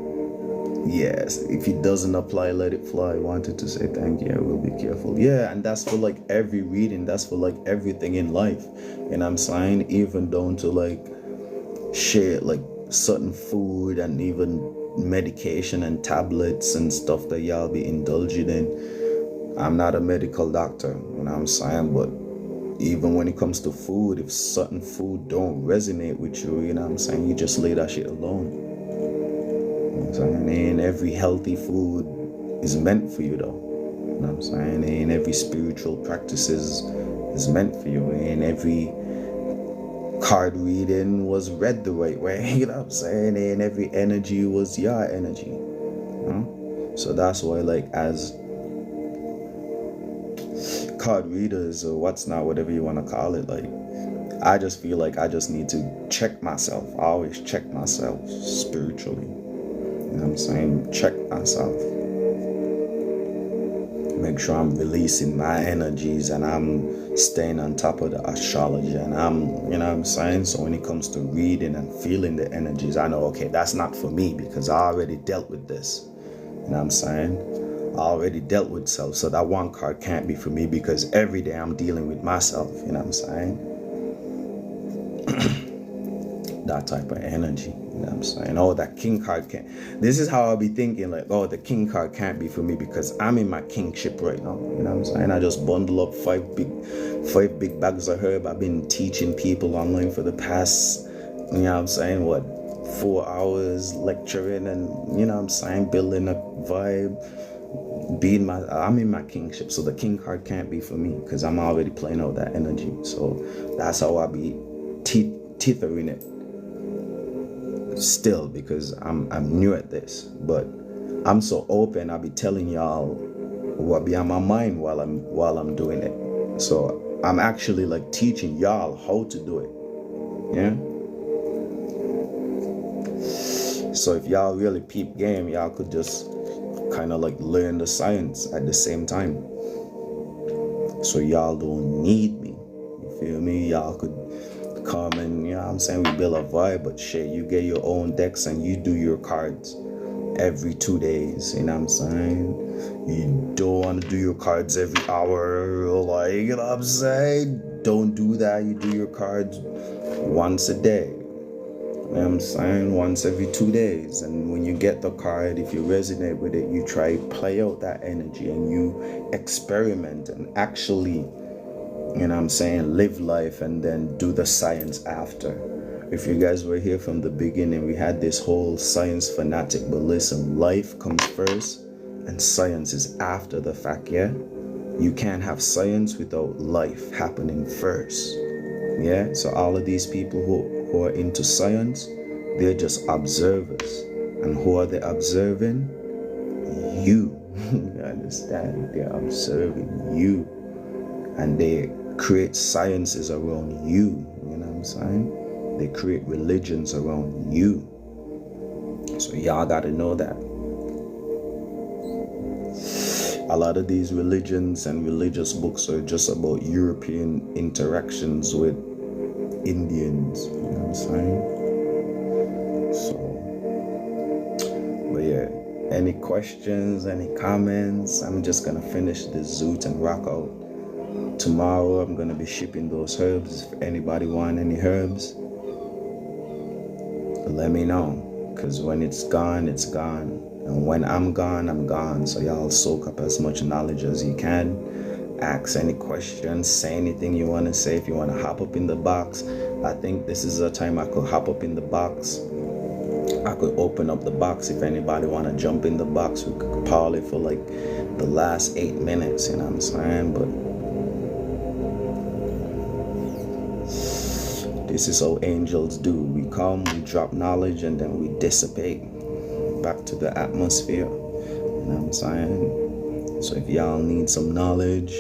yes, if it doesn't apply, let it fly. I wanted to say thank you. I will be careful. Yeah, and that's for like every reading. That's for like everything in life. And I'm saying even down to like shit, like certain food and even medication and tablets and stuff that y'all be indulging in. I'm not a medical doctor, you know what I'm saying? But even when it comes to food, if certain food don't resonate with you, you know what I'm saying? You just lay that shit alone. And every healthy food is meant for you though. You know what I'm saying? And every spiritual practices is meant for you. And every card reading was read the right way. You know what I'm saying? And every energy was your energy. You know? So that's why, like, as card readers or what's not, whatever you want to call it, like, I just feel like I just need to check myself. I always check myself spiritually. You know what I'm saying? Check myself. Make sure I'm releasing my energies and I'm staying on top of the astrology, and I'm, you know what I'm saying? So when it comes to reading and feeling the energies, I know, okay, that's not for me because I already dealt with this. You know what I'm saying? I already dealt with self. So that one card can't be for me because every day I'm dealing with myself. You know what I'm saying? that type of energy. You know what I'm saying? Oh, that king card can't. This is how I'll be thinking, like, oh, the king card can't be for me because I'm in my kingship right now. You know what I'm saying? I just bundle up five big bags of herb. I've been teaching people online for the past, you know what I'm saying, 4 hours lecturing, and you know what I'm saying, building a vibe. I'm in my kingship, so the king card can't be for me because I'm already playing out that energy. So that's how I be tethering it still, because I'm new at this, but I'm so open. I'll be telling y'all what be on my mind while I'm doing it. So I'm actually like teaching y'all how to do it. Yeah. So if y'all really peep game, y'all could just kind of like learn the science at the same time. So y'all don't need me. You feel me? Y'all could come and, you know what I'm saying, we build a vibe, but shit, you get your own decks and you do your cards every 2 days. You know what I'm saying? You don't want to do your cards every hour, like, you know what I'm saying? Don't do that. You do your cards once a day. You know what I'm saying? Once every 2 days. And when you get the card, if you resonate with it, you try play out that energy and you experiment and actually, you know what I'm saying, live life and then do the science after. If you guys were here from the beginning, we had this whole science fanatic, but listen, life comes first and science is after the fact, yeah? You can't have science without life happening first. Yeah, so all of these people who are into science, they're just observers. And who are they observing? You. You understand? They're observing you. And they create sciences around you. You know what I'm saying? They create religions around you. So y'all gotta know that. A lot of these religions and religious books are just about European interactions with Indians, you know what I'm saying? So, but yeah, any questions, any comments? I'm just gonna finish this zoot and rock out. Tomorrow I'm gonna be shipping those herbs. If anybody want any herbs, let me know, because when it's gone, it's gone. And when I'm gone. So y'all soak up as much knowledge as you can. Ask any questions, say anything you want to say. If you want to hop up in the box, I think this is a time I could hop up in the box. I could open up the box. If anybody want to jump in the box, we could parlay for like the last 8 minutes, you know what I'm saying? But this is how angels do. We come, we drop knowledge, and then we dissipate back to the atmosphere. You know what I'm saying? So if y'all need some knowledge,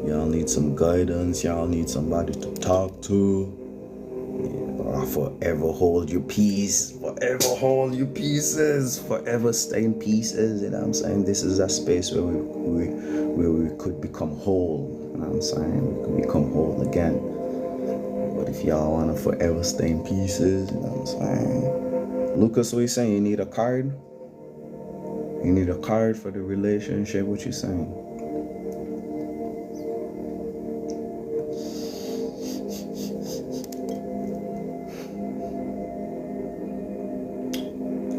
y'all need some guidance, y'all need somebody to talk to, forever hold your peace, forever hold your pieces, forever stay in pieces. You know what I'm saying? This is a space where we could become whole. You know what I'm saying? We could become whole again. But if y'all want to forever stay in pieces, you know what I'm saying? Lucas, what you saying? You need a card? You need a card for the relationship? What you saying?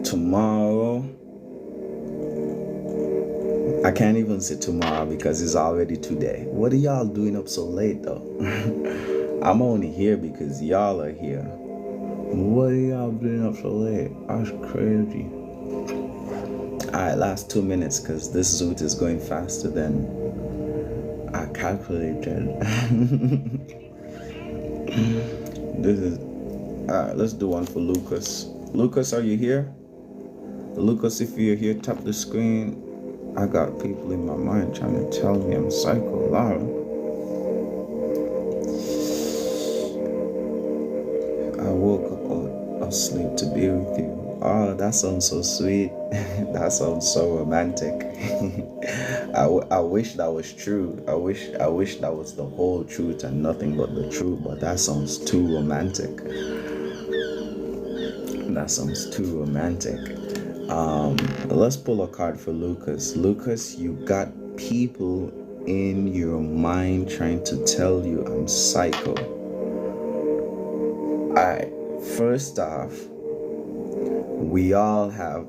Tomorrow, I can't even say tomorrow because it's already today. What are y'all doing up so late though? I'm only here because y'all are here. What are y'all doing up so late? That's crazy. Alright, last 2 minutes because this zoot is going faster than I calculated. This is alright, let's do one for Lucas. Lucas, are you here? Lucas, if you're here, tap the screen. I got people in my mind trying to tell me I'm psycho. Lara. I woke up asleep to be with you. Oh, that sounds so sweet. That sounds so romantic. I wish that was true. I wish that was the whole truth and nothing but the truth. But that sounds too romantic. That sounds too romantic. Let's pull a card for Lucas. Lucas, you got people in your mind trying to tell you I'm psycho. Alright, First off, we all have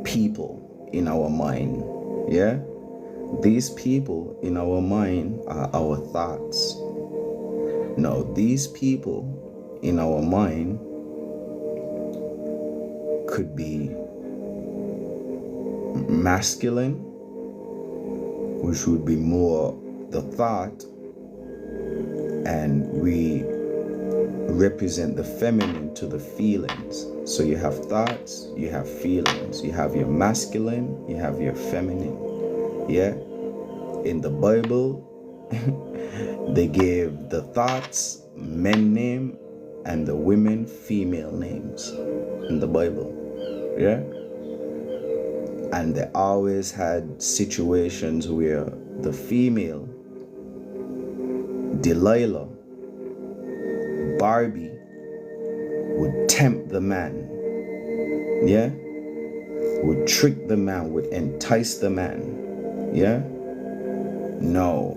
people in our mind. Yeah? These people in our mind are our thoughts. Now, these people in our mind could be masculine, which would be more the thought, and we represent the feminine to the feelings. So you have thoughts, you have feelings, you have your masculine, you have your feminine. Yeah? In the Bible, they gave the thoughts men name and the women female names in the Bible. Yeah? And they always had situations where the female, Delilah, Barbie, would tempt the man. Yeah? Would trick the man, would entice the man. Yeah? No,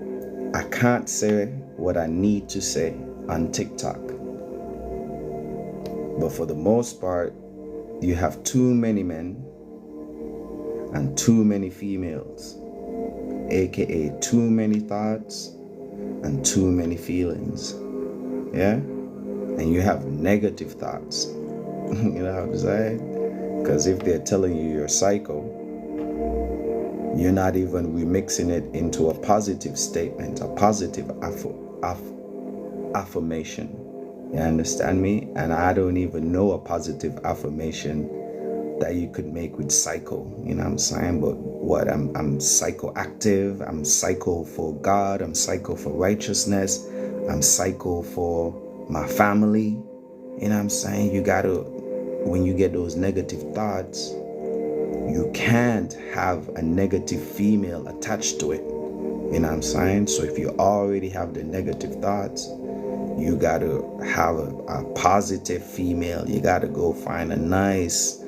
I can't say what I need to say on TikTok. But for the most part, you have too many men and too many females, aka too many thoughts and too many feelings. Yeah? And you have negative thoughts. You know what I'm saying? Because if they're telling you you're psycho, you're not even remixing it into a positive statement, a positive affirmation. You understand me? And I don't even know a positive affirmation that you could make with psycho. You know what I'm saying? But what? I'm psychoactive. I'm psycho for God. I'm psycho for righteousness. I'm psycho for my family. You know what I'm saying? You gotta, when you get those negative thoughts, you can't have a negative female attached to it. You know what I'm saying? So if you already have the negative thoughts, you gotta have a positive female. You gotta go find a nice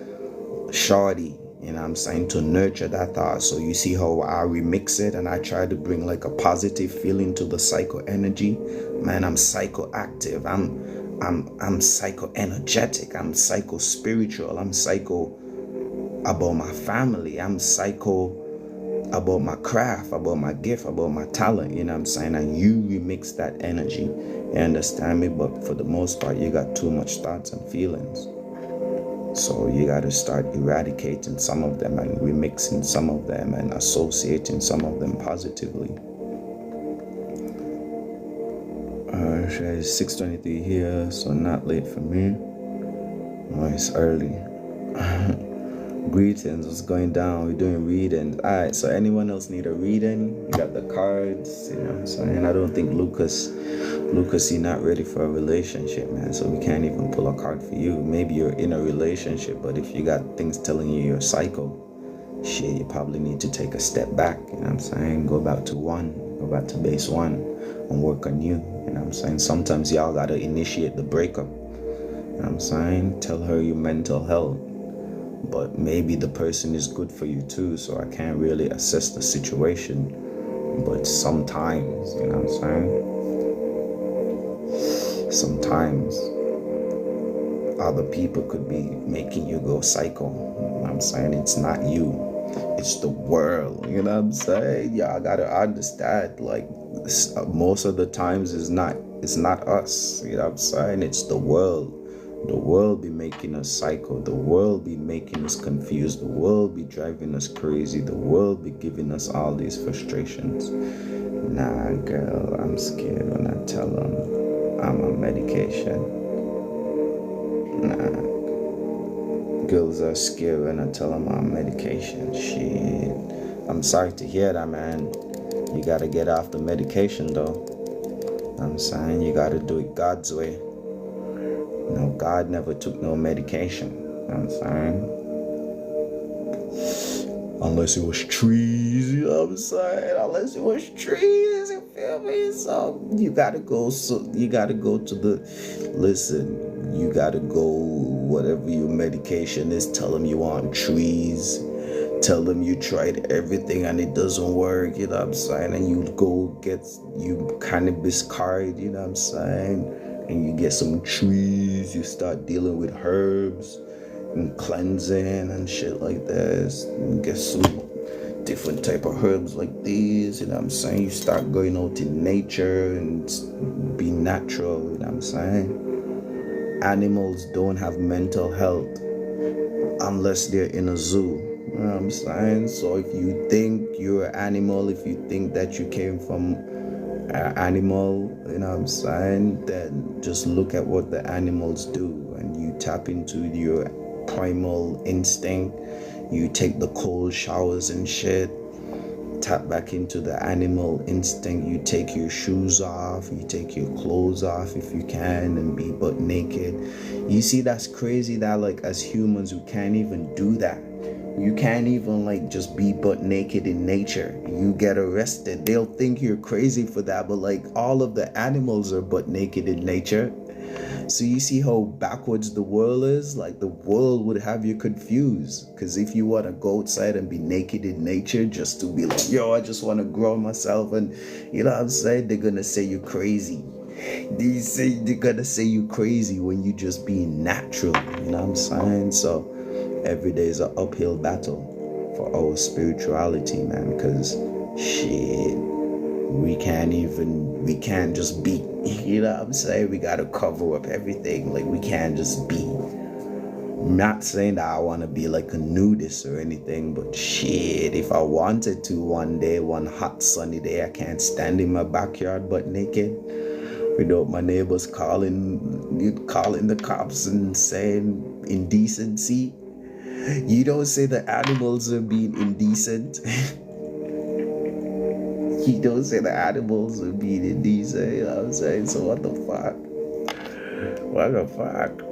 shorty, you know what I'm saying, to nurture that thought. So you see how I remix it and I try to bring like a positive feeling to the psycho energy. Man, I'm psychoactive. I'm psycho energetic. I'm psycho spiritual. I'm psycho about my family. I'm psycho about my craft, about my gift, about my talent, you know what I'm saying? And you remix that energy. You understand me? But for the most part, you got too much thoughts and feelings. So you got to start eradicating some of them and remixing some of them and associating some of them positively. It's 6:23 here, so not late for me. Oh, it's early. Greetings, what's going down? We're doing readings. Alright, so anyone else need a reading? You got the cards, you know what I'm saying? I don't think Lucas, you're not ready for a relationship, man. So we can't even pull a card for you. Maybe you're in a relationship, but if you got things telling you you're psycho, shit, you probably need to take a step back, you know what I'm saying? Go back to base one and work on you, you know what I'm saying? Sometimes y'all gotta initiate the breakup, you know what I'm saying? Tell her your mental health. But maybe the person is good for you too, so I can't really assess the situation. But sometimes, you know what I'm saying? Sometimes other people could be making you go psycho. You know what I'm saying? It's not you, it's the world. You know what I'm saying? Y'all gotta understand, like, most of the times it's not us. You know what I'm saying? It's the world. The world be making us psycho. The world be making us confused. The world be driving us crazy. The world be giving us all these frustrations. Nah, girl, I'm scared when I tell them I'm on medication. Nah, girls are scared when I tell them I'm on medication. Shit. I'm sorry to hear that, man. You gotta get off the medication, though. I'm saying you gotta do it God's way. You know, God never took no medication. You know what I'm saying? Unless it was trees, you know what I'm saying? Unless it was trees, you feel me? So you gotta go to the, listen, you gotta go, whatever your medication is, tell them you want trees. Tell them you tried everything and it doesn't work, you know what I'm saying? And you go get you cannabis card, you know what I'm saying? and you get some trees, you start dealing with herbs and cleansing and shit like this, and get some different type of herbs like these, you know what I'm saying? You start going out in nature and be natural, you know what I'm saying? Animals don't have mental health unless they're in a zoo, you know what I'm saying? So if you think you're an animal, if you think that you came from an animal, you know what I'm saying, then just look at what the animals do, and you tap into your primal instinct. You take the cold showers and shit, tap back into the animal instinct. You take your shoes off, you take your clothes off if you can, and be butt naked. You see, that's crazy that like as humans we can't even do that. You can't even like just be butt naked in nature. You get arrested. They'll think you're crazy for that, but like all of the animals are butt naked in nature. So you see how backwards the world is? Like the world would have you confused. Because if you want to go outside and be naked in nature just to be like, yo, I just want to grow myself, and you know what I'm saying? They're going to say you're crazy. They're going to say you crazy when you just being natural. You know what I'm saying? So every day is an uphill battle for our spirituality, man. Because shit, we can't just be, you know what I'm saying? We gotta cover up everything. Like we can't just be. I'm not saying that I want to be like a nudist or anything, but shit, if I wanted to one day, one hot sunny day, I can't stand in my backyard butt naked without my neighbors calling the cops and saying indecency. You don't say the animals are being indecent. You don't say the animals are being indecent, you know what I'm saying? So what the fuck? What the fuck?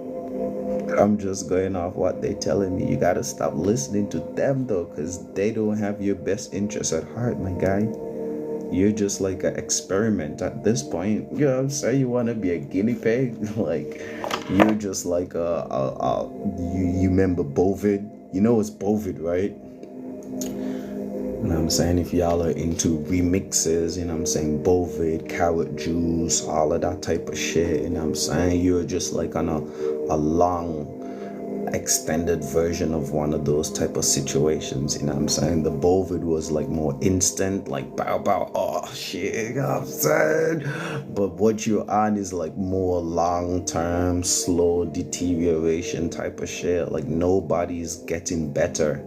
I'm just going off what they're telling me. You gotta stop listening to them though, because they don't have your best interests at heart, my guy. You're just like an experiment at this point. You know what I'm saying? You wanna be a guinea pig? Like you're just like you remember Bovid? You know it's Bovid, right? You know what I'm saying? If y'all are into remixes, you know what I'm saying, Bovid, Carrot Juice, all of that type of shit, you know what I'm saying? You're just like on a long extended version of one of those type of situations, you know what I'm saying? The Bovid was like more instant, like bow bow, oh shit, you know what I'm saying? But what you're on is like more long-term, slow deterioration type of shit. Like nobody's getting better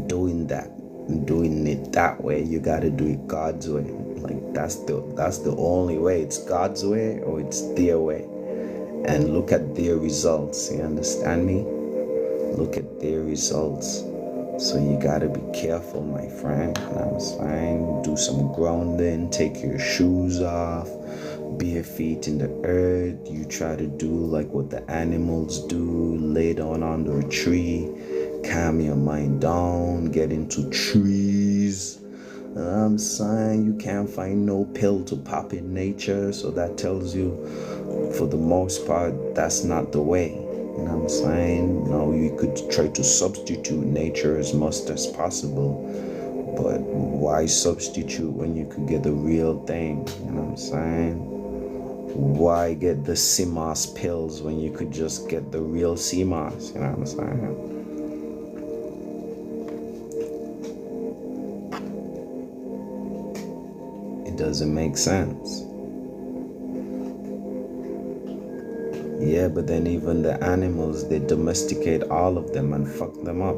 doing it that way. You gotta do it God's way. Like that's the only way. It's God's way or it's their way. And look at their results. You understand me? Look at their results. So you gotta be careful, my friend. You know what I'm saying? Do some grounding, take your shoes off, bare feet in the earth. You try to do like what the animals do, lay down under a tree, calm your mind down, get into trees. You know what I'm saying? You can't find no pill to pop in nature, so that tells you for the most part that's not the way. You know what I'm saying? No, you could try to substitute nature as much as possible, but why substitute when you could get the real thing? You know what I'm saying? Why get the CMOS pills when you could just get the real CMOS? You know what I'm saying? It doesn't make sense. Yeah, but then even the animals, they domesticate all of them and fuck them up.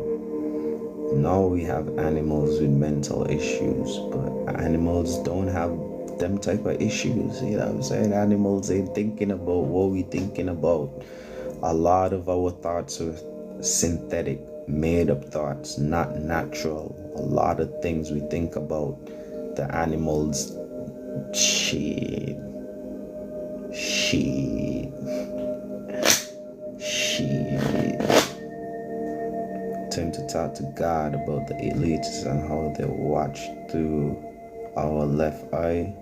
Now we have animals with mental issues, but animals don't have them type of issues. You know what I'm saying? Animals ain't thinking about what we thinking about. A lot of our thoughts are synthetic, made up thoughts, not natural. A lot of things we think about, the animals, shit. Time to talk to God about the elites and how they watch through our left eye.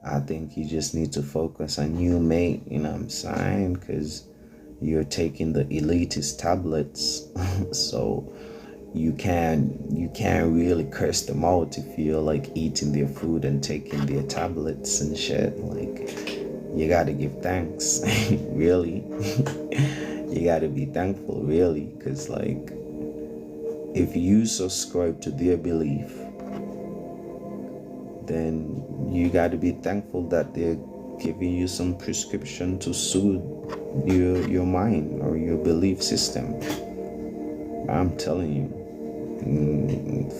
I think you just need to focus on you, mate, you know what I'm saying? Because you're taking the elitist tablets. So you can't really curse them out if you're like eating their food and taking their tablets and shit. Like, you gotta give thanks. Really. You gotta be thankful, really, because like, if you subscribe to their belief, then you gotta be thankful that they're giving you some prescription to soothe your mind or your belief system. I'm telling you,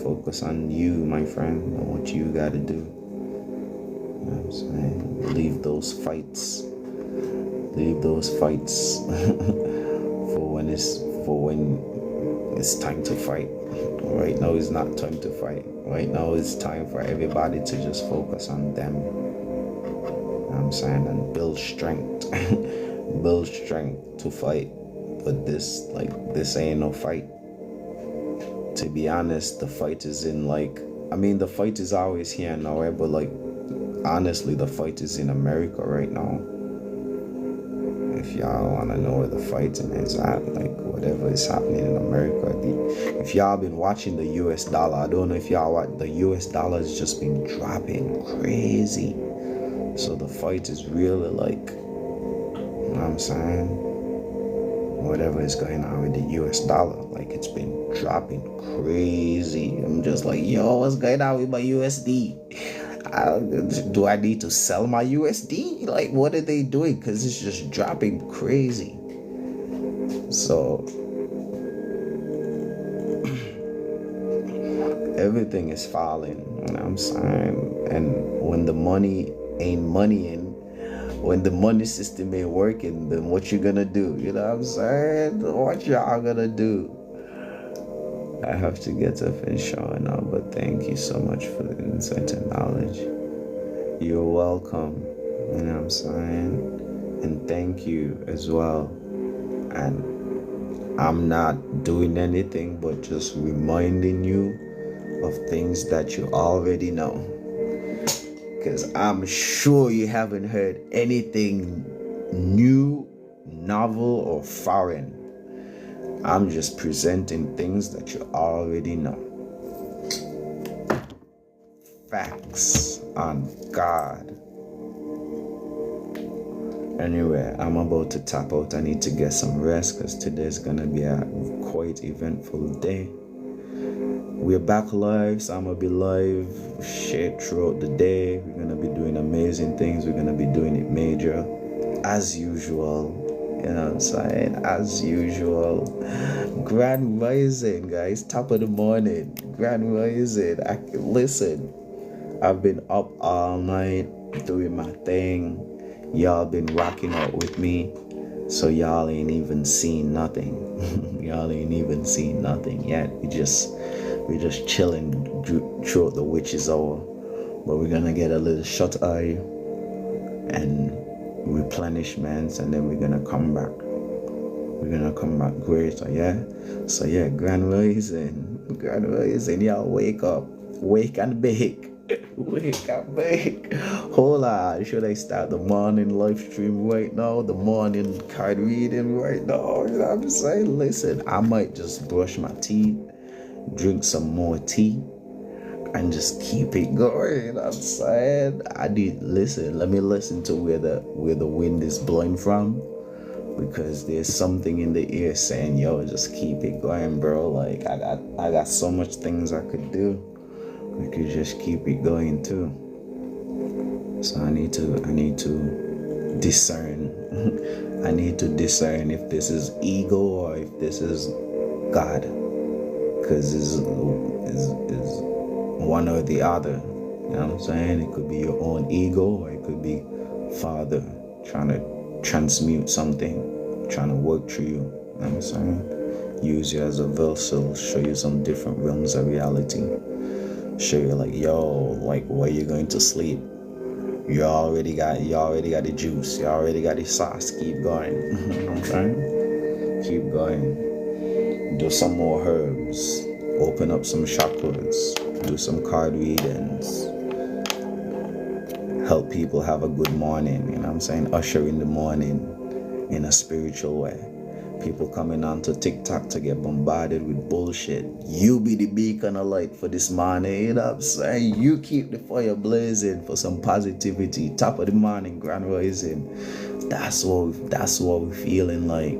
focus on you, my friend, on what you gotta do. You know what I'm saying? Leave those fights for when it's time to fight. Right now is not time to fight. Right now it's time for everybody to just focus on them. You know what I'm saying? And build strength. Build strength to fight. But this ain't no fight. To be honest, the fight is in the fight is always here now, but like, honestly, the fight is in America right now. If y'all want to know where the fighting is at, like whatever is happening in America. If y'all been watching the US dollar, I don't know if y'all watch, the US dollar has just been dropping crazy. So the fight is really like, you know what I'm saying? Whatever is going on with the US dollar, like it's been dropping crazy. I'm just like, yo, what's going on with my USD? Do I need to sell my USD? Like, what are they doing? Because it's just dropping crazy. So everything is falling, you know what I'm saying? And when the money ain't moneying, when the money system ain't working, then what you gonna do? You know what I'm saying? What y'all gonna do? I have to get up and show now, but thank you so much for the insight and knowledge. You're welcome, you know what I'm saying? And thank you as well. And I'm not doing anything but just reminding you of things that you already know. Because I'm sure you haven't heard anything new, novel, or foreign. I'm just presenting things that you already know. Facts on God. Anyway, I'm about to tap out. I need to get some rest because today's going to be a quite eventful day. We're back live, so I'm going to be live shit throughout the day. We're going to be doing amazing things. We're going to be doing it major as usual. You know what I'm saying? As usual. Grand rising, guys. Top of the morning. Grand rising. Listen, I've been up all night doing my thing. Y'all been rocking out with me. So y'all ain't even seen nothing. Y'all ain't even seen nothing yet. We just chilling throughout the witch's hour. But we're gonna get a little shut eye and replenishments, and then we're gonna come back. We're gonna come back greater, yeah? So yeah, grand rising, y'all wake up. Wake and bake. Wake and bake. Hold on, should I start the morning live stream right now? The morning card reading right now? You know what I'm saying? Listen, I might just brush my teeth, drink some more tea, and just keep it going. You know what I'm saying? Let me listen to where the wind is blowing from, because there's something in the ear saying, yo, just keep it going, bro. Like I got so much things I could do. We could just keep it going too. So I need to discern. I need to discern if this is ego or if this is God, because it's one or the other. You know what I'm saying? It could be your own ego, or it could be Father trying to transmute something, trying to work through you. You know what I'm saying? Use you as a vessel, show you some different realms of reality. Show you like, yo, like where you're going to sleep. You already got the juice. You already got the sauce. Keep going. You know what I'm saying? Keep going. Do some more herbs. Open up some chakras. Do some card readings. Help people have a good morning. You know what I'm saying? Usher in the morning in a spiritual way. People coming onto TikTok to get bombarded with bullshit. You be the beacon of light for this morning, you know what I'm saying? You keep the fire blazing for some positivity. Top of the morning, grand rising. That's what we're feeling like.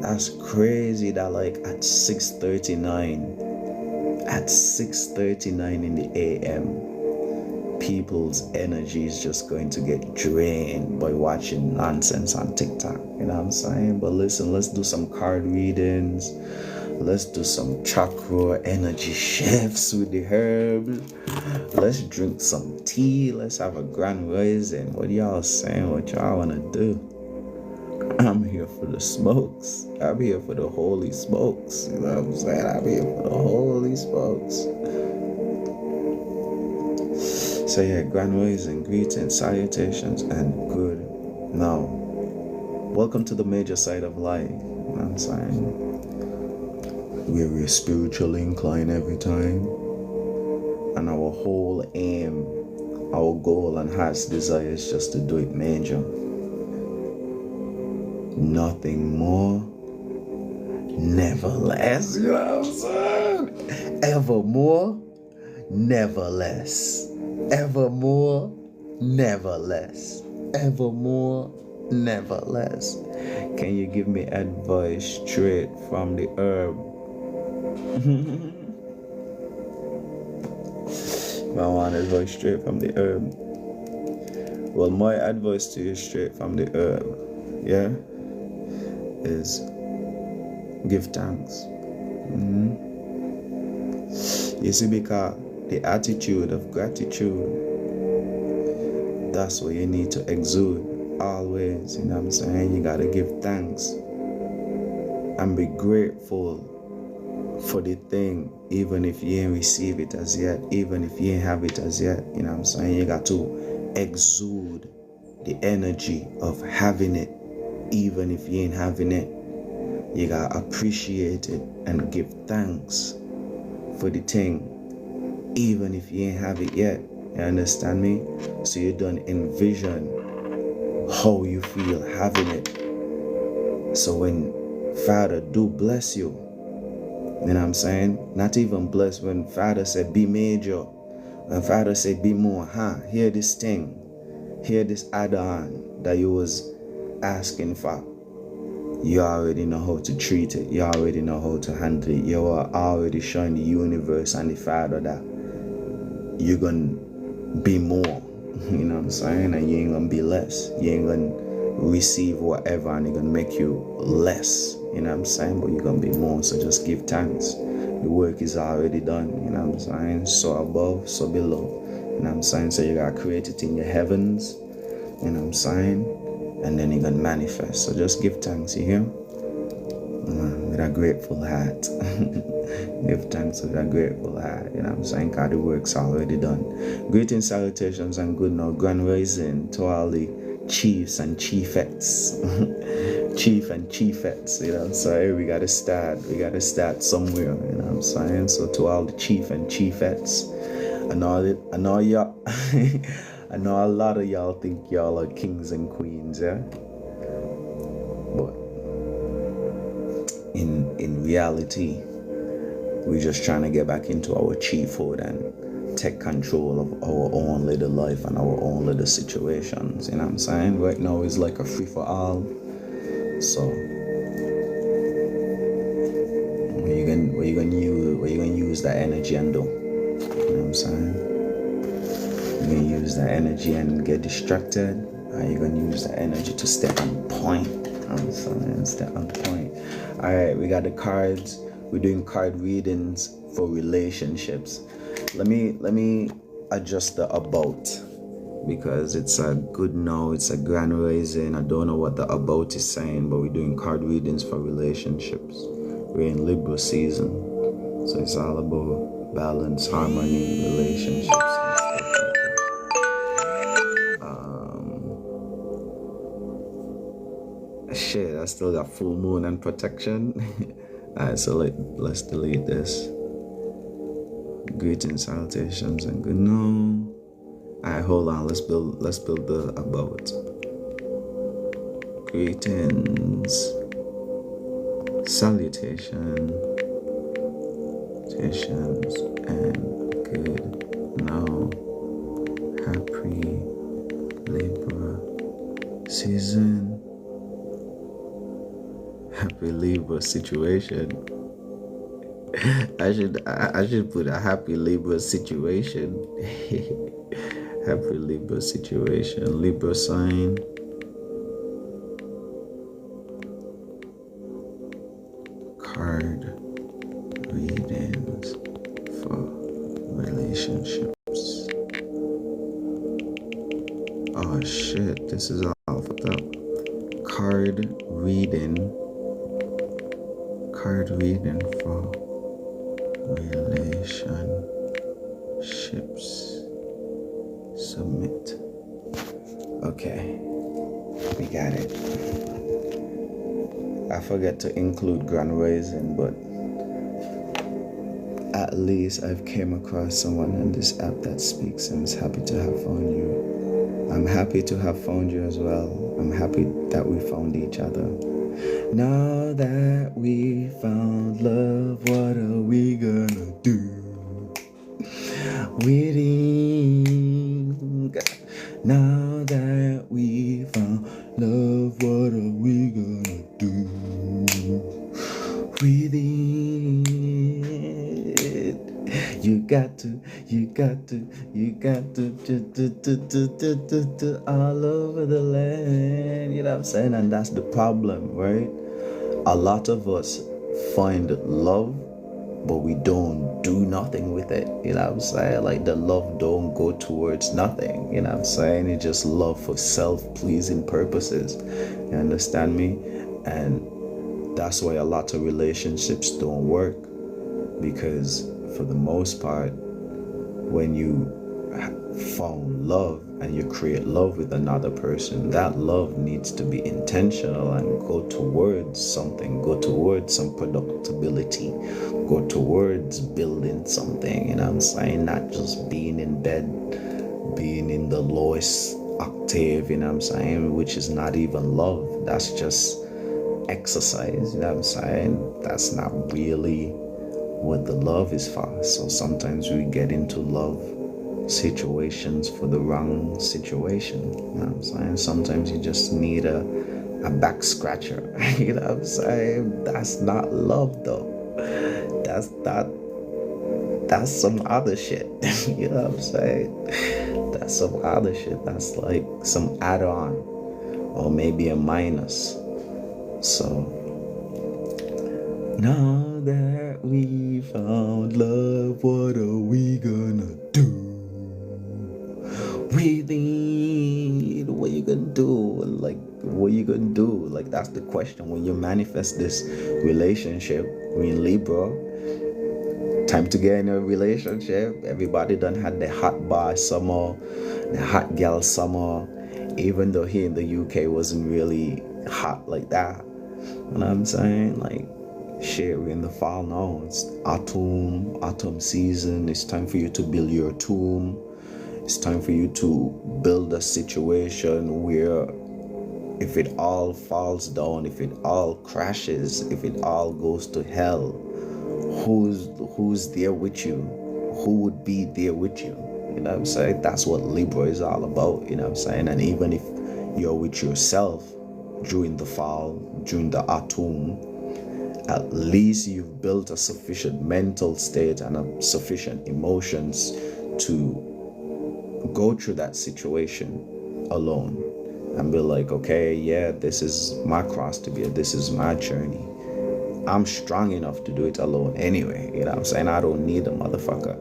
That's crazy that like at 6:39 in the AM, people's energy is just going to get drained by watching nonsense on TikTok. You know what I'm saying? But listen, let's do some card readings. Let's do some chakra energy shifts with the herbs. Let's drink some tea. Let's have a grand rising. What y'all saying? What y'all want to do? I'm here for the smokes. I'm here for the holy smokes. You know what I'm saying? I'm here for the holy smokes. So yeah, grand rising, greetings, salutations, and good now. Welcome to the major side of life. You know what I'm saying? Where we're spiritually inclined every time. And our whole aim, our goal and heart's desire is just to do it major. Nothing more, never less. You know what I'm saying? Evermore, never less. Evermore, never less. Evermore, never less. Can you give me advice straight from the herb? I want advice straight from the herb. Well, my advice to you straight from the herb, yeah, is give thanks. You see, because the attitude of gratitude, that's what you need to exude always. You know what I'm saying? You gotta give thanks and be grateful for the thing, even if you ain't receive it as yet, even if you ain't have it as yet. You know what I'm saying? You got to exude the energy of having it, even if you ain't having it. You gotta appreciate it and give thanks for the thing, even if you ain't have it yet. You understand me? So you don't envision how you feel having it. So when Father do bless you, you know what I'm saying? Not even bless when Father said be major. When Father said be more, hear this thing. Hear this add-on that you was asking for. You already know how to treat it. You already know how to handle it. You are already showing the universe and the Father that you're going to be more. You know what I'm saying? And you ain't going to be less. You ain't going to receive whatever and it's going to make you less. You know what I'm saying? But you're going to be more. So just give thanks. The work is already done. You know what I'm saying? So above, so below. You know what I'm saying? So you got to create it in your heavens. You know what I'm saying? And then you're going to manifest. So just give thanks, you hear? With a grateful heart. Give thanks with a grateful heart. You know what I'm saying? God, the work's already done. Greetings, salutations, and good now. Grand rising to all the chiefs and chiefettes. Chief and chiefettes, you know what I'm saying? We got to start somewhere, you know what I'm saying? So to all the chief and chiefettes, I know y'all, I know a lot of y'all think y'all are kings and queens, yeah? But in reality, we're just trying to get back into our chiefhood and take control of our own little life and our own little situations, you know what I'm saying? Right now it's like a free-for-all. So what you gonna use that energy and do? You know what I'm saying? You're gonna use that energy and get distracted, or you're gonna use that energy to stay on point. You know what I'm saying? Stay on point. Alright, we got the cards. We're doing card readings for relationships. Let me adjust the about, because it's a good now, it's a grand rising. I don't know what the about is saying, but we're doing card readings for relationships. We're in Libra season, so it's all about balance, harmony, relationships, and stuff like that. Shit, I still got full moon and protection. Alright, so let's delete this. Greetings, salutations, and good now. Alright, hold on. Let's build the about. Greetings. Salutations and good now. Happy Libra season. Happy Libra situation. I should put a happy Libra situation. Happy Libra situation. Libra sign. Card readings for relationships. Oh shit, this is all fucked up. Card reading for relationships. Submit. Okay, we got it. I forget to include Grand Raisin, but at least I've came across someone on this app that speaks and is happy to have found you. I'm happy to have found you as well. I'm happy that we found each other. Now that we found love, what are we gonna do? Now that we found love, what are we gonna do? Within, you got to all over the land. You know what I'm saying? And that's the problem, right? A lot of us find love, but we don't do nothing with it. You know what I'm saying? Like the love don't go towards nothing. You know what I'm saying? It's just love for self-pleasing purposes. You understand me? And that's why a lot of relationships don't work, because for the most part, when you found love and you create love with another person, that love needs to be intentional and go towards something, go towards some productivity, go towards building something. You know what I'm saying? Not just being in bed, being in the lowest octave, you know what I'm saying, which is not even love. That's just exercise, you know what I'm saying? That's not really what the love is for. So sometimes we get into love situations for the wrong situation, you know what I'm saying? Sometimes you just need a back scratcher, you know what I'm saying? That's not love though. That's some other shit. You know what I'm saying? That's some other shit. That's like some add-on or maybe a minus. So now that we found love, what are we gonna do? Breathing, what you gonna do? Like, what you gonna do? Like, that's the question. When you manifest this relationship, in Libra, time to get in a relationship. Everybody done had the hot bar summer, the hot girl summer, even though here in the UK wasn't really hot like that. You know what I'm saying? Like, shit, we're in the fall now. It's autumn season. It's time for you to build your tomb. It's time for you to build a situation where if it all falls down, if it all crashes, if it all goes to hell, who's there with you? Who would be there with you? You know what I'm saying? That's what Libra is all about, you know what I'm saying? And even if you're with yourself during the fall, during the autumn, at least you've built a sufficient mental state and a sufficient emotions to go through that situation alone and be like, okay, yeah, this is my cross to bear, this is my journey. I'm strong enough to do it alone anyway, you know what I'm saying? I don't need a motherfucker.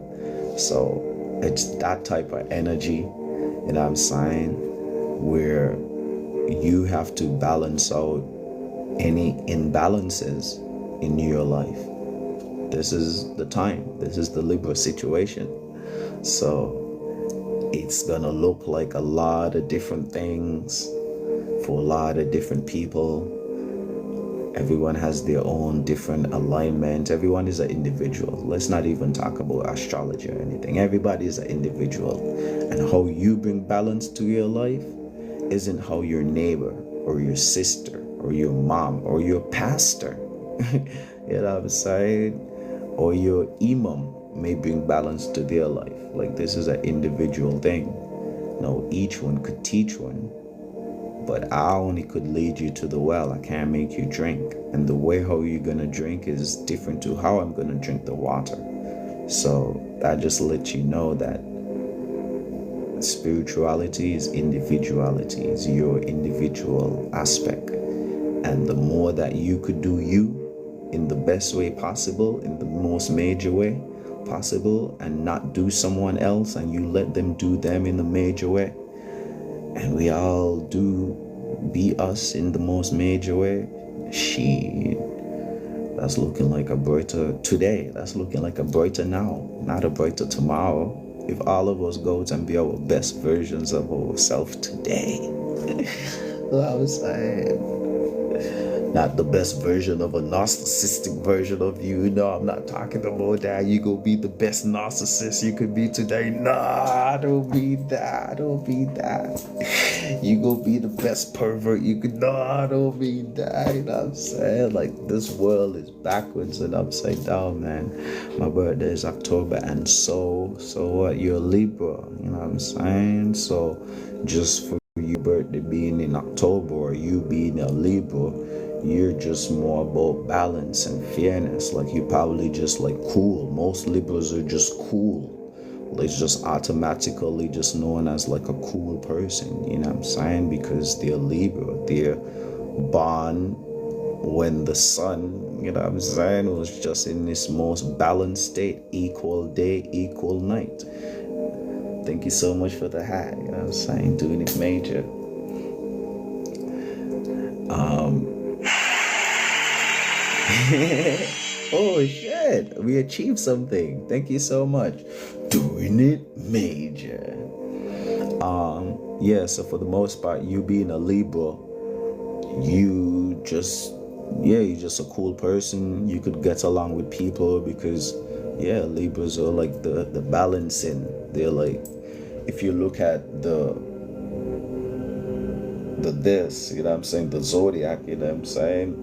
So it's that type of energy, you know what I'm saying, where you have to balance out any imbalances in your life. This is the time. This is the Libra situation. So it's gonna look like a lot of different things for a lot of different people. Everyone has their own different alignment. Everyone is an individual. Let's not even talk about astrology or anything. Everybody is an individual. And how you bring balance to your life isn't how your neighbor or your sister or your mom or your pastor You know what I'm saying? Or your imam may bring balance to their life. Like, this is an individual thing. No, each one could teach one, but I only could lead you to the well. I can't make you drink. And the way how you're gonna drink is different to how I'm gonna drink the water. So that just lets you know that spirituality is individuality, is your individual aspect. And the more that you could do you in the best way possible, in the most major way possible, and not do someone else, and you let them do them in the major way, and we all do be us in the most major way, that's looking like a brighter today. That's looking like a brighter now, not a brighter tomorrow. If all of us go and be our best versions of ourselves today, I was saying, not the best version of a narcissistic version of you. No, I'm not talking about that. You go be the best narcissist you could be today. Nah, don't be that. Don't be that. You go be the best pervert you could. Nah, don't be that. You know what I'm saying? Like, this world is backwards and upside down, man. My birthday is October, and so what? You're a Libra. You know what I'm saying? So just for your birthday being in October, or you being a Libra, you're just more about balance and fairness. Like, you probably just like cool. Most Libras are just cool. It's just automatically just known as like a cool person, you know what I'm saying? Because they're Libra. They're born when the sun, you know what I'm saying, was just in this most balanced state, equal day, equal night. Thank you so much for the hat, you know what I'm saying? Doing it major. Oh shit, we achieved something. Thank you so much. Doing it major. Yeah, so for the most part, you being a Libra, you're just a cool person. You could get along with people because Libras are like the balancing. They're like, if you look at the this, you know what I'm saying, the zodiac, you know what I'm saying,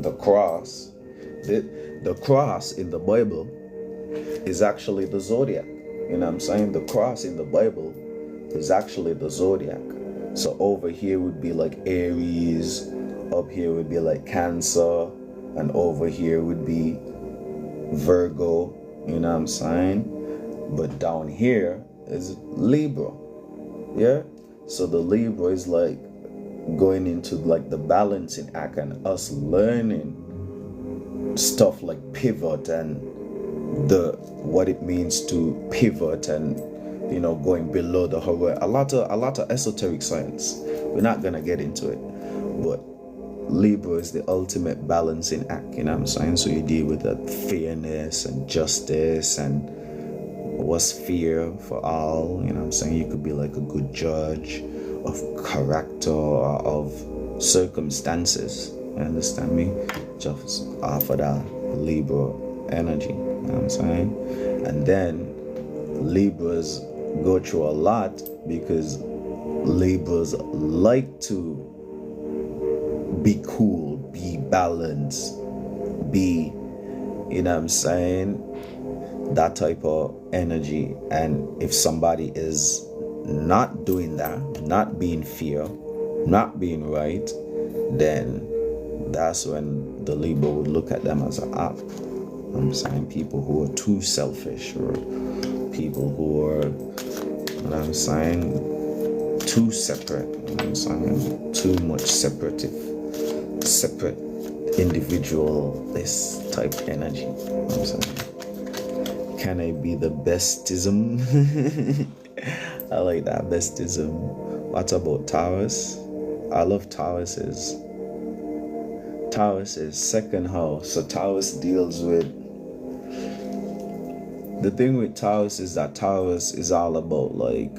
the cross. The cross in the Bible is actually the zodiac. You know what I'm saying? The cross in the Bible is actually the zodiac. So over here would be like Aries, up here would be like Cancer, and over here would be Virgo. You know what I'm saying? But down here is Libra. Yeah? So the Libra is like going into like the balancing act, and us learning stuff like pivot and what it means to pivot, and going below the horizon. A lot of esoteric science. We're not gonna get into it, but Libra is the ultimate balancing act, you know what I'm saying? So you deal with that fairness and justice and what's fair for all, you know what I'm saying? You could be like a good judge of character or of circumstances, you understand me? Just offer that Libra energy, you know what I'm saying? And then Libras go through a lot because Libras like to be cool, be balanced, be, you know what I'm saying, that type of energy. And if somebody is not doing that, not being fair, not being right, then that's when the Libra would look at them as an op. I'm saying people who are too selfish, or people who are, you know what I'm saying, too separate, you know what I'm saying, too much separate individualist type energy, you know what I'm saying. Can I be the bestism? I like that, bestism. What about Taurus? I love Taurus' second house. So Taurus deals with, the thing with Taurus is that Taurus is all about like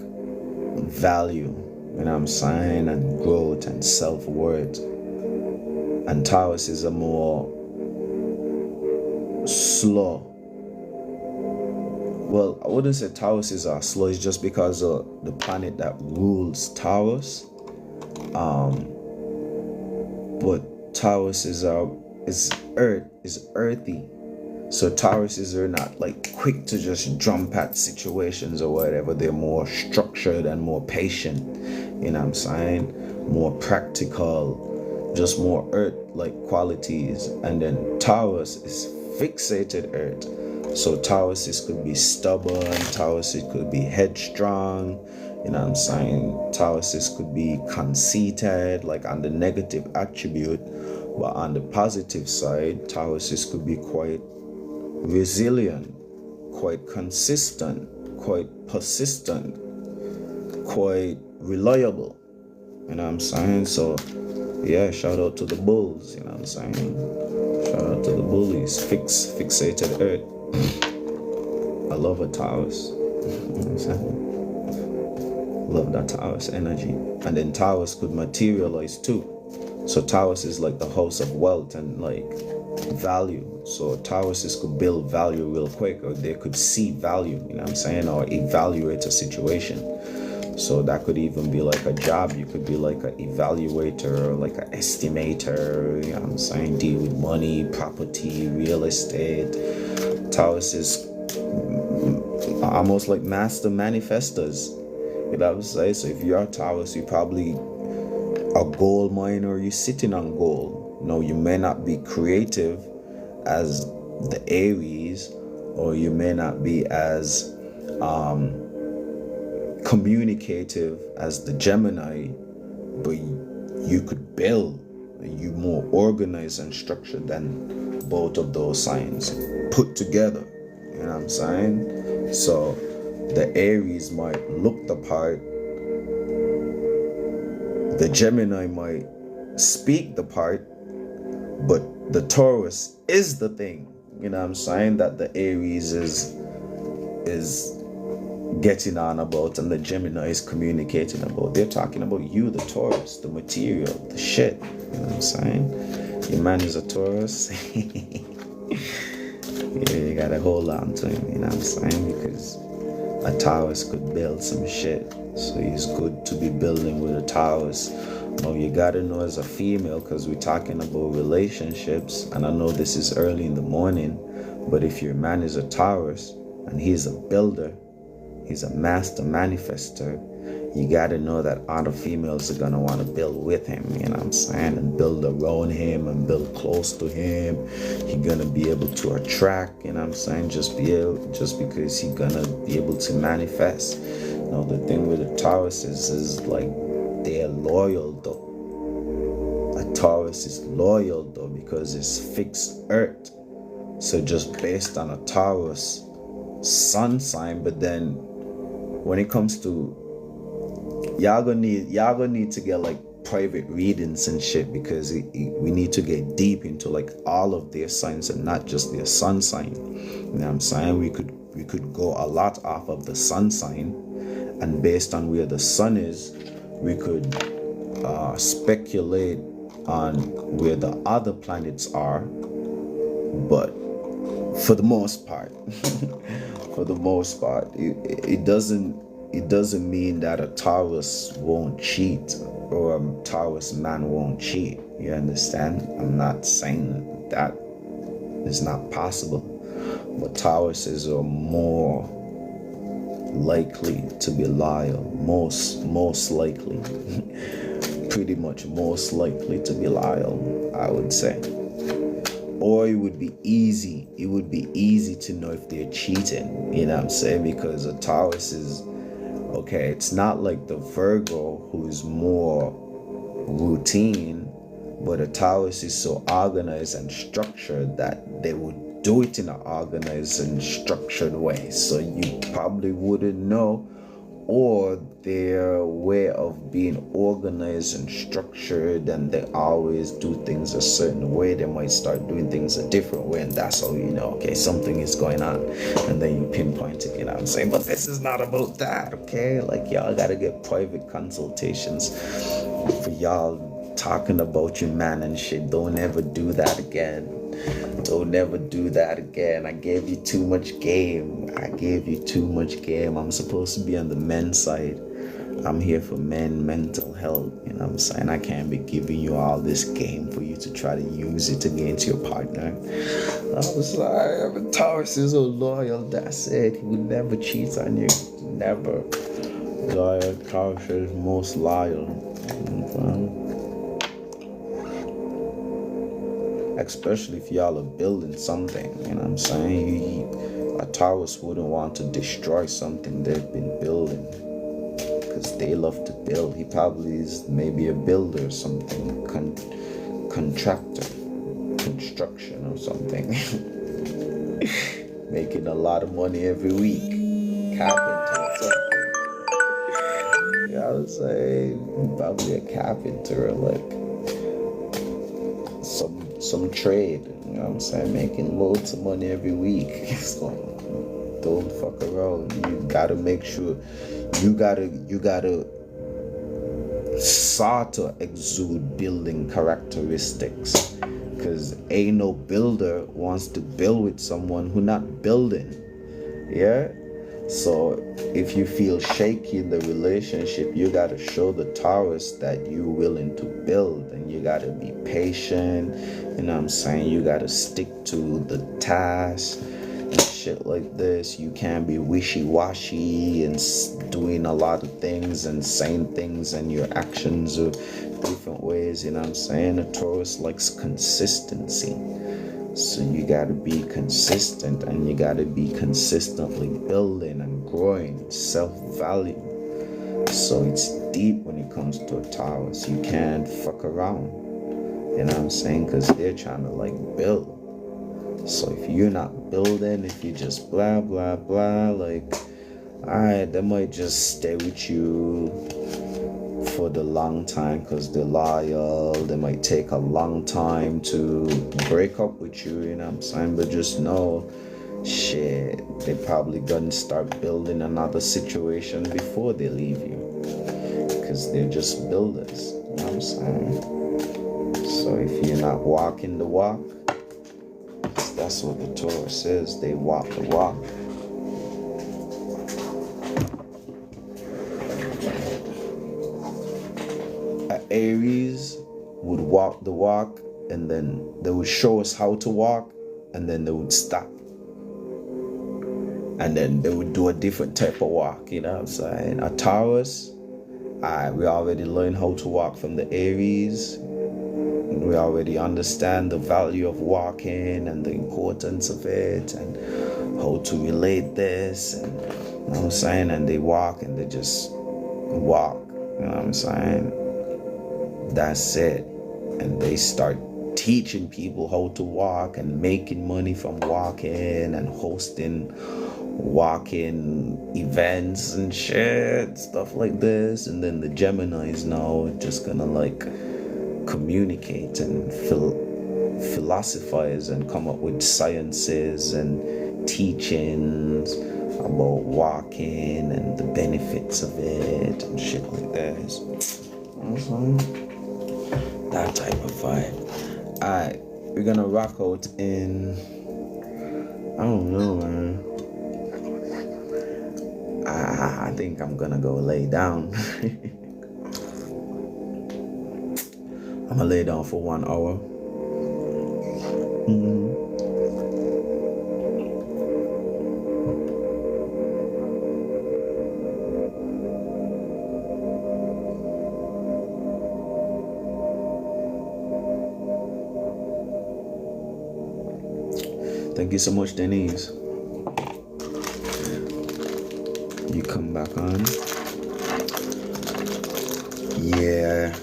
value, you know what I'm saying, and growth and self-worth. And Taurus is a more slow. Well, I wouldn't say Taurus is slow, it's just because of the planet that rules Taurus. But Taurus is is earth, is earthy. So Tauruses are not like quick to just jump at situations or whatever. They're more structured and more patient, you know what I'm saying? More practical, just more earth-like qualities. And then Taurus is fixated earth. So Tauruses could be stubborn, Tauruses could be headstrong, you know what I'm saying? Tauruses could be conceited, like on the negative attribute. But on the positive side, Tauruses could be quite resilient, quite consistent, quite persistent, quite reliable. You know what I'm saying? So yeah, shout out to the bulls, you know what I'm saying? Shout out to the bullies. Fixated earth. I love a Taurus. You know what I'm saying? Love that Taurus energy. And then Taurus could materialize too. So Taurus is like the house of wealth and like value. So Tauruses could build value real quick, or they could see value, you know what I'm saying, or evaluate a situation. So that could even be like a job. You could be like an evaluator or like an estimator, you know what I'm saying, deal with money, property, real estate. Tauruses almost like master manifestors, you know what I'm saying. So if you're a Taurus, you probably a gold miner, you're sitting on gold. No, you may not be creative as the Aries, or you may not be as communicative as the Gemini, but you could build. You more organized and structured than both of those signs put together. You know what I'm saying? So the Aries might look the part, the Gemini might speak the part, but the Taurus is the thing, you know what I'm saying, that the Aries is getting on about and the Gemini is communicating about. They're talking about you, the Taurus, the material, the shit, you know what I'm saying. Your man is a Taurus. Yeah, you gotta hold on to him, you know what I'm saying, because a Taurus could build some shit. So it's good to be building with a Taurus. Now you gotta know as a female, because we're talking about relationships, and I know this is early in the morning, but if your man is a Taurus and he's a builder, he's a master manifester, you gotta know that other females are gonna want to build with him, you know what I'm saying, and build around him and build close to him. He's gonna be able to attract, you know what I'm saying, just because he's gonna be able to manifest. You know, the thing with the Taurus is like they're loyal though. A Taurus is loyal though because it's fixed earth. So just based on a Taurus sun sign, but then when it comes to y'all gonna need to get like private readings and shit, because we need to get deep into like all of their signs and not just their sun sign. You know what I'm saying? We could go a lot off of the sun sign, and based on where the sun is, we could speculate on where the other planets are. But for the most part, it doesn't mean that a Taurus won't cheat or a Taurus man won't cheat. You understand? I'm not saying that is not possible, but Tauruses are more likely to be loyal, most likely, pretty much most likely to be loyal, I would say. Or it would be easy to know if they're cheating, you know what I'm saying, because a Taurus is, okay, it's not like the Virgo who's more routine, but a Taurus is so organized and structured that they would do it in an organized and structured way. So you probably wouldn't know, or their way of being organized and structured, and they always do things a certain way, they might start doing things a different way, and that's how you know, okay, something is going on, and then you pinpoint it, you know what I'm saying. But this is not about that, okay? Like, y'all gotta get private consultations for y'all talking about your man and shit. Don't ever do that again. Don't ever do that again. I gave you too much game. I'm supposed to be on the men's side. I'm here for mental health. You know what I'm saying? I can't be giving you all this game for you to try to use it against your partner. I was like, Taurus is so loyal. That's it. He would never cheat on you. Never. Loyal. Taurus is most loyal. Especially if y'all are building something. You know what I'm saying? A Taurus wouldn't want to destroy something they've been building, because they love to build. He probably is maybe a builder or something, contractor, construction or something. Making a lot of money every week. Carpenter or something. You know what I'm saying? Probably a carpenter, or like some trade. You know what I'm saying? Making loads of money every week. So don't fuck around. You gotta make sure you gotta sort of exude building characteristics, because ain't no builder wants to build with someone who not building. Yeah. So if you feel shaky in the relationship, you gotta show the Taurus that you're willing to build, and you gotta be patient. You know what I'm saying? You gotta stick to the task and shit like this. You can't be wishy-washy and doing a lot of things and saying things, and your actions are different ways. You know what I'm saying? A Taurus likes consistency. So you gotta be consistent, and you gotta be consistently building and growing self-value. So it's deep when it comes to a Taurus. You can't fuck around. You know what I'm saying? Because they're trying to like build. So if you're not building, if you just blah blah blah, like, alright, they might just stay with you for the long time because they're loyal. They might take a long time to break up with you, you know what I'm saying? But just know, shit, they probably gonna start building another situation before they leave you, because they're just builders, you know what I'm saying? So if you're not walking the walk, that's what the Taurus is. They walk the walk. Aries would walk the walk, and then they would show us how to walk, and then they would stop, and then they would do a different type of walk. You know what I'm saying? A Taurus, we already learned how to walk from the Aries. We already understand the value of walking and the importance of it, and how to relate this, and you know what I'm saying? And they walk, and they just walk, you know what I'm saying? That's it. And they start teaching people how to walk and making money from walking and hosting walking events and shit, stuff like this. And then the Geminis now just gonna like communicate and philosophize and come up with sciences and teachings about walking and the benefits of it and shit like this. That type of vibe. Alright, we're gonna rock out in, I don't know, man. I think I'm gonna go lay down. I'm gonna lay down for 1 hour. Thank you so much, Denise. You come back on. Yeah.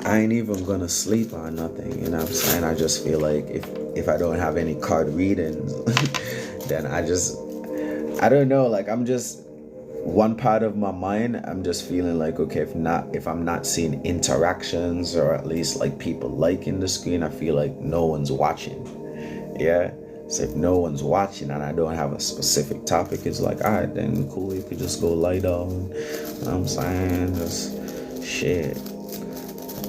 I ain't even gonna sleep on nothing, you know what I'm saying? I just feel like if I don't have any card readings, then I don't know, like I'm just, one part of my mind, I'm just feeling like, okay, if I'm not seeing interactions, or at least like people liking the screen, I feel like no one's watching. Yeah. So if no one's watching and I don't have a specific topic, it's like, all right, then cool, you could just go lie down. You know what I'm saying? Just shit.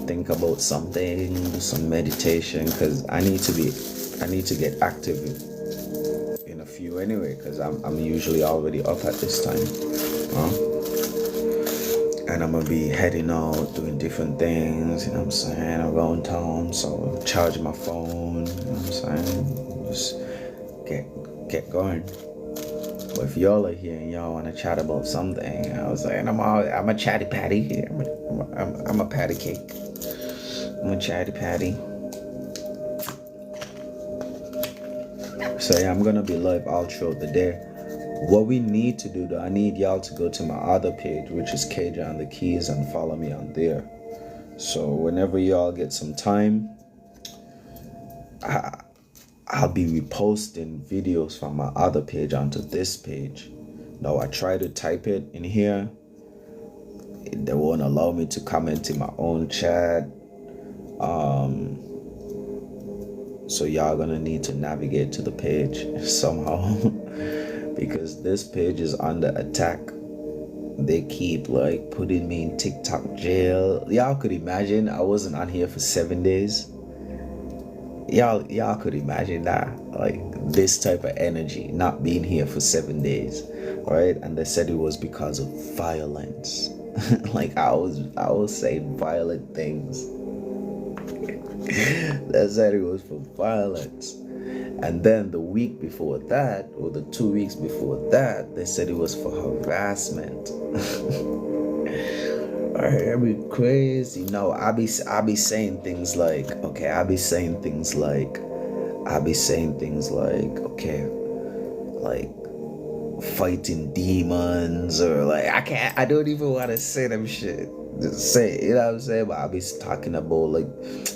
Think about something, do some meditation, because I need to get active in a few anyway, because I'm usually already up at this time. And I'm gonna be heading out, doing different things, you know what I'm saying, around town. So charging my phone, you know what I'm saying, just get going. But if y'all are here and y'all want to chat about something, I was like, I'm a chatty patty. I'm a patty cake. I'm a chatty patty. So yeah, I'm gonna be live all throughout the day. What we need to do though, I need y'all to go to my other page, which is KJ on the Keys, and follow me on there. So whenever y'all get some time, I'll be reposting videos from my other page onto this page. Now I try to type it in here. They won't allow me to comment in my own chat. So y'all gonna need to navigate to the page somehow because this page is under attack. They keep like putting me in TikTok jail. Y'all could imagine I wasn't on here for 7 days. Y'all could imagine that, like this type of energy not being here for 7 days, right? And they said it was because of violence. Like I was saying violent things. They said it was for violence. And then the week before that, or the 2 weeks before that, they said it was for harassment. I be crazy. No, I be saying things like, okay, okay, like fighting demons, or like I don't even want to say them shit. Just say it, you know what I'm saying? But I be talking about like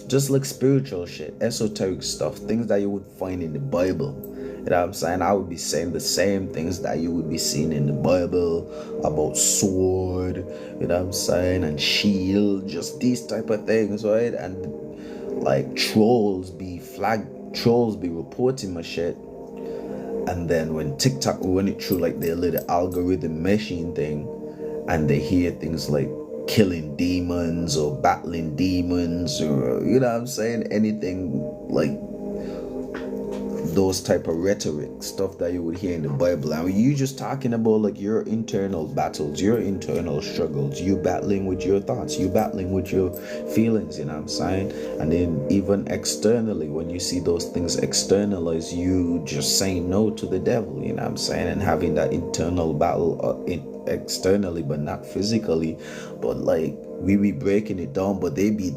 just like spiritual shit, esoteric stuff, things that you would find in the Bible. You know what I'm saying? I would be saying the same things that you would be seeing in the Bible about sword, you know what I'm saying, and shield, just these type of things, right? And like trolls be reporting my shit. And then when TikTok run it through like their little algorithm machine thing, and they hear things like killing demons or battling demons, or you know what I'm saying, anything like those type of rhetoric stuff that you would hear in the Bible, and you just talking about like your internal battles, your internal struggles, you battling with your thoughts, you battling with your feelings, you know what I'm saying? And then even externally, when you see those things externalize, you just saying no to the devil, you know what I'm saying, and having that internal battle externally, but not physically. But like we be breaking it down, but they be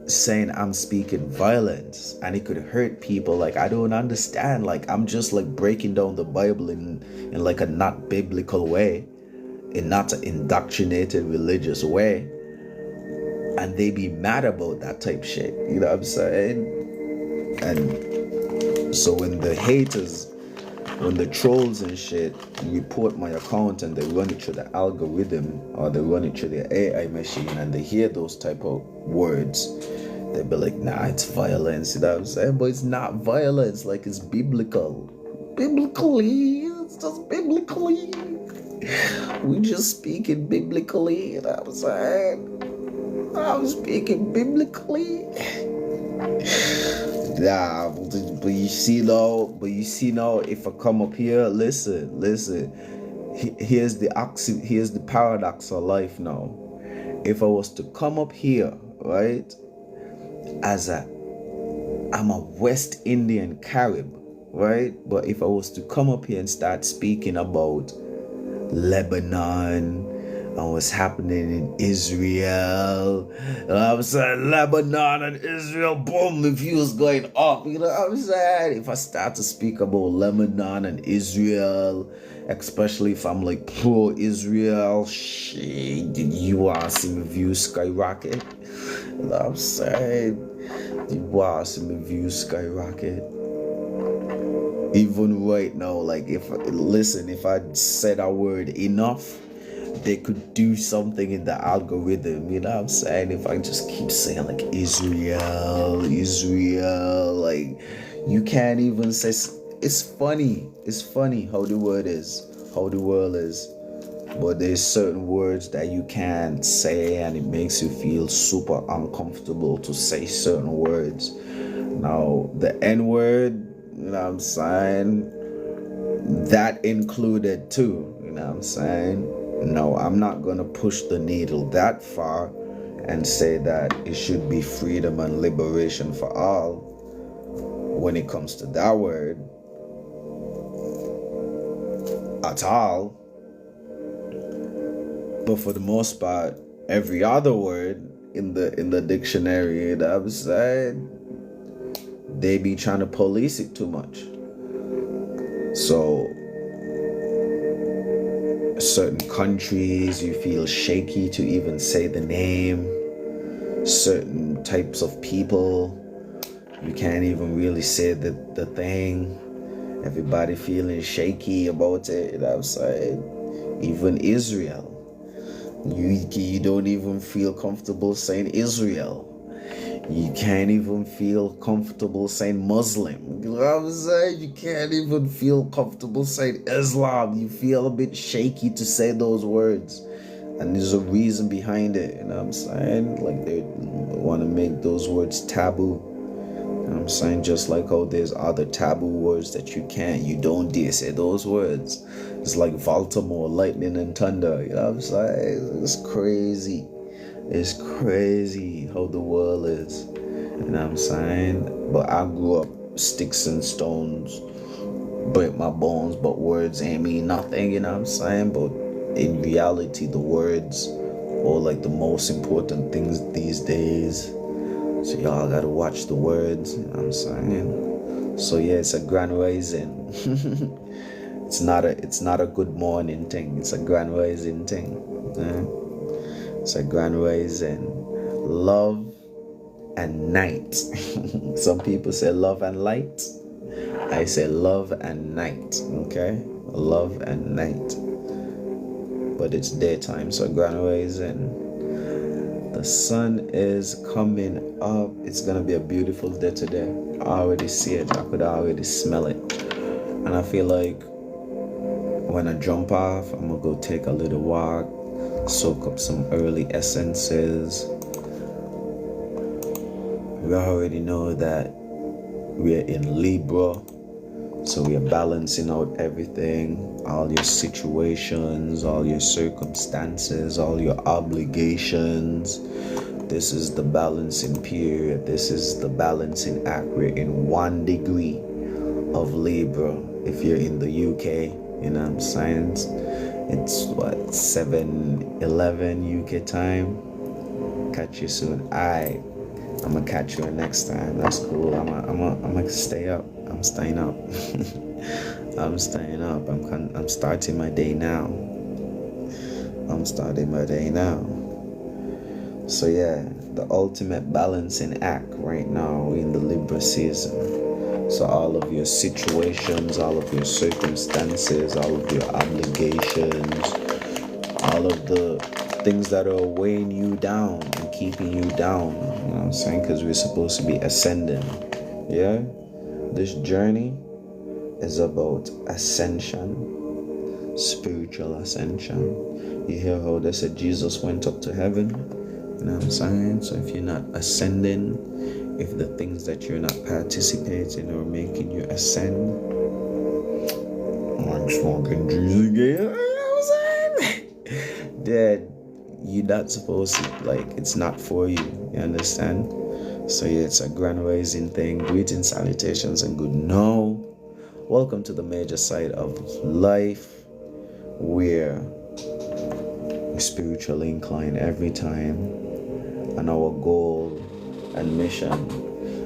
saying I'm speaking violence and it could hurt people. Like I don't understand. Like I'm just like breaking down the Bible in like a not biblical way, in not an indoctrinated religious way, and they be mad about that type shit, you know what I'm saying? And so when the trolls and shit report my account and they run it through the algorithm, or they run it through the AI machine, and they hear those type of words, they be like, nah, it's violence, you know what I'm saying? But it's not violence, like it's biblical. Biblically, it's just biblically. We just speaking biblically, you know what I'm saying? I'm speaking biblically. Nah, but you see now, if I come up here, listen. Here's the paradox of life now. If I was to come up here, right, I'm a West Indian Carib, right? But if I was to come up here and start speaking about Lebanon and what's happening in Israel, you know what I'm saying? Lebanon and Israel, boom, the views going up, you know what I'm saying? If I start to speak about Lebanon and Israel, especially if I'm like pro-Israel, shit, you want to see my views skyrocket? You know what I'm saying? You want to see my views skyrocket? Even right now, like if I said a word enough, they could do something in the algorithm, you know what I'm saying? If I just keep saying like Israel, like you can't even say. It's funny how the world is, but there's certain words that you can't say, and it makes you feel super uncomfortable to say certain words. Now the N-word, you know what I'm saying, that included too, you know what I'm saying? No, I'm not going to push the needle that far and say that it should be freedom and liberation for all when it comes to that word at all. But for the most part, every other word in the dictionary that I've said, they be trying to police it too much. So certain countries, you feel shaky to even say the name. Certain types of people, you can't even really say the thing. Everybody feeling shaky about it outside. Even Israel, you don't even feel comfortable saying Israel. You can't even feel comfortable saying Muslim. You know what I'm saying? You can't even feel comfortable saying Islam. You feel a bit shaky to say those words. And there's a reason behind it. You know what I'm saying? Like they want to make those words taboo. You know what I'm saying? Just like how there's other taboo words that you don't dare say those words. It's like Baltimore, lightning and thunder. You know what I'm saying? It's crazy. It's crazy how the world is. You know what I'm saying? But I grew up sticks and stones, break my bones, but words ain't mean nothing. You know what I'm saying? But in reality, the words are like the most important things these days. So y'all gotta watch the words. You know what I'm saying? So yeah, it's a grand rising. It's not a good morning thing. It's a grand rising thing. It's a grand rising. Love and night. Some people say love and light. I say love and night. Okay? Love and night. But it's daytime, so grand rising. The sun is coming up. It's gonna be a beautiful day today. I already see it. I could already smell it. And I feel like when I jump off, I'm gonna go take a little walk, soak up some early essences. We already know that we're in Libra, so we are balancing out everything, all your situations, all your circumstances, all your obligations. This is the balancing period. This is the balancing act. We're in 1 degree of Libra. If you're in the UK, you know what I'm saying? It's what, 7:11 UK time. Catch you soon. I'm gonna catch you next time. That's cool. I'm gonna stay up. I'm staying up. I'm staying up. I'm starting my day now. So yeah, the ultimate balancing act right now in the Libra season. So all of your situations, all of your circumstances, all of your obligations, all of the things that are weighing you down and keeping you down. You know what I'm saying? Because we're supposed to be ascending. Yeah? This journey is about ascension, spiritual ascension. You hear how they said Jesus went up to heaven? You know what I'm saying? So if you're not ascending, if the things that you're not participating or making you ascend, I'm smoking Jesus again. You know what I'm saying? That you're not supposed to, like, it's not for you. You understand? So yeah, it's a grand rising thing. Greetings, salutations, and good now. Welcome to the major side of life, where we spiritually incline every time, and our goal and mission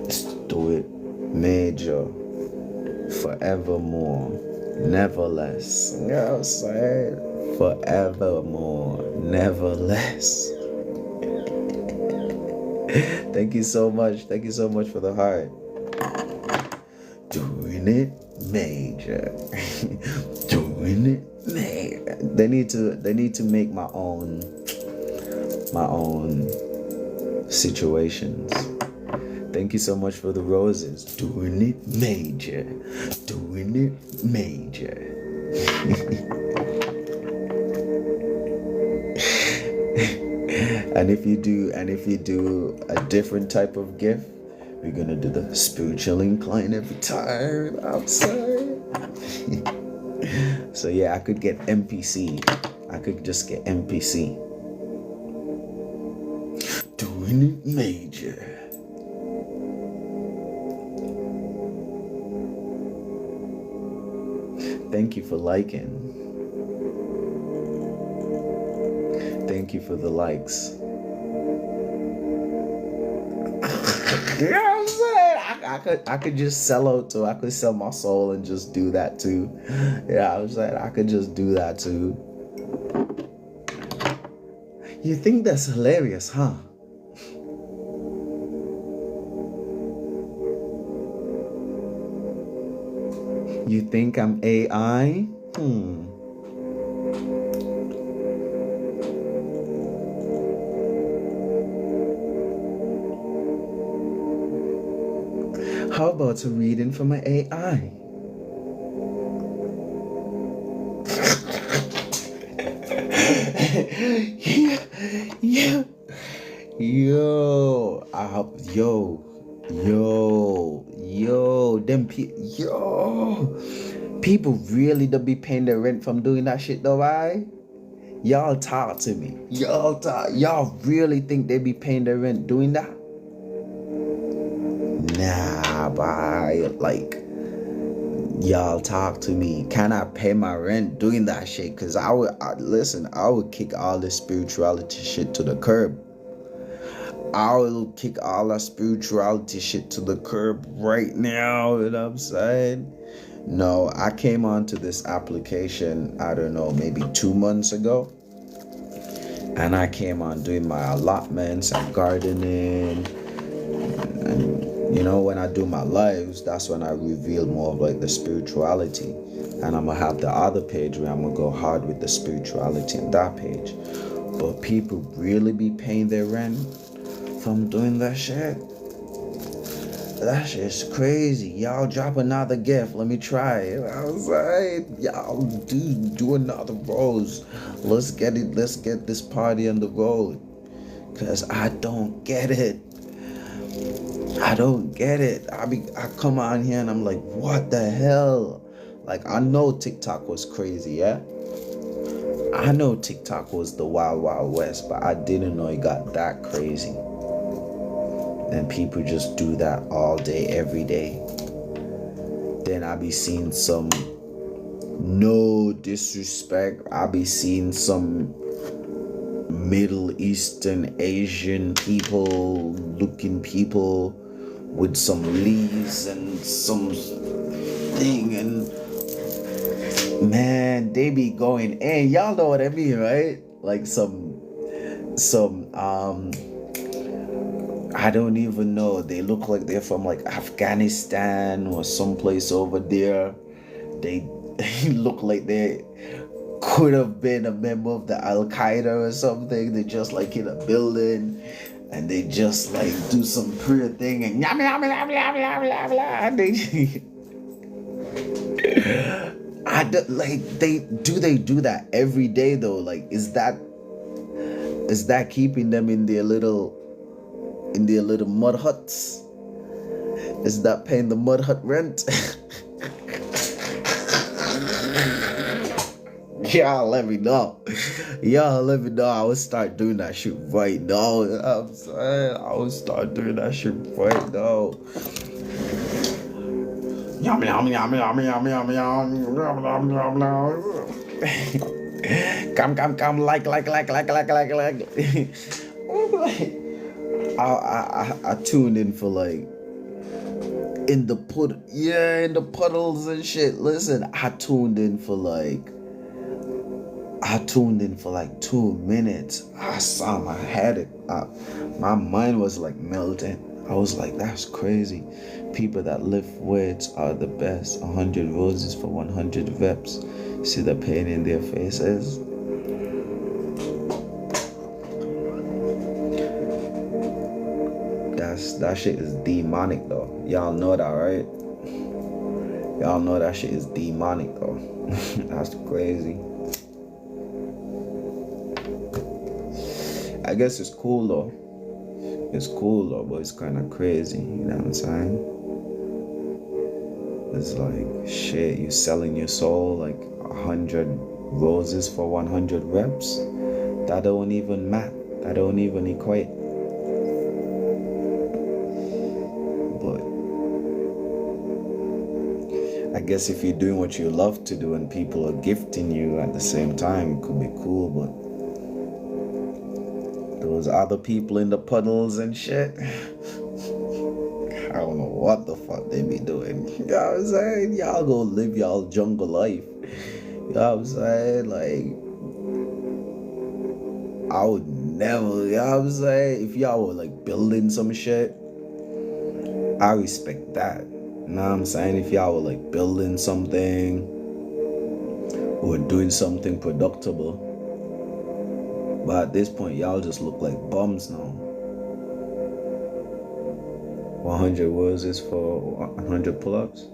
is to do it major, forevermore, never less. You know what I'm saying? Forevermore, never less. Thank you so much. Thank you so much for the heart. Doing it major. Doing it major. They need to make my own situations. Thank you so much for the roses. Doing it major. Doing it major. And if you do a different type of gift, we're gonna do the spiritual incline every time outside. So yeah, I could get MPC. I could just get MPC. Doing it major. Thank you for liking. Thank you for the likes. You know what I'm saying? I could just sell out too. I could sell my soul and just do that too. Yeah, I was like, I could just do that too. You think that's hilarious, huh? You think I'm AI? How about a reading from an AI? Yeah. Yo, people really don't be paying their rent from doing that shit though, right? Y'all talk to me. Y'all really think they be paying their rent doing that? Nah, bye. Like, y'all talk to me. Can I pay my rent doing that shit? Cause I would kick all this spirituality shit to the curb. I will kick all that spirituality shit to the curb right now. You know what I'm saying? No, I came onto this application, I don't know, maybe 2 months ago. And I came on doing my allotments and gardening. And, you know, when I do my lives, that's when I reveal more of like the spirituality. And I'm going to have the other page where I'm going to go hard with the spirituality on that page. But people really be paying their rent from doing that shit. That shit's crazy. Y'all drop another gift. Let me try it. I was like, y'all do another rose. Let's get this party on the road. Cause I don't get it. I come on here and I'm like, what the hell? Like, I know TikTok was crazy, yeah? I know TikTok was the wild, wild west, but I didn't know it got that crazy. And people just do that all day, every day. Then I be seeing some, no disrespect, I be seeing some Middle Eastern, Asian looking people with some leaves and some thing, and man, they be going in. Y'all know what I mean, right? Like some I don't even know. They look like they're from like Afghanistan or someplace over there. They look like they could have been a member of the Al Qaeda or something. They're just like in a building and they just like do some prayer thing and yum yum yum yum yum yum yum. They do that every day though? Like, is that keeping them in their little mud huts? Is that paying the mud hut rent? Y'all let me know. I would start doing that shit right now. You know what I'm saying? I would start doing that shit right now. Yum yum yum yum yum yum yum yum yum yum. Come like. I tuned in for like in the puddles and shit. Listen, I tuned in for like 2 minutes. I saw my head. My mind was like melting. I was like, that's crazy. People that lift weights are the best. 100 roses for 100 reps. See the pain in their faces. That shit is demonic though. Y'all know that, right? Y'all know that shit is demonic though. That's crazy. I guess it's cool though. But it's kind of crazy. You know what I'm saying? It's like, shit, you selling your soul like $100 roses for 100 reps. That don't even math. That don't even equate. But I guess if you're doing what you love to do and people are gifting you at the same time, it could be cool. But those other people in the puddles and shit, I don't know what the fuck they be doing. You know what I'm saying? Y'all go live y'all jungle life. You know what I'm saying? Like, I would never, you know what I'm saying? If y'all were like building some shit, I respect that. You know what I'm saying? If y'all were like building something or doing something productive. But at this point, y'all just look like bums now. 100 roses for 100 pull-ups.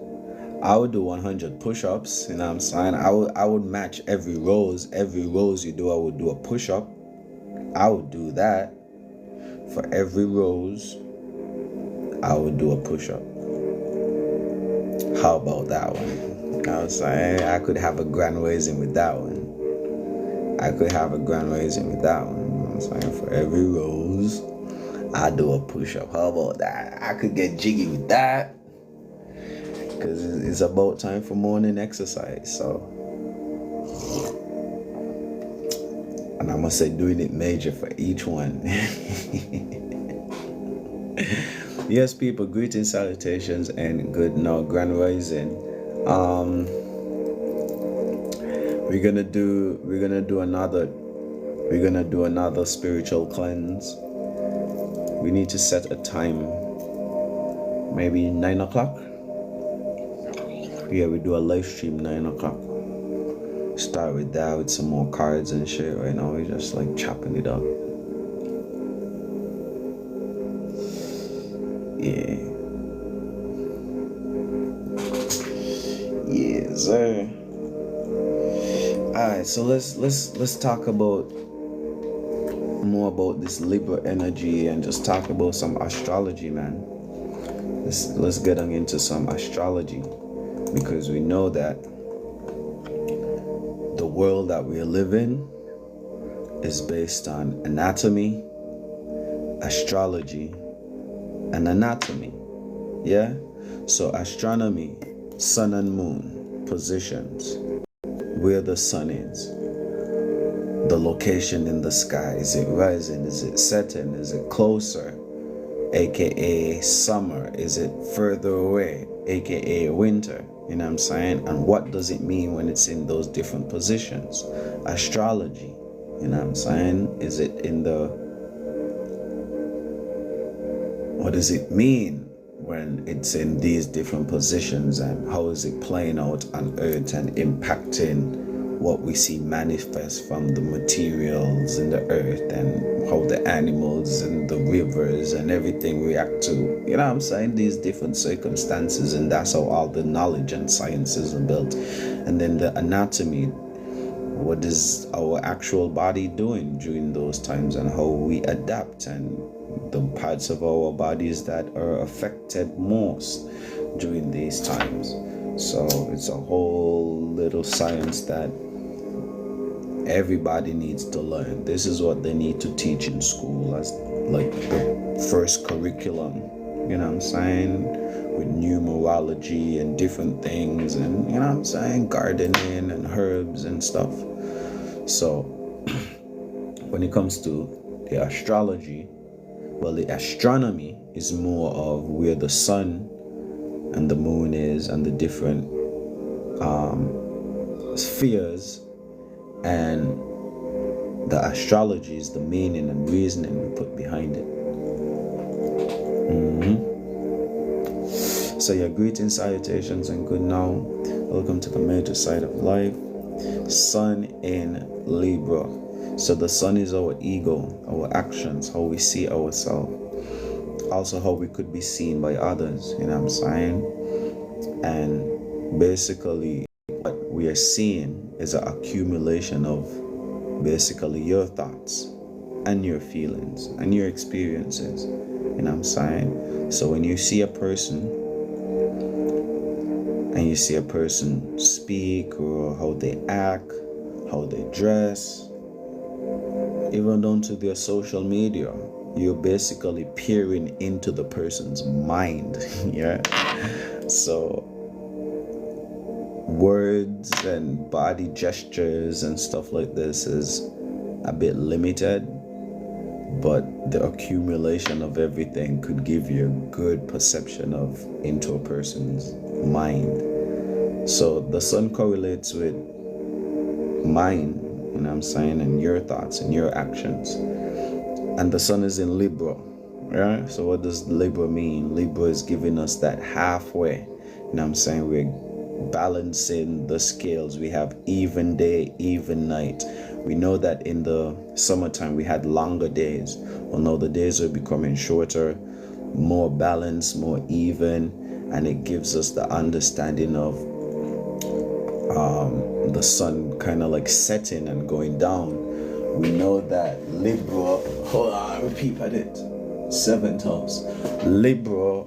I would do 100 push-ups, you know what I'm saying? I would match every rose. Every rose you do, I would do a push-up. I would do that. For every rose, I would do a push-up. How about that one? You know what I'm saying? I could have a grand raising with that one. You know what I'm saying? For every rose, I do a push-up. How about that? I could get jiggy with that. Because it's about time for morning exercise. So, and I must say, doing it major for each one. Yes, people, greetings, salutations, and good now, grand rising. We're gonna do another spiritual cleanse. We need to set a time, maybe 9 o'clock. Yeah, we do a live stream 9 o'clock. Start with that, with some more cards and shit. Right now we're just like chopping it up. Yeah, sir. Alright, so let's talk about more about this Libra energy and just talk about some astrology, man. Let's get on into some astrology, because we know that the world that we live in is based on anatomy, astrology, and anatomy. Yeah? So astronomy, sun and moon, positions, where the sun is, the location in the sky. Is it rising? Is it setting? Is it closer? AKA summer. Is it further away? AKA winter. You know what I'm saying? And what does it mean when it's in those different positions? Astrology. You know what I'm saying? Is it in the... What does it mean when it's in these different positions, and how is it playing out on Earth and impacting what we see manifest from the materials in the earth, and how the animals and the rivers and everything react to, you know what I'm saying, these different circumstances. And that's how all the knowledge and sciences are built. And then the anatomy, what is our actual body doing during those times, and how we adapt, and the parts of our bodies that are affected most during these times. So it's a whole little science that everybody needs to learn. This is what they need to teach in school as like the first curriculum, you know what I'm saying, with numerology and different things, and you know what I'm saying, gardening and herbs and stuff. So when it comes to the astrology, well, the astronomy is more of where the sun and the moon is, and the different spheres, and the astrology is the meaning and reasoning we put behind it. So yeah, greetings, salutations, and good now. Welcome to the major side of life. Sun in Libra. So the sun is our ego, our actions, how we see ourselves, also how we could be seen by others, you know what I'm saying? And basically what we are seeing is an accumulation of basically your thoughts and your feelings and your experiences, you know what I'm saying? So when you see a person and you see a person speak, or how they act, how they dress, even down to their social media. You're basically peering into the person's mind. Yeah. So words and body gestures and stuff like this is a bit limited, but the accumulation of everything could give you a good perception of into a person's mind. So the sun correlates with mind, you know what I'm saying, and your thoughts and your actions. And the sun is in Libra, right? So what does Libra mean? Libra is giving us that halfway, you know what I'm saying? We're balancing the scales. We have even day, even night. We know that in the summertime we had longer days. Well, now the days are becoming shorter, more balanced, more even, and it gives us the understanding of the sun kind of like setting and going down. We know that Libra, hold on, repeat at it 7 times. Libra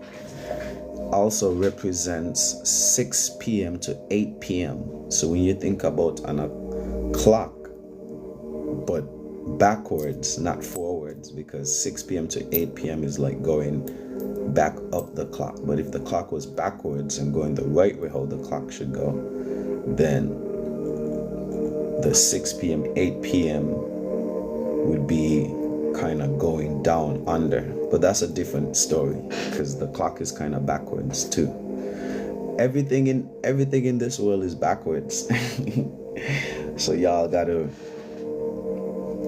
also represents 6 p.m. to 8 p.m. So when you think about on a clock, but backwards, not forwards, because 6 p.m. to 8 p.m. is like going back up the clock. But if the clock was backwards and going the right way how the clock should go, then the 6 p.m., 8 p.m. would be kind of going down under. But that's a different story because the clock is kind of backwards too. Everything in this world is backwards. So y'all gotta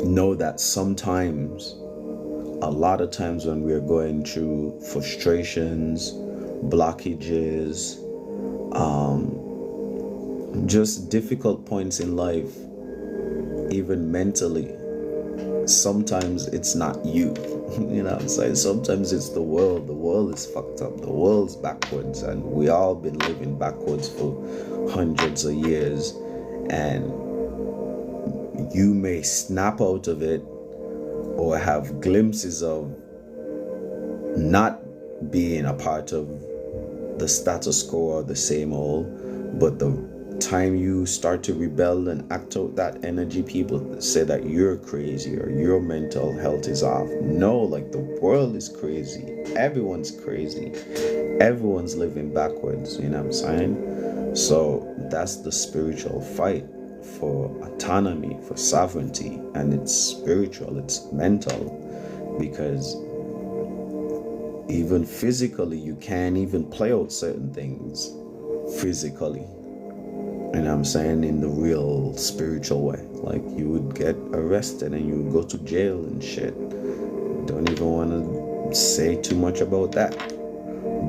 know that sometimes, a lot of times when we're going through frustrations, blockages, just difficult points in life, even mentally, sometimes it's not you. You know what I'm saying? Sometimes it's the world. The world is fucked up. The world's backwards, and we all been living backwards for hundreds of years, and you may snap out of it or have glimpses of not being a part of the status quo or the same old, but the time you start to rebel and act out that energy, people say that you're crazy or your mental health is off. No, like the world is crazy. Everyone's crazy. Everyone's living backwards, you know what I'm saying? So that's the spiritual fight for autonomy, for sovereignty, and it's spiritual, it's mental, because even physically you can't even play out certain things physically. You know what I'm saying? In the real spiritual way. Like you would get arrested and you would go to jail and shit. Don't even want to say too much about that.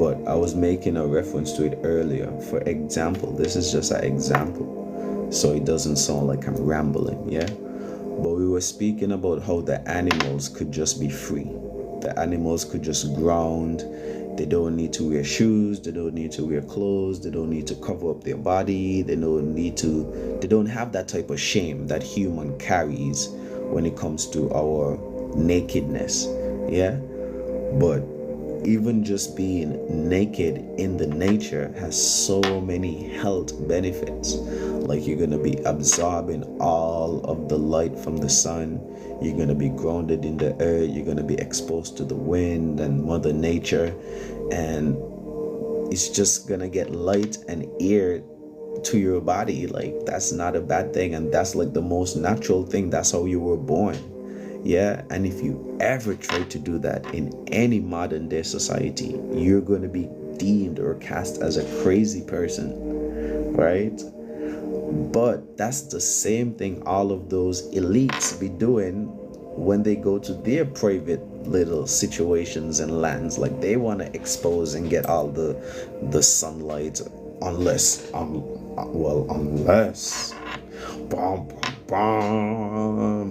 But I was making a reference to it earlier. For example, this is just an example, so it doesn't sound like I'm rambling, yeah? But we were speaking about how the animals could just be free. The animals could just ground. They don't need to wear shoes, they don't need to wear clothes, they don't need to cover up their body, they don't have that type of shame that human carries when it comes to our nakedness. Yeah? But even just being naked in the nature has so many health benefits. Like you're gonna be absorbing all of the light from the sun. You're gonna be grounded in the earth. You're gonna be exposed to the wind and Mother Nature, and it's just gonna get light and air to your body. Like that's not a bad thing, and that's like the most natural thing. That's how you were born. Yeah, and if you ever try to do that in any modern day society, you're going to be deemed or cast as a crazy person, right? But that's the same thing all of those elites be doing when they go to their private little situations and lands. Like they want to expose and get all the sunlight, unless but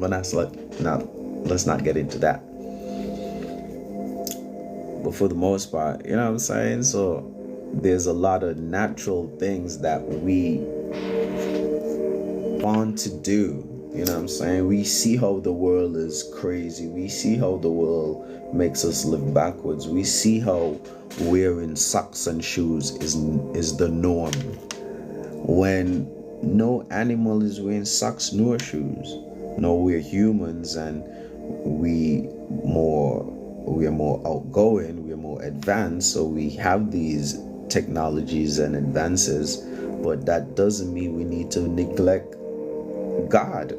that's like, now let's not get into that. But for the most part, you know what I'm saying? So there's a lot of natural things that we want to do. You know what I'm saying? We see how the world is crazy. We see how the world makes us live backwards. We see how wearing socks and shoes is the norm, when no animal is wearing socks nor shoes. No, we're humans, and we we are more outgoing, we are more advanced, so we have these technologies and advances, but that doesn't mean we need to neglect God.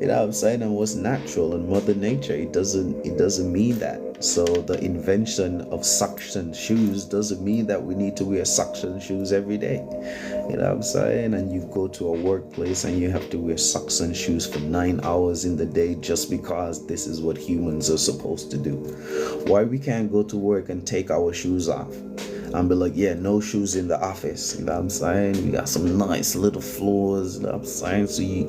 You know what I'm saying? And what's natural in Mother Nature, it doesn't mean that. So the invention of suction shoes doesn't mean that we need to wear suction shoes every day. You know what I'm saying? And you go to a workplace and you have to wear suction shoes for 9 hours in the day just because this is what humans are supposed to do. Why we can't go to work and take our shoes off and be like, yeah, no shoes in the office? You know what I'm saying? We got some nice little floors, you know what I'm saying?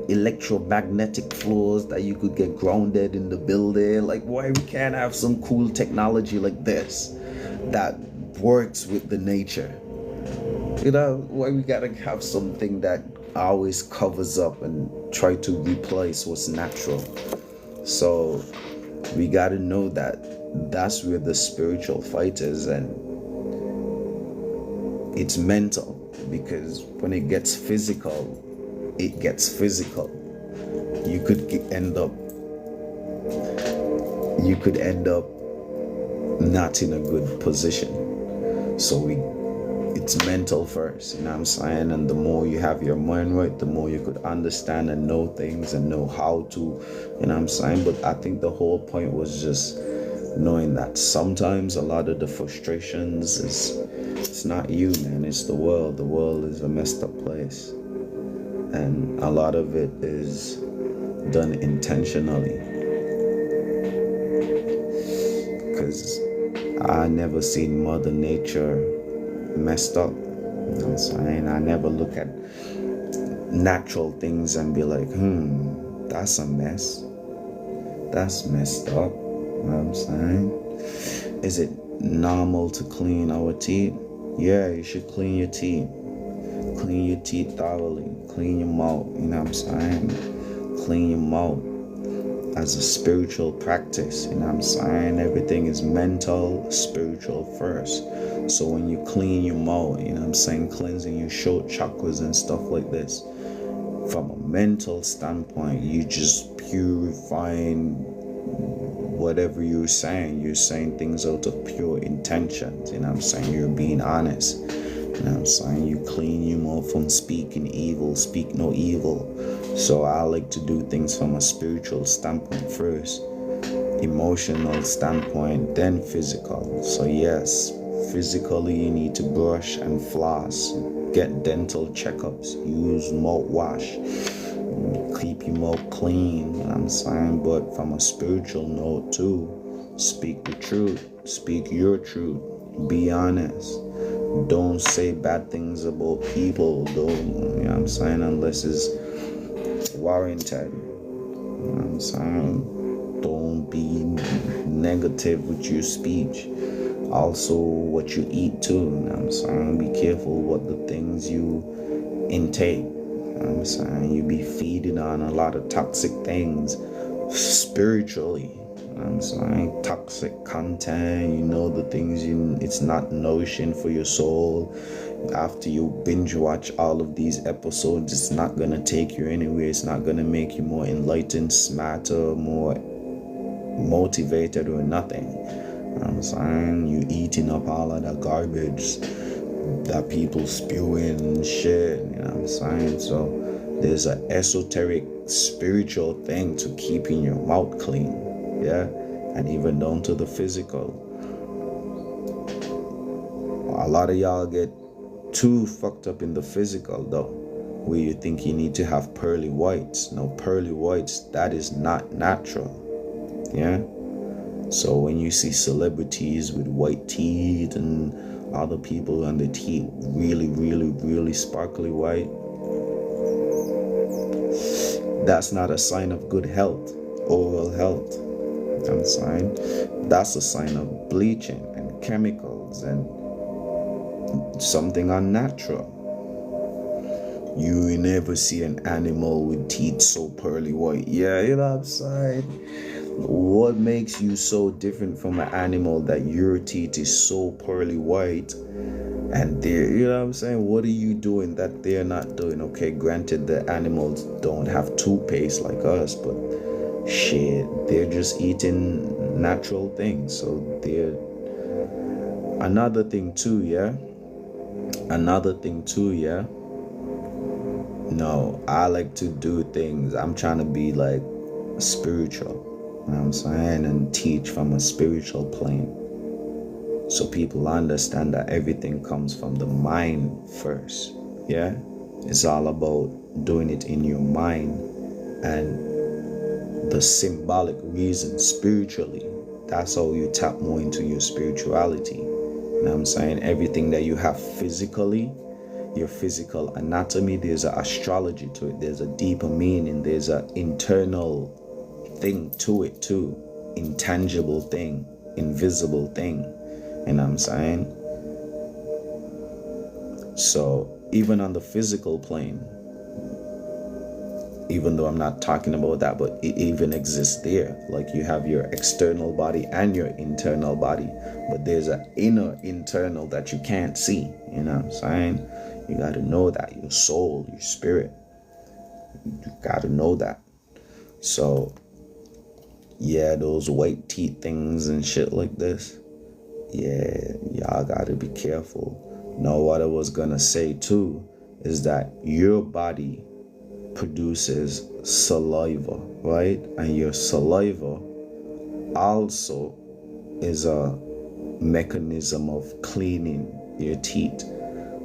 Electromagnetic floors that you could get grounded in the building. Like, why we can't have some cool technology like this that works with the nature? You know, why we gotta have something that always covers up and try to replace what's natural? So we gotta know that that's where the spiritual fight is, and it's mental, because when it gets physical, it gets physical. You could end up not in a good position. So it's mental first, you know what I'm saying? And the more you have your mind right, the more you could understand and know things and know how to, you know what I'm saying? But I think the whole point was just knowing that sometimes a lot of the frustrations it's not you, man, it's the world. The world is a messed up place, and a lot of it is done intentionally, because I never seen Mother Nature messed up. You know what I'm saying? I never look at natural things and be like, that's a mess, that's messed up. You know what I'm saying? Is it normal to clean our teeth? Yeah, you should clean your teeth. Clean your teeth thoroughly. Clean your mouth. You know what I'm saying? Clean your mouth as a spiritual practice. You know what I'm saying? Everything is mental, spiritual first. So when you clean your mouth, you know what I'm saying? Cleansing your throat chakras and stuff like this. From a mental standpoint, you just purifying whatever you're saying things out of pure intentions. You know what I'm saying? You're being honest. You know what I'm saying? You clean your mouth from speaking evil, speak no evil. So I like to do things from a spiritual standpoint first, emotional standpoint, then physical. So yes, physically you need to brush and floss, get dental checkups, use mouthwash, keep your mouth clean, you know what I'm saying? But from a spiritual note too, speak the truth, speak your truth, be honest. Don't say bad things about people, don't, you know what I'm saying, unless it's warranted. You know what I'm saying? Don't be negative with your speech. Also what you eat too, you know what I'm saying? Be careful what the things you intake. You know what I'm saying? You be feeding on a lot of toxic things spiritually. You know what I'm saying? Toxic content, you know, the things it's not nourishing for your soul. After you binge watch all of these episodes, it's not gonna take you anywhere. It's not gonna make you more enlightened, smarter, more motivated, or nothing. You know what I'm saying? You eating up all of that garbage that people spewing and shit, you know what I'm saying? So there's an esoteric spiritual thing to keeping your mouth clean, yeah? And even down to the physical. A lot of y'all get too fucked up in the physical though, where you think you need to have pearly whites. No, pearly whites, that is not natural, yeah? So when you see celebrities with white teeth and other people and the teeth really, really, really sparkly white, that's not a sign of good health, oral health. You know what I'm saying? That's a sign of bleaching and chemicals and something unnatural. You never see an animal with teeth so pearly white. Yeah, you know what I'm saying? What makes you so different from an animal that your teeth is so pearly white And they're, you know what I'm saying? What are you doing that they're not doing? Okay, granted, the animals don't have toothpaste like us, but shit, they're just eating natural things. So they're another thing too, yeah. No, I like to do things. I'm trying to be like spiritual, you know what I'm saying, and teach from a spiritual plane. So people understand that everything comes from the mind first. Yeah, it's all about doing it in your mind and the symbolic reason spiritually. That's how you tap more into your spirituality. You know what I'm saying? Everything that you have physically, your physical anatomy, there's an astrology to it. There's a deeper meaning. There's an internal thing to it too. Intangible thing, invisible thing. You know what I'm saying? So even on the physical plane, even though I'm not talking about that, but it even exists there. Like you have your external body and your internal body, but there's an inner internal that you can't see. You know what I'm saying? You got to know that, your soul, your spirit, you got to know that. So yeah, those white teeth things and shit like this, yeah, y'all got to be careful. Now what I was gonna say too is that your body produces saliva, right? And your saliva also is a mechanism of cleaning your teeth.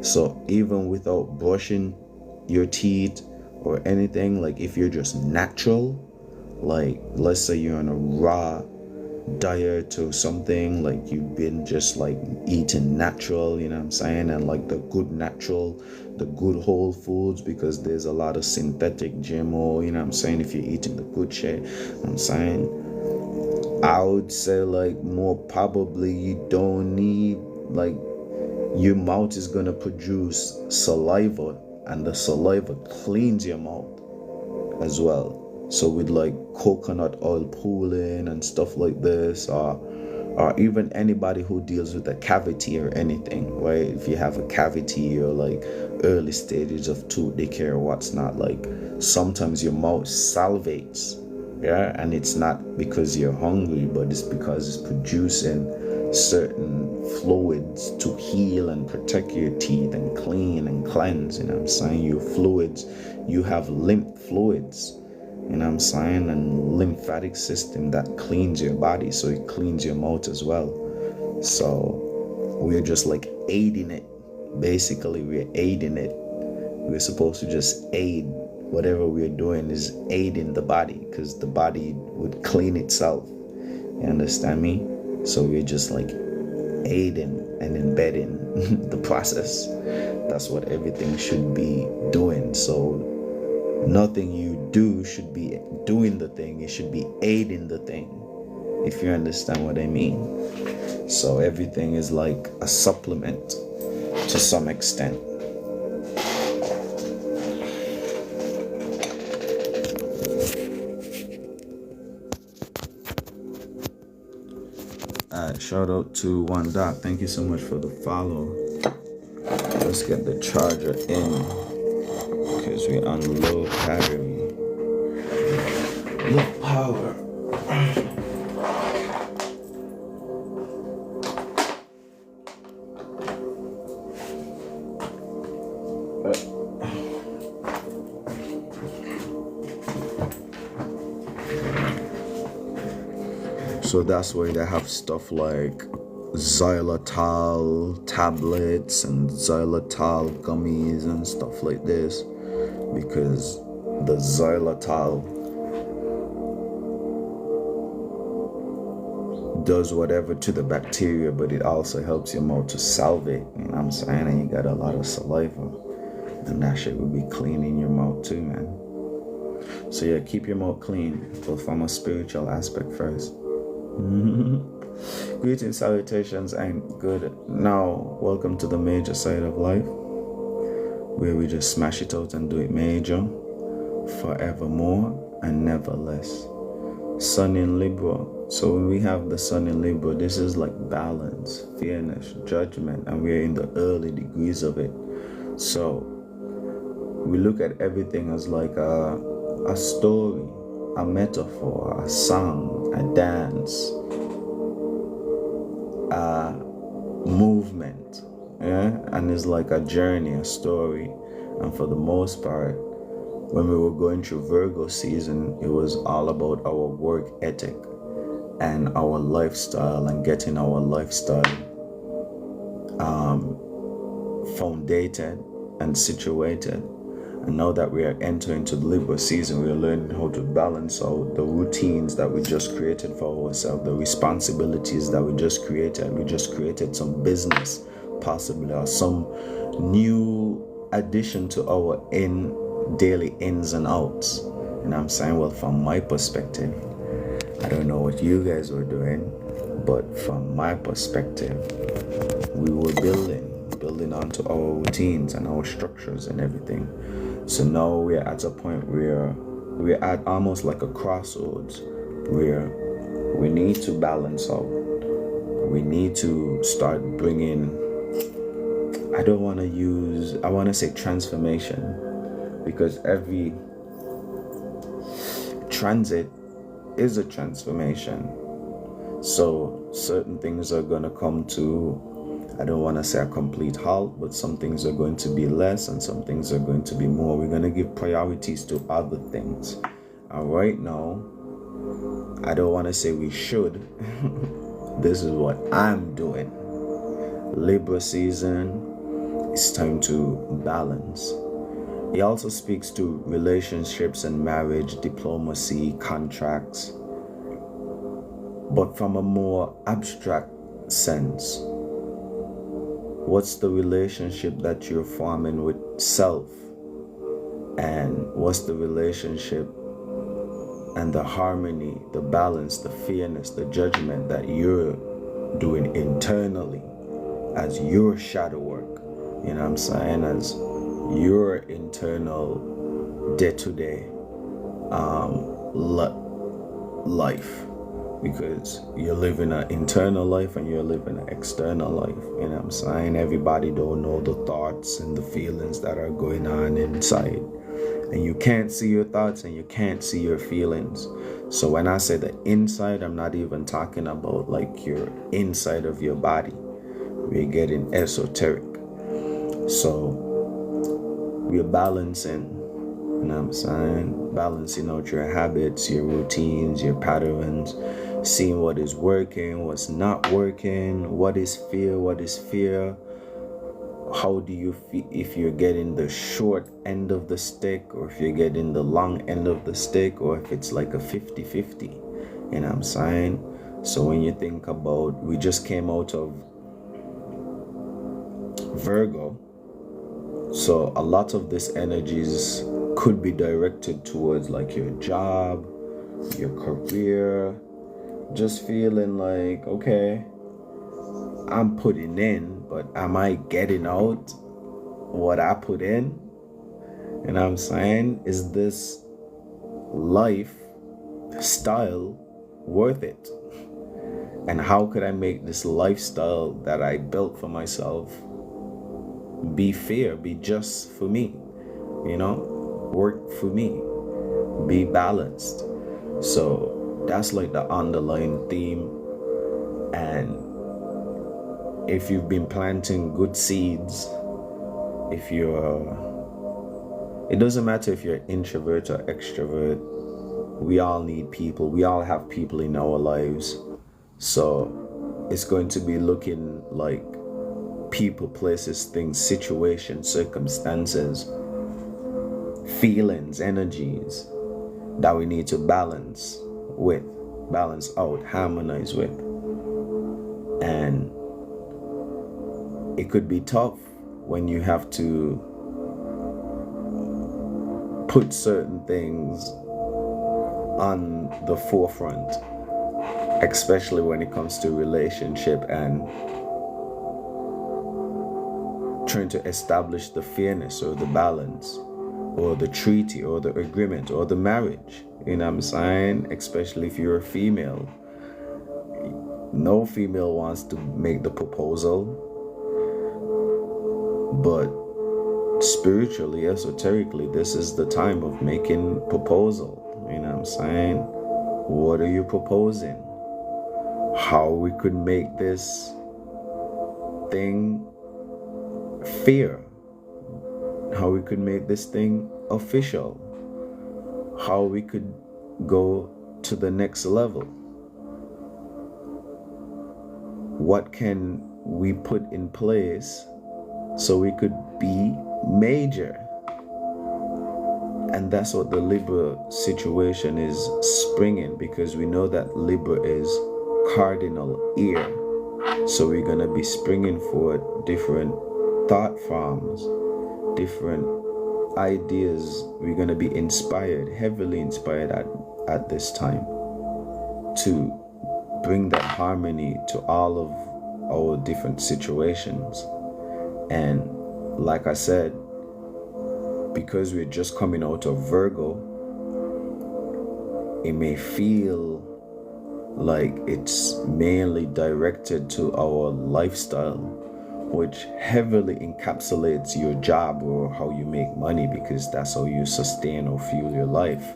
So even without brushing your teeth or anything, like if you're just natural, like let's say you're on a raw diet or something, like you've been just like eating natural, you know what I'm saying, and like the good whole foods, because there's a lot of synthetic GMO, you know what I'm saying, if you're eating the good shit, you know what I'm saying, I would say like more probably you don't need, like your mouth is gonna produce saliva, and the saliva cleans your mouth as well. So with like coconut oil pooling and stuff like this, or even anybody who deals with a cavity or anything, right? If you have a cavity or like early stages of tooth decay or what's not, like sometimes your mouth salivates, yeah, and it's not because you're hungry, but it's because it's producing certain fluids to heal and protect your teeth and clean and cleanse, you know what I'm saying? Your fluids, you have lymph fluids, you know what I'm saying, and lymphatic system that cleans your body, so it cleans your mouth as well. So we're just like aiding it. Basically, we're aiding it. We're supposed to just aid. Whatever we're doing is aiding the body, because the body would clean itself. You understand me? So we're just like aiding and embedding the process. That's what everything should be doing. So nothing you do should be doing the thing, it should be aiding the thing, if you understand what I mean. So everything is like a supplement to some extent. Alright, shout out to One Doc, thank you so much for the follow. Let's get the charger in, because we're on low battery, low power. So that's why they have stuff like xylitol tablets and xylitol gummies and stuff like this, because the xylitol does whatever to the bacteria, but it also helps your mouth to salivate, you know what I'm saying, and you got a lot of saliva, and that shit will be cleaning your mouth too, man. So yeah, keep your mouth clean, but from a spiritual aspect first. Greetings, salutations, and good now. Welcome to the major side of life, where we just smash it out and do it major, forevermore and never less. Sun in Libra. So when we have the Sun in Libra, this is like balance, fairness, judgment, and we're in the early degrees of it. So we look at everything as like a story, a metaphor, a song, a dance, a movement, yeah? And it's like a journey, a story. And for the most part, when we were going through Virgo season, it was all about our work ethic and our lifestyle and getting our lifestyle foundated and situated. And now that we are entering into the Libra season, we are learning how to balance out the routines that we just created for ourselves, the responsibilities that we just created. We just created some business, possibly, or some new addition to our daily ins and outs. And I'm saying, well, from my perspective, I don't know what you guys were doing, but from my perspective, we were building onto our routines and our structures and everything. So now we're at a point where we're at almost like a crossroads where we need to balance out. We need to start bringing, I want to say transformation, because every transit is a transformation. So certain things are going to come to, I don't want to say a complete halt, but some things are going to be less and some things are going to be more. We're going to give priorities to other things. And right now, I don't want to say we should. This is what I'm doing. Libra season, it's time to balance. He also speaks to relationships and marriage, diplomacy, contracts, but from a more abstract sense. What's the relationship that you're forming with self? And what's the relationship and the harmony, the balance, the fairness, the judgment that you're doing internally as your shadow work? You know what I'm saying? As your internal day-to-day life. Because you're living an internal life and you're living an external life. You know what I'm saying? Everybody don't know the thoughts and the feelings that are going on inside. And you can't see your thoughts and you can't see your feelings. So when I say the inside, I'm not even talking about like your inside of your body. We're getting esoteric. So we're balancing, you know what I'm saying? Balancing out your habits, your routines, your patterns, seeing what is working, what's not working, what is fear, how do you feel if you're getting the short end of the stick or if you're getting the long end of the stick, or if it's like a 50-50, you know what I'm saying? So when you think about, we just came out of Virgo, so a lot of this energies could be directed towards like your job, your career, just feeling like, okay, I'm putting in, but am I getting out what I put in? You know what I'm saying? Is this lifestyle worth it? And how could I make this lifestyle that I built for myself be fair, be just for me, you know, work for me, be balanced? So that's like the underlying theme. And if you've been planting good seeds, it doesn't matter if you're introvert or extrovert, we all need people, we all have people in our lives. So it's going to be looking like people, places, things, situations, circumstances, feelings, energies that we need to balance out, harmonize with. And it could be tough when you have to put certain things on the forefront, especially when it comes to relationship and trying to establish the fairness or the balance or the treaty or the agreement or the marriage. You know what I'm saying? Especially if you're a female. No female wants to make the proposal, but spiritually, esoterically, this is the time of making proposal. You know what I'm saying? What are you proposing? How we could make this thing fair? How we could make this thing official? How we could go to the next level? What can we put in place so we could be major? And that's what the Libra situation is springing, because we know that Libra is cardinal ear. So we're going to be springing for different thought forms, different ideas. We're going to be inspired, heavily inspired at this time to bring that harmony to all of our different situations. And like I said, because we're just coming out of Virgo, it may feel like it's mainly directed to our lifestyle, which heavily encapsulates your job or how you make money, because that's how you sustain or fuel your life.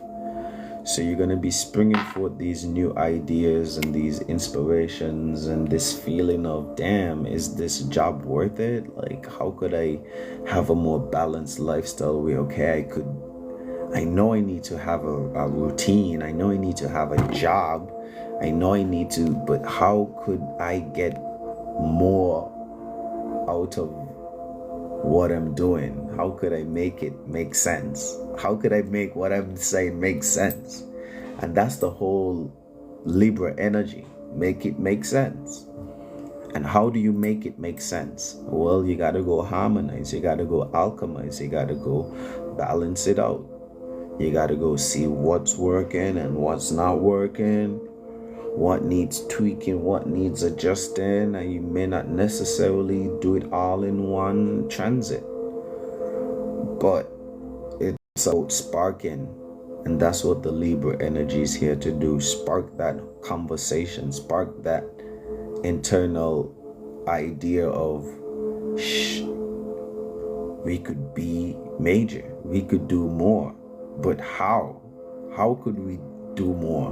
So you're going to be springing forth these new ideas and these inspirations and this feeling of, damn, is this job worth it? Like, how could I have a more balanced lifestyle where, okay, I know I need to have a routine. I know I need to have a job. I know I need to, but how could I get more out of what I'm doing? How could I make it make sense? How could I make what I'm saying make sense? And that's the whole Libra energy. Make it make sense. And how do you make it make sense? Well, you got to go harmonize. You got to go alchemize. You got to go balance it out. You got to go see what's working and what's not working, what needs tweaking, what needs adjusting, and you may not necessarily do it all in one transit. But it's about sparking, and that's what the Libra energy is here to do. Spark that conversation, spark that internal idea of, we could be major, we could do more. But how? How could we do more?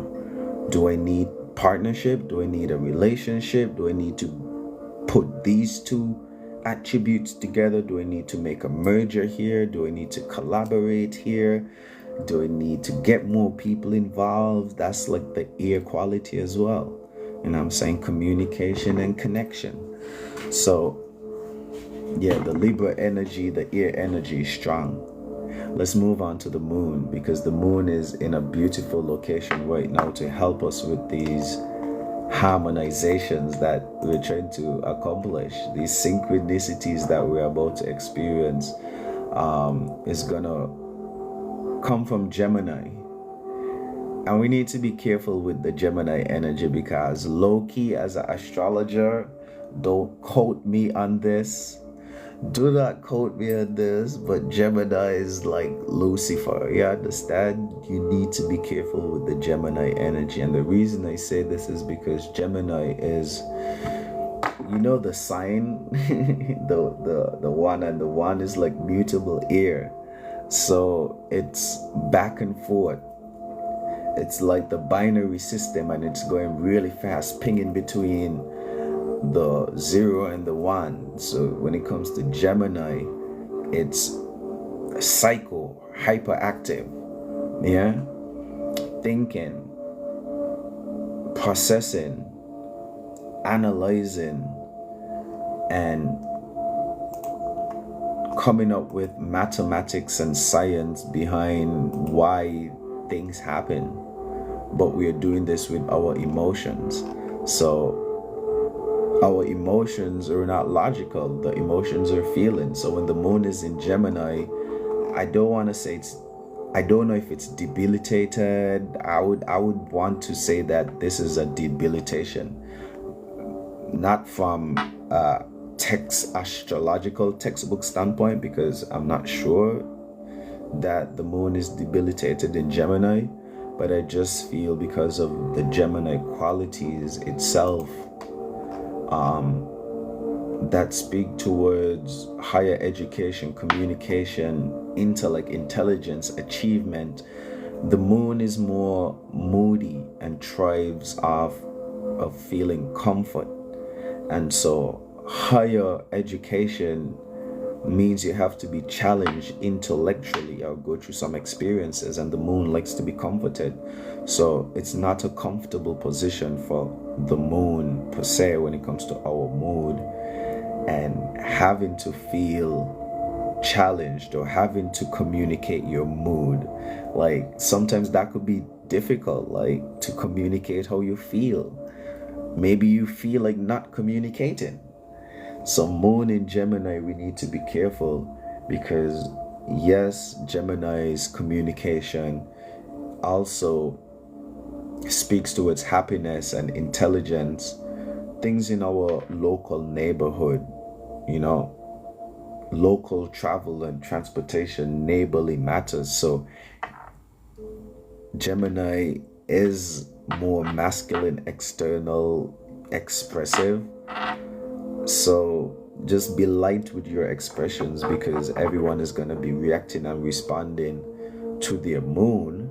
Do I need partnership? Do I need a relationship? Do I need to put these two attributes together? Do I need to make a merger here? Do I need to collaborate here? Do I need to get more people involved? That's like the ear quality as well. And I'm saying communication and connection. So yeah, the Libra energy, the ear energy is strong. Let's move on to the moon, because the moon is in a beautiful location right now to help us with these harmonizations that we're trying to accomplish. These synchronicities that we're about to experience is gonna come from Gemini. And we need to be careful with the Gemini energy, because low-key, as an astrologer, don't quote me on this. Do not quote me on this, but Gemini is like Lucifer. You understand? You need to be careful with the Gemini energy. And the reason I say this is because Gemini is, you know, the sign, the one, and the one is like mutable air. So it's back and forth. It's like the binary system, and it's going really fast, pinging between the 0 and the 1. So when it comes to Gemini, it's psycho, hyperactive, yeah, thinking, processing, analyzing, and coming up with mathematics and science behind why things happen. But we are doing this with our emotions. So our emotions are not logical. The emotions are feelings. So when the moon is in Gemini, I don't want to say I don't know if it's debilitated. I would want to say that this is a debilitation, not from astrological textbook standpoint, because I'm not sure that the moon is debilitated in Gemini, but I just feel because of the Gemini qualities itself that speak towards higher education, communication, intellect, intelligence, achievement. The moon is more moody and thrives off of feeling comfort. And so higher education means you have to be challenged intellectually or go through some experiences, and the moon likes to be comforted. So it's not a comfortable position for the moon per se when it comes to our mood, and having to feel challenged or having to communicate your mood. Like sometimes that could be difficult, like to communicate how you feel. Maybe you feel like not communicating. So moon in Gemini, we need to be careful, because yes, Gemini's communication also speaks to its happiness and intelligence, things in our local neighborhood, local travel and transportation, neighborly matters. So Gemini is more masculine, external, expressive. So just be light with your expressions, because everyone is going to be reacting and responding to their moon,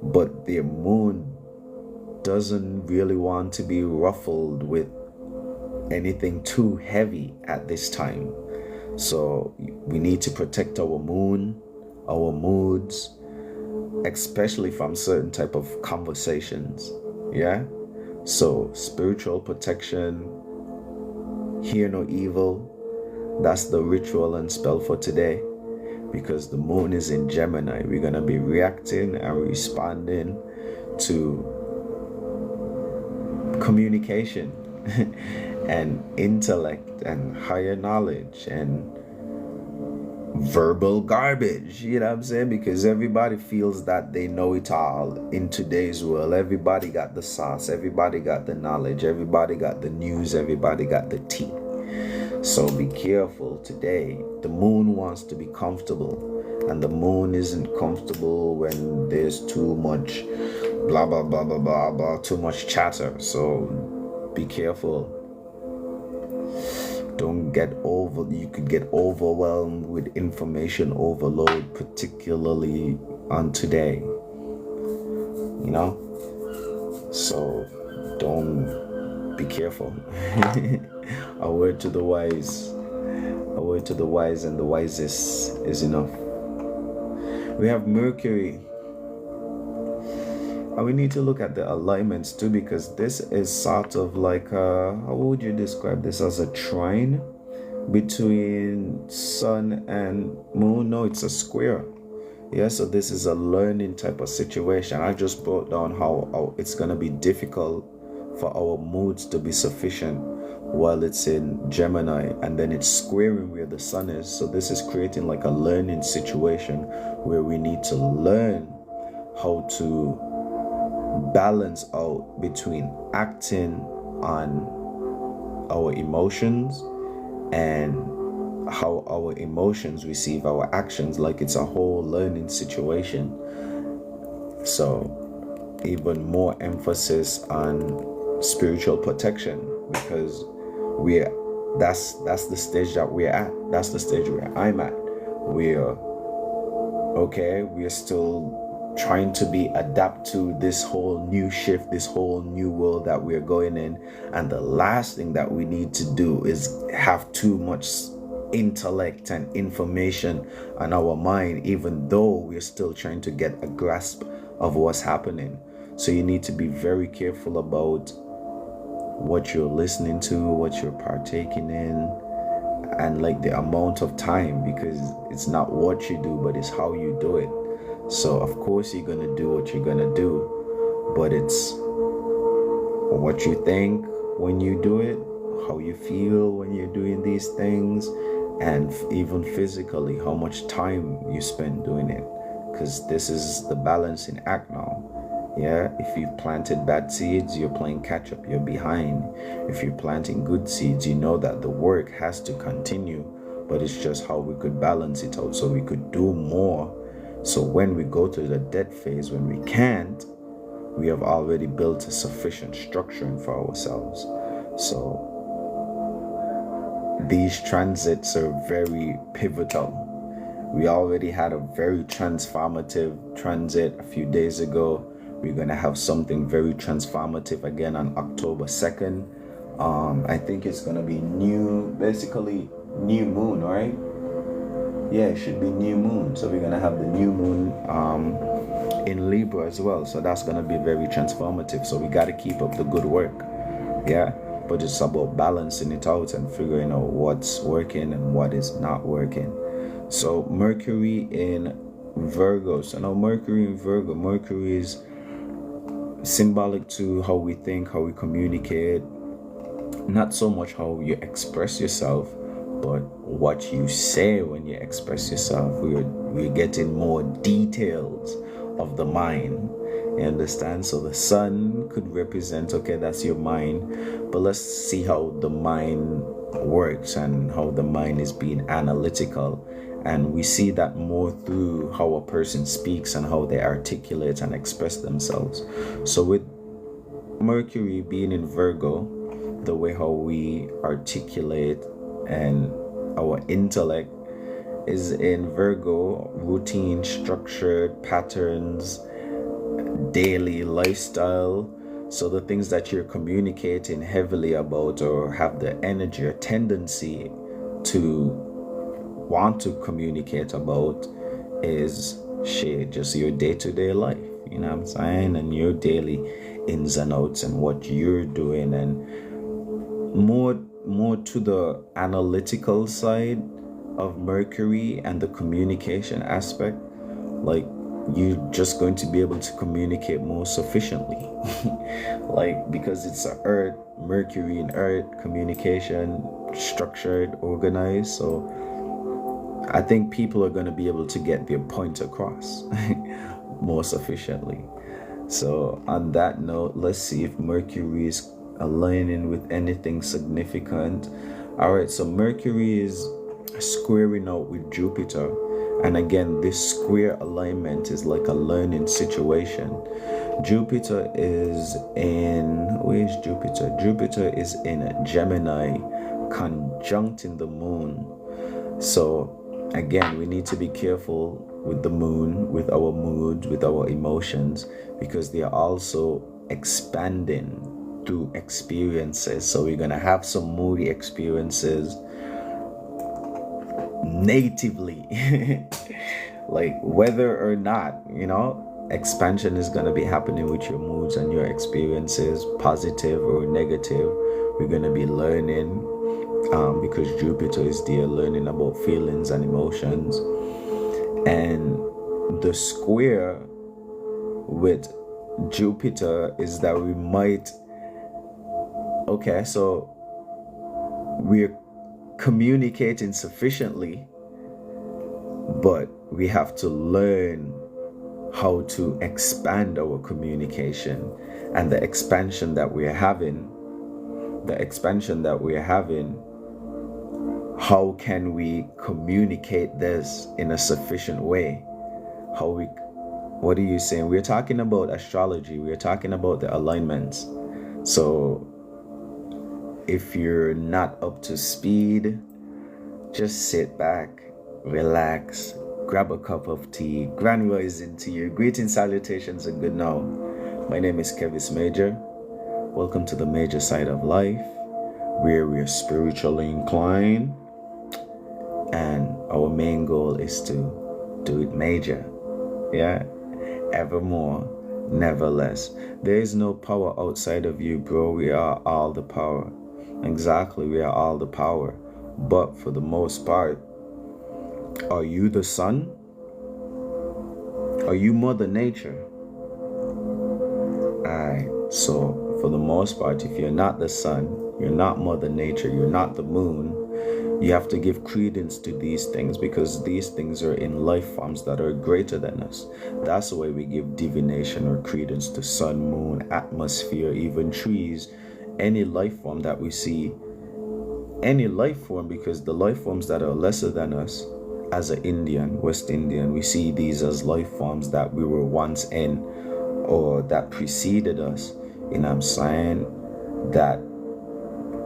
but their moon doesn't really want to be ruffled with anything too heavy at this time. So we need to protect our moon, our moods, especially from certain type of conversations. Yeah. So spiritual protection, hear no evil. That's the ritual and spell for today, because the moon is in Gemini. We're going to be reacting and responding to communication and intellect and higher knowledge and verbal garbage, you know what I'm saying? Because everybody feels that they know it all in today's world. Everybody got the sauce, everybody got the knowledge, everybody got the news, everybody got the tea. So be careful today. The moon wants to be comfortable, and the moon isn't comfortable when there's too much blah blah blah blah blah blah, too much chatter. So be careful. Don't get you could get overwhelmed with information overload, particularly on today, so don't, be careful. A word to the wise and the wisest is enough. We have Mercury, and we need to look at the alignments too, because this is sort of like how would you describe this? As a trine between sun and moon? No, it's a square. Yeah, so this is a learning type of situation. I just brought down how it's going to be difficult for our moods to be sufficient while it's in Gemini, and then it's squaring where the sun is. So this is creating like a learning situation where we need to learn how to balance out between acting on our emotions and how our emotions receive our actions. Like it's a whole learning situation. So even more emphasis on spiritual protection, because that's the stage that we're at. That's the stage where I'm at. We're still trying to adapt to this whole new shift, this whole new world that we're going in. And the last thing that we need to do is have too much intellect and information on our mind, even though we're still trying to get a grasp of what's happening. So you need to be very careful about what you're listening to, what you're partaking in, and like the amount of time, because it's not what you do, but it's how you do it. So of course you're going to do what you're going to do, but it's what you think when you do it, how you feel when you're doing these things, and even physically how much time you spend doing it, because this is the balancing act now. Yeah, if you've planted bad seeds, you're playing catch up, you're behind. If you're planting good seeds, you know that the work has to continue, but it's just how we could balance it out so we could do more So when we go to the death phase, when we can't, we have already built a sufficient structuring for ourselves. So these transits are very pivotal. We already had a very transformative transit a few days ago. We're going to have something very transformative again on October 2nd. I think it's going to be basically new moon, right? Yeah, it should be new moon. So we're going to have the new moon in Libra as well. So that's going to be very transformative. So we got to keep up the good work. Yeah, but it's about balancing it out and figuring out what's working and what is not working. So Mercury in Virgo. So now Mercury in Virgo. Mercury is symbolic to how we think, how we communicate. Not so much how you express yourself, but what you say when you express yourself. We're getting more details of the mind. You understand? So the sun could represent, okay, that's your mind, but let's see how the mind works and how the mind is being analytical. And we see that more through how a person speaks and how they articulate and express themselves. So with Mercury being in Virgo, the way how we articulate and our intellect is in Virgo, routine, structured patterns, daily lifestyle. So the things that you're communicating heavily about or have the energy or tendency to want to communicate about is just your day-to-day life, you know what I'm saying, and your daily ins and outs and what you're doing, and more to the analytical side of Mercury and the communication aspect. Like, you're just going to be able to communicate more sufficiently. Like, because it's a Earth, Mercury in Earth, communication, structured, organized. So I think people are going to be able to get their point across more sufficiently. So on that note, let's see if Mercury is aligning with anything significant. All right, so Mercury is squaring out with Jupiter. And again, this square alignment is like a learning situation. Jupiter is in, where is Jupiter? Jupiter is in Gemini, conjuncting the moon. So again, we need to be careful with the moon, with our moods, with our emotions, because they are also expanding through experiences. So we're going to have some moody experiences natively, like whether or not, expansion is going to be happening with your moods and your experiences, positive or negative. We're going to be learning because Jupiter is there, learning about feelings and emotions. And the square with Jupiter is that we might, okay, so we're communicating sufficiently, but we have to learn how to expand our communication. And the expansion that we're having, how can we communicate this in a sufficient way? What are you saying? We're talking about astrology. We're talking about the alignments. So if you're not up to speed, just sit back, relax, grab a cup of tea, grand rising to you. Greetings, salutations, and good now. My name is Kevis Major. Welcome to the Major Side of Life, where we're spiritually inclined, and our main goal is to do it major. Yeah, evermore, never less. There is no power outside of you, bro. We are all the power. Exactly, we are all the power. But for the most part, are you the sun? Are you Mother Nature? Alright, so for the most part, if you're not the sun, you're not Mother Nature, you're not the moon, you have to give credence to these things, because these things are in life forms that are greater than us. That's the way we give divination or credence to sun, moon, atmosphere, even trees, any life form that we see, any life form, because the life forms that are lesser than us, as an Indian, West Indian, we see these as life forms that we were once in or that preceded us, you know what I'm saying, that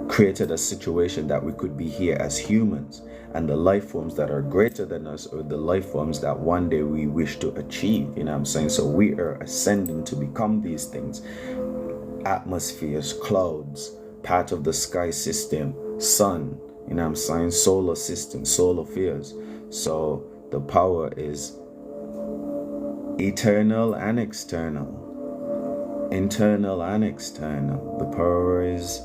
created a situation that we could be here as humans. And the life forms that are greater than us are the life forms that one day we wish to achieve, you know what I'm saying? So we are ascending to become these things. Atmospheres, clouds, part of the sky system, sun, you know what I'm saying, solar system, solar spheres. So the power is eternal and external, internal and external. The power is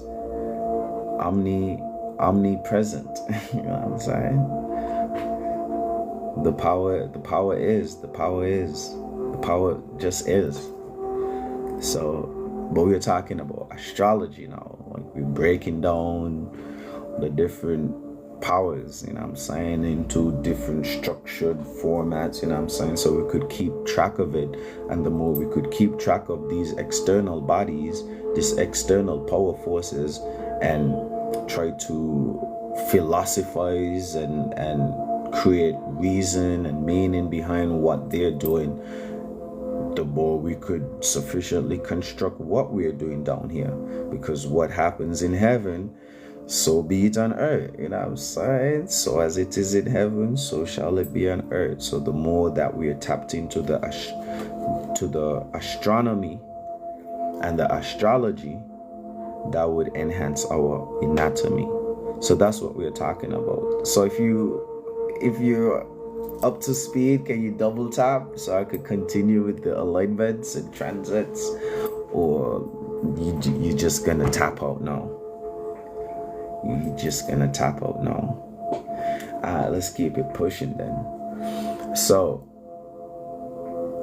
omnipresent. You know what I'm saying? The power just is. So, but we're talking about astrology now. Like, we're breaking down the different powers, you know what I'm saying, into different structured formats, you know what I'm saying, so we could keep track of it. And the more we could keep track of these external bodies, these external power forces, and try to philosophize and create reason and meaning behind what they're doing, the more we could sufficiently construct what we are doing down here. Because what happens in heaven, so be it on earth, you know what I'm saying? So as it is in heaven, so shall it be on earth. So the more that we are tapped into the astronomy and the astrology, that would enhance our anatomy. So that's what we're talking about. So if you're up to speed, can you double tap so I could continue with the alignments and transits, or you just gonna tap out now? You're just gonna tap out now. Let's keep it pushing then. So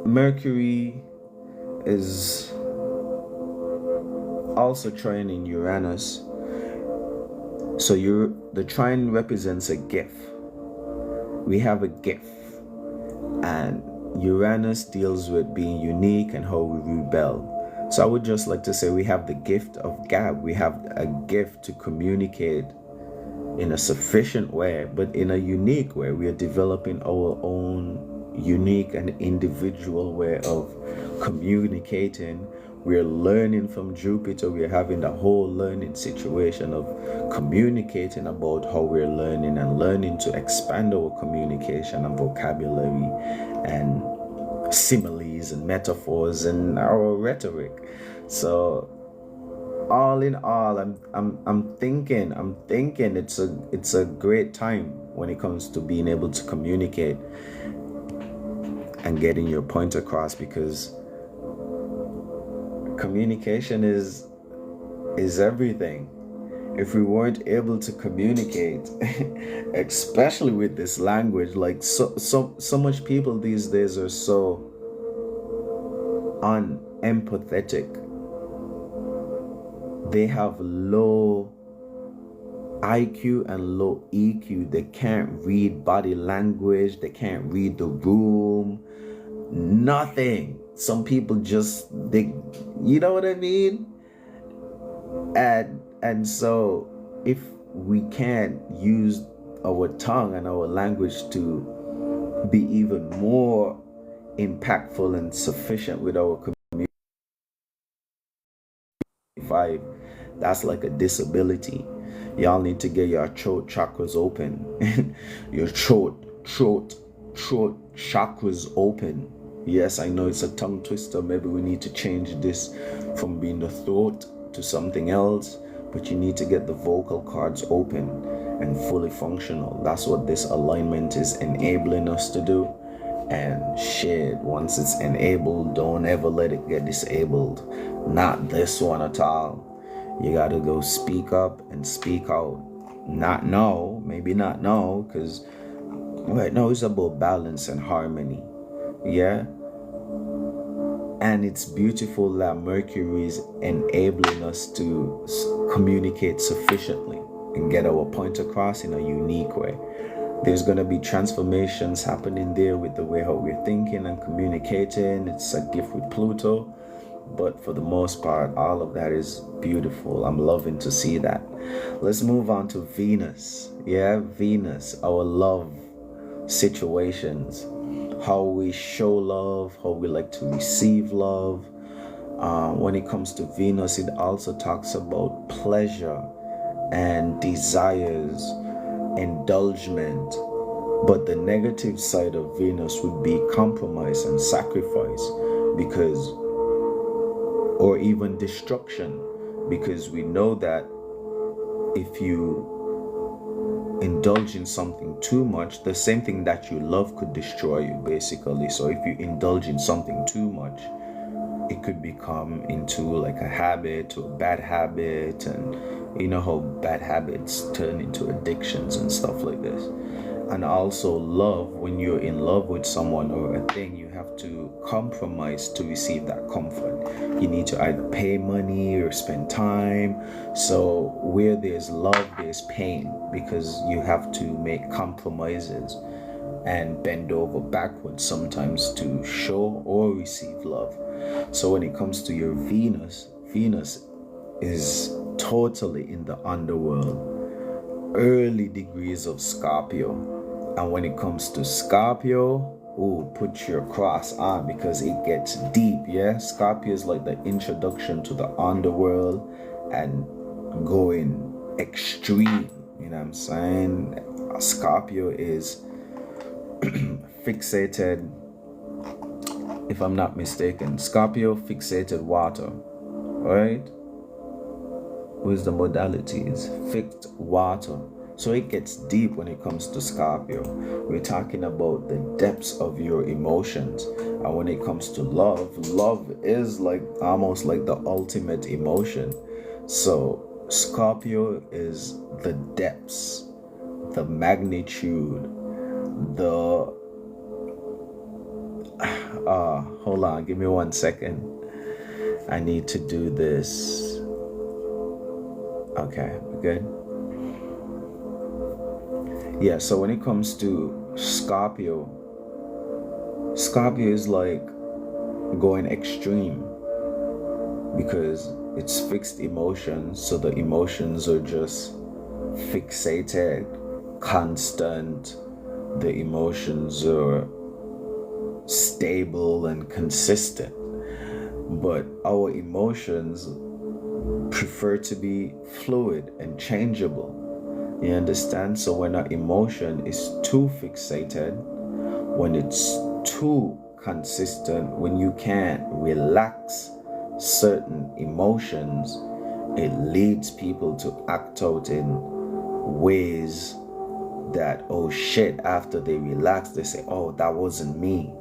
Mercury is also trine in Uranus. So the trine represents a gift. We have a gift, and Uranus deals with being unique and how we rebel. So I would just like to say we have the gift of gab. We have a gift to communicate in a sufficient way, but in a unique way. We are developing our own unique and individual way of communicating. We're learning from Jupiter. We're having the whole learning situation of communicating about how we're learning and learning to expand our communication and vocabulary and similes and metaphors and our rhetoric. So all in all, I'm thinking it's a great time when it comes to being able to communicate and getting your point across, because communication is everything. If we weren't able to communicate, especially with this language, like so much people these days are so unempathetic. They have low IQ and low EQ. They can't read body language. They can't read the room. Nothing. Some people just, you know what I mean? And so if we can't use our tongue and our language to be even more impactful and sufficient with our community, that's like a disability. Y'all need to get your throat chakras open. Your throat chakras open. Yes, I know it's a tongue twister. Maybe we need to change this from being the throat to something else, but you need to get the vocal cords open and fully functional. That's what this alignment is enabling us to do. And shit, once it's enabled, don't ever let it get disabled. Not this one at all. You gotta go speak up and speak out. Not no, maybe not no, because right now it's about balance and harmony. Yeah. And it's beautiful that Mercury is enabling us to communicate sufficiently and get our point across in a unique way. There's going to be transformations happening there with the way how we're thinking and communicating. It's a gift with Pluto. But for the most part, all of that is beautiful. I'm loving to see that. Let's move on to Venus. Yeah, Venus, our love situations, how we show love, how we like to receive love. When it comes to Venus, it also talks about pleasure and desires, indulgence. But the negative side of Venus would be compromise and sacrifice, because, or even destruction, because we know that if you indulge in something too much, the same thing that you love could destroy you, basically. So if you indulge in something too much, it could become into like a habit or a bad habit, and you know how bad habits turn into addictions and stuff like this. And also love, when you're in love with someone or a thing, you have to compromise to receive that comfort. You need to either pay money or spend time. So where there's love, there's pain, because you have to make compromises and bend over backwards sometimes to show or receive love. So when it comes to your Venus, Venus is totally in the underworld, early degrees of Scorpio. And when it comes to Scorpio, put your cross on, because it gets deep. Yeah, Scorpio is like the introduction to the underworld and going extreme. You know what I'm saying? Scorpio is fixated, if I'm not mistaken. Scorpio fixated water, right? What is the modalities? Fixed water. So it gets deep when it comes to Scorpio. We're talking about the depths of your emotions. And when it comes to love, love is like almost like the ultimate emotion. So Scorpio is the depths, the magnitude, the hold on, give me 1 second. I need to do this. Okay, good. Yeah, so when it comes to Scorpio, Scorpio is like going extreme, because it's fixed emotions. So the emotions are just fixated, constant. The emotions are stable and consistent. But our emotions prefer to be fluid and changeable. You understand? So when our emotion is too fixated, when it's too consistent, when you can't relax certain emotions, it leads people to act out in ways that, oh shit, after they relax, they say, oh, that wasn't me.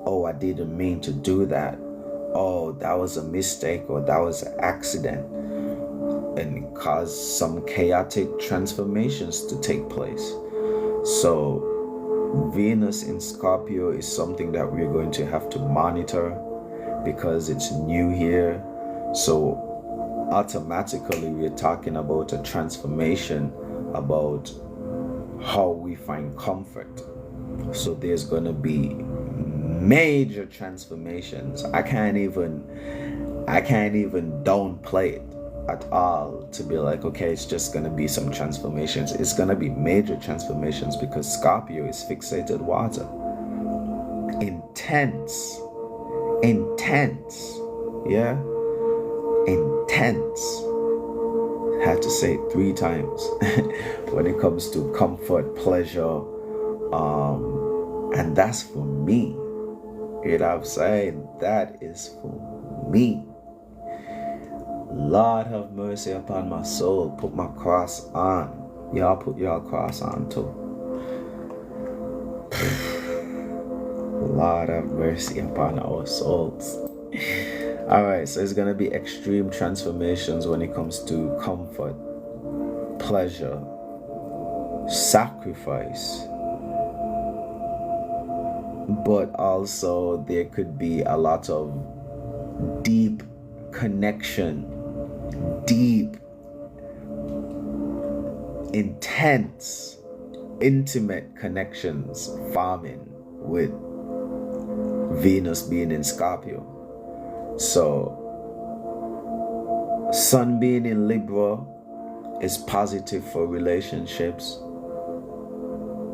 Oh, I didn't mean to do that. Oh, that was a mistake, or that was an accident. And cause some chaotic transformations to take place. So Venus in Scorpio is something that we're going to have to monitor, because it's new here. So automatically we're talking about a transformation, about how we find comfort. So there's going to be major transformations. I can't even downplay it at all, to be like, okay, it's just going to be some transformations. It's going to be major transformations, because Scorpio is fixated water. Intense. Yeah, intense. Had to say it 3 times. When it comes to comfort, pleasure, and that's for me. You know what I'm saying? That is for me. Lord have mercy upon my soul. Put my cross on. Y'all put y'all cross on too. Lord have mercy upon our souls. Alright, so it's gonna be extreme transformations when it comes to comfort, pleasure, sacrifice. But also there could be a lot of deep connection, deep, intense, intimate connections forming with Venus being in Scorpio. So Sun being in Libra is positive for relationships.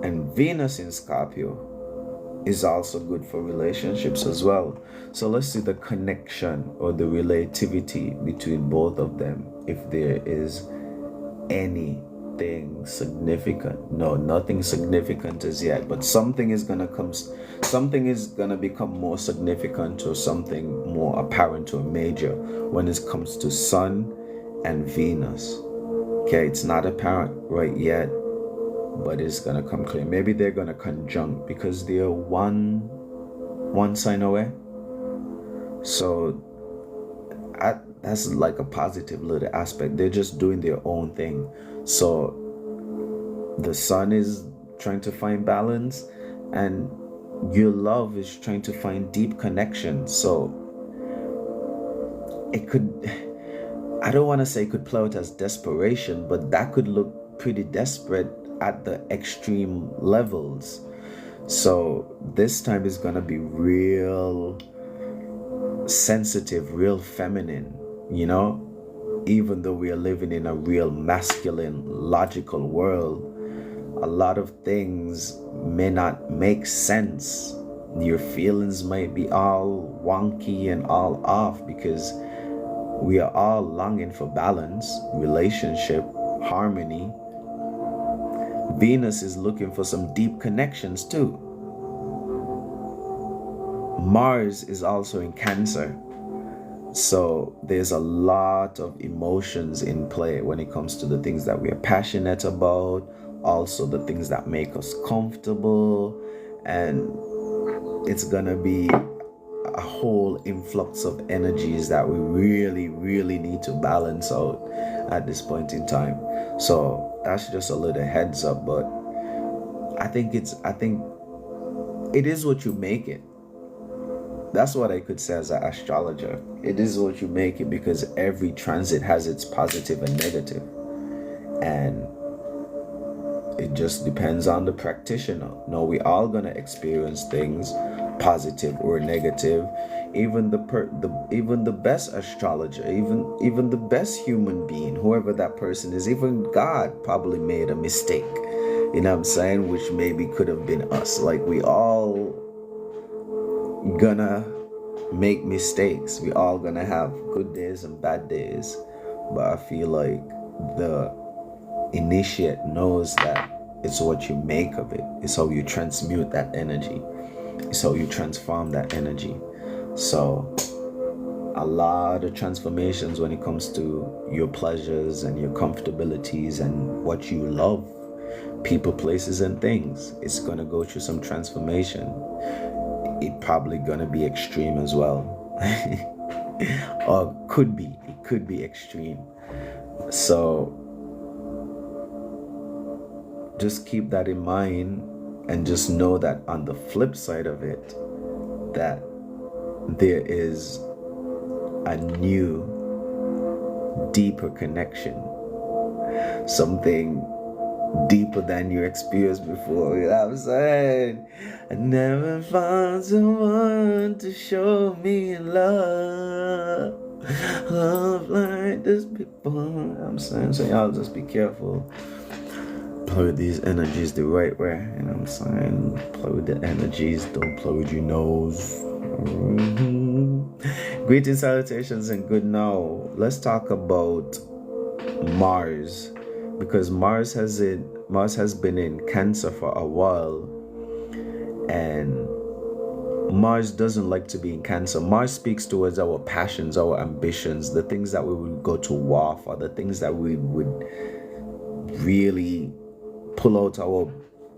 And Venus in Scorpio is also good for relationships as well. So let's see the connection or the relativity between both of them, if there is anything significant. No, nothing significant as yet, but something is gonna become more significant or something more apparent or major when it comes to Sun and Venus. Okay, it's not apparent right yet, but it's gonna come clear. Maybe they're gonna conjunct because they're one sign away. So that's like a positive little aspect. They're just doing their own thing. So the Sun is trying to find balance, and your love is trying to find deep connection. So it could, I don't want to say it could play out as desperation, but that could look pretty desperate at the extreme levels. So this time is gonna be real sensitive, real feminine, even though we are living in a real masculine, logical world. A lot of things may not make sense. Your feelings might be all wonky and all off because we are all longing for balance, relationship, harmony. Venus is looking for some deep connections too. Mars is also in Cancer. So there's a lot of emotions in play when it comes to the things that we are passionate about, also the things that make us comfortable, and it's gonna be a whole influx of energies that we really, really need to balance out at this point in time. So that's just a little heads up, but I think it is what you make it. That's what I could say as an astrologer. It is what you make it, because every transit has its positive and negative. And it just depends on the practitioner. No, we all gonna experience things, positive or negative. Even the best astrologer, even the best human being, whoever that person is, even God probably made a mistake. You know what I'm saying? Which maybe could have been us. Like, we all gonna make mistakes. We all gonna have good days and bad days. But I feel like the initiate knows that it's what you make of it. It's how you transmute that energy. It's how you transform that energy. So a lot of transformations when it comes to your pleasures and your comfortabilities and what you love, people, places, and things. It's gonna go through some transformation. It probably gonna be extreme as well. Or it could be extreme. So just keep that in mind, and just know that on the flip side of it, that there is a new, deeper connection, something deeper than you experienced before. You know what I'm saying? I never found someone to show me love like this before. You know what I'm saying? So y'all just be careful. Play with these energies the right way. You know what I'm saying? Play with the energies. Don't play with your nose. Greetings, salutations, and good now. Let's talk about Mars, because Mars has been in Cancer for a while, and Mars doesn't like to be in Cancer. Mars speaks towards our passions, our ambitions, the things that we would go to war for, the things that we would really pull out our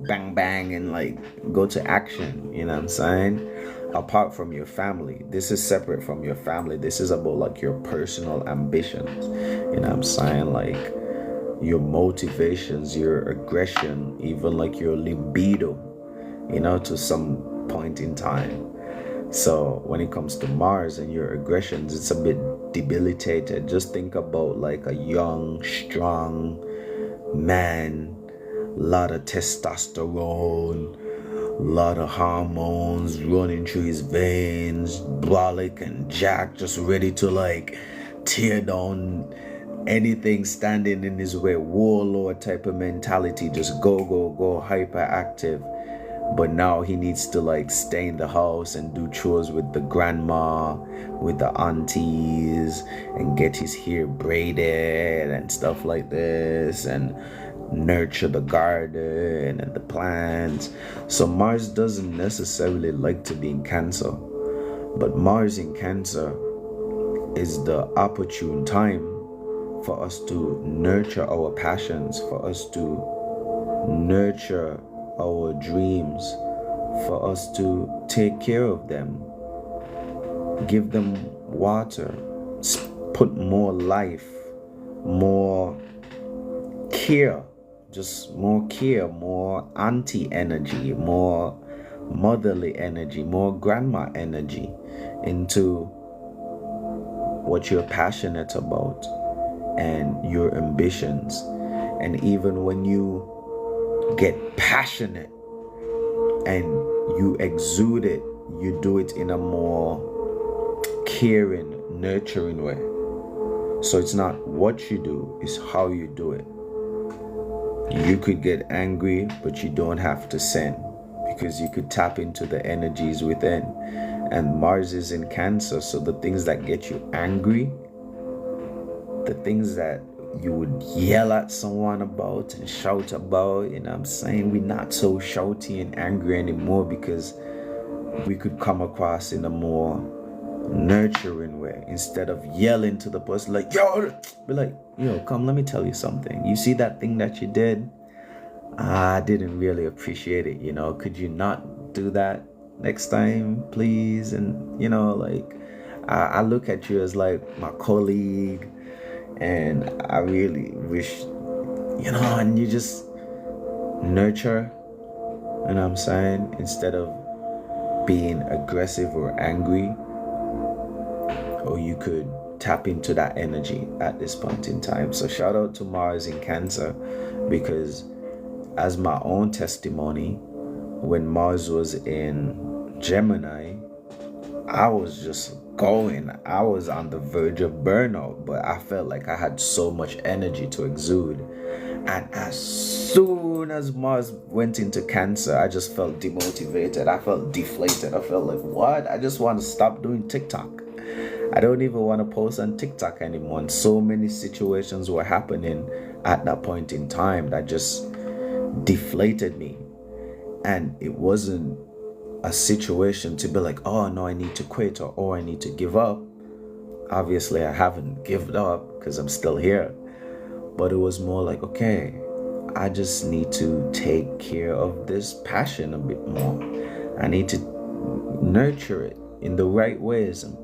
bang bang and like go to action. You know what I'm saying? Apart from your family. This is separate from your family. This is about like your personal ambitions. You know what I'm saying? Like your motivations, your aggression, even like your libido, to some point in time. So when it comes to Mars and your aggressions, it's a bit debilitated. Just think about like a young, strong man, a lot of testosterone, a lot of hormones running through his veins, brolic and jacked, just ready to like tear down anything standing in his way, warlord type of mentality, just go, hyperactive. But now he needs to like stay in the house and do chores with the grandma, with the aunties, and get his hair braided and stuff like this, and nurture the garden and the plants. So Mars doesn't necessarily like to be in Cancer, but Mars in Cancer is the opportune time for us to nurture our passions, for us to nurture our dreams, for us to take care of them, give them water, put more life, more care, just more care, more auntie energy, more motherly energy, more grandma energy into what you're passionate about and your ambitions. And even when you get passionate and you exude it, you do it in a more caring, nurturing way. So it's not what you do, it's how you do it. You could get angry, but you don't have to sin, because you could tap into the energies within. And Mars is in Cancer, so the things that get you angry, the things that you would yell at someone about and shout about, you know what I'm saying? We're not so shouty and angry anymore, because we could come across in a more nurturing way. Instead of yelling to the person like, yo, be like, yo, come, let me tell you something. You see that thing that you did? I didn't really appreciate it, you know. Could you not do that next time, please? And, you know, like, I look at you as like my colleague, and I really wish, you know, and you just nurture, you know what I'm saying? Instead of being aggressive or angry. Or you could tap into that energy at this point in time. So shout out to Mars in Cancer, because as my own testimony, when Mars was in Gemini, I was just going. I was on the verge of burnout, but I felt like I had so much energy to exude. And as soon as Mars went into Cancer, I just felt demotivated. I felt deflated. I felt like, what? I just want to stop doing TikTok. I don't even want to post on TikTok anymore. And so many situations were happening at that point in time that just deflated me. And it wasn't a situation to be like, oh no, I need to quit, or oh, I need to give up. Obviously I haven't given up, because I'm still here. But it was more like, okay, I just need to take care of this passion a bit more. I need to nurture it in the right ways and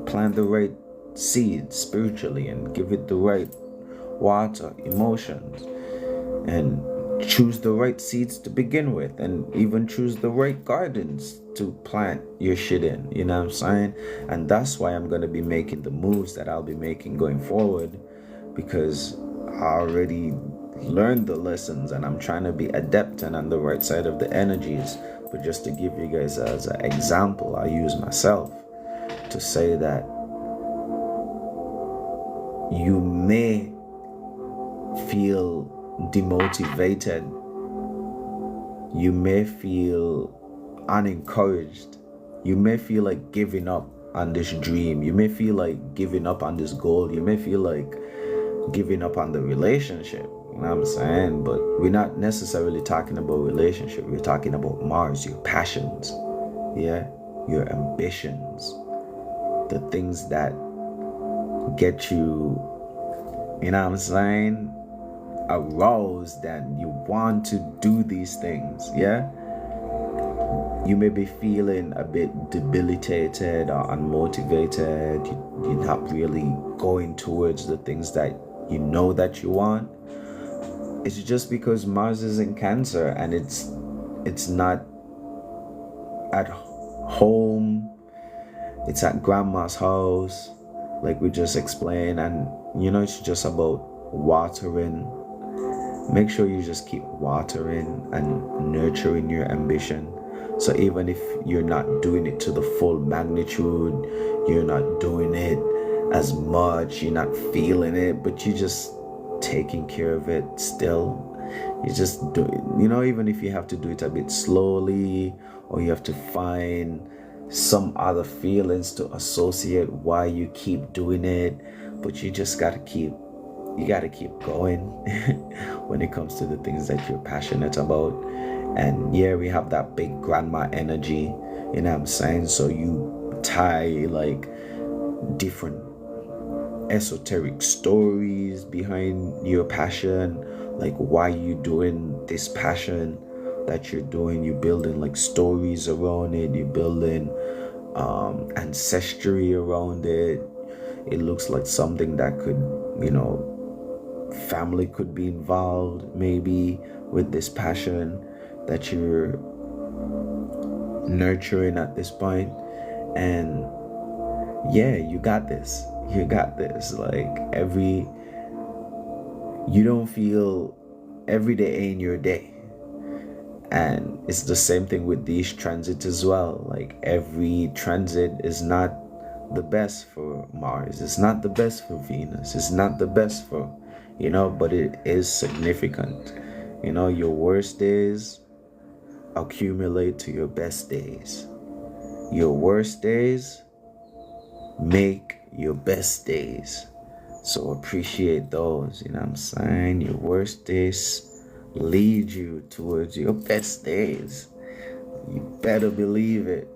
plant the right seeds spiritually and give it the right water, emotions, and choose the right seeds to begin with, and even choose the right gardens to plant your shit in, you know what I'm saying? And that's why I'm going to be making the moves that I'll be making going forward, because I already learned the lessons and I'm trying to be adept and on the right side of the energies. But just to give you guys as an example, I use myself to say that you may feel demotivated, you may feel unencouraged, you may feel like giving up on this dream, you may feel like giving up on this goal, you may feel like giving up on the relationship, you know what I'm saying? But we're not necessarily talking about relationship, we're talking about Mars, your passions, yeah, your ambitions, the things that get you, you know what I'm saying, aroused, and you want to do these things, yeah? You may be feeling a bit debilitated or unmotivated, you're not really going towards the things that you know that you want. It's just because Mars is in Cancer, and it's not at home, it's at grandma's house, like we just explained. And you know, it's just about watering. Make sure you just keep watering and nurturing your ambition. So even if you're not doing it to the full magnitude, you're not doing it as much, you're not feeling it, but you're just taking care of it still. You just do it, even if you have to do it a bit slowly, or you have to find some other feelings to associate why you keep doing it, but you just gotta keep going when it comes to the things that you're passionate about. And yeah, we have that big grandma energy, you know what I'm saying? So you tie like different esoteric stories behind your passion, like why you doing this passion that you're doing. You're building like stories around it, you're building ancestry around it. It looks like something that could, family could be involved maybe with this passion that you're nurturing at this point. And yeah, you got this. Like you don't feel every day ain't your day. And it's the same thing with these transits as well. Like every transit is not the best for Mars, it's not the best for Venus, it's not the best for, but it is significant. Your worst days accumulate to your best days. Your worst days make your best days. So appreciate those, you know what I'm saying? Your worst days lead you towards your best days. You better believe it.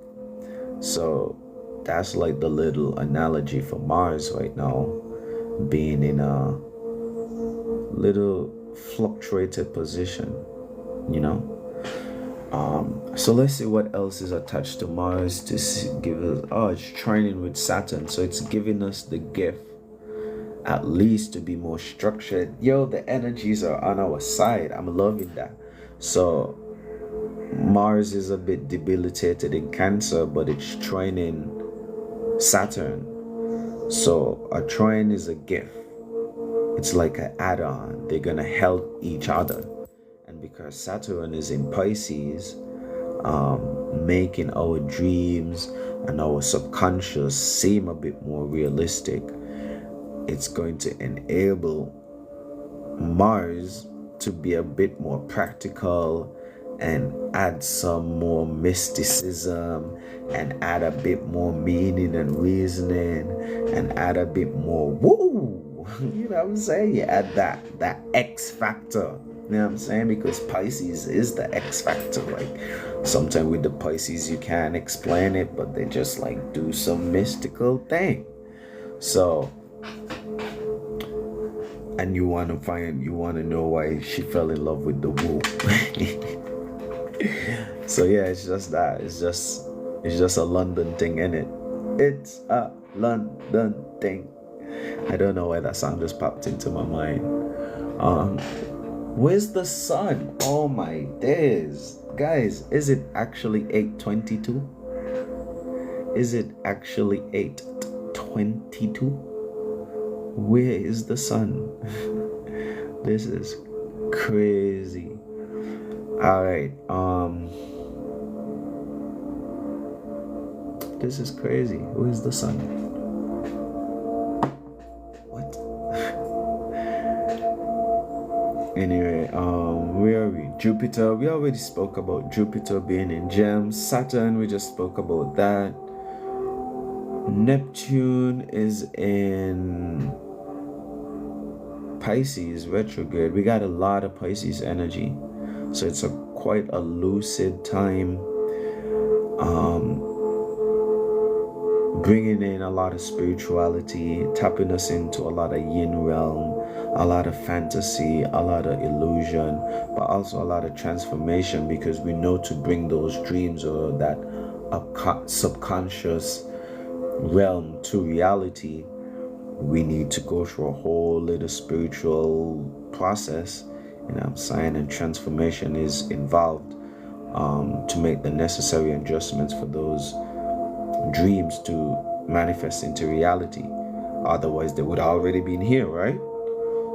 So that's like the little analogy for Mars right now, being in a little fluctuated position, so let's see what else is attached to Mars to give us. It's trining with Saturn, so it's giving us the gift at least to be more structured. The energies are on our side. I'm loving that. So Mars is a bit debilitated in Cancer, but it's trining Saturn. So a trine is a gift. It's like an add-on. They're gonna help each other. And because Saturn is in Pisces, making our dreams and our subconscious seem a bit more realistic, it's going to enable Mars to be a bit more practical and add some more mysticism and add a bit more meaning and reasoning and add a bit more woo. You know what I'm saying? You add that X factor. You know what I'm saying? Because Pisces is the X factor. Like sometimes with the Pisces you can't explain it, but they just like do some mystical thing. So, and you want to know why she fell in love with the woo. So yeah, it's just that. It's just a London thing, innit? It's a London thing. I don't know why that song just popped into my mind. Where's the sun? Oh my days. Guys, is it actually 8:22? Is it actually 8:22? Where is the sun? This is crazy. Alright, this is crazy. Where's the sun? What? Anyway, where are we? Jupiter. We already spoke about Jupiter being in Gems. Saturn, we just spoke about that. Neptune is in Pisces retrograde. We got a lot of Pisces energy, so it's quite a lucid time, bringing in a lot of spirituality, tapping us into a lot of yin realm, a lot of fantasy, a lot of illusion, but also a lot of transformation, because we know to bring those dreams or that subconscious realm to reality, we need to go through a whole little spiritual process, you know what I'm saying? And transformation is involved to make the necessary adjustments for those dreams to manifest into reality. Otherwise, they would already been here, right?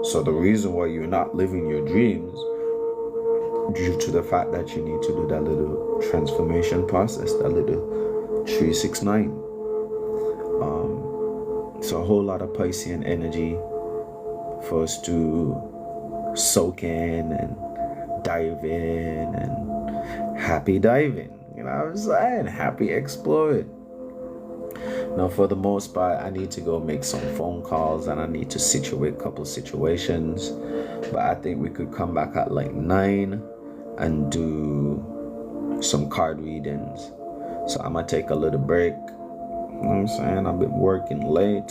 So the reason why you're not living your dreams, due to the fact that you need to do that little transformation process, that little 369. It's a whole lot of Piscean energy for us to soak in and dive in, and happy diving. You know what I'm saying? Happy exploring. Now, for the most part, I need to go make some phone calls and I need to situate a couple situations. But I think we could come back at like 9 and do some card readings. So I'm going to take a little break. You know what I'm saying? I've been working late.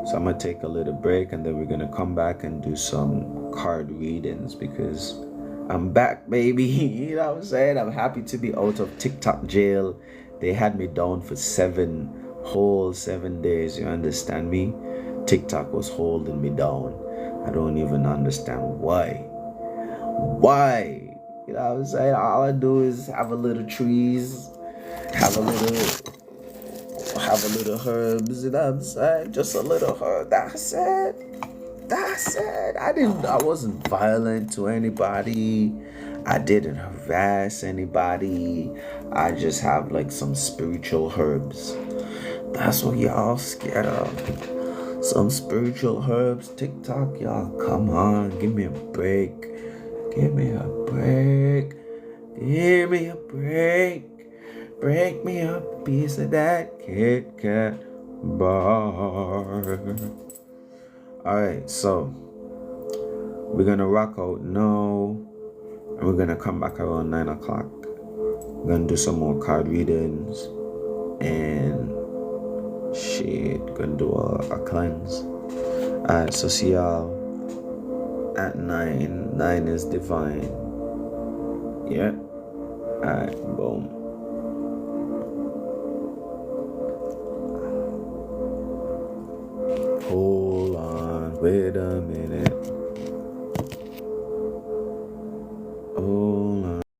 So I'm going to take a little break and then we're going to come back and do some card readings because I'm back, baby. You know what I'm saying? I'm happy to be out of TikTok jail. They had me down for 7 whole 7 days. You understand me? TikTok was holding me down. I don't even understand why. Why? You know what I'm saying? All I do is have a little trees, have a little herbs, you know what I'm saying? Just a little herb. That's it. I wasn't violent to anybody. I didn't harass anybody. I just have like some spiritual herbs. That's what y'all scared of. Some spiritual herbs. TikTok, y'all, come on. Give me a break. Give me a break. Give me a break. Break me a piece of that Kit Kat bar. Alright, so we're gonna rock out now. And we're gonna come back around 9 o'clock. We're gonna do some more card readings. And gonna do a cleanse. Alright, so see y'all at 9. 9 is divine. Yeah. Alright, boom. Hold on, wait a minute. Oh.